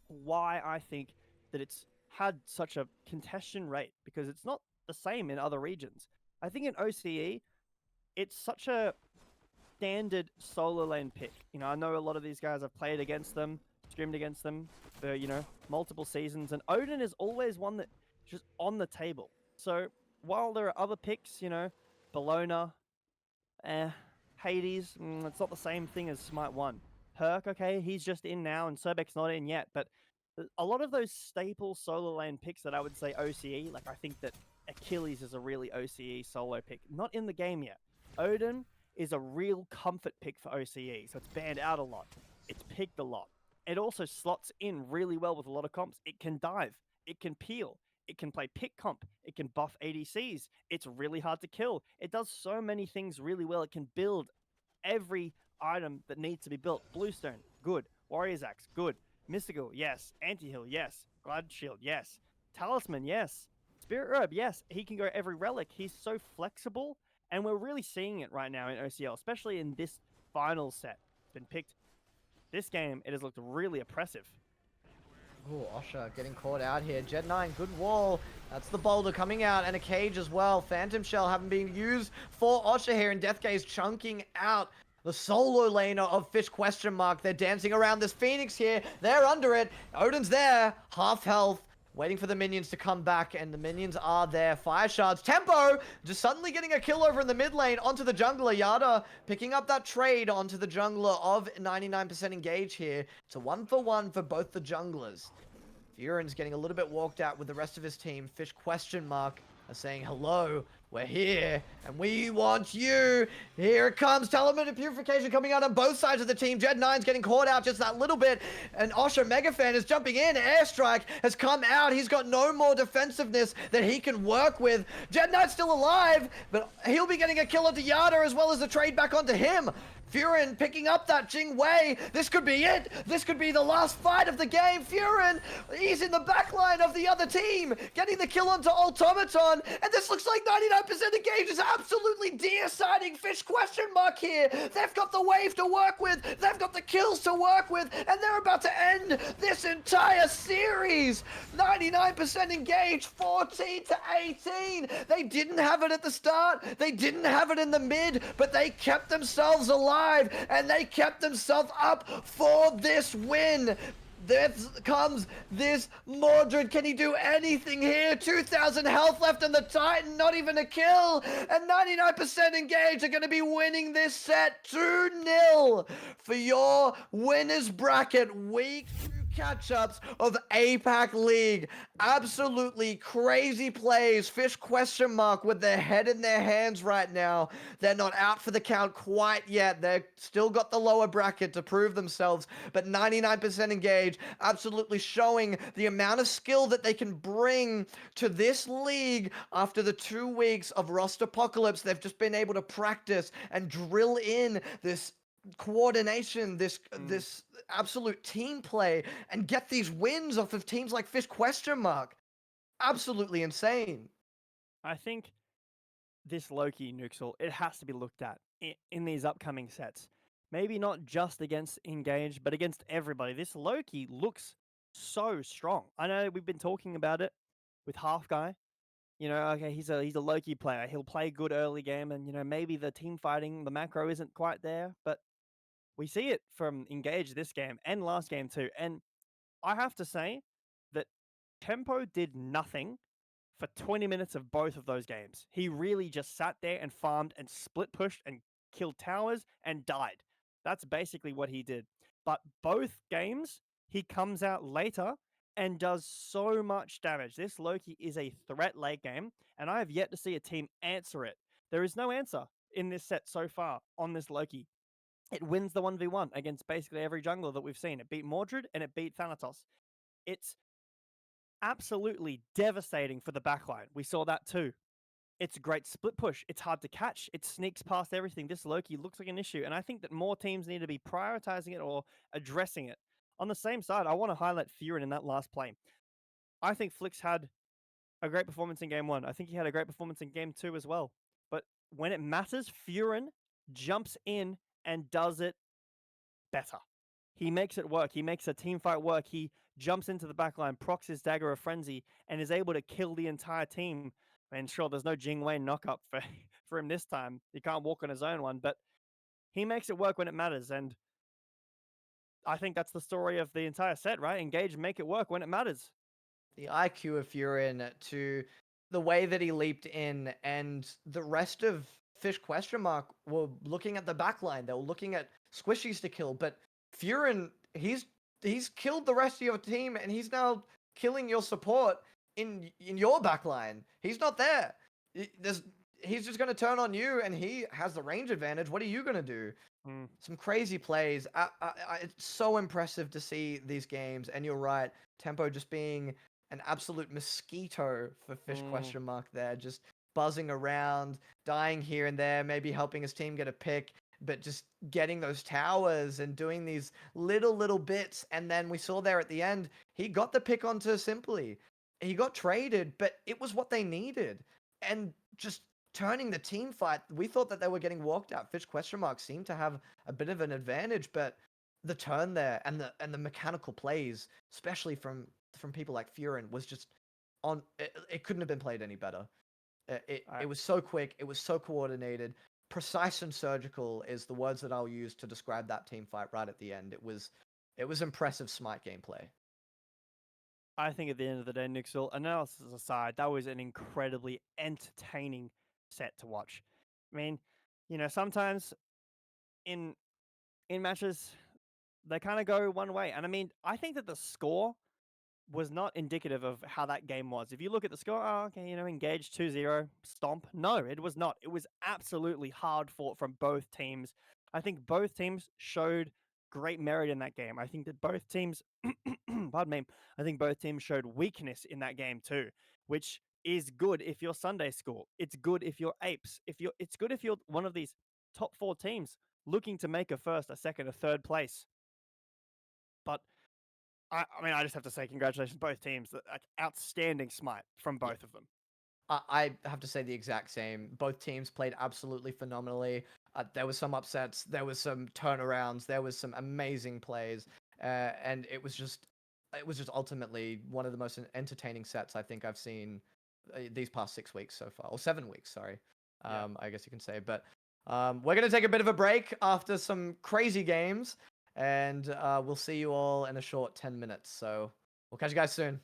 why I think that it's had such a contestation rate, because it's not the same in other regions. I think in OCE, it's such a standard solo lane pick. You know, I know a lot of these guys have played against them, scrimmed against them for, you know, multiple seasons, and Odin is always one that's just on the table. So while there are other picks, you know, Bologna, Hades, it's not the same thing as Smite 1. Herc, okay, he's just in now, and Sobek's not in yet, but a lot of those staple solo lane picks that I would say OCE, like I think that Achilles is a really OCE solo pick, not in the game yet. Odin is a real comfort pick for OCE, so it's banned out a lot. It's picked a lot. It also slots in really well with a lot of comps. It can dive, it can peel, it can play pick comp, it can buff ADCs, it's really hard to kill. It does so many things really well. It can build every item that needs to be built. Bluestone, good. Warrior's Axe, good. Mystical, yes. Anti-heal, yes. Glad Shield, yes. Talisman, yes. Spirit Herb, yes. He can go every relic. He's so flexible, and we're really seeing it right now in OCL, especially in this final set. It's been picked. This game, it has looked really oppressive.
Oh, Osha getting caught out here. Jet 9, good wall. That's the boulder coming out, and a cage as well. Phantom Shell having been used for Osha here, and Death Gaze chunking out the solo laner of Fish ? They're dancing around this Phoenix here. They're under it. Odin's there. Half health. Waiting for the minions to come back, and the minions are there. Fire Shards. Tempo just suddenly getting a kill over in the mid lane onto the jungler. Yada picking up that trade onto the jungler of 99% engage here. It's a 1-for-1 for both the junglers. Furin's getting a little bit walked out with the rest of his team. Fish question mark are saying, hello, we're here, and we want you. Here it comes. Telemetry purification coming out on both sides of the team. Jed9's getting caught out just that little bit, and Osho Megafan is jumping in. Airstrike has come out. He's got no more defensiveness that he can work with. Jed9's still alive, but he'll be getting a kill onto Yada as well as the trade back onto him. Furin picking up that Jing Wei. This could be it. This could be the last fight of the game. Furin, he's in the back line of the other team, getting the kill onto Automaton. And this looks like 99% engaged is absolutely deciding Fish question mark here. They've got the wave to work with. They've got the kills to work with. And they're about to end this entire series. 99% engaged, 14 to 18. They didn't have it at the start. They didn't have it in the mid, but they kept themselves alive. And they kept themselves up for this win. There comes this Mordred. Can he do anything here? 2,000 health left on the Titan, not even a kill. And 99% engaged are going to be winning this set 2-0 for your winners bracket week 2 catch-ups of Apac League. Absolutely crazy plays. Fish question mark with their head in their hands right now. They're not out for the count quite yet. They've still got the lower bracket to prove themselves, but 99% engaged, absolutely showing the amount of skill that they can bring to this league after the 2 weeks of Roster Apocalypse. They've just been able to practice and drill in this coordination, this absolute team play, and get these wins off of teams like Fish question mark. Absolutely insane.
I think this Loki Nuxel, it has to be looked at in these upcoming sets. Maybe not just against Engage, but against everybody. This Loki looks so strong. I know we've been talking about it with Half Guy. You know, okay, he's a Loki player. He'll play good early game, and maybe the team fighting, the macro isn't quite there, but we see it from Engage this game and last game too. And I have to say that Tempo did nothing for 20 minutes of both of those games. He really just sat there and farmed and split pushed and killed towers and died. That's basically what he did. But both games, he comes out later and does so much damage. This Loki is a threat late game, and I have yet to see a team answer it. There is no answer in this set so far on this Loki. It wins the 1v1 against basically every jungler that we've seen. It beat Mordred and it beat Thanatos. It's absolutely devastating for the backline. We saw that too. It's a great split push. It's hard to catch. It sneaks past everything. This Loki looks like an issue, and I think that more teams need to be prioritizing it or addressing it. On the same side, I want to highlight Furin in that last play. I think Flix had a great performance in game 1. I think he had a great performance in game 2 as well. But when it matters, Furin jumps in and does it better. He makes it work. He makes a team fight work. He jumps into the backline, procs his Dagger of Frenzy, and is able to kill the entire team. And sure, there's no Jing Wei knockup for him this time. He can't walk on his own one, but he makes it work when it matters. And I think that's the story of the entire set, right? Engage, make it work when it matters.
The IQ of Furin to the way that he leaped in, and the rest of Fish question mark were looking at the backline. They were looking at squishies to kill, but Furin, he's killed the rest of your team, and he's now killing your support in your backline. He's not there. He's just going to turn on you, and he has the range advantage. What are you going to do? Some crazy plays. It's so impressive to see these games, and you're right. Tempo just being an absolute mosquito for Fish question mark there, just buzzing around, dying here and there, maybe helping his team get a pick, but just getting those towers and doing these little bits. And then we saw there at the end, he got the pick onto Simply. He got traded, but it was what they needed. And just turning the team fight, we thought that they were getting walked out. Fish question mark seemed to have a bit of an advantage, but the turn there and the mechanical plays, especially from people like Furin, was just on. It couldn't have been played any better. It was so quick. It was so coordinated. Precise and surgical is the words that I'll use to describe that team fight right at the end. It was impressive Smite gameplay.
I think at the end of the day, Nixel, analysis aside, that was an incredibly entertaining set to watch. I mean, sometimes in matches, they kind of go one way. And I mean, I think that the score was not indicative of how that game was. If you look at the score, oh, okay, engaged 2-0, stomp. No, it was not. It was absolutely hard fought from both teams. I think both teams showed great merit in that game. I think that both teams, pardon me, I think both teams showed weakness in that game too, which is good if you're Sunday School. It's good if you're Apes. It's good if you're one of these top 4 teams looking to make a first, a second, a third place. But I just have to say congratulations both teams. Like, outstanding Smite from both of them.
I have to say the exact same. Both teams played absolutely phenomenally. There was some upsets, there was some turnarounds, there was some amazing plays, and it was just ultimately one of the most entertaining sets I think I've seen these past 6 weeks so far, or 7 weeks. Sorry, I guess you can say. But we're gonna take a bit of a break after some crazy games, and we'll see you all in a short 10 minutes. So we'll catch you guys soon.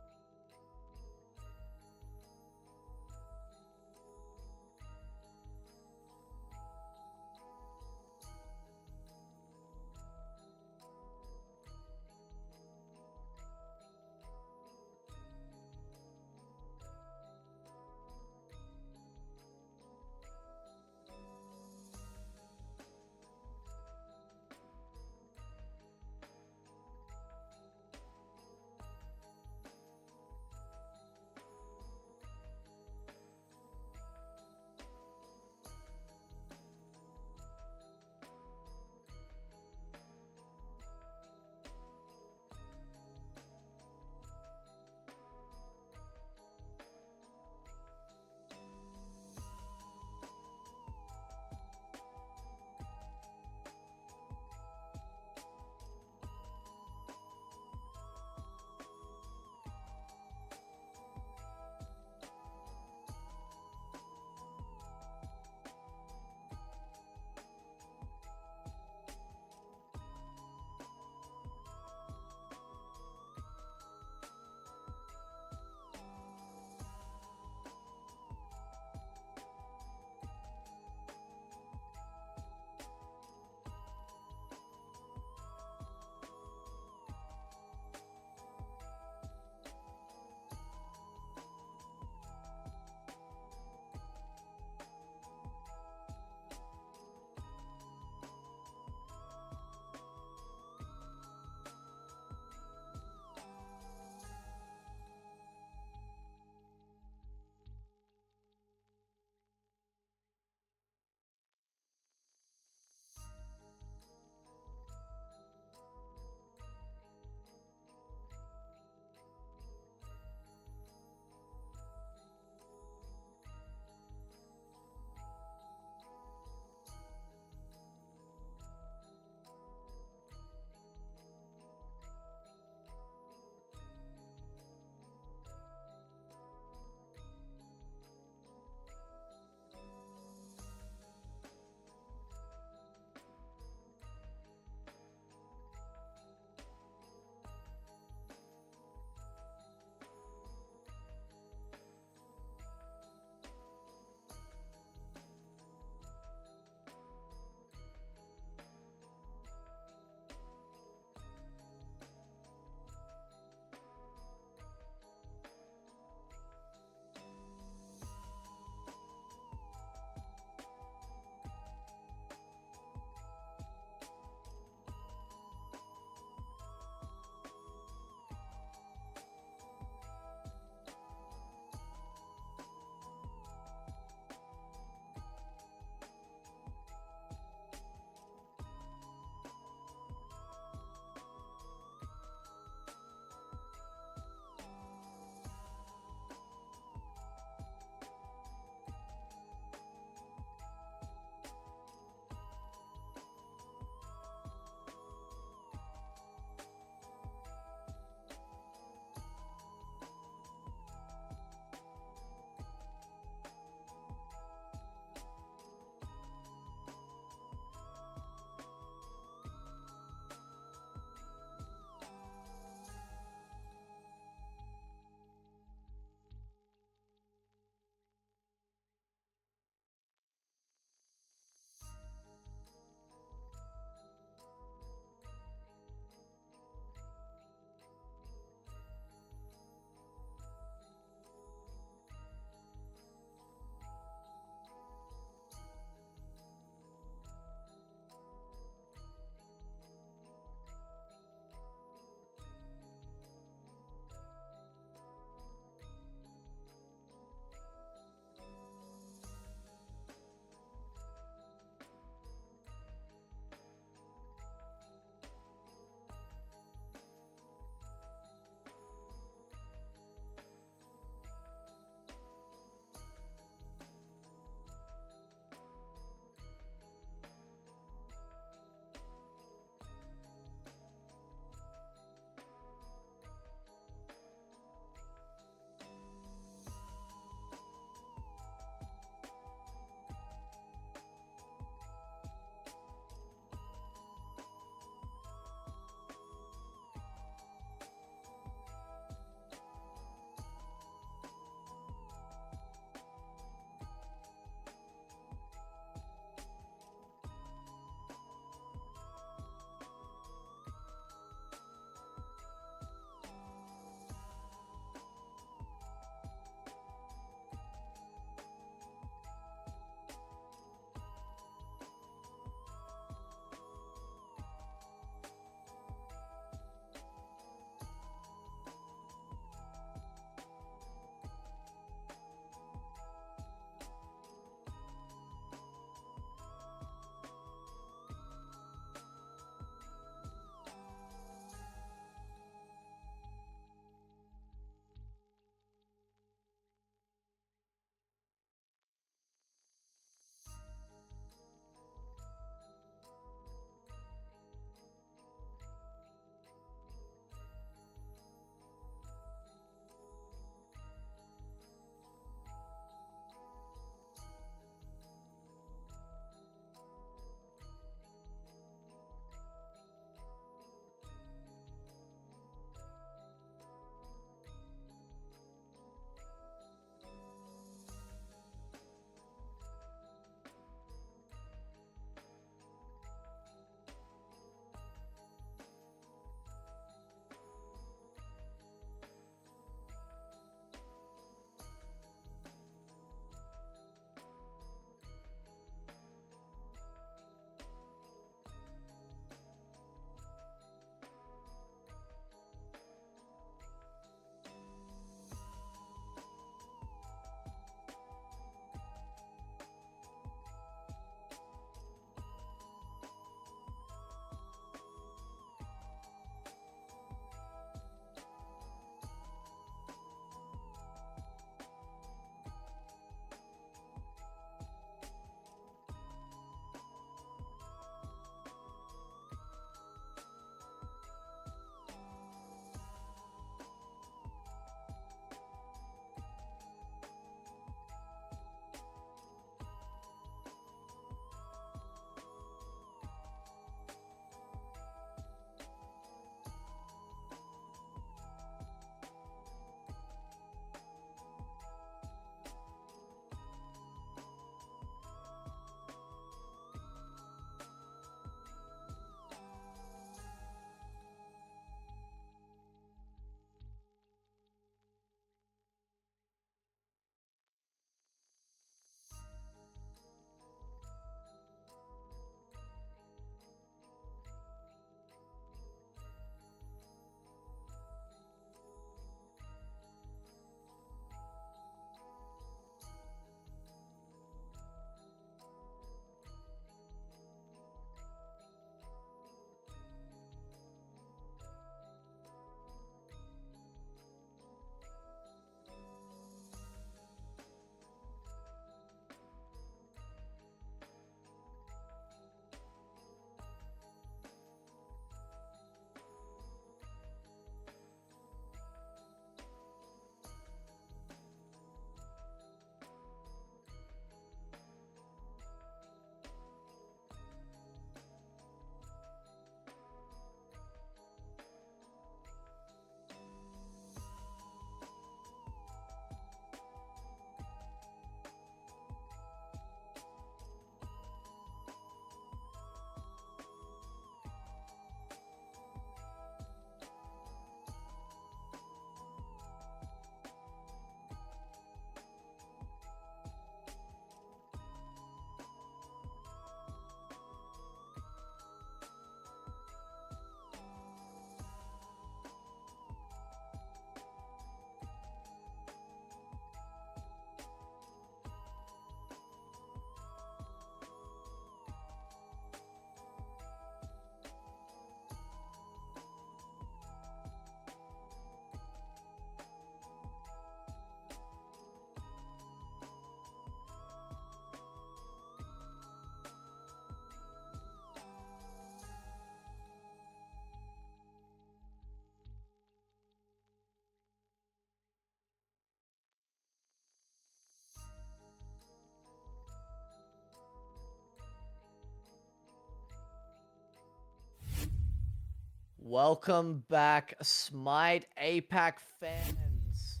Welcome back, Smite Apac fans.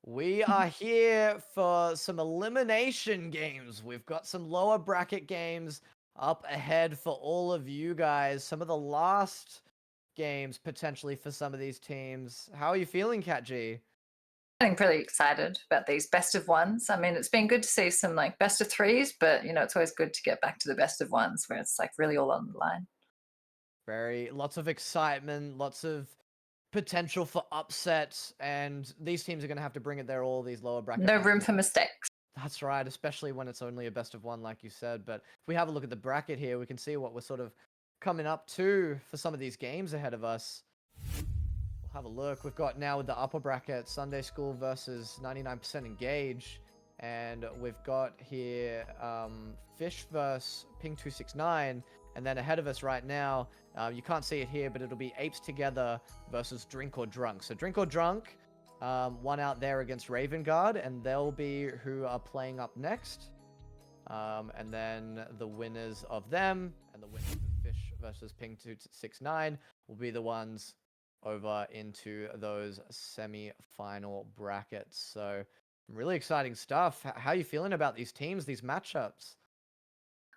We are here for some elimination games. We've got some lower bracket games up ahead for all of you guys. Some of the last games potentially for some of these teams. How are you feeling, Kat G?
Getting pretty excited about these best of ones. I mean, it's been good to see some like best of threes, but it's always good to get back to the best of ones where it's like really all on the line.
Lots of excitement, lots of potential for upsets, and these teams are going to have to bring it there, all these lower bracket
No room
matches.
for mistakes.
That's right, especially when it's only a best of one, like you said. But if we have a look at the bracket here, we can see what we're sort of coming up to for some of these games ahead of us. We'll have a look. We've got now with the upper bracket, Sunday School versus 99% Engage. And we've got here Fish versus Ping269. And then ahead of us right now, you can't see it here, but it'll be Apes Together versus Drink or Drunk. So Drink or Drunk won out there against Raven Guard, and they'll be who are playing up next. And then the winners of them and the winners of Fish versus Ping269 will be the ones over into those semi-final brackets. So really exciting stuff. How are you feeling about these teams, these matchups?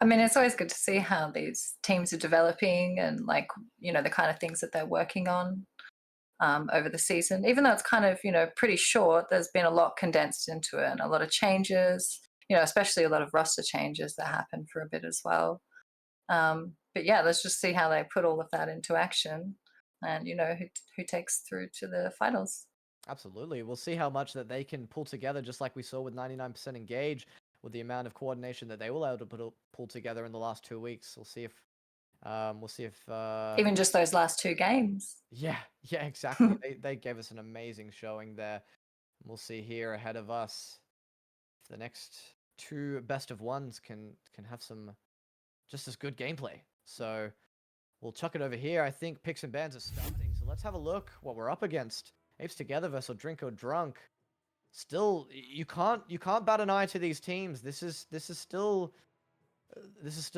I mean, it's always good to see how these teams are developing and like, the kind of things that they're working on over the season. Even though it's kind of, pretty short, there's been a lot condensed into it and a lot of changes, especially a lot of roster changes that happen for a bit as well. But yeah, let's just see how they put all of that into action and, who takes through to the finals.
Absolutely. We'll see how much that they can pull together, just like we saw with 99% Engage, with the amount of coordination that they were able to pull together in the last 2 weeks. We'll see if
Even just those last two games.
Yeah, exactly. They gave us an amazing showing there. We'll see here ahead of us if the next two best of ones can have some just as good gameplay. So we'll chuck it over here. I think picks and bans are starting. So let's have a look what we're up against. Apes Together versus Drink or Drunk. Still, you can't bat an eye to these teams. This is still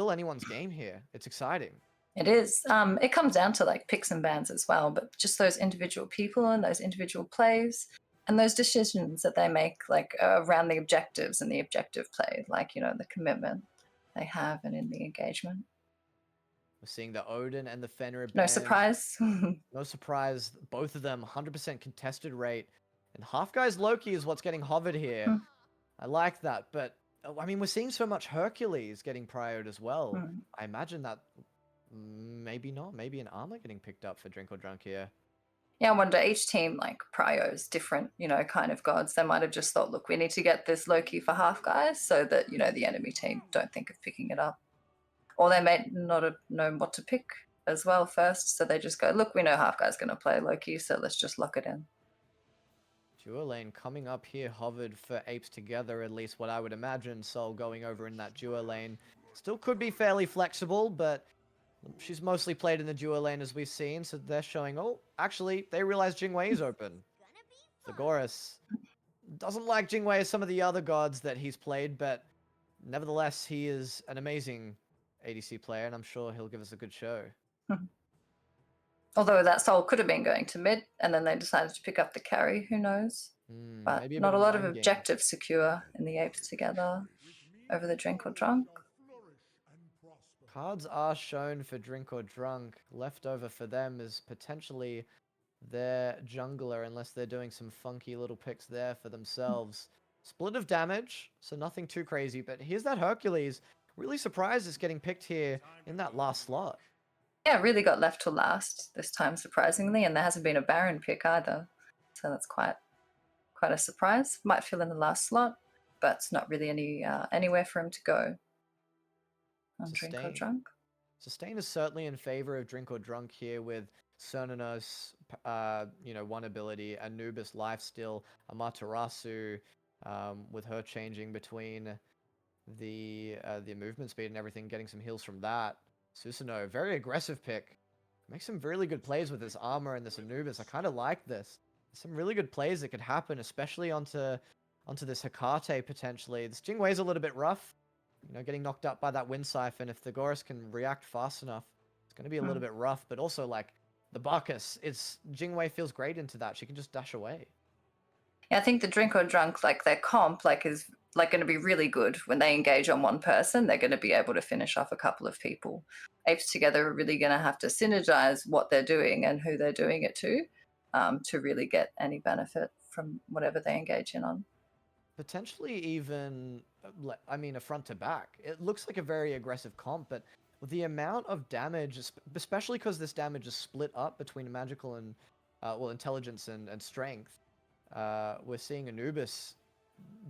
anyone's game here. It's exciting.
It is. It comes down to like picks and bans as well, but just those individual people and those individual plays and those decisions that they make, like around the objectives and the objective play, like the commitment they have and in the engagement.
We're seeing the Odin and the Fenrir.
No surprise.
No surprise. Both of them 100% contested rate. And Half Guy's Loki is what's getting hovered here. I like that. But, I mean, we're seeing so much Hercules getting priored as well. I imagine that maybe not. Maybe an armor getting picked up for Drink or Drunk here.
Yeah, I wonder, each team, like, prios different, kind of gods. They might have just thought, look, we need to get this Loki for Half Guys so that, the enemy team don't think of picking it up. Or they may not have known what to pick as well first. So they just go, look, we know Half Guy's going to play Loki, so let's just lock it in.
Duo lane coming up here, hovered for Apes Together, at least what I would imagine. Sol going over in that duo lane. Still could be fairly flexible, but she's mostly played in the duo lane as we've seen, so they're showing, oh, actually, they realize Jingwei is open. Zagoras doesn't like Jingwei as some of the other gods that he's played, but nevertheless, he is an amazing ADC player, and I'm sure he'll give us a good show.
Although that Sol could have been going to mid, and then they decided to pick up the carry. Who knows? But not a lot of objectives secure in the Apes Together over the Drink or Drunk.
Cards are shown for Drink or Drunk. Leftover for them is potentially their jungler, unless they're doing some funky little picks there for themselves. Split of damage, so nothing too crazy. But here's that Hercules. Really surprised it's getting picked here in that last slot.
Yeah, it really got left to last this time, surprisingly, and there hasn't been a Baron pick either. So that's quite a surprise. Might fill in the last slot, but it's not really anywhere for him to go on Drink or Drunk.
Sustain is certainly in favor of Drink or Drunk here with Cernanos, one ability, Anubis lifesteal, Amaterasu, with her changing between the movement speed and everything, getting some heals from that. Susanoo, very aggressive pick. Makes some really good plays with this armor and this Anubis. I kind of like this. Some really good plays that could happen, especially onto this Hecate potentially. This Jingwei's a little bit rough. Getting knocked up by that Wind Siphon. If the Goris can react fast enough, it's going to be a little bit rough. But also, like, the Bacchus. It's Jingwei feels great into that. She can just dash away.
Yeah, I think the Drink or Drunk, like their comp, like is like going to be really good when they engage on one person. They're going to be able to finish off a couple of people. Apes Together are really going to have to synergize what they're doing and who they're doing it to really get any benefit from whatever they engage in on.
Potentially even, I mean, a front to back. It looks like a very aggressive comp, but with the amount of damage, especially because this damage is split up between magical and, well, intelligence and strength, we're seeing Anubis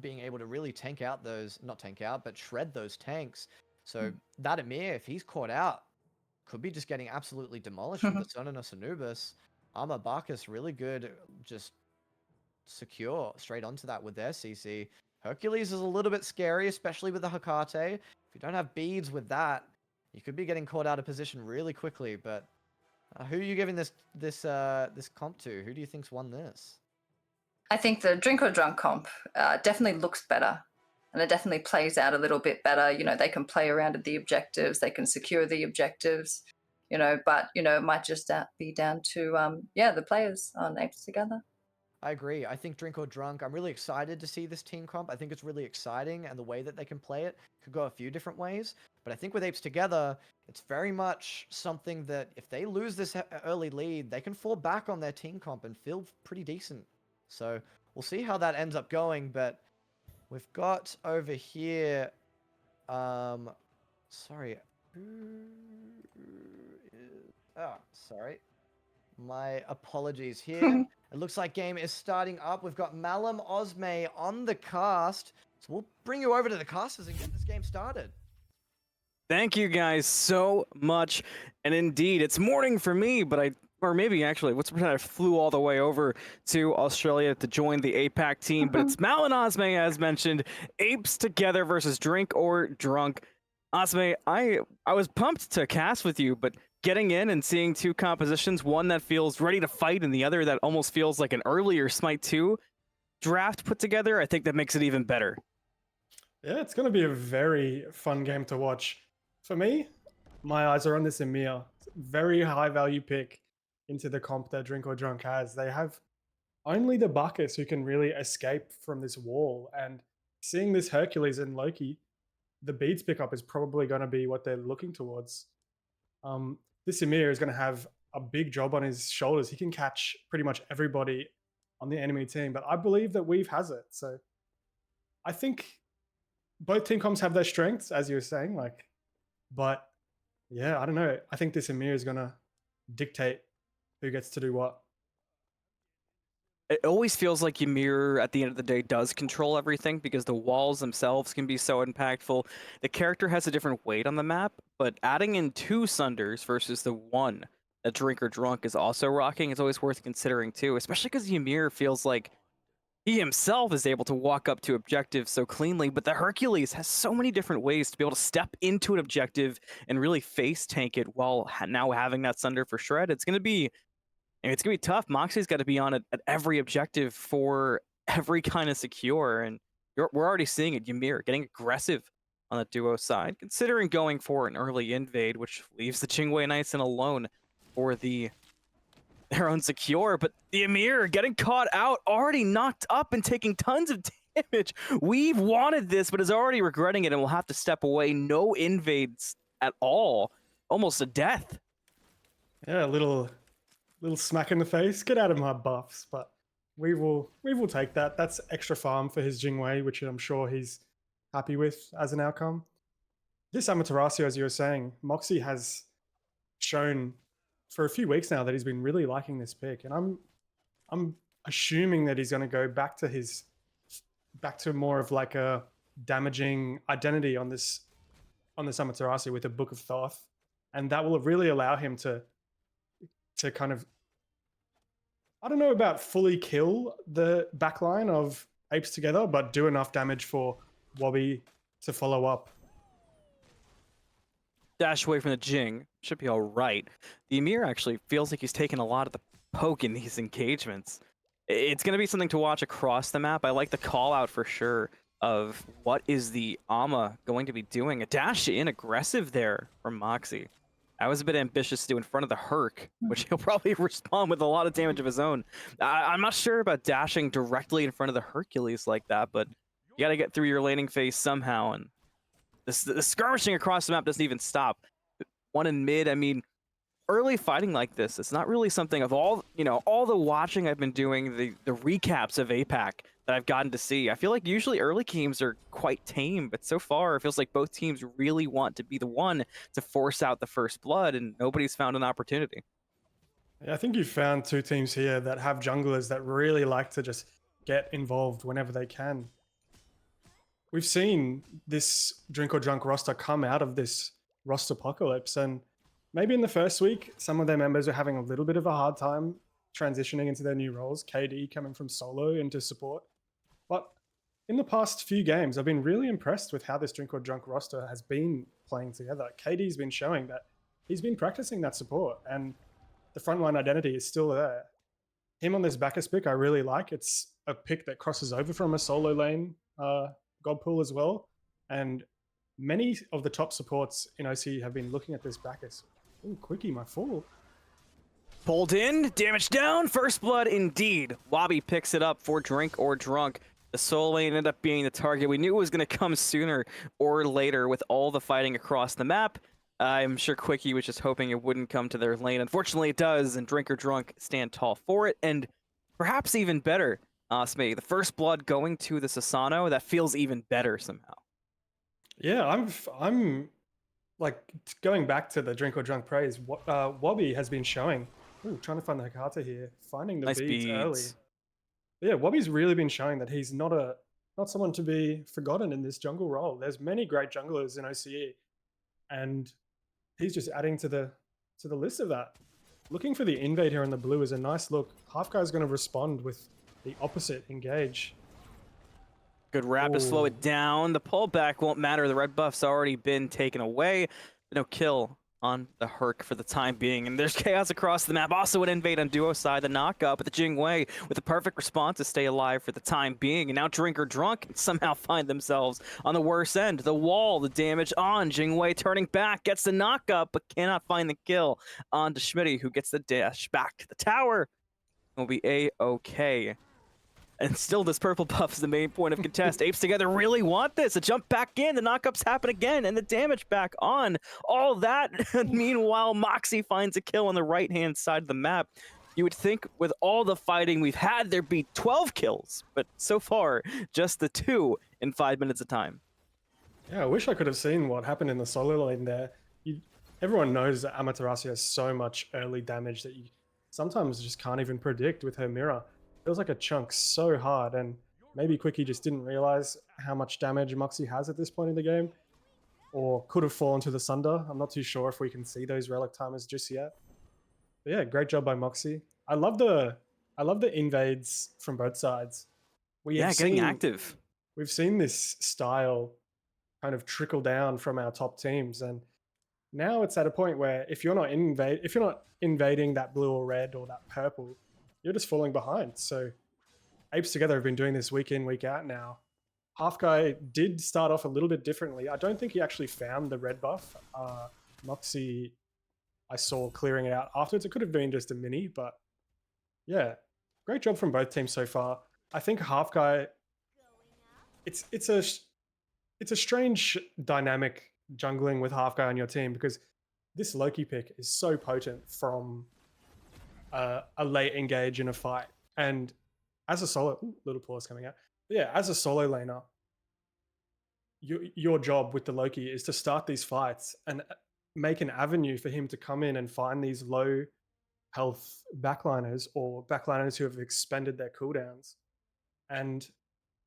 being able to really tank out those, not tank out, but shred those tanks. So that Emir, if he's caught out, could be just getting absolutely demolished from the Sononos Anubis. Armor Bacchus really good, just secure straight onto that with their CC. Hercules is a little bit scary, especially with the Hecate. If you don't have beads with that, you could be getting caught out of position really quickly. But who are you giving this comp to? Who do you think's won this?
I think the Drink or Drunk comp definitely looks better, and it definitely plays out a little bit better. You know, they can play around at the objectives, they can secure the objectives. You know, but you know, it might just be down to the players on Apes Together.
I agree. I think Drink or Drunk, I'm really excited to see this team comp. I think it's really exciting, and the way that they can play it could go a few different ways. But I think with Apes Together, it's very much something that if they lose this early lead, they can fall back on their team comp and feel pretty decent. So we'll see how that ends up going. But we've got over here, sorry. Sorry. My apologies here. It looks like game is starting up. We've got Malum Osme on the cast. So we'll bring you over to the casters and get this game started.
Thank you guys so much. And indeed, it's morning for me, but or maybe actually, let's pretend I flew all the way over to Australia to join the Apac team. But it's Malum Osme, as mentioned. Apes Together versus Drink or Drunk. Osme, I was pumped to cast with you, but getting in and seeing two compositions, one that feels ready to fight and the other that almost feels like an earlier Smite 2 draft put together, I think that makes it even better.
Yeah, it's going to be a very fun game to watch. For me, my eyes are on this Emir. Very high value pick into the comp that Drink or Drunk has. They have only the Bacchus who can really escape from this wall. And seeing this Hercules and Loki, the beads pickup is probably going to be what they're looking towards. This Emir is going to have a big job on his shoulders. He can catch pretty much everybody on the enemy team, but I believe that Weave has it. So I think both team comps have their strengths, as you were saying, but yeah, I don't know. I think this Emir is going to dictate who gets to do what.
It always feels like Ymir, at the end of the day, does control everything because the walls themselves can be so impactful. The character has a different weight on the map, but adding in 2 Sunders versus the 1 that Drink or Drunk is also rocking is always worth considering too, especially because Ymir feels like he himself is able to walk up to objectives so cleanly, but the Hercules has so many different ways to be able to step into an objective and really face tank it while now having that Sunder for shred. It's going to be tough. Moxie's got to be on it at every objective for every kind of secure, and we're already seeing it. Ymir getting aggressive on the duo side, considering going for an early invade, which leaves the Qingwei Knights in alone for their own secure. But the Ymir getting caught out, already knocked up and taking tons of damage. We've wanted this, but is already regretting it and will have to step away. No invades at all. Almost a death.
Yeah, a little smack in the face. Get out of my buffs, but we will take that. That's extra farm for his Jingwei, which I'm sure he's happy with as an outcome. This Amaterasu, as you were saying, Moxie has shown for a few weeks now that he's been really liking this pick, and I'm assuming that he's going to go back to more of like a damaging identity on this Amaterasu with a Book of Thoth, and that will really allow him to kind of, I don't know about fully kill the backline of Apes Together, but do enough damage for Wobby to follow up.
Dash away from the Jing. Should be all right. The Ymir actually feels like he's taken a lot of the poke in these engagements. It's going to be something to watch across the map. I like the call out for sure of what is the Ama going to be doing. A dash in aggressive there from Moxie. I was a bit ambitious to do in front of the Herc, which he'll probably respond with a lot of damage of his own. I'm not sure about dashing directly in front of the Hercules like that, but you got to get through your laning phase somehow, and the skirmishing across the map doesn't even stop. One in mid, I mean, early fighting like this, it's not really something of all the watching I've been doing, the recaps of Apac that I've gotten to see. I feel like usually early games are quite tame, but so far it feels like both teams really want to be the one to force out the first blood, and nobody's found an opportunity.
Yeah, I think you've found two teams here that have junglers that really like to just get involved whenever they can. We've seen this Drink or Drunk roster come out of this roster apocalypse, and maybe in the first week, some of their members are having a little bit of a hard time transitioning into their new roles. KD coming from solo into support. But in the past few games, I've been really impressed with how this Drink or Drunk roster has been playing together. KD's been showing that he's been practicing that support, and the frontline identity is still there. Him on this Bacchus pick, I really like. It's a pick that crosses over from a solo lane god pool as well. And many of the top supports in OC have been looking at this Bacchus. Ooh, Quickie, my fool.
Pulled in, damage down, first blood indeed. Wobby picks it up for Drink or Drunk. The solo lane ended up being the target. We knew it was going to come sooner or later with all the fighting across the map. I'm sure Quickie was just hoping it wouldn't come to their lane. Unfortunately, it does, and Drink or Drunk stand tall for it. And perhaps even better, Smite, the first blood going to the Sasano, that feels even better somehow.
Yeah, I'm like going back to the Drink or Drunk praise. Wobby has been showing. Ooh, trying to find the Hakata here, finding the
Nice
beads early.
beads.
Yeah, Wobby's really been showing that he's not someone to be forgotten in this jungle role. There's many great junglers in OCE, and he's just adding to the list of that. Looking for the invade here in the blue is a nice look. Halfguy's going to respond with the opposite engage.
Good wrap to slow
Ooh.
it down. The pullback won't matter. The red buff's already been taken away. No kill on the Herc for the time being. And there's chaos across the map. Also an invade on duo side. The knockup, but the Jingwei with the perfect response to stay alive for the time being. And now Drink or Drunk can somehow find themselves on the worst end. The wall, the damage on Jingwei turning back, gets the knockup, but cannot find the kill on to Schmitty, who gets the dash back to the tower. Will be A-okay. And still, this purple buff is the main point of contest. Apes together really want this. A jump back in, the knockups happen again, and the damage back on. All that, meanwhile, Moxie finds a kill on the right-hand side of the map. You would think with all the fighting we've had, there'd be 12 kills, but so far, just the 2 in 5 minutes of time.
Yeah, I wish I could have seen what happened in the solo lane there. Everyone knows that Amaterasu has so much early damage that you sometimes just can't even predict with her mirror. Feels like a chunk so hard, and maybe Quickie just didn't realize how much damage Moxie has at this point in the game, or could have fallen to the Sunder. I'm not too sure if we can see those relic timers just yet. But yeah, great job by Moxie. I love the invades from both sides.
Getting active.
We've seen this style kind of trickle down from our top teams, and now it's at a point where if you're not invading that blue or red or that purple, you're just falling behind. So Apes Together have been doing this week in, week out now. Halfguy did start off a little bit differently. I don't think he actually found the red buff. Moxie, I saw clearing it out afterwards. It could have been just a mini, but yeah, great job from both teams so far. I think Halfguy, it's a strange dynamic jungling with Halfguy on your team, because this Loki pick is so potent from a late engage in a fight. And as a solo, little pause coming out. But yeah, as a solo laner, your job with the Loki is to start these fights and make an avenue for him to come in and find these low health backliners or backliners who have expended their cooldowns. And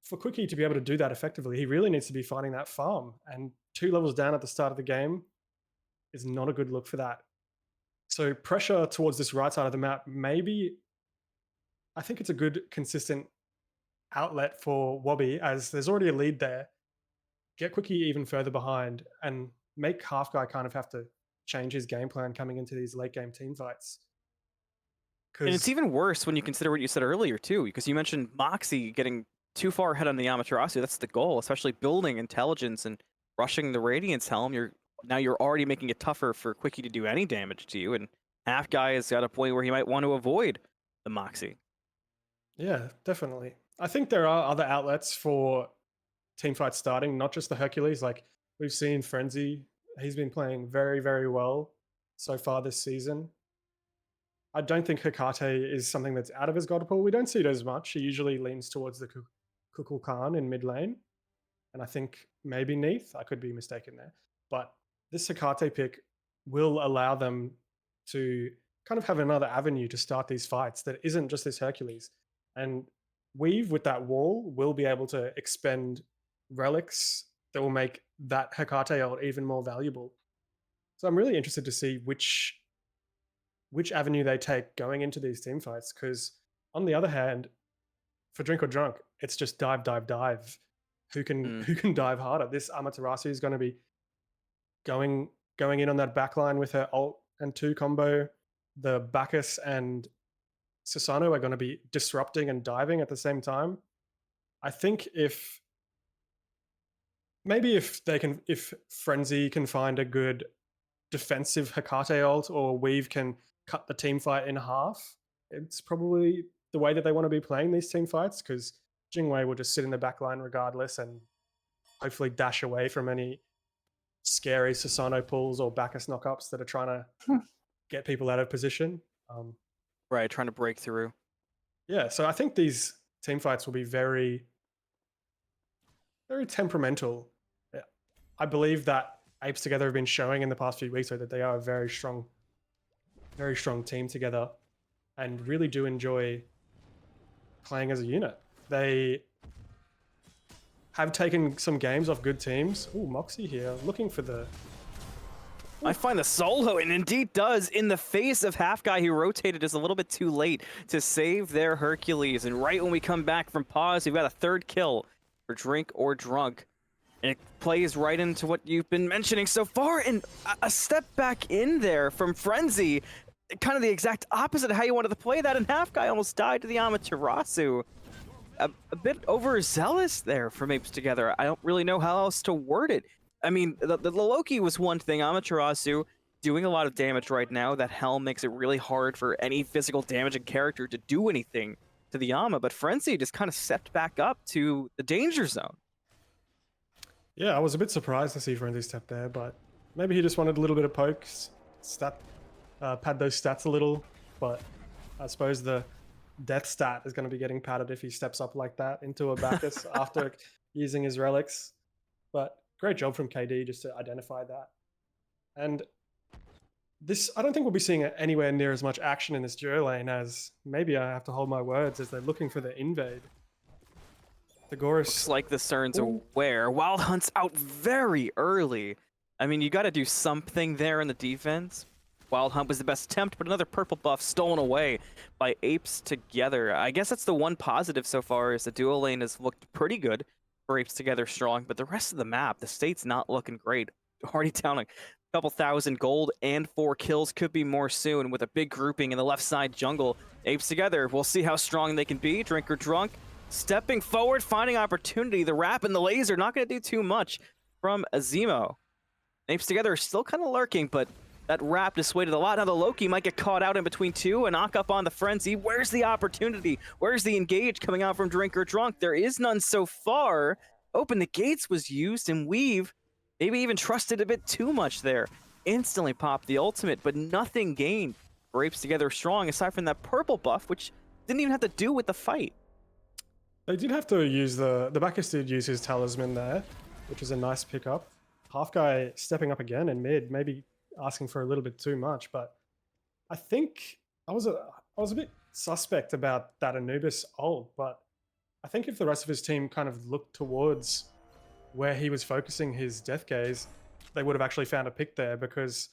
for Quickie to be able to do that effectively, he really needs to be finding that farm. And 2 levels down at the start of the game is not a good look for that. So pressure towards this right side of the map, maybe I think it's a good consistent outlet for Wobby, as there's already a lead there. Get Quickie even further behind and make Halfguy kind of have to change his game plan coming into these late game team fights.
And it's even worse when you consider what you said earlier too, because you mentioned Moxie getting too far ahead on the Amaterasu. That's the goal, especially building intelligence and rushing the Radiance Helm. You're now you're already making it tougher for Quickie to do any damage to you, and Half Guy is at a point where he might want to avoid the Moxie.
Yeah, definitely. I think there are other outlets for teamfights starting, not just the Hercules. Like we've seen Frenzy, he's been playing very, very well so far this season. I don't think Hecate is something that's out of his god pool. We don't see it as much. He usually leans towards the Kukul Khan in mid lane. And I think maybe Neath. I could be mistaken there. But this Hecate pick will allow them to kind of have another avenue to start these fights that isn't just this Hercules. And Weave with that wall will be able to expend relics that will make that Hecate ult even more valuable. So I'm really interested to see which avenue they take going into these team fights. Because on the other hand, for Drink or Drunk, it's just dive, dive, dive. Who can dive harder? This Amaterasu is going to be going in on that backline with her ult and 2 combo. The Bacchus and Susano are going to be disrupting and diving at the same time. I think if Frenzy can find a good defensive Hecate ult, or Weave can cut the team fight in half, it's probably the way that they want to be playing these team fights, because Jingwei will just sit in the back line regardless and hopefully dash away from any scary Susano pulls or Bacchus knockups that are trying to get people out of position.
Right, trying to break through.
Yeah, so I think these team fights will be very, very temperamental. I believe that Apes Together have been showing in the past few weeks that they are a very strong team together and really do enjoy playing as a unit. They have taken some games off good teams. Ooh, Moxie here, looking for the...
I find the solo, and indeed does, in the face of Half Guy, who rotated just a little bit too late to save their Hercules. And right when we come back from pause, we've got a third kill for Drink or Drunk. And it plays right into what you've been mentioning so far, and a step back in there from Frenzy, kind of the exact opposite of how you wanted to play that, and Half Guy almost died to the Amaterasu. A bit overzealous there from Apes Together. I don't really know how else to word it. I mean, the Loki was one thing. Amaterasu doing a lot of damage right now. That helm makes it really hard for any physical damaging character to do anything to the Ama, but Frenzy just kind of stepped back up to the danger zone.
Yeah, I was a bit surprised to see Frenzy step there, but maybe he just wanted a little bit of pokes, pad those stats a little, but I suppose the death stat is going to be getting padded if he steps up like that into a Bacchus after using his relics. But great job from KD just to identify that. And this, I don't think we'll be seeing anywhere near as much action in this duo lane as maybe I have to hold my words as they're looking for the invade. The Gorus...
Looks like the Cern's aware. Wild Hunt's out very early. I mean, you got to do something there in the defense. Wild Hunt was the best attempt, but another purple buff stolen away by Apes Together. I guess that's the one positive so far, is the duo lane has looked pretty good for Apes Together strong, but the rest of the map, the state's not looking great. Already down a couple thousand gold and 4 kills, could be more soon with a big grouping in the left side jungle. Apes Together, we'll see how strong they can be. Drink or Drunk, stepping forward, finding opportunity. The wrap and the laser, not going to do too much from Azimo. Apes Together are still kind of lurking, but that wrap dissuaded a lot. Now the Loki might get caught out in between two and knock up on the Frenzy. Where's the opportunity? Where's the engage coming out from Drink or Drunk? There is none so far. Open the Gates was used, and Weave maybe even trusted a bit too much there. Instantly popped the ultimate, but nothing gained for Apes Together strong, aside from that purple buff, which didn't even have to do with the fight.
They did have to use the Bacchus did use his talisman there, which is a nice pickup. Half Guy stepping up again in mid, maybe asking for a little bit too much, but I think I was a bit suspect about that Anubis ult, but I think if the rest of his team kind of looked towards where he was focusing his death gaze, they would have actually found a pick there, because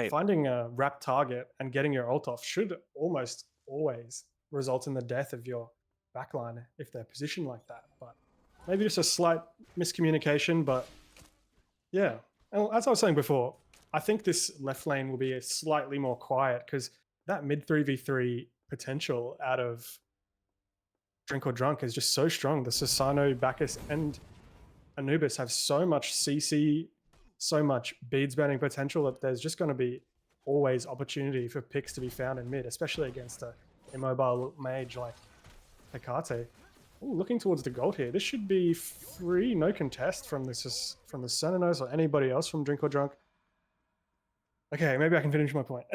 finding a wrap target and getting your ult off should almost always result in the death of your backline if they're positioned like that. But maybe just a slight miscommunication, but yeah. And as I was saying before, I think this left lane will be slightly more quiet, because that mid 3v3 potential out of Drink or Drunk is just so strong. The Susano, Bacchus, and Anubis have so much CC so much beads burning potential that there's just going to be always opportunity for picks to be found in mid, especially against a immobile mage like Hecate. Ooh, looking towards the gold here. This should be free, no contest from the Senanos or anybody else from Drink or Drunk. Okay, maybe I can finish my point.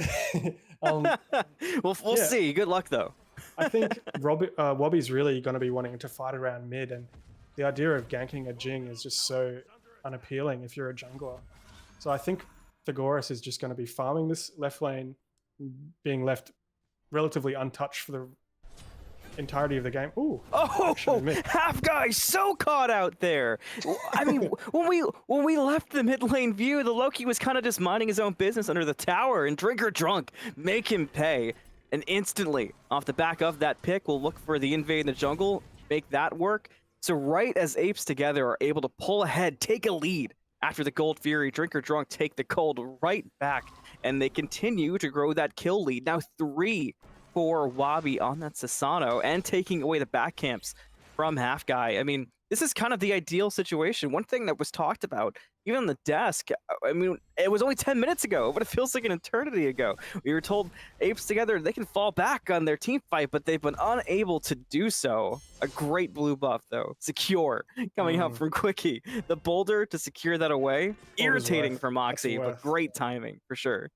We'll see. Good luck though.
I think Wobby's really going to be wanting to fight around mid, and the idea of ganking a Jing is just so unappealing if you're a jungler. So I think Thegoris is just going to be farming this left lane, being left relatively untouched for the entirety of the game. Ooh.
Oh, half guy so caught out there. I mean, when we left the mid lane view, the Loki was kind of just minding his own business under the tower, and Drinker Drunk make him pay. And instantly, off the back of that pick, we'll look for the invade in the jungle, make that work. So right as Apes together are able to pull ahead, take a lead after the Gold Fury, Drinker Drunk take the gold right back, and they continue to grow that kill lead. Now 3 for Wabi on that Sasano, and taking away the back camps from Half Guy. I mean, this is kind of the ideal situation. One thing that was talked about, even on the desk, I mean, it was only 10 minutes ago, but it feels like an eternity ago. We were told Apes together, they can fall back on their team fight, but they've been unable to do so. A great blue buff, though. Secure, coming out from Quickie. The boulder to secure that away. Irritating for Moxie, but great timing, for sure.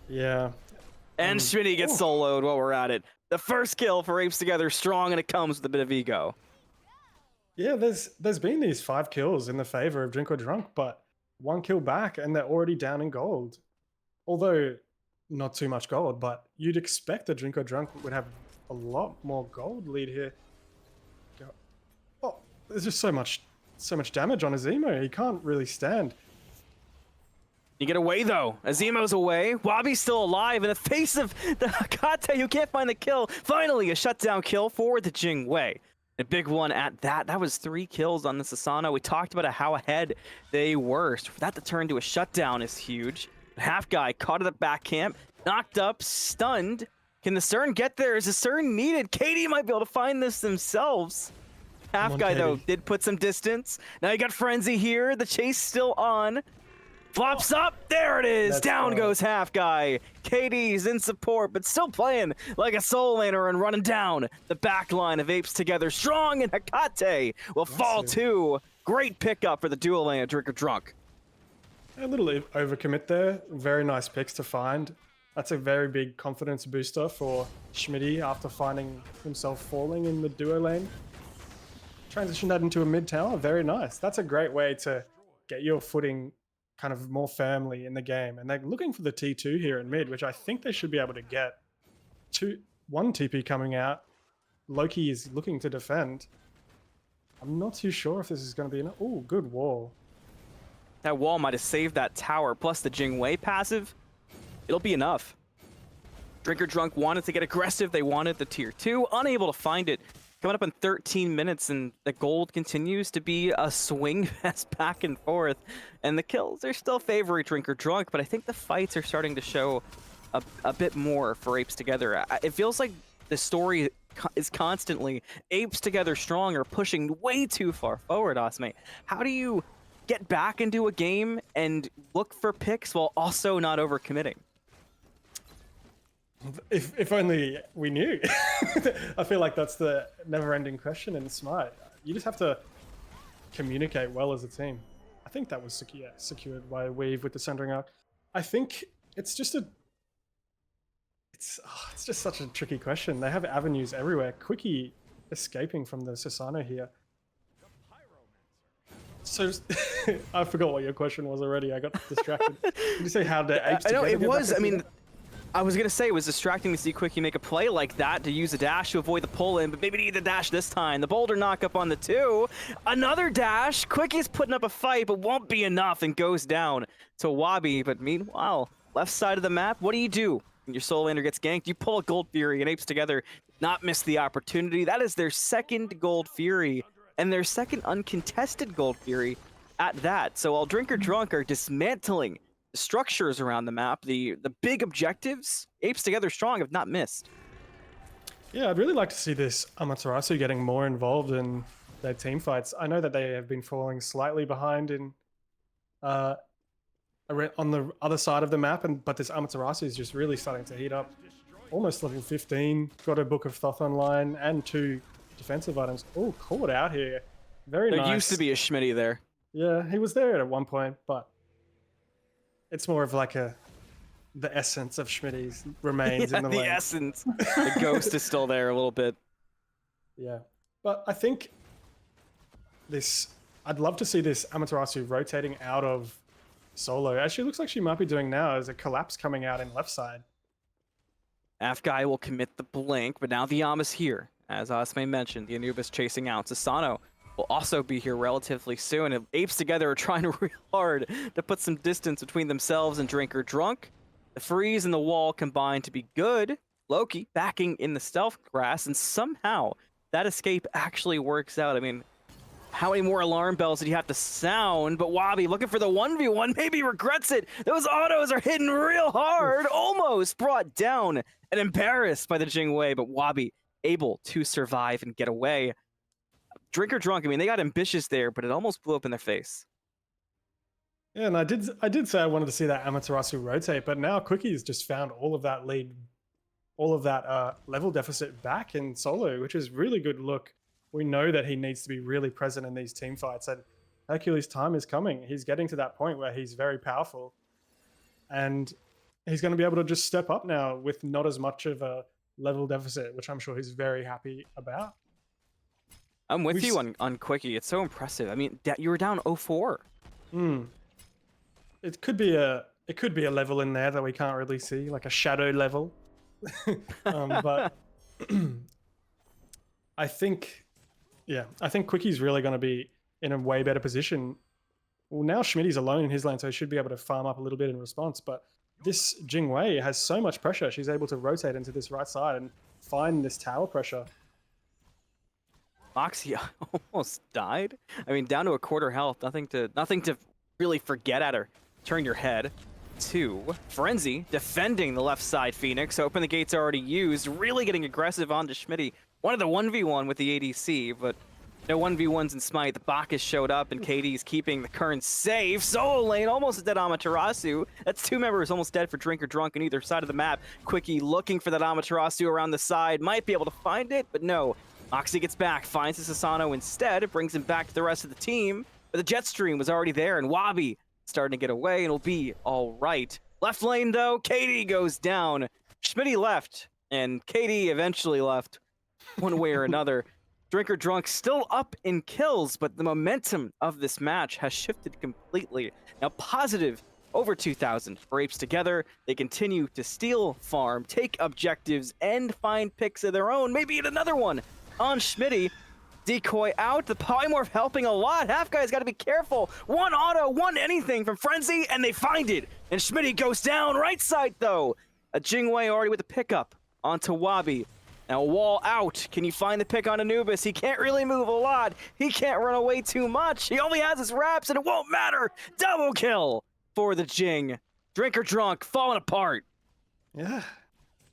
Yeah.
And Schmitty gets soloed while we're at it. The first kill for Apes together, strong, and it comes with a bit of ego.
Yeah, there's been these 5 kills in the favor of Drink or Drunk, but 1 kill back and they're already down in gold. Although not too much gold, but you'd expect that Drink or Drunk would have a lot more gold lead here. Oh, there's just so much damage on Azemo. He can't really stand.
You get away though. Azemo's away. Wabi's still alive in the face of the Hakate who can't find the kill. Finally, a shutdown kill for the Jing Wei. A big one at that. That was 3 kills on the Sasano. We talked about how ahead they were. So for that to turn to a shutdown is huge. Half Guy caught at the back camp, knocked up, stunned. Can the CERN get there? Is the CERN needed? Katie might be able to find this themselves. Half Guy, though, did put some distance. Now you got Frenzy here. The chase still on. Flops up, there it is, down goes Half Guy. KD's in support, but still playing like a soul laner and running down the back line of Apes together. Strong, and Hecate will fall too. Great pickup for the dual lane of Drinker Drunk.
A little overcommit there. Very nice picks to find. That's a very big confidence booster for Schmitty after finding himself falling in the duo lane. Transition that into a mid tower, very nice. That's a great way to get your footing kind of more firmly in the game, and they're looking for the T2 here in mid, which I think they should be able to get. 1 TP coming out. Loki is looking to defend. I'm not too sure if this is going to be enough. Oh, good wall.
That wall might have saved that tower, plus the Jing Wei passive. It'll be enough. Drinker Drunk wanted to get aggressive. They wanted the tier 2, unable to find it. Coming up in 13 minutes, and the gold continues to be a swing fest back and forth. And the kills are still favoring Drinker Drunk, but I think the fights are starting to show a bit more for Apes Together. It feels like the story is constantly Apes Together strong or pushing way too far forward, Osme. How do you get back into a game and look for picks while also not overcommitting?
If only we knew. I feel like that's the never-ending question in Smite. You just have to communicate well as a team. I think that was secured by Weave with the centering arc. I think it's just it's just such a tricky question. They have avenues everywhere. Quickie escaping from the Sasano here. So I forgot what your question was already. I got distracted. Did you say how the Apes
I know
together
it
get
was.
back
I
into
mean, I was gonna say it was distracting to see Quickie make a play like that to use a dash to avoid the pull-in, but maybe need the dash this time. The boulder knock up on the 2. Another dash. Quickie's putting up a fight, but won't be enough and goes down to Wabi. But meanwhile, left side of the map, what do? When your soul laner gets ganked, you pull a Gold Fury, and Apes Together not miss the opportunity. That is their 2nd Gold Fury, and their 2nd uncontested Gold Fury at that. So while Drinker Drunk are dismantling the structures around the map, the big objectives, Apes Together strong have not missed.
Yeah, I'd really like to see this Amaterasu getting more involved in their team fights. I know that they have been falling slightly behind in on the other side of the map, but this Amaterasu is just really starting to heat up. Almost level 15, got a Book of Thoth online, and 2 defensive items. Oh, caught out here. Very nice.
There used to be a Schmitty there.
Yeah, he was there at one point, but it's more of like the essence of Schmitty's remains in the lane.
Essence. The ghost is still there a little bit.
Yeah, but I think I'd love to see this Amaterasu rotating out of solo, as she looks like she might be doing now. There's a collapse coming out in left side.
Guy will commit the blink, but now the Yam is here. As Osme mentioned, the Anubis chasing out. Sasano will also be here relatively soon. And Apes Together are trying real hard to put some distance between themselves and Drinker Drunk. The freeze and the wall combine to be good. Loki backing in the stealth grass, and somehow that escape actually works out. I mean, how many more alarm bells did you have to sound? But Wabi looking for the 1v1, maybe regrets it. Those autos are hitting real hard. Almost brought down and embarrassed by the Jingwei, but Wabi able to survive and get away. Drinker Drunk, I mean, they got ambitious there, but it almost blew up in their face.
Yeah, and I did say I wanted to see that Amaterasu rotate, but now Quickie's just found all of that level deficit back in solo, which is really good look. We know that he needs to be really present in these team fights, and Hercules' time is coming. He's getting to that point where he's very powerful, and he's going to be able to just step up now with not as much of a level deficit, which I'm sure he's very happy about.
I'm with you on Quickie. It's so impressive. I mean, you were down 0-4.
It could be a level in there that we can't really see, like a shadow level. But I think Quickie's really going to be in a way better position. Well, now Schmitty's alone in his lane, so he should be able to farm up a little bit in response. But this Jingwei has so much pressure. She's able to rotate into this right side and find this tower pressure.
Moxie almost died. I mean, down to a quarter health. Nothing to really forget at her. Turn your head to Frenzy, defending the left side Phoenix. Open the gates already used. Really getting aggressive onto Schmitty. Wanted the 1v1 with the ADC, but no 1v1s in Smite. The Bacchus showed up, and KD's keeping the current safe. Solo lane, almost a dead Amaterasu. That's 2 members almost dead for Drinker Drunk on either side of the map. Quickie looking for that Amaterasu around the side. Might be able to find it, but no. Moxie gets back, finds the Sasano instead. It brings him back to the rest of the team. But the jet stream was already there, and Wabi starting to get away, and it'll be all right. Left lane, though, KD goes down. Schmitty left, and KD eventually left one way or another. Drinker Drunk still up in kills, but the momentum of this match has shifted completely. Now positive over 2,000 for Apes Together. They continue to steal, farm, take objectives, and find picks of their own. Maybe another one on Schmitty. Decoy out, the Polymorph helping a lot. Half guy's got to be careful. One auto, one anything from Frenzy, and they find it. And Schmitty goes down right side though. A Jingwei already with the pickup onto Wabi. Now wall out. Can you find the pick on Anubis? He can't really move a lot. He can't run away too much. He only has his wraps, and it won't matter. Double kill for the Jing. Drinker Drunk falling apart.
Yeah.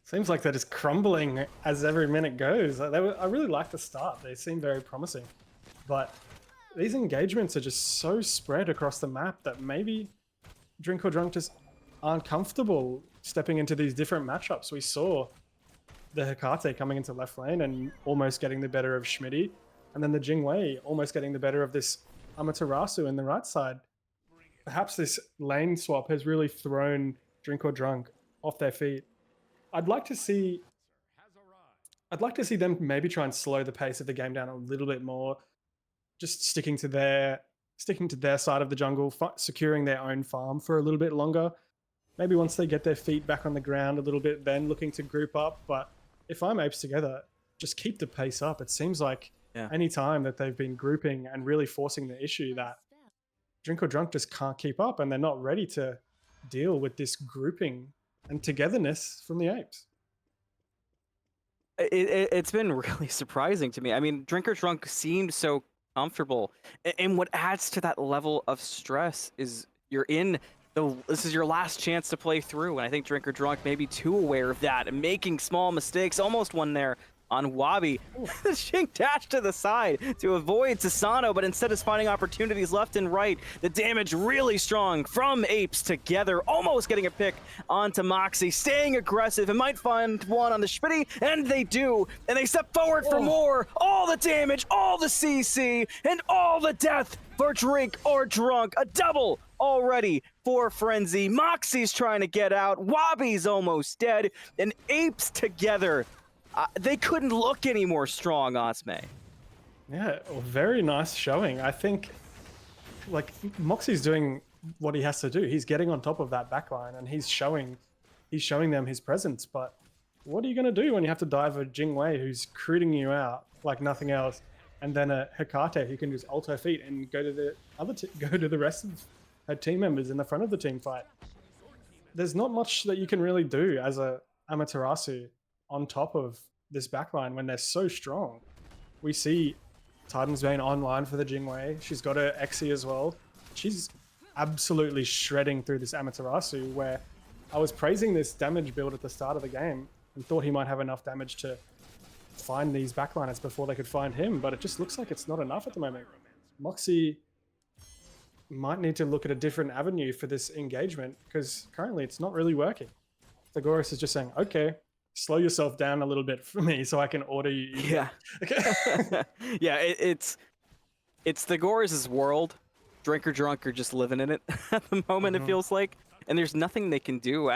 Seems like that is crumbling as every minute goes. I really like the start. They seem very promising. But these engagements are just so spread across the map that maybe Drink or Drunk just aren't comfortable stepping into these different matchups. We saw the Hecate coming into left lane and almost getting the better of Schmitty. And then the Jingwei almost getting the better of this Amaterasu in the right side. Perhaps this lane swap has really thrown Drink or Drunk off their feet. I'd like to see them maybe try and slow the pace of the game down a little bit more, just sticking to their side of the jungle, securing their own farm for a little bit longer. Maybe once they get their feet back on the ground a little bit, then looking to group up. But if I'm Apes Together, just keep the pace up. It seems like any time that they've been grouping and really forcing the issue, that Drink or Drunk just can't keep up, and they're not ready to deal with this grouping and togetherness from the Apes.
It's been really surprising to me. I mean, Drinker Drunk seemed so comfortable, and what adds to that level of stress is this is your last chance to play through, and I think Drinker Drunk may be too aware of that and making small mistakes. Almost one there on Wabi. The Shink dash to the side to avoid Susano, but instead is finding opportunities left and right. The damage really strong from Apes Together, almost getting a pick onto Moxie, staying aggressive and might find one on the Schmitty, and they do, and they step forward for more. All the damage, all the CC, and all the death for Drink or Drunk. A double already for Frenzy. Moxie's trying to get out, Wabi's almost dead, and Apes Together, they couldn't look any more strong, Osme.
Yeah, very nice showing. I think, like, Moxie's doing what he has to do. He's getting on top of that backline, and he's showing them his presence. But what are you going to do when you have to dive a Jingwei who's critting you out like nothing else, and then a Hecate who can just ult her feet and go to the rest of her team members in the front of the team fight? There's not much that you can really do as a Amaterasu on top of this backline when they're so strong. We see Titan's Bane online for the Jingwei. She's got her Exi as well. She's absolutely shredding through this Amaterasu, where I was praising this damage build at the start of the game and thought he might have enough damage to find these backliners before they could find him, but it just looks like it's not enough at the moment. Moxie might need to look at a different avenue for this engagement, because currently it's not really working. Thegoris is just saying, okay, slow yourself down a little bit for me so I can order you.
Yeah.
Okay.
Yeah, it's Thegoris' world. Drink or Drunk are just living in it at the moment, it feels like. And there's nothing they can do.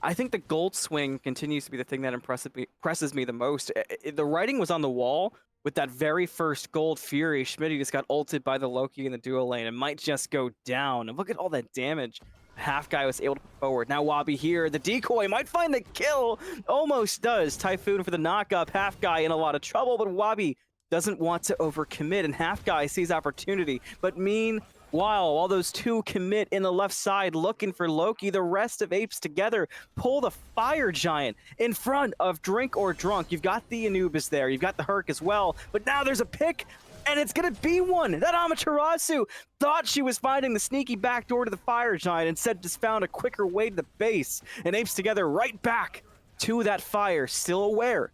I think the gold swing continues to be the thing that impresses me the most. The writing was on the wall with that very first gold Fury. Schmitty just got ulted by the Loki in the duo lane and might just go down. And look at all that damage Half Guy was able to put forward. Now Wabi here. The decoy might find the kill. Almost does. Typhoon for the knockup. Half Guy in a lot of trouble, but Wabi doesn't want to overcommit, and Half Guy sees opportunity. But meanwhile, all those two commit in the left side looking for Loki, the rest of Apes Together pull the Fire Giant in front of Drink or Drunk. You've got the Anubis there, you've got the Herc as well, but now there's a pick, and it's gonna be one. That Amaterasu thought she was finding the sneaky back door to the Fire Giant, instead just found a quicker way to the base, and Apes Together right back to that fire, still aware.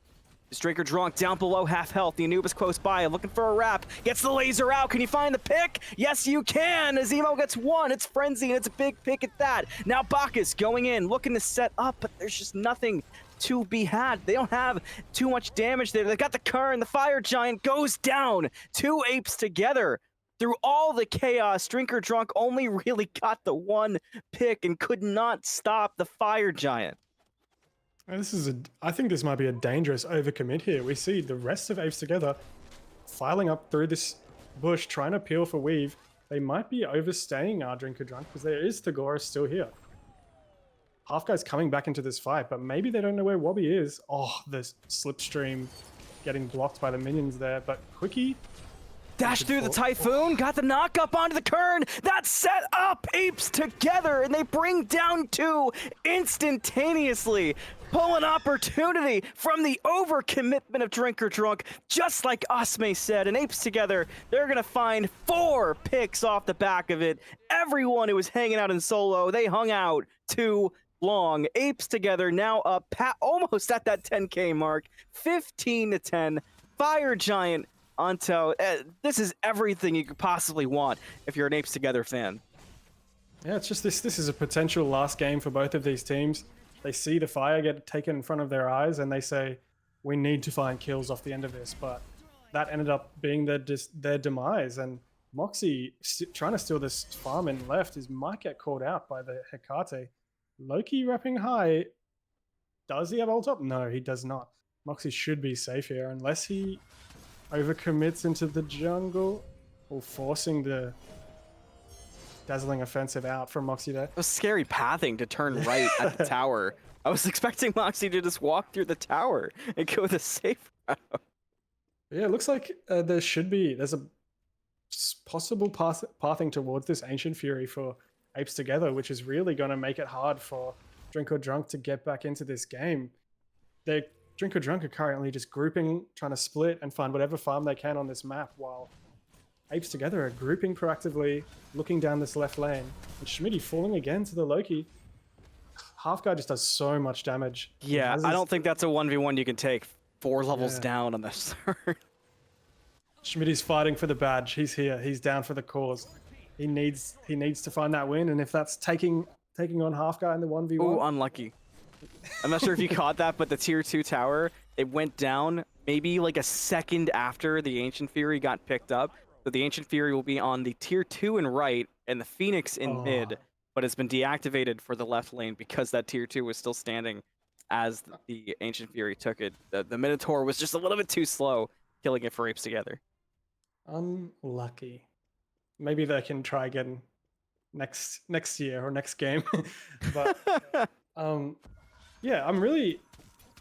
Is Drink or Drunk down below half health? The Anubis close by, looking for a wrap. Gets the laser out. Can you find the pick? Yes, you can. Azemo gets one. It's Frenzy, and it's a big pick at that. Now Bacchus going in, looking to set up, but there's just nothing to be had. They don't have too much damage there. They got the Kern. The Fire Giant goes down. Two Apes Together. Through all the chaos, Drink or Drunk only really got the one pick and could not stop the Fire Giant.
I think this might be a dangerous overcommit here. We see the rest of Apes Together filing up through this bush, trying to peel for Weave. They might be overstaying our Drink or Drunk, because there is Thegoris still here. Half Guy's coming back into this fight, but maybe they don't know where Wobby is. Oh, the Slipstream getting blocked by the minions there, but Quickie...
Dash through the Typhoon, got the knock up onto the Kern. That set up Apes Together, and they bring down two instantaneously. Pull an opportunity from the overcommitment of Drink or Drunk, just like Osme said. And Apes Together, they're going to find 4 picks off the back of it. Everyone who was hanging out in solo, they hung out too long. Apes Together now up almost at that 10K mark, 15-10. Fire Giant onto this is everything you could possibly want if you're an Apes Together fan.
Yeah, it's just this is a potential last game for both of these teams. They see the fire get taken in front of their eyes and they say, we need to find kills off the end of this, but that ended up being their demise. And Moxie trying to steal this farm in left might get called out by the Hecate. Loki wrapping high. Does he have ult up? No, he does not. Moxie should be safe here unless he overcommits into the jungle, or forcing the dazzling offensive out from Moxie there.
It was scary pathing to turn right at the tower. I was expecting Moxie to just walk through the tower and go the safe route.
Yeah, it looks like there's a possible pathing towards this Ancient Fury for Apes Together, which is really going to make it hard for Drink or Drunk to get back into this game. Drink or Drunk are currently just grouping, trying to split and find whatever farm they can on this map, while Apes Together are grouping proactively, looking down this left lane. And Schmitty falling again to the Loki. Half Guy just does so much damage.
Yeah, I don't think that's a 1v1 you can take. 4 levels
Yeah.
down on the third.
Schmidt's fighting for the badge. He's here. He's down for the cause. He needs to find that win, and if that's taking on half guy in the 1v1.
Ooh, unlucky. I'm not sure if you caught that, but the tier 2 tower, it went down maybe like a second after the Ancient Fury got picked up. So the Ancient Fury will be on the tier 2 and right, and the Phoenix in mid, but it's been deactivated for the left lane because that tier 2 was still standing as the Ancient Fury took it. The Minotaur was just a little bit too slow, killing it for Apes Together.
Unlucky. Maybe they can try again next year or next game. But yeah, I'm really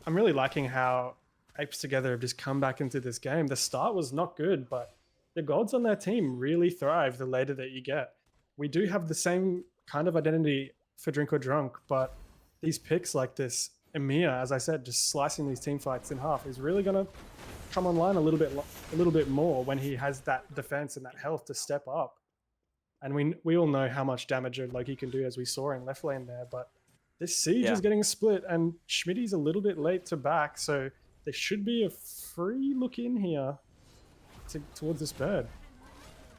liking how Apes Together have just come back into this game. The start was not good, but the gods on their team really thrive the later that you get. We do have the same kind of identity for Drink or Drunk, but these picks like this, Emir, as I said, just slicing these team fights in half is really gonna come online a little bit more when he has that defense and that health to step up. And we all know how much damage Loki can do, as we saw in left lane there. But this siege is getting split, and Schmitty's a little bit late to back, so there should be a free look in here towards this bird.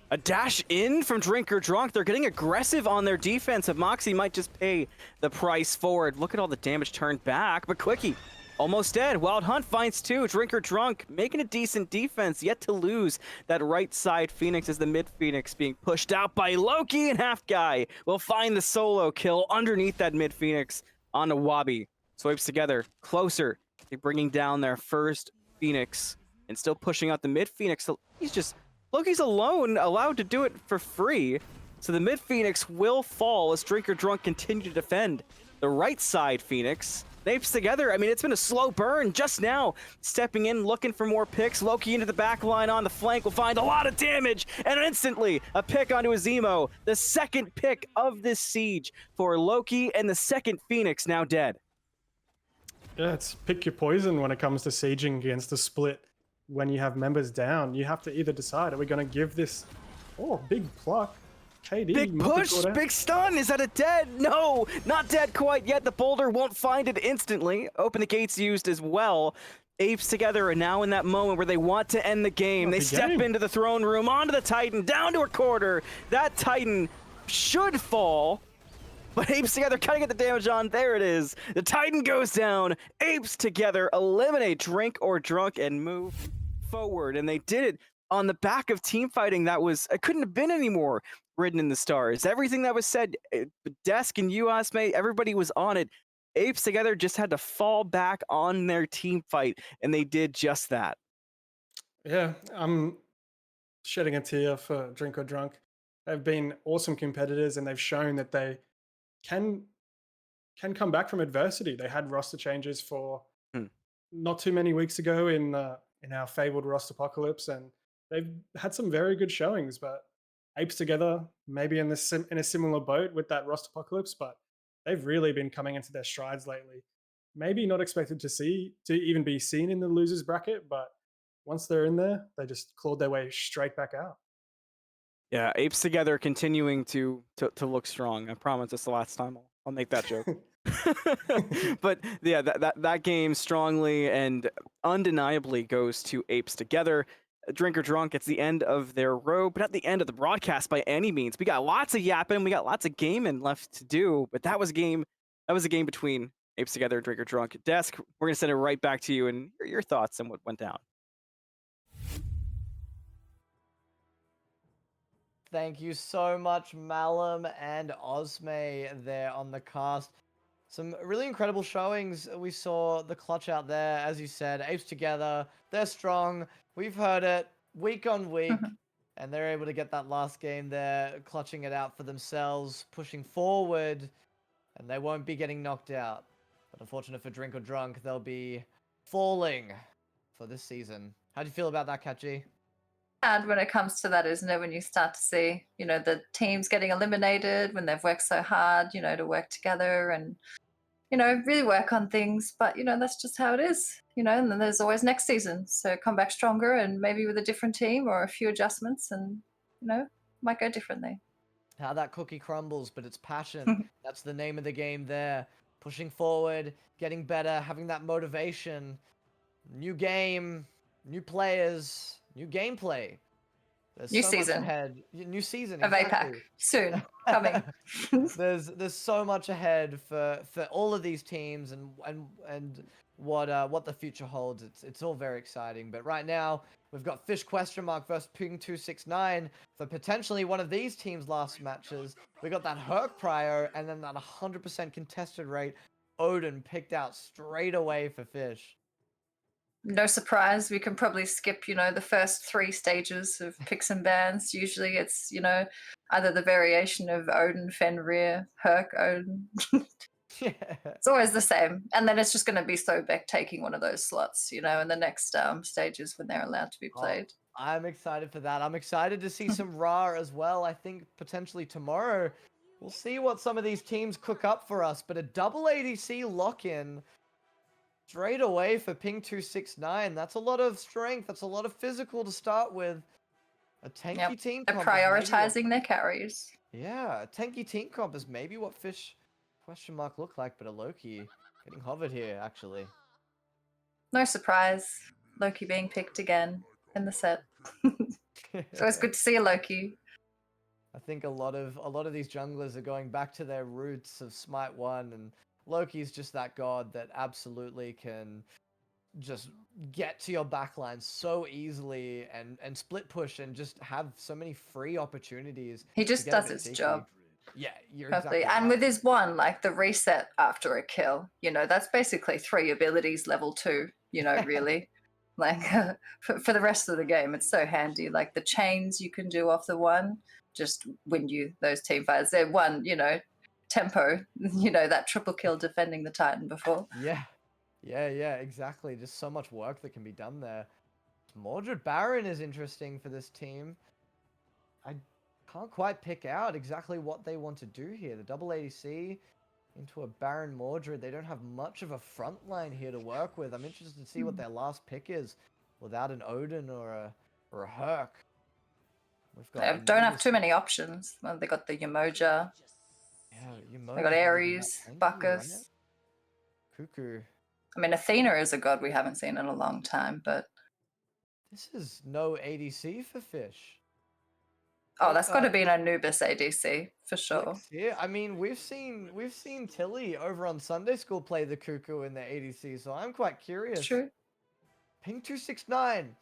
A dash in from Drink or Drunk. They're getting aggressive on their defense. Moxie might just pay the price forward. Look at all the damage turned back, but Quickie almost dead. Wild Hunt finds 2. Drink or Drunk making a decent defense, yet to lose that right side Phoenix as the mid Phoenix being pushed out by Loki, and Half Guy will find the solo kill underneath that mid Phoenix on a Wabi. Swipes Together closer. They're bringing down their first Phoenix and still pushing out the mid Phoenix. So Loki's alone, allowed to do it for free. So the mid Phoenix will fall as Drink or Drunk continue to defend the right side Phoenix. Apes Together, I mean, it's been a slow burn just now. Stepping in, looking for more picks. Loki into the back line on the flank will find a lot of damage, and instantly a pick onto his Zemo. The second pick of this siege for Loki, and the second Phoenix now dead.
Yeah, it's pick your poison when it comes to sieging against a split. When you have members down, you have to either decide, are we going to give this... Oh, big pluck. KD,
big push, big stun. Is that a dead? No, not dead quite yet. The boulder won't find it instantly. Open the gates used as well. Apes Together are now in that moment where they want to end the game. They step into the throne room, onto the Titan, down to a quarter. That Titan should fall, but Apes Together kind of get the damage on. There it is. The Titan goes down. Apes Together eliminate Drink or Drunk and move forward. And they did it on the back of team fighting that it couldn't have been any more written in the stars. Everything that was said, Desk and you, Osme, everybody was on it. Apes Together just had to fall back on their team fight, and they did just that.
Yeah, I'm shedding a tear for Drink or Drunk. They've been awesome competitors, and they've shown that they can come back from adversity. They had roster changes for not too many weeks ago in our fabled Roster Apocalypse, and they've had some very good showings. But Apes Together, maybe in a similar boat with that Roster Apocalypse, but they've really been coming into their strides lately. Maybe not expected to even be seen in the losers bracket, but once they're in there, they just clawed their way straight back out.
Yeah, Apes Together continuing to look strong. I promise it's the last time I'll make that joke. But yeah, that game strongly and undeniably goes to Apes Together. Drink or Drunk, it's the end of their road, but at the end of the broadcast by any means. We got lots of yapping, we got lots of gaming left to do, but that was a game between Apes Together and Drink or Drunk. Desk, we're gonna send it right back to you and your thoughts on what went down.
Thank you so much, Malum and Osme there on the cast. Some really incredible showings. We saw the clutch out there, as you said. Apes Together, they're strong. We've heard it week on week, and they're able to get that last game there, clutching it out for themselves, pushing forward, and they won't be getting knocked out. But unfortunate for Drink or Drunk, they'll be falling for this season. How do you feel about that, Catchy?
And when it comes to that, isn't it, when you start to see, the teams getting eliminated when they've worked so hard, to work together and, really work on things. But, that's just how it is, and then there's always next season. So come back stronger and maybe with a different team or a few adjustments and, might go differently.
How that cookie crumbles, but it's passion. That's the name of the game there. Pushing forward, getting better, having that motivation. new game, new players, new gameplay. There's
New
so
season.
much ahead. New season,
Of
exactly.
Apac soon coming.
There's so much ahead for all of these teams and what the future holds. It's all very exciting. But right now we've got Fish versus Ping 269 for potentially one of these teams' last matches. We got that Herc Prio and then that 100% contested rate Odin picked out straight away for Fish.
No surprise, we can probably skip, the first 3 stages of picks and bans. Usually it's, either the variation of Odin, Fenrir, Herc, Odin.
Yeah.
It's always the same. And then it's just going to be Sobek taking one of those slots, in the next stages when they're allowed to be played.
I'm excited for that. I'm excited to see some Ra as well. I think potentially tomorrow we'll see what some of these teams cook up for us. But a double ADC lock-in straight away for Ping 269. That's a lot of strength. That's a lot of physical to start with. A tanky team
They're
comp is maybe
prioritizing their carries.
yeah, a tanky team comp is maybe what Fish look like, but a Loki getting hovered here actually.
No surprise, Loki being picked again in the set. So it's good to see a Loki.
I think a lot of these junglers are going back to their roots of Smite 1, and Loki's just that god that absolutely can just get to your backline so easily and split push and just have so many free opportunities.
He
to
just
get a
does
bit
his
cheeky.
job.
Yeah, you're
Perfectly.
exactly
And
right.
with his one, like the reset after a kill, that's basically 3 abilities level 2, really. Like for the rest of the game, it's so handy. Like the chains you can do off the one just win you those team fights. They're one, tempo, that triple kill defending the Titan before.
Yeah, exactly. Just so much work that can be done there. Mordred Baron is interesting for this team. I can't quite pick out exactly what they want to do here. The double ADC into a Baron Mordred. They don't have much of a front line here to work with. I'm interested to see what their last pick is without an Odin or a Herc. We've got
They don't have too many options. Well, they got the Yamoja.
Yeah, Yamoja's
They got
not even
Ares,
that tanky,
Bacchus.
right? Cuckoo.
I mean, Athena is a god we haven't seen in a long time, but
This is no ADC for Fish.
oh, that's got to be an Anubis ADC for sure.
Yeah, I mean we've seen Tilly over on Sunday School play the Cuckoo in the ADC, so I'm quite curious.
True.
Ping 269.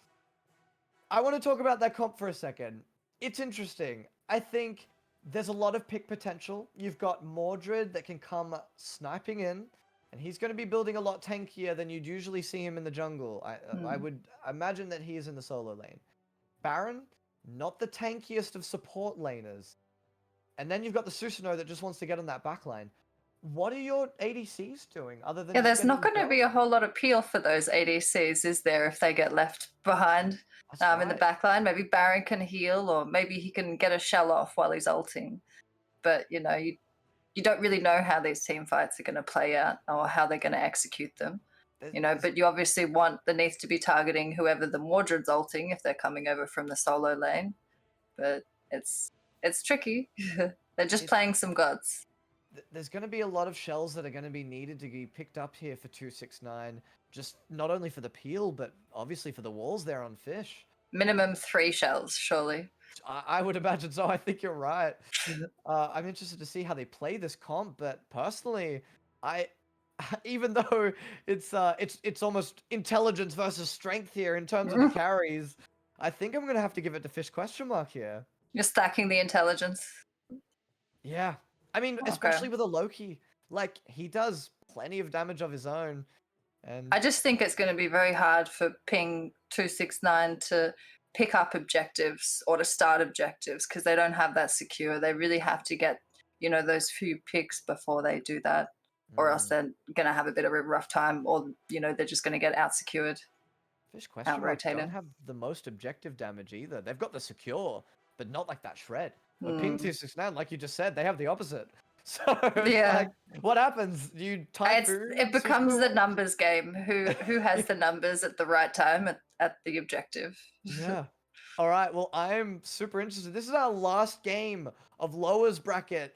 I want to talk about that comp for a second. It's interesting. I think there's a lot of pick potential. You've got Mordred that can come sniping in, and he's going to be building a lot tankier than you'd usually see him in the jungle. I would imagine that he is in the solo lane. Baron, not the tankiest of support laners. And then you've got the Susanoo that just wants to get on that backline. What are your ADCs doing other than...
Yeah, there's not going to be a whole lot of appeal for those ADCs, is there, if they get left behind in the back line? Maybe Baron can heal, or maybe he can get a shell off while he's ulting. But, you don't really know how these team fights are going to play out or how they're going to execute them. But you obviously needs to be targeting whoever the Mordred's ulting if they're coming over from the solo lane. But it's tricky. They're just playing some gods.
There's going to be a lot of shells that are going to be needed to be picked up here for 269. Just not only for the peel, but obviously for the walls there on Fish.
Minimum 3 shells, surely.
I would imagine so. I think you're right. I'm interested to see how they play this comp, but personally, even though it's almost intelligence versus strength here in terms of the carries, I think I'm going to have to give it to Fish here.
You're stacking the intelligence.
Yeah. I mean, especially with a Loki. Like, he does plenty of damage of his own. And
I just think it's going to be very hard for Ping 269 to pick up objectives or to start objectives because they don't have that secure. They really have to get, those few picks before they do that, or else they're going to have a bit of a rough time, or, they're just going to get out-secured.
Fish don't have the most objective damage either. They've got the secure, but not like that shred. But Ping 269, like you just said, they have the opposite. So
yeah,
what happens? You typhoon.
It becomes the numbers game. Who has the numbers at the right time at the objective?
Yeah. All right. Well, I'm super interested. This is our last game of lowers bracket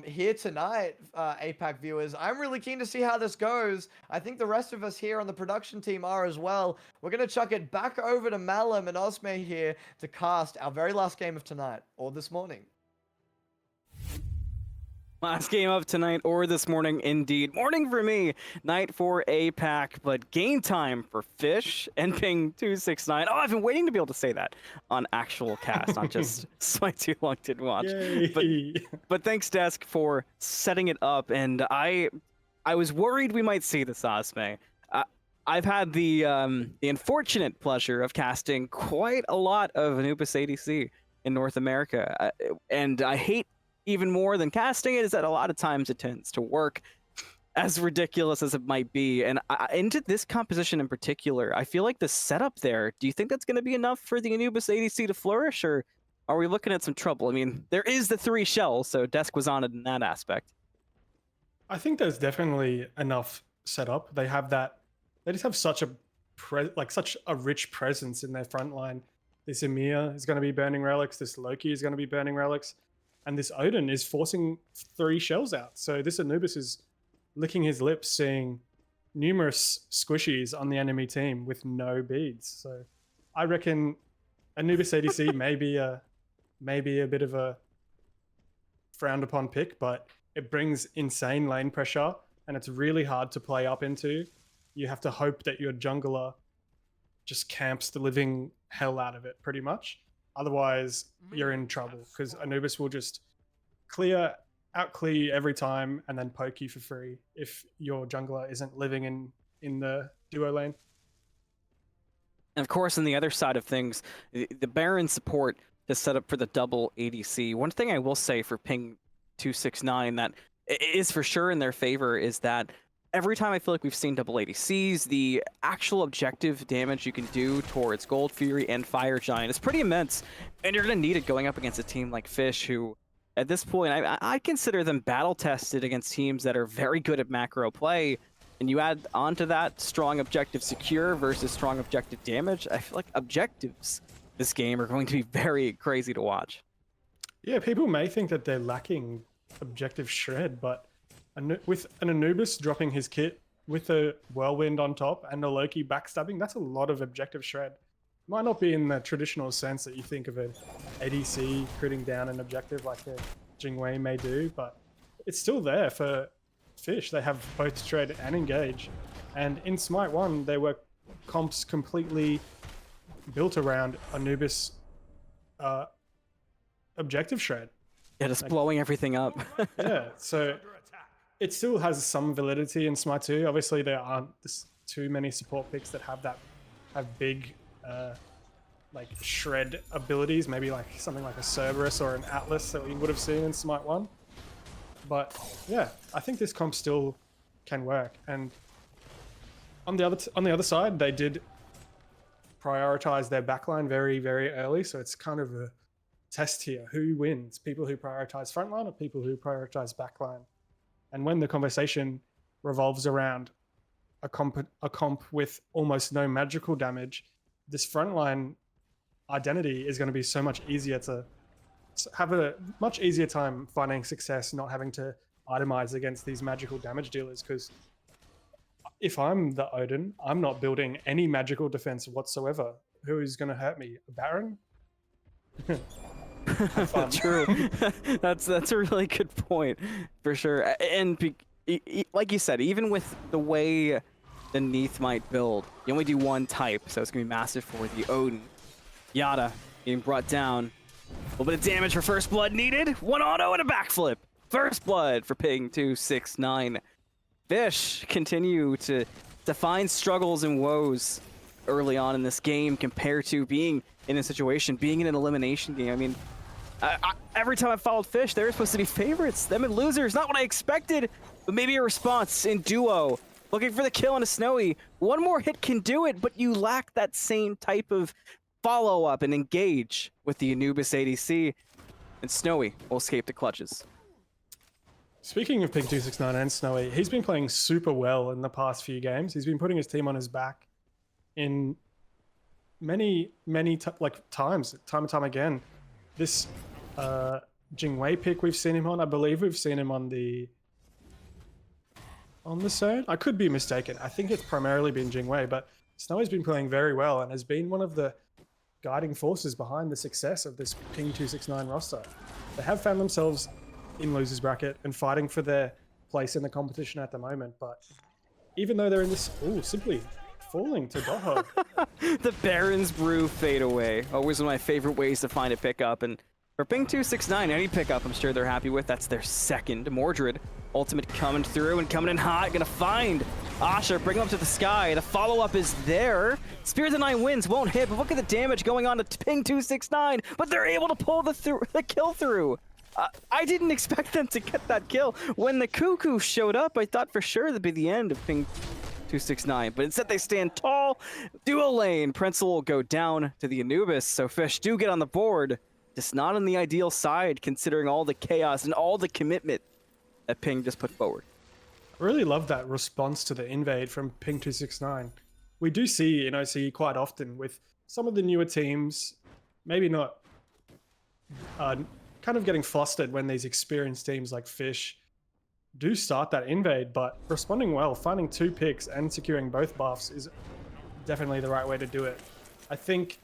here tonight, APAC viewers. I'm really keen to see how this goes. I think the rest of us here on the production team are as well. We're going to chuck it back over to Malum and Osme here to cast our very last game of tonight, or this morning.
Last game of tonight or this morning, indeed. Morning for me, night for APAC, but game time for Fish and Ping 269. Oh, I've been waiting to be able to say that on actual cast, not just Smite Too Long Didn't Watch. But thanks, Desk, for setting it up. And I was worried we might see this, Osme. I've had the unfortunate pleasure of casting quite a lot of Anubis ADC in North America, and I hate even more than casting it is that a lot of times it tends to work, as ridiculous as it might be. And into this composition in particular, I feel like the setup there, do you think that's going to be enough for the Anubis ADC to flourish, or are we looking at some trouble? I mean, there is the 3 shells, so Desk was on it in that aspect.
I think there's definitely enough setup. They have that. They just have such a such a rich presence in their front line. This Emir is going to be burning relics. This Loki is going to be burning relics. And this Odin is forcing 3 shells out. So this Anubis is licking his lips, seeing numerous squishies on the enemy team with no beads. So I reckon Anubis ADC may be a bit of a frowned upon pick, but it brings insane lane pressure and it's really hard to play up into. You have to hope that your jungler just camps the living hell out of it pretty much. Otherwise, you're in trouble because Anubis will just out-clear you every time and then poke you for free if your jungler isn't living in the duo lane.
And of course, on the other side of things, the Baron support is set up for the double ADC. One thing I will say for Ping 269 that is for sure in their favor is that every time I feel like we've seen double ADCs, the actual objective damage you can do towards Gold Fury and Fire Giant is pretty immense, and you're going to need it going up against a team like Fish, who, at this point, I consider them battle-tested against teams that are very good at macro play, and you add onto that strong objective secure versus strong objective damage, I feel like objectives this game are going to be very crazy to watch.
Yeah, people may think that they're lacking objective shred, but with an Anubis dropping his kit with a Whirlwind on top and a Loki backstabbing, that's a lot of objective shred. Might not be in the traditional sense that you think of an ADC critting down an objective like a Jingwei may do, but it's still there for Fish. They have both shred and engage. And in Smite 1, there were comps completely built around Anubis objective shred.
Yeah, just blowing everything up.
Yeah, so it still has some validity in Smite 2. Obviously, there aren't too many support picks that have big like shred abilities. Maybe like something like a Cerberus or an Atlas that we would have seen in Smite 1. But yeah, I think this comp still can work. And on the other side, they did prioritize their backline very, very early. So it's kind of a test here. Who wins? People who prioritize frontline or people who prioritize backline? And when the conversation revolves around a comp with almost no magical damage, this frontline identity is going to be so much easier to have a much easier time finding success, not having to itemize against these magical damage dealers. Because if I'm the Odin, I'm not building any magical defense whatsoever. Who is going to hurt me? A Baron?
True. That's a really good point for sure. And like you said, even with the way the Neath might build, you only do one type, so it's gonna be massive for the Odin. Yada being brought down. A little bit of damage for first blood needed. One auto and a backflip. First blood for Ping 269. Fish continue to find struggles and woes early on in this game compared to being in a situation, being in an elimination game. I mean, every time I followed Fish, they were supposed to be favorites. Them and losers, not what I expected, but maybe a response in duo. Looking for the kill on a Snowy. One more hit can do it, but you lack that same type of follow-up and engage with the Anubis ADC. And Snowy will escape the clutches.
Speaking of Ping 269 and Snowy, he's been playing super well in the past few games. He's been putting his team on his back in many times, time and time again. This Jingwei pick we've seen him on. I believe we've seen him on the CERN. I could be mistaken. I think it's primarily been Jingwei, but Snowy's been playing very well and has been one of the guiding forces behind the success of this Ping 269 roster. They have found themselves in losers bracket and fighting for their place in the competition at the moment, but even though they're in this, simply falling to Dothog.
The Baron's Brew fadeaway. Always one of my favorite ways to find a pickup. And for Ping 269, any pickup I'm sure they're happy with. That's their second. Mordred, ultimate coming through and coming in hot. Gonna find Asha, bring him up to the sky. The follow-up is there. Spirit of the Nine Winds won't hit, but look at the damage going on to Ping 269. But they're able to pull the kill through. I didn't expect them to get that kill. When the Cuckoo showed up, I thought for sure that'd be the end of Ping 269, but instead they stand tall. Dual lane. Prenzel will go down to the Anubis, so Fish do get on the board. Just not on the ideal side, considering all the chaos and all the commitment that Ping just put forward.
I really love that response to the invade from Ping 269. We do see in OCE quite often with some of the newer teams, maybe not kind of getting flustered when these experienced teams like Fish do start that invade, but responding well, finding 2 picks and securing both buffs is definitely the right way to do it. I think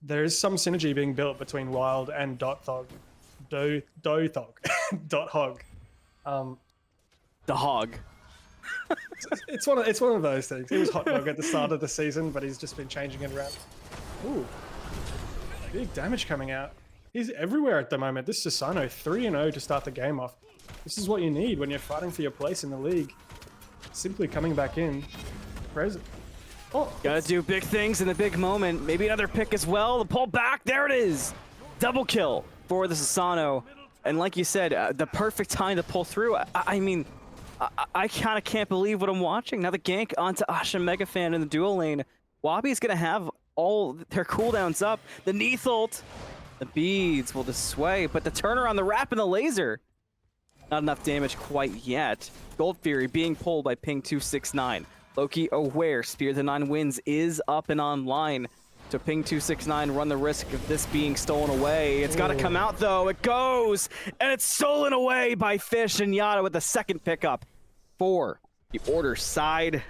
there is some synergy being built between Wild and Dothog. Dothog.
The hog.
It's one of those things. He was hot dog at the start of the season, but he's just been changing it around. Ooh, big damage coming out. He's everywhere at the moment. This Susano 3-0 to start the game off. This is what you need when you're fighting for your place in the league. Simply coming back in. Present. Oh,
gotta do big things in the big moment. Maybe another pick as well. The pull back. There it is. Double kill for the Susano. And like you said, the perfect time to pull through. I mean, I kind of can't believe what I'm watching. Now the gank onto Asha Megafan in the dual lane. Wabi's gonna have all their cooldowns up. The Neath ult. The beads will sway, but the turner on the wrap and the laser. Not enough damage quite yet. Gold Fury being pulled by Ping 269. Loki aware, Spear of the Nine Winds is up and online. So Ping 269 run the risk of this being stolen away. It's got to come out though. It goes, and it's stolen away by Fish and Yada with the second pickup for the Order side.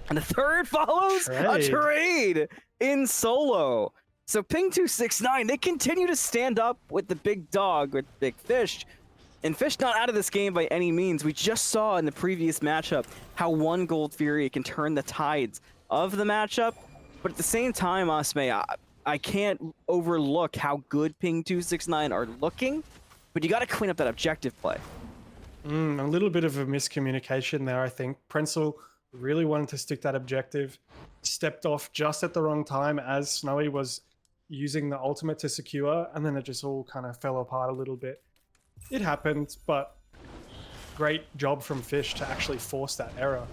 And the third follows a trade in solo. So Ping 269, they continue to stand up with the big dog, with Big Fish. And Fish not out of this game by any means. We just saw in the previous matchup how one Gold Fury can turn the tides of the matchup. But at the same time, Asme, I can't overlook how good Ping 269 are looking. But you got to clean up that objective play.
A little bit of a miscommunication there, I think. Prenzel really wanted to stick that objective. Stepped off just at the wrong time as Snowy was using the ultimate to secure, and then it just all kind of fell apart a little bit. It happened, but great job from Fish to actually force that error.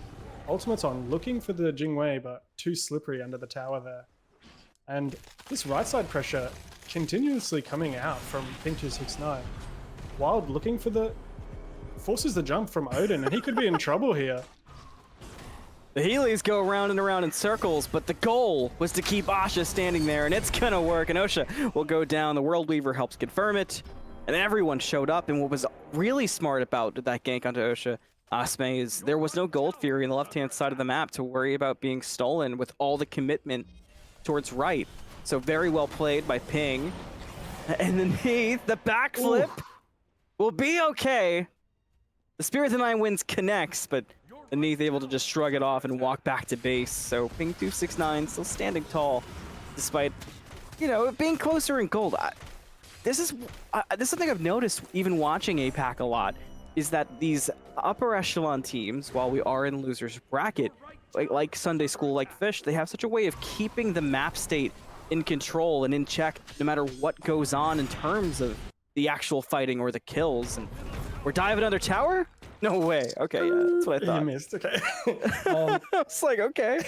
Ultimate's on, looking for the Jingwei, but too slippery under the tower there. And this right side pressure continuously coming out from Ping 269. Wild looking for the... forces the jump from Odin, and he could be in trouble here.
The Heelys go around and around in circles, but the goal was to keep Asha standing there, and it's gonna work. And Osha will go down. The World Weaver helps confirm it, and everyone showed up. And what was really smart about that gank onto Osha, Asme, is there was no Gold Fury on the left-hand side of the map to worry about being stolen with all the commitment towards right. So very well played by Ping. And then the backflip will be okay. The Spirit of the Nine Winds connects, but Neath able to just shrug it off and walk back to base. So Ping 269 still standing tall, despite, you know, being closer in gold. This is something I've noticed even watching Apac a lot, is that these upper echelon teams, while we are in losers bracket, like Sunday School, like Fish, they have such a way of keeping the map state in control and in check, no matter what goes on in terms of the actual fighting or the kills. And we're diving under tower? No way. Okay, yeah, that's what I thought.
You missed, okay.
It's like, okay.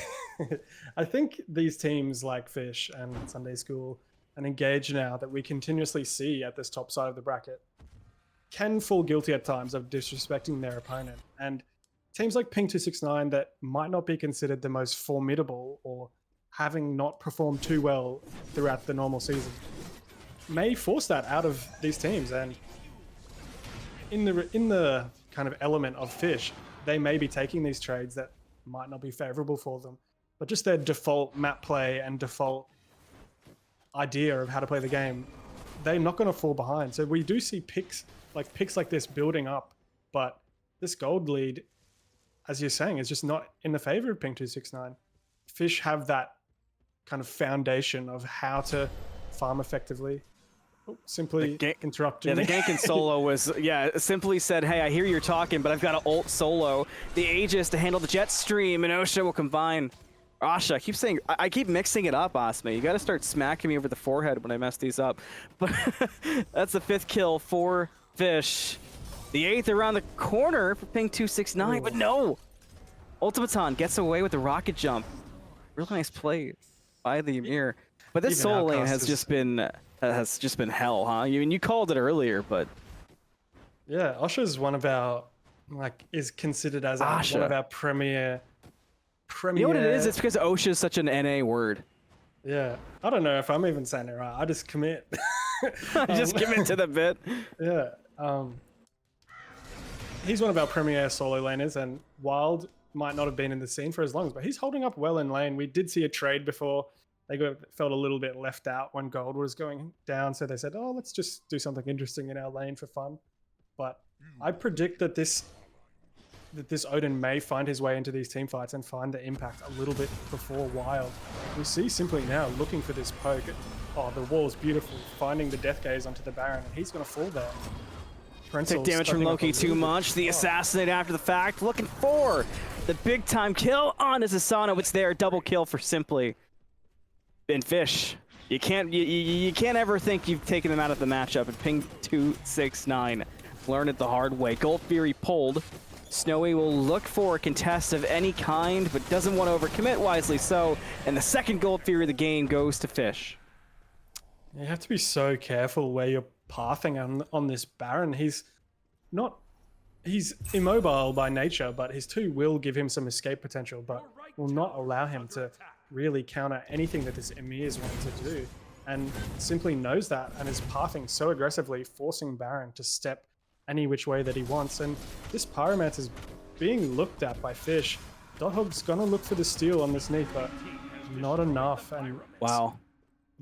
I think these teams like Fish and Sunday School and Engage now that we continuously see at this top side of the bracket can fall guilty at times of disrespecting their opponent. And teams like Ping 269 that might not be considered the most formidable or having not performed too well throughout the normal season may force that out of these teams. And in the kind of element of Fish, they may be taking these trades that might not be favorable for them, but just their default map play and default idea of how to play the game, they're not going to fall behind. So we do see picks like this building up, but this gold lead, as you're saying, is just not in the favor of Ping 269. Fish have that kind of foundation of how to farm effectively. Oh, simply interrupting.
Yeah, the
me.
gank in solo was, simply said, hey, I hear you're talking, but I've got to ult solo the Aegis to handle the jet stream, and Osha will combine. Asha, I keep mixing it up, Asma. You got to start smacking me over the forehead when I mess these up. But that's the 5th kill for Fish. The 8th around the corner for Ping 269, but no! Ultimaton gets away with the rocket jump. Real nice play by the Ymir. But this solo lane has just been hell, huh? You called it earlier, but
yeah, Osha's one of our is considered as one of our premier.
You know what it is? It's because Osha is such an NA word.
Yeah, I don't know if I'm even saying it right. I just commit.
Just commit to the bit.
Yeah. He's one of our premier solo laners, and Wild might not have been in the scene for as long, but he's holding up well in lane. We did see a trade before. They felt a little bit left out when gold was going down, so they said, oh, let's just do something interesting in our lane for fun. But I predict that this Odin may find his way into these team fights and find the impact a little bit before Wild. We see Simply now looking for this poke. Oh, the wall's beautiful, finding the death gaze onto the Baron, and he's going to fall there.
Take damage from Loki too much. The assassinate after the fact, looking for the big time kill on his Asano. It's there, double kill for Simply. And Fish, you can't ever think you've taken them out of the matchup. And Ping 269 learned it the hard way. Gold Fury pulled. Snowy will look for a contest of any kind, but doesn't want to overcommit, wisely so. And the second Gold Fury of the game goes to Fish.
You have to be so careful where you're pathing on this Baron. He's immobile by nature, but his 2 will give him some escape potential, but will not allow him to really counter anything that this Emir is wanting to do. And Simply knows that and is pathing so aggressively, forcing Baron to step any which way that he wants. And this Pyromancer is being looked at by Fish. Dothog's gonna look for the steal on this Neath, but not enough. And
wow.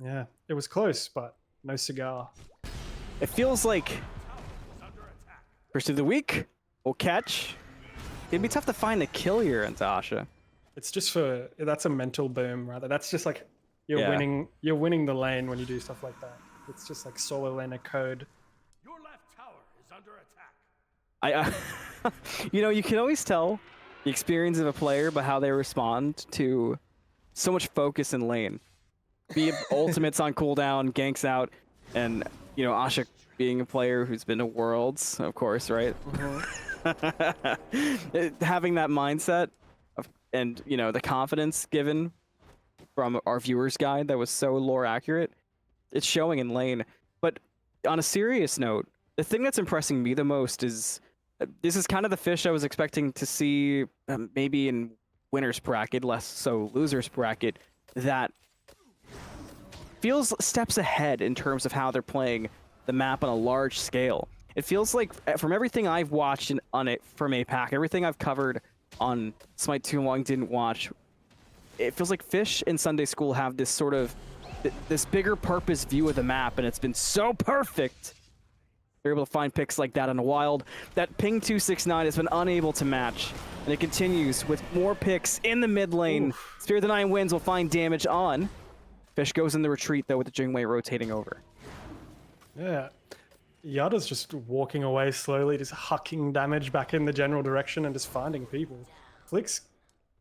Yeah, it was close, but no cigar.
It feels like first of the week will catch. It'd be tough to find a kill here in Tasha.
It's just that's a mental boom, rather. That's just like you're winning the lane when you do stuff like that. It's just like solo laner code.
Your left tower is under attack.
You can always tell the experience of a player by how they respond to so much focus in lane. Be it ultimates on cooldown, ganks out, and Asha being a player who's been to Worlds, of course, right? Having that mindset and the confidence given from our viewers guide that was so lore accurate, it's showing in lane. But on a serious note, the thing that's impressing me the most is this is kind of the Fish I was expecting to see maybe in winner's bracket, less so loser's bracket, that feels steps ahead in terms of how they're playing the map on a large scale. It feels like from everything I've watched on it from Apac, everything I've covered on Smite 2 Long didn't watch, it feels like Fish and Sunday School have this sort of this bigger purpose view of the map, and it's been so perfect. They're able to find picks like that on a Wild that Ping 269 has been unable to match, and it continues with more picks in the mid lane. Spear of the 9 Winds will find damage on. Fish goes in the retreat though with the Jingwei rotating over.
Yeah. Yada's just walking away slowly, just hucking damage back in the general direction and just finding people. Flick's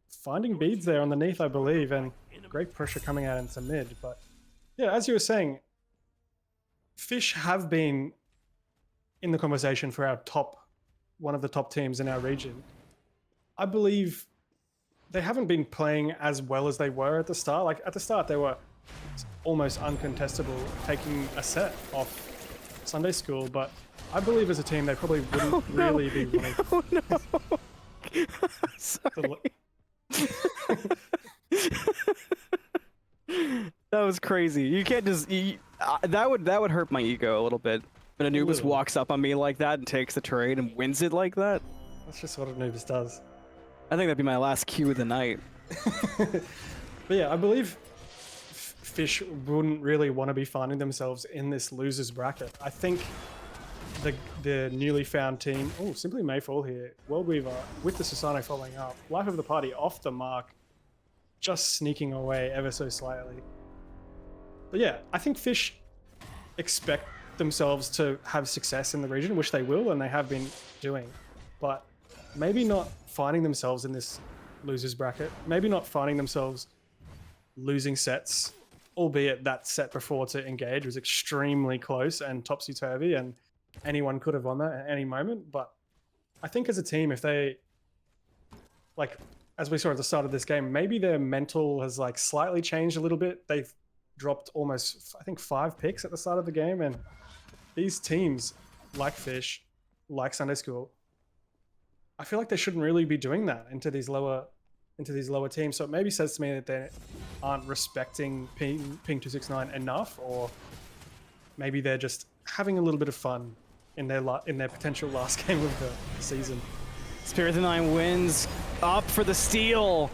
finding beads there underneath, I believe, and great pressure coming out into mid. But yeah, as you were saying, Fish have been in the conversation for our one of the top teams in our region. I believe they haven't been playing as well as they were at the start. Like at the start, they were almost uncontestable, taking a set off Sunday School, but I believe as a team they probably wouldn't really be wanting.
Oh no! Sorry. That was crazy. You can't just That would hurt my ego a little bit. When Anubis
little.
walks up on me like that and takes the trade and wins it like that.
That's just what Anubis does.
I think that'd be my last cue of the night.
But yeah, I believe Fish wouldn't really want to be finding themselves in this losers bracket. I think the newly found team, Simply Mayfall here, World Weaver with the Susano following up, Life of the Party off the mark, just sneaking away ever so slightly. But yeah, I think Fish expect themselves to have success in the region, which they will, and they have been doing. But maybe not finding themselves in this losers bracket, maybe not finding themselves losing sets, albeit that set before to engage was extremely close and topsy-turvy, and anyone could have won that at any moment. But I think as a team, if they, like, as we saw at the start of this game, maybe their mental has like slightly changed a little bit. They've dropped almost, I think, 5 picks at the start of the game, and these teams like Fish, like Sunday School, I feel like they shouldn't really be doing that into these lower teams. So it maybe says to me that they aren't respecting Ping 269 enough, or maybe they're just having a little bit of fun in their potential last game of the season.
Spirit of the Nine wins up for the steal.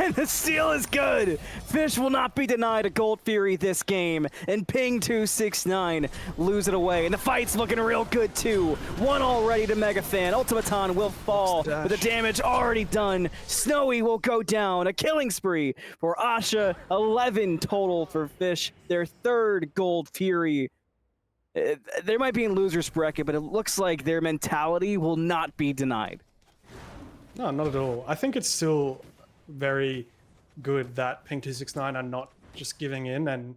And the steal is good. Fish will not be denied a Gold Fury this game. And Ping 269 lose it away. And the fight's looking real good too. One already to Megafan. Ultimaton will fall with the damage already done. Snowy will go down. A killing spree for Asha. 11 total for Fish. Their 3rd Gold Fury. They might be in loser's bracket, but it looks like their mentality will not be denied.
No, not at all. I think it's still very good that Ping 269 are not just giving in and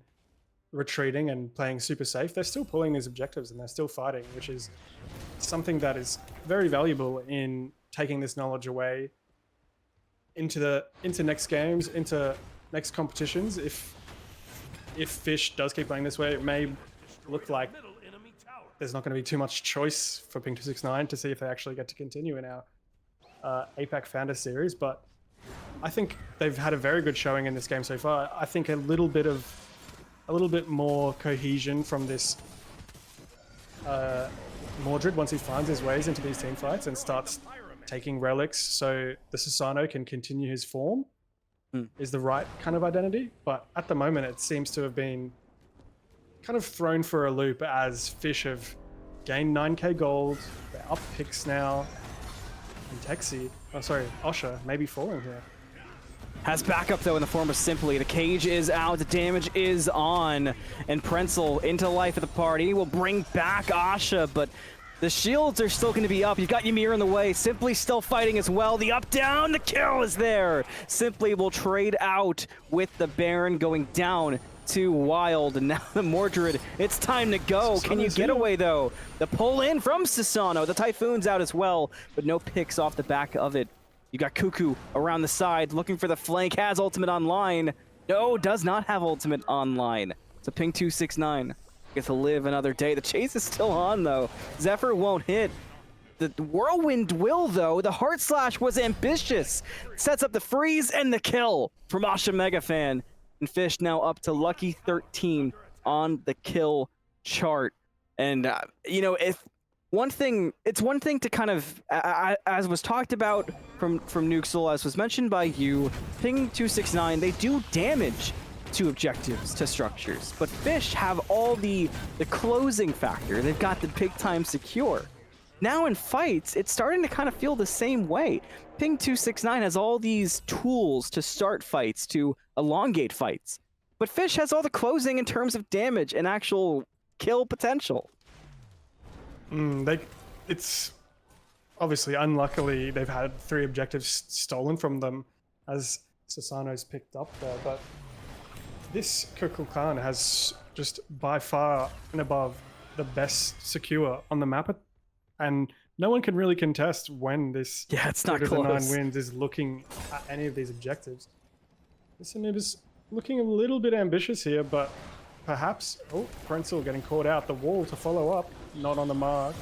retreating and playing super safe. They're still pulling these objectives and they're still fighting, which is something that is very valuable in taking this knowledge away into next games, into next competitions. If Fish does keep playing this way, it may look like there's not going to be too much choice for Ping 269 to see if they actually get to continue in our Apac Founder series, but I think they've had a very good showing in this game so far. I think a little bit more cohesion from this Mordred, once he finds his ways into these team fights and starts taking relics so the Susano can continue his form, is the right kind of identity. But at the moment, it seems to have been kind of thrown for a loop as Fish have gained 9k gold. They're up picks now. And Osha may be falling here.
Has backup though in the form of Simply. The cage is out, the damage is on, and Prenzel into life of the party will bring back Asha, but the shields are still going to be up. You've got Ymir in the way. Simply still fighting as well. The up down, the kill is there. Simply will trade out with the Baron going down to Wild, and now the Mordred, it's time to go. Can you get away though? The pull in from Susano. The Typhoon's out as well, but no picks off the back of it. You got Cuckoo around the side looking for the flank, has ultimate online. No, does not have ultimate online. So Ping 269 gets to live another day. The chase is still on though. Zephyr won't hit. The Whirlwind will though. The Heart Slash was ambitious. Sets up the freeze and the kill from Asha Megafan. And Fish now up to lucky 13 on the kill chart. And you know, it's one thing to kind of, as was talked about from Nuxel, as was mentioned by you, Ping 269, they do damage to objectives, to structures, but Fish have all the closing factor. They've got the big time secure. Now in fights, it's starting to kind of feel the same way. Ping 269 has all these tools to start fights, to elongate fights, but Fish has all the closing in terms of damage and actual kill potential.
It's obviously, unluckily, they've had 3 objectives stolen from them as Susano's picked up there, but this Kukulkan has just by far and above the best secure on the map, and no one can really contest when this
it's not close.
9 wins is looking at any of these objectives. This is looking a little bit ambitious here, but perhaps, Prenzel getting caught out, the wall to follow up, not on the mark.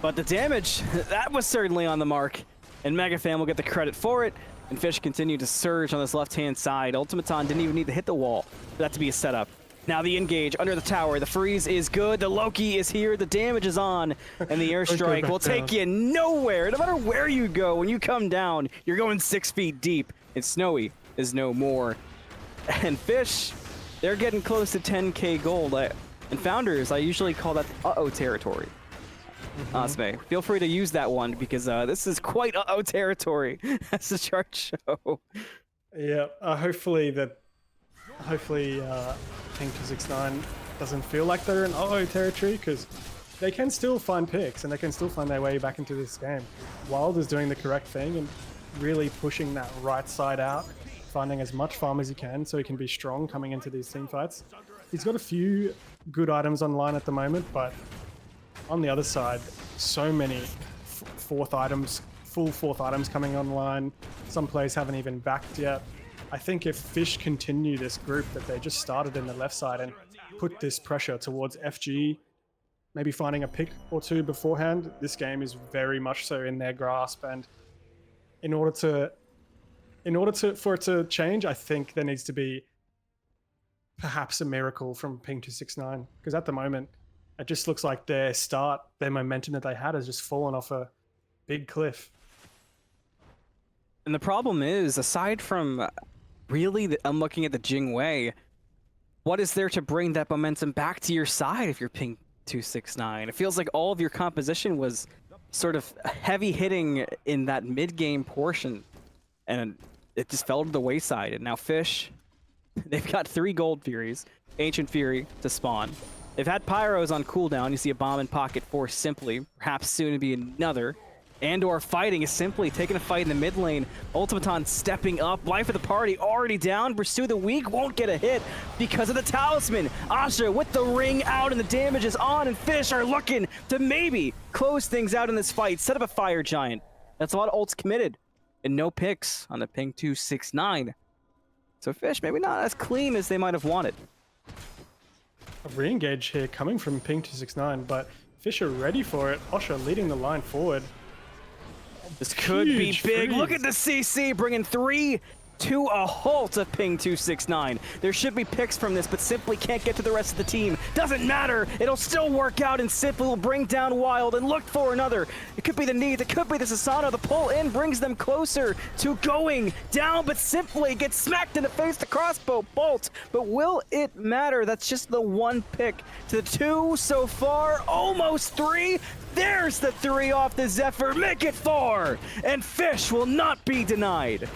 But the damage, that was certainly on the mark, and Megafan will get the credit for it, and Fish continue to surge on this left-hand side. Ultimaton didn't even need to hit the wall for that to be a setup. Now the engage under the tower. The freeze is good. The Loki is here. The damage is on. And the airstrike will take you nowhere. No matter where you go, when you come down, you're going 6 feet deep. And Snowy is no more. And Fish, they're getting close to 10k gold. And Founders, I usually call that uh-oh territory. Osme, feel free to use that one because this is quite uh-oh territory, as the chart show.
Yeah, hopefully Pink269 doesn't feel like they're in uh-oh territory, because they can still find picks and they can still find their way back into this game. Wild is doing the correct thing and really pushing that right side out, finding as much farm as he can so he can be strong coming into these team fights. He's got a few good items online at the moment, but on the other side, so many full fourth items coming online. Some players haven't even backed yet. I think if Fish continue this group that they just started in the left side and put this pressure towards FG, maybe finding a pick or two beforehand, this game is very much so in their grasp. And in order for it to change, I think there needs to be perhaps a miracle from Ping269, because at the moment it just looks like their momentum that they had has just fallen off a big cliff.
And the problem is, aside from really, I'm looking at the Jingwei, what is there to bring that momentum back to your side if you're Ping269? It feels like all of your composition was sort of heavy hitting in that mid-game portion, and it just fell to the wayside. And now Fish, they've got 3 Gold Furies, Ancient Fury to spawn. They've had Pyros on cooldown. You see a bomb in pocket for Simply, perhaps soon to be another. And/or Fighting is Simply taking a fight in the mid lane. Ultimaton stepping up. Life of the party already down. Pursue the Weak won't get a hit because of the Talisman. Asha with the ring out and the damage is on, and Fish are looking to maybe close things out in this fight. Set up a Fire Giant. That's a lot of ults committed. And no picks on the Ping269. So Fish maybe not as clean as they might have wanted.
A re-engage here coming from Ping269, but Fish are ready for it. Osha leading the line forward.
This could be big.
Freeze.
Look at the CC bringing 3 to a halt of Ping269. There should be picks from this, but Simply can't get to the rest of the team. Doesn't matter. It'll still work out, and Simply will bring down Wild and look for another. It could be the Needs. It could be the Sasano. The pull in brings them closer to going down, but Simply gets smacked in the face. The crossbow bolt. But will it matter? That's just the 1 pick to the 2 so far. Almost 3. There's the 3 off the Zephyr. Make it 4. And Fish will not be denied.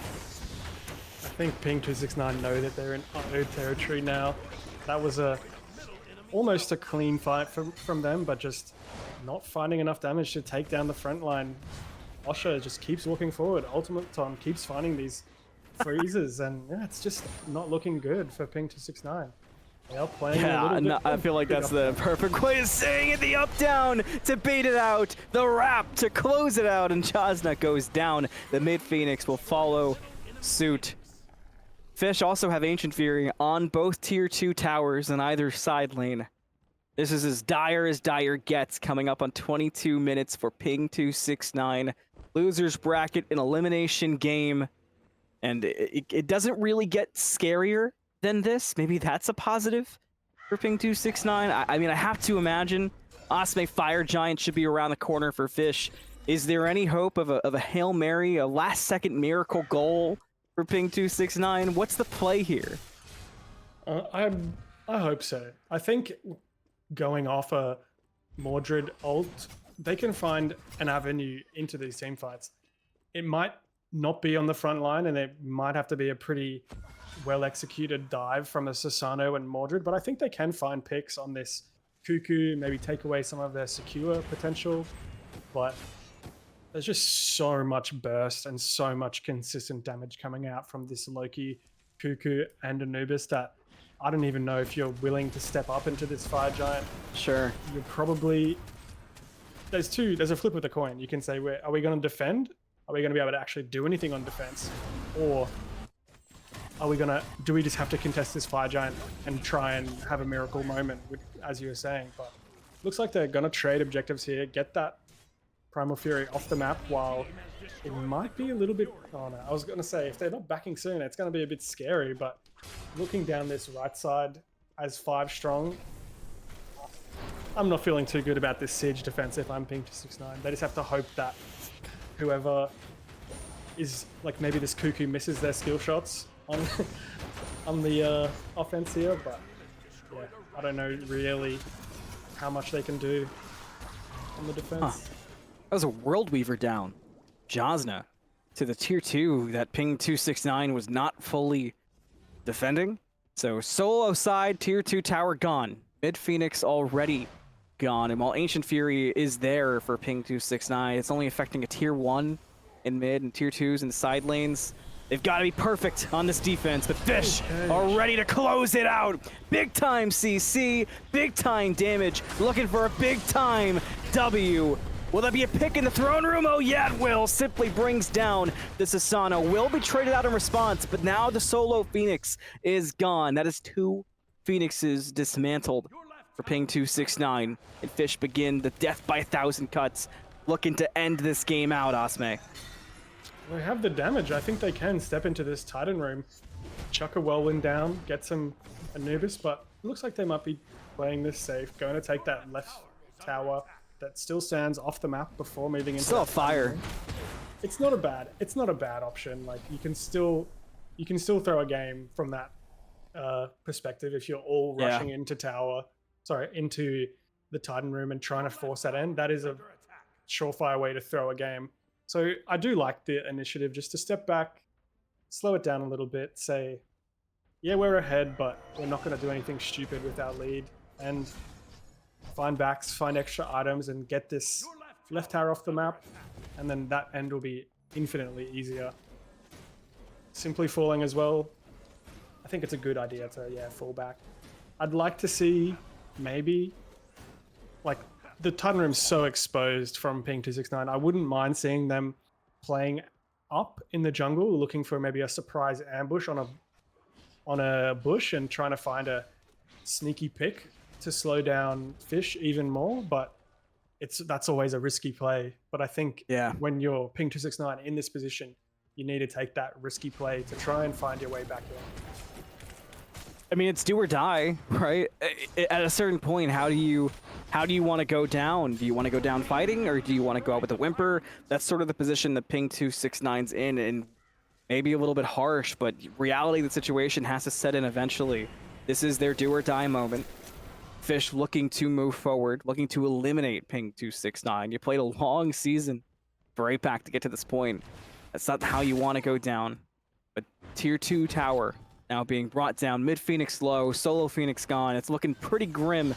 I think Ping269 know that they're in uh-oh territory now. That was almost a clean fight from them, but just not finding enough damage to take down the front line. Osha just keeps walking forward. Ultimaton keeps finding these freezes, and yeah, it's just not looking good for Ping269. They are playing
I feel like that's the perfect way of saying it. The up-down to bait it out. The wrap to close it out, and Chasna goes down. The mid-Phoenix will follow suit. Fish also have Ancient Fury on both tier 2 towers in either side lane. This is as dire gets, coming up on 22 minutes for Ping269. Losers bracket, an elimination game. And it doesn't really get scarier than this. Maybe that's a positive for Ping269. I mean, I have to imagine Osme Fire Giant should be around the corner for Fish. Is there any hope of a Hail Mary, a last-second miracle goal for Ping269? What's the play here?
I hope so. I think going off a Mordred ult, they can find an avenue into these team fights. It might not be on the front line, and it might have to be a pretty well-executed dive from a Sasano and Mordred, but I think they can find picks on this Cuckoo, maybe take away some of their secure potential. But there's just so much burst and so much consistent damage coming out from this Loki, Cuckoo, and Anubis that I don't even know if you're willing to step up into this Fire Giant.
Sure.
You're probably... There's a flip of the coin. You can say, are we going to defend? Are we going to be able to actually do anything on defense? Or do we just have to contest this Fire Giant and try and have a miracle moment, as you were saying? But looks like they're going to trade objectives here, get that Primal Fury off the map, while it might be a little bit... Oh no, I was going to say, if they're not backing soon, it's going to be a bit scary, but looking down this right side, as 5 strong. I'm not feeling too good about this Siege defense if I'm ping 269. They just have to hope that whoever is, like, maybe this Cuckoo misses their skill shots on on the offense here, but yeah, I don't know really how much they can do on the defense.
Huh. That was a World Weaver down. Jasna to the tier 2 that ping 269 was not fully defending. So solo side, tier 2 tower gone. Mid Phoenix already gone. And while Ancient Fury is there for ping 269, it's only affecting a tier 1 in mid and tier 2s in the side lanes. They've got to be perfect on this defense, but Fish are ready to close it out. Big time CC, big time damage, looking for a big time W. Will there be a pick in the throne room? Oh yeah, it will. Simply brings down the Sasano. Will be traded out in response, but now the solo Phoenix is gone. That is 2 Phoenixes dismantled for ping 269. And Fish begin the death by 1,000 cuts, looking to end this game out, Osme.
They have the damage. I think they can step into this Titan room, chuck a whirlwind down, get some Anubis, but it looks like they might be playing this safe, going to take that left tower that still stands off the map before moving into
still a fire.
Room. It's not a bad option. Like you can still throw a game from that perspective if you're all rushing into the Titan room and trying to force that end. That is a surefire way to throw a game. So I do like the initiative just to step back, slow it down a little bit, say, yeah, we're ahead, but we're not going to do anything stupid with our lead, and find backs, find extra items, and get this left tower off the map, and then that end will be infinitely easier. Simply falling as well. I think it's a good idea to, fall back. I'd like to see maybe, like, the Titan room's so exposed from ping 269. I wouldn't mind seeing them playing up in the jungle, looking for maybe a surprise ambush on a bush and trying to find a sneaky pick to slow down Fish even more. But that's always a risky play. But I think when you're ping 269 in this position, you need to take that risky play to try and find your way back in.
I mean, it's do or die, right? At a certain point, how do you want to go down? Do you want to go down fighting, or do you want to go out with a whimper? That's sort of the position that ping 269's in, and maybe a little bit harsh, but reality of the situation has to set in eventually. This is their do or die moment. Fish looking to move forward, looking to eliminate ping 269. You played a long season for Apac to get to this point. That's not how you want to go down. But tier 2 tower now being brought down. Mid Phoenix low, solo Phoenix gone. It's looking pretty grim,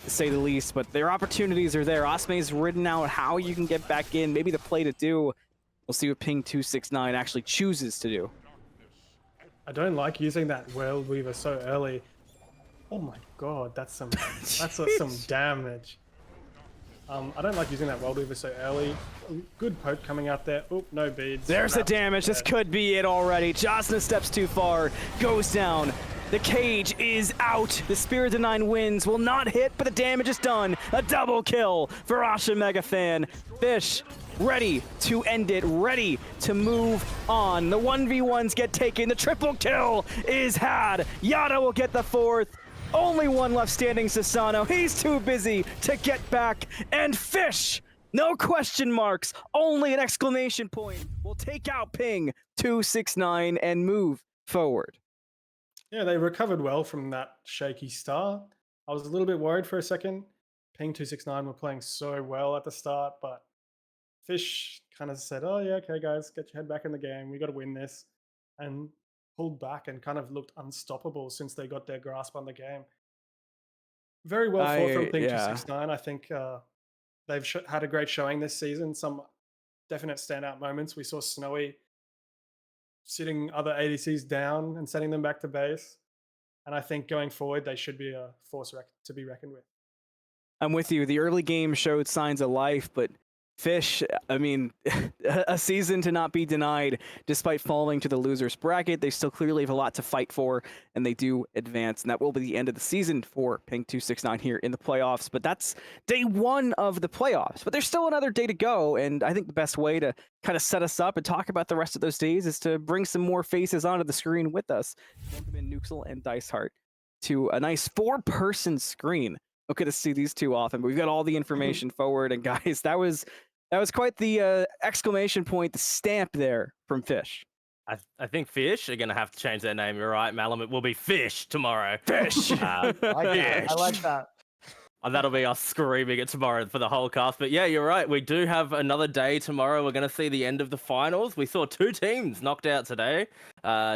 to say the least, but their opportunities are there. Osme's written out how you can get back in, maybe the play to do. We'll see what ping 269 actually chooses to do.
I don't like using that World Weaver so early. Oh my god, that's some damage. I don't like using that World Weaver so early. Good poke coming out there. Oh, no beads.
There's the damage. This could be it already. Jasna steps too far, goes down. The cage is out. The Spirit of the Nine Winds will not hit, but the damage is done. A double kill for Asha Mega Fan. Fish ready to end it, ready to move on. The 1v1s get taken. The triple kill is had. Yada will get the 4th. Only one left standing, Sasano. He's too busy to get back. And Fish, no question marks, only an exclamation point, will take out ping 269 and move forward.
Yeah, they recovered well from that shaky start. I was a little bit worried for a second. Ping 269 were playing so well at the start, but Fish kind of said, oh yeah, okay guys, get your head back in the game. We got to win this. And pulled back and kind of looked unstoppable since they got their grasp on the game. Very well fought from ping 269. I think they've had a great showing this season. Some definite standout moments. We saw Snowy sitting other ADCs down and sending them back to base. And I think going forward, they should be a force to be reckoned with.
I'm with you. The early game showed signs of life, but Fish, I mean, a season to not be denied despite falling to the losers bracket. They still clearly have a lot to fight for, and they do advance. And that will be the end of the season for ping 269 here in the playoffs. But that's day 1 of the playoffs. But there's still another day to go, and I think the best way to kind of set us up and talk about the rest of those days is to bring some more faces onto the screen with us. Welcome in Nuxel and Diceheart. to a nice 4-person screen. Don't get to see these too often, but we've got all the information forward. And guys, that was quite the exclamation point, the stamp there from Fish.
I think Fish are going to have to change their name. You're right, Malum. It will be Fish tomorrow.
Fish.
I like that.
And that'll be us screaming it tomorrow for the whole cast. But yeah, you're right. We do have another day tomorrow. We're going to see the end of the finals. We saw 2 teams knocked out today.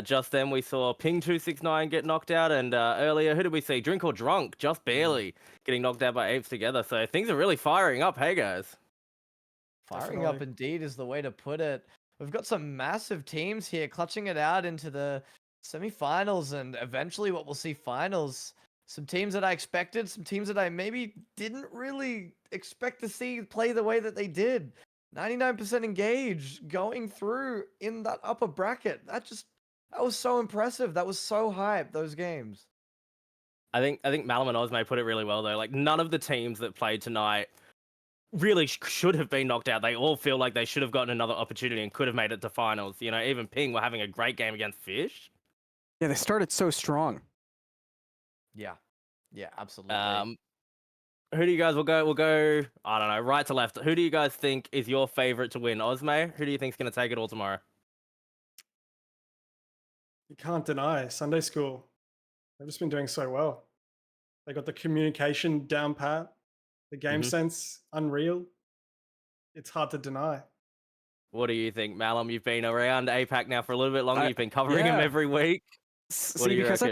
Just then we saw Ping269 get knocked out. And earlier, who did we see? Drink or Drunk, just barely getting knocked out by Apes Together. So things are really firing up. Hey, guys.
Firing up indeed is the way to put it. We've got some massive teams here clutching it out into the semifinals and eventually what we'll see finals. Some teams that I expected, some teams that I maybe didn't really expect to see play the way that they did. 99% engaged going through in that upper bracket. That was so impressive. That was so hype, those games.
I think Malum and Osme put it really well, though. Like, none of the teams that played tonight really should have been knocked out. They all feel like they should have gotten another opportunity and could have made it to finals. You know, even Ping were having a great game against Fish.
Yeah, they started so strong.
Yeah, absolutely.
Who do you guys, we'll go, I don't know, right to left. Who do you guys think is your favorite to win? Osme, who do you think's going to take it all tomorrow?
You can't deny Sunday School. They've just been doing so well. They got the communication down pat. The game sense, unreal. It's hard to deny.
What do you think, Malum? You've been around Apac now for a little bit longer. You've been covering him every week.
See, because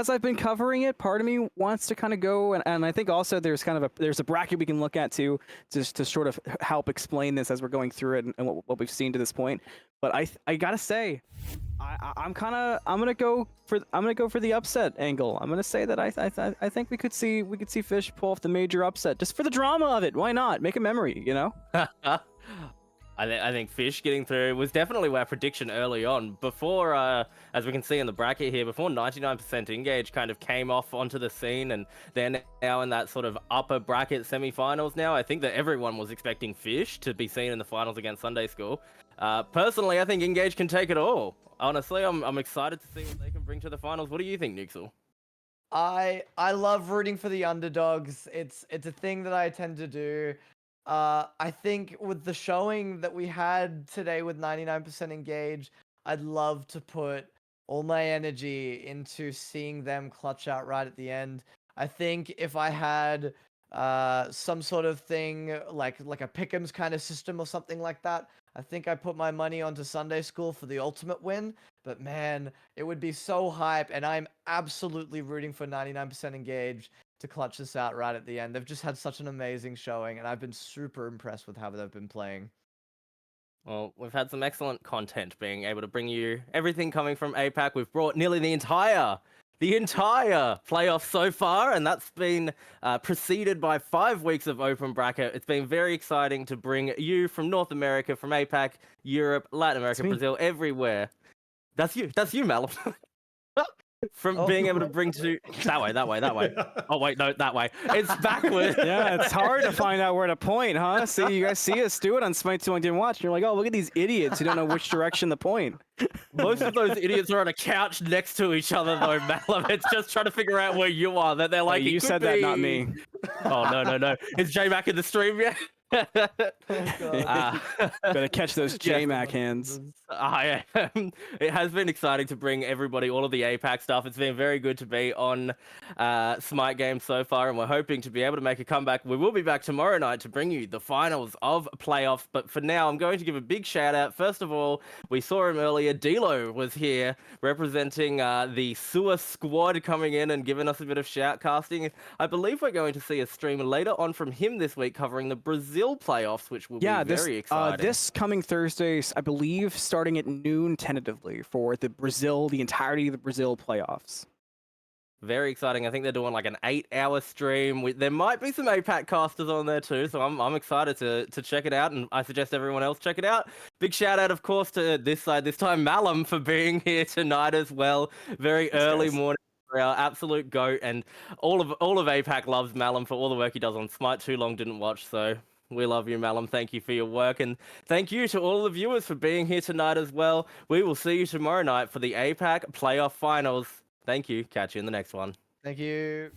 I've been covering it, part of me wants to kind of go, and I think also there's kind of there's a bracket we can look at too, just to sort of help explain this as we're going through it and what we've seen to this point. But I gotta say, I'm gonna go for the upset angle. I'm gonna say that I think we could see Fish pull off the major upset just for the drama of it. Why not? Make a memory, you know.
I think Fish getting through was definitely our prediction early on. Before, as we can see in the bracket here, before 99% Engage kind of came off onto the scene, and they're now in that sort of upper bracket semi-finals now, I think that everyone was expecting Fish to be seen in the finals against Sunday School. Personally, I think Engage can take it all. Honestly, I'm excited to see what they can bring to the finals. What do you think, Nixel?
I love rooting for the underdogs. It's a thing that I tend to do. I think with the showing that we had today with 99% engaged, I'd love to put all my energy into seeing them clutch out right at the end. I think if I had some sort of thing like a pick'ems kind of system or something like that, I think I put my money onto Sunday School for the ultimate win. But man, it would be so hype, and I'm absolutely rooting for 99% engaged to clutch this out right at the end. They've just had such an amazing showing, and I've been super impressed with how they've been playing.
Well, we've had some excellent content being able to bring you everything coming from APAC. We've brought nearly the entire playoff so far, and that's been preceded by 5 weeks of open bracket. It's been very exciting to bring you from North America, from APAC, Europe, Latin America, Brazil, everywhere. That's you, Malum. From being able to bring to that way. Oh wait, no, that way. It's backwards.
Yeah, it's hard to find out where to point, huh? See, you guys see us do it on Smite 2 and didn't watch. And you're like, oh, look at these idiots who don't know which direction to point.
Most of those idiots are on a couch next to each other, though, Malum. It's just trying to figure out where you are. That they're like,
hey, you said that, not me.
Oh no. Is J Mac in the stream yet?
Better catch those J-Mac hands.
It has been exciting to bring everybody all of the APAC stuff. It's been very good to be on Smite games so far, and we're hoping to be able to make a comeback. We will be back tomorrow night to bring you the finals of playoffs, but for now, I'm going to give a big shout out. First of all, we saw him earlier. Dilo was here representing the Sewer squad, coming in and giving us a bit of shoutcasting. I believe we're going to see a stream later on from him this week covering the Brazil playoffs, which will be very exciting.
This coming Thursday, I believe, starting at noon tentatively for the entirety of the Brazil playoffs.
Very exciting. I think they're doing like an 8-hour stream. There might be some APAC casters on there too, so I'm excited to check it out, and I suggest everyone else check it out. Big shout out, of course, to this time Malum for being here tonight as well. Very early morning. Our absolute goat, and all of APAC loves Malum for all the work he does on Smite. Too long didn't watch, so we love you, Malum. Thank you for your work, and thank you to all the viewers for being here tonight as well. We will see you tomorrow night for the APAC playoff finals. Thank you. Catch you in the next one.
Thank you.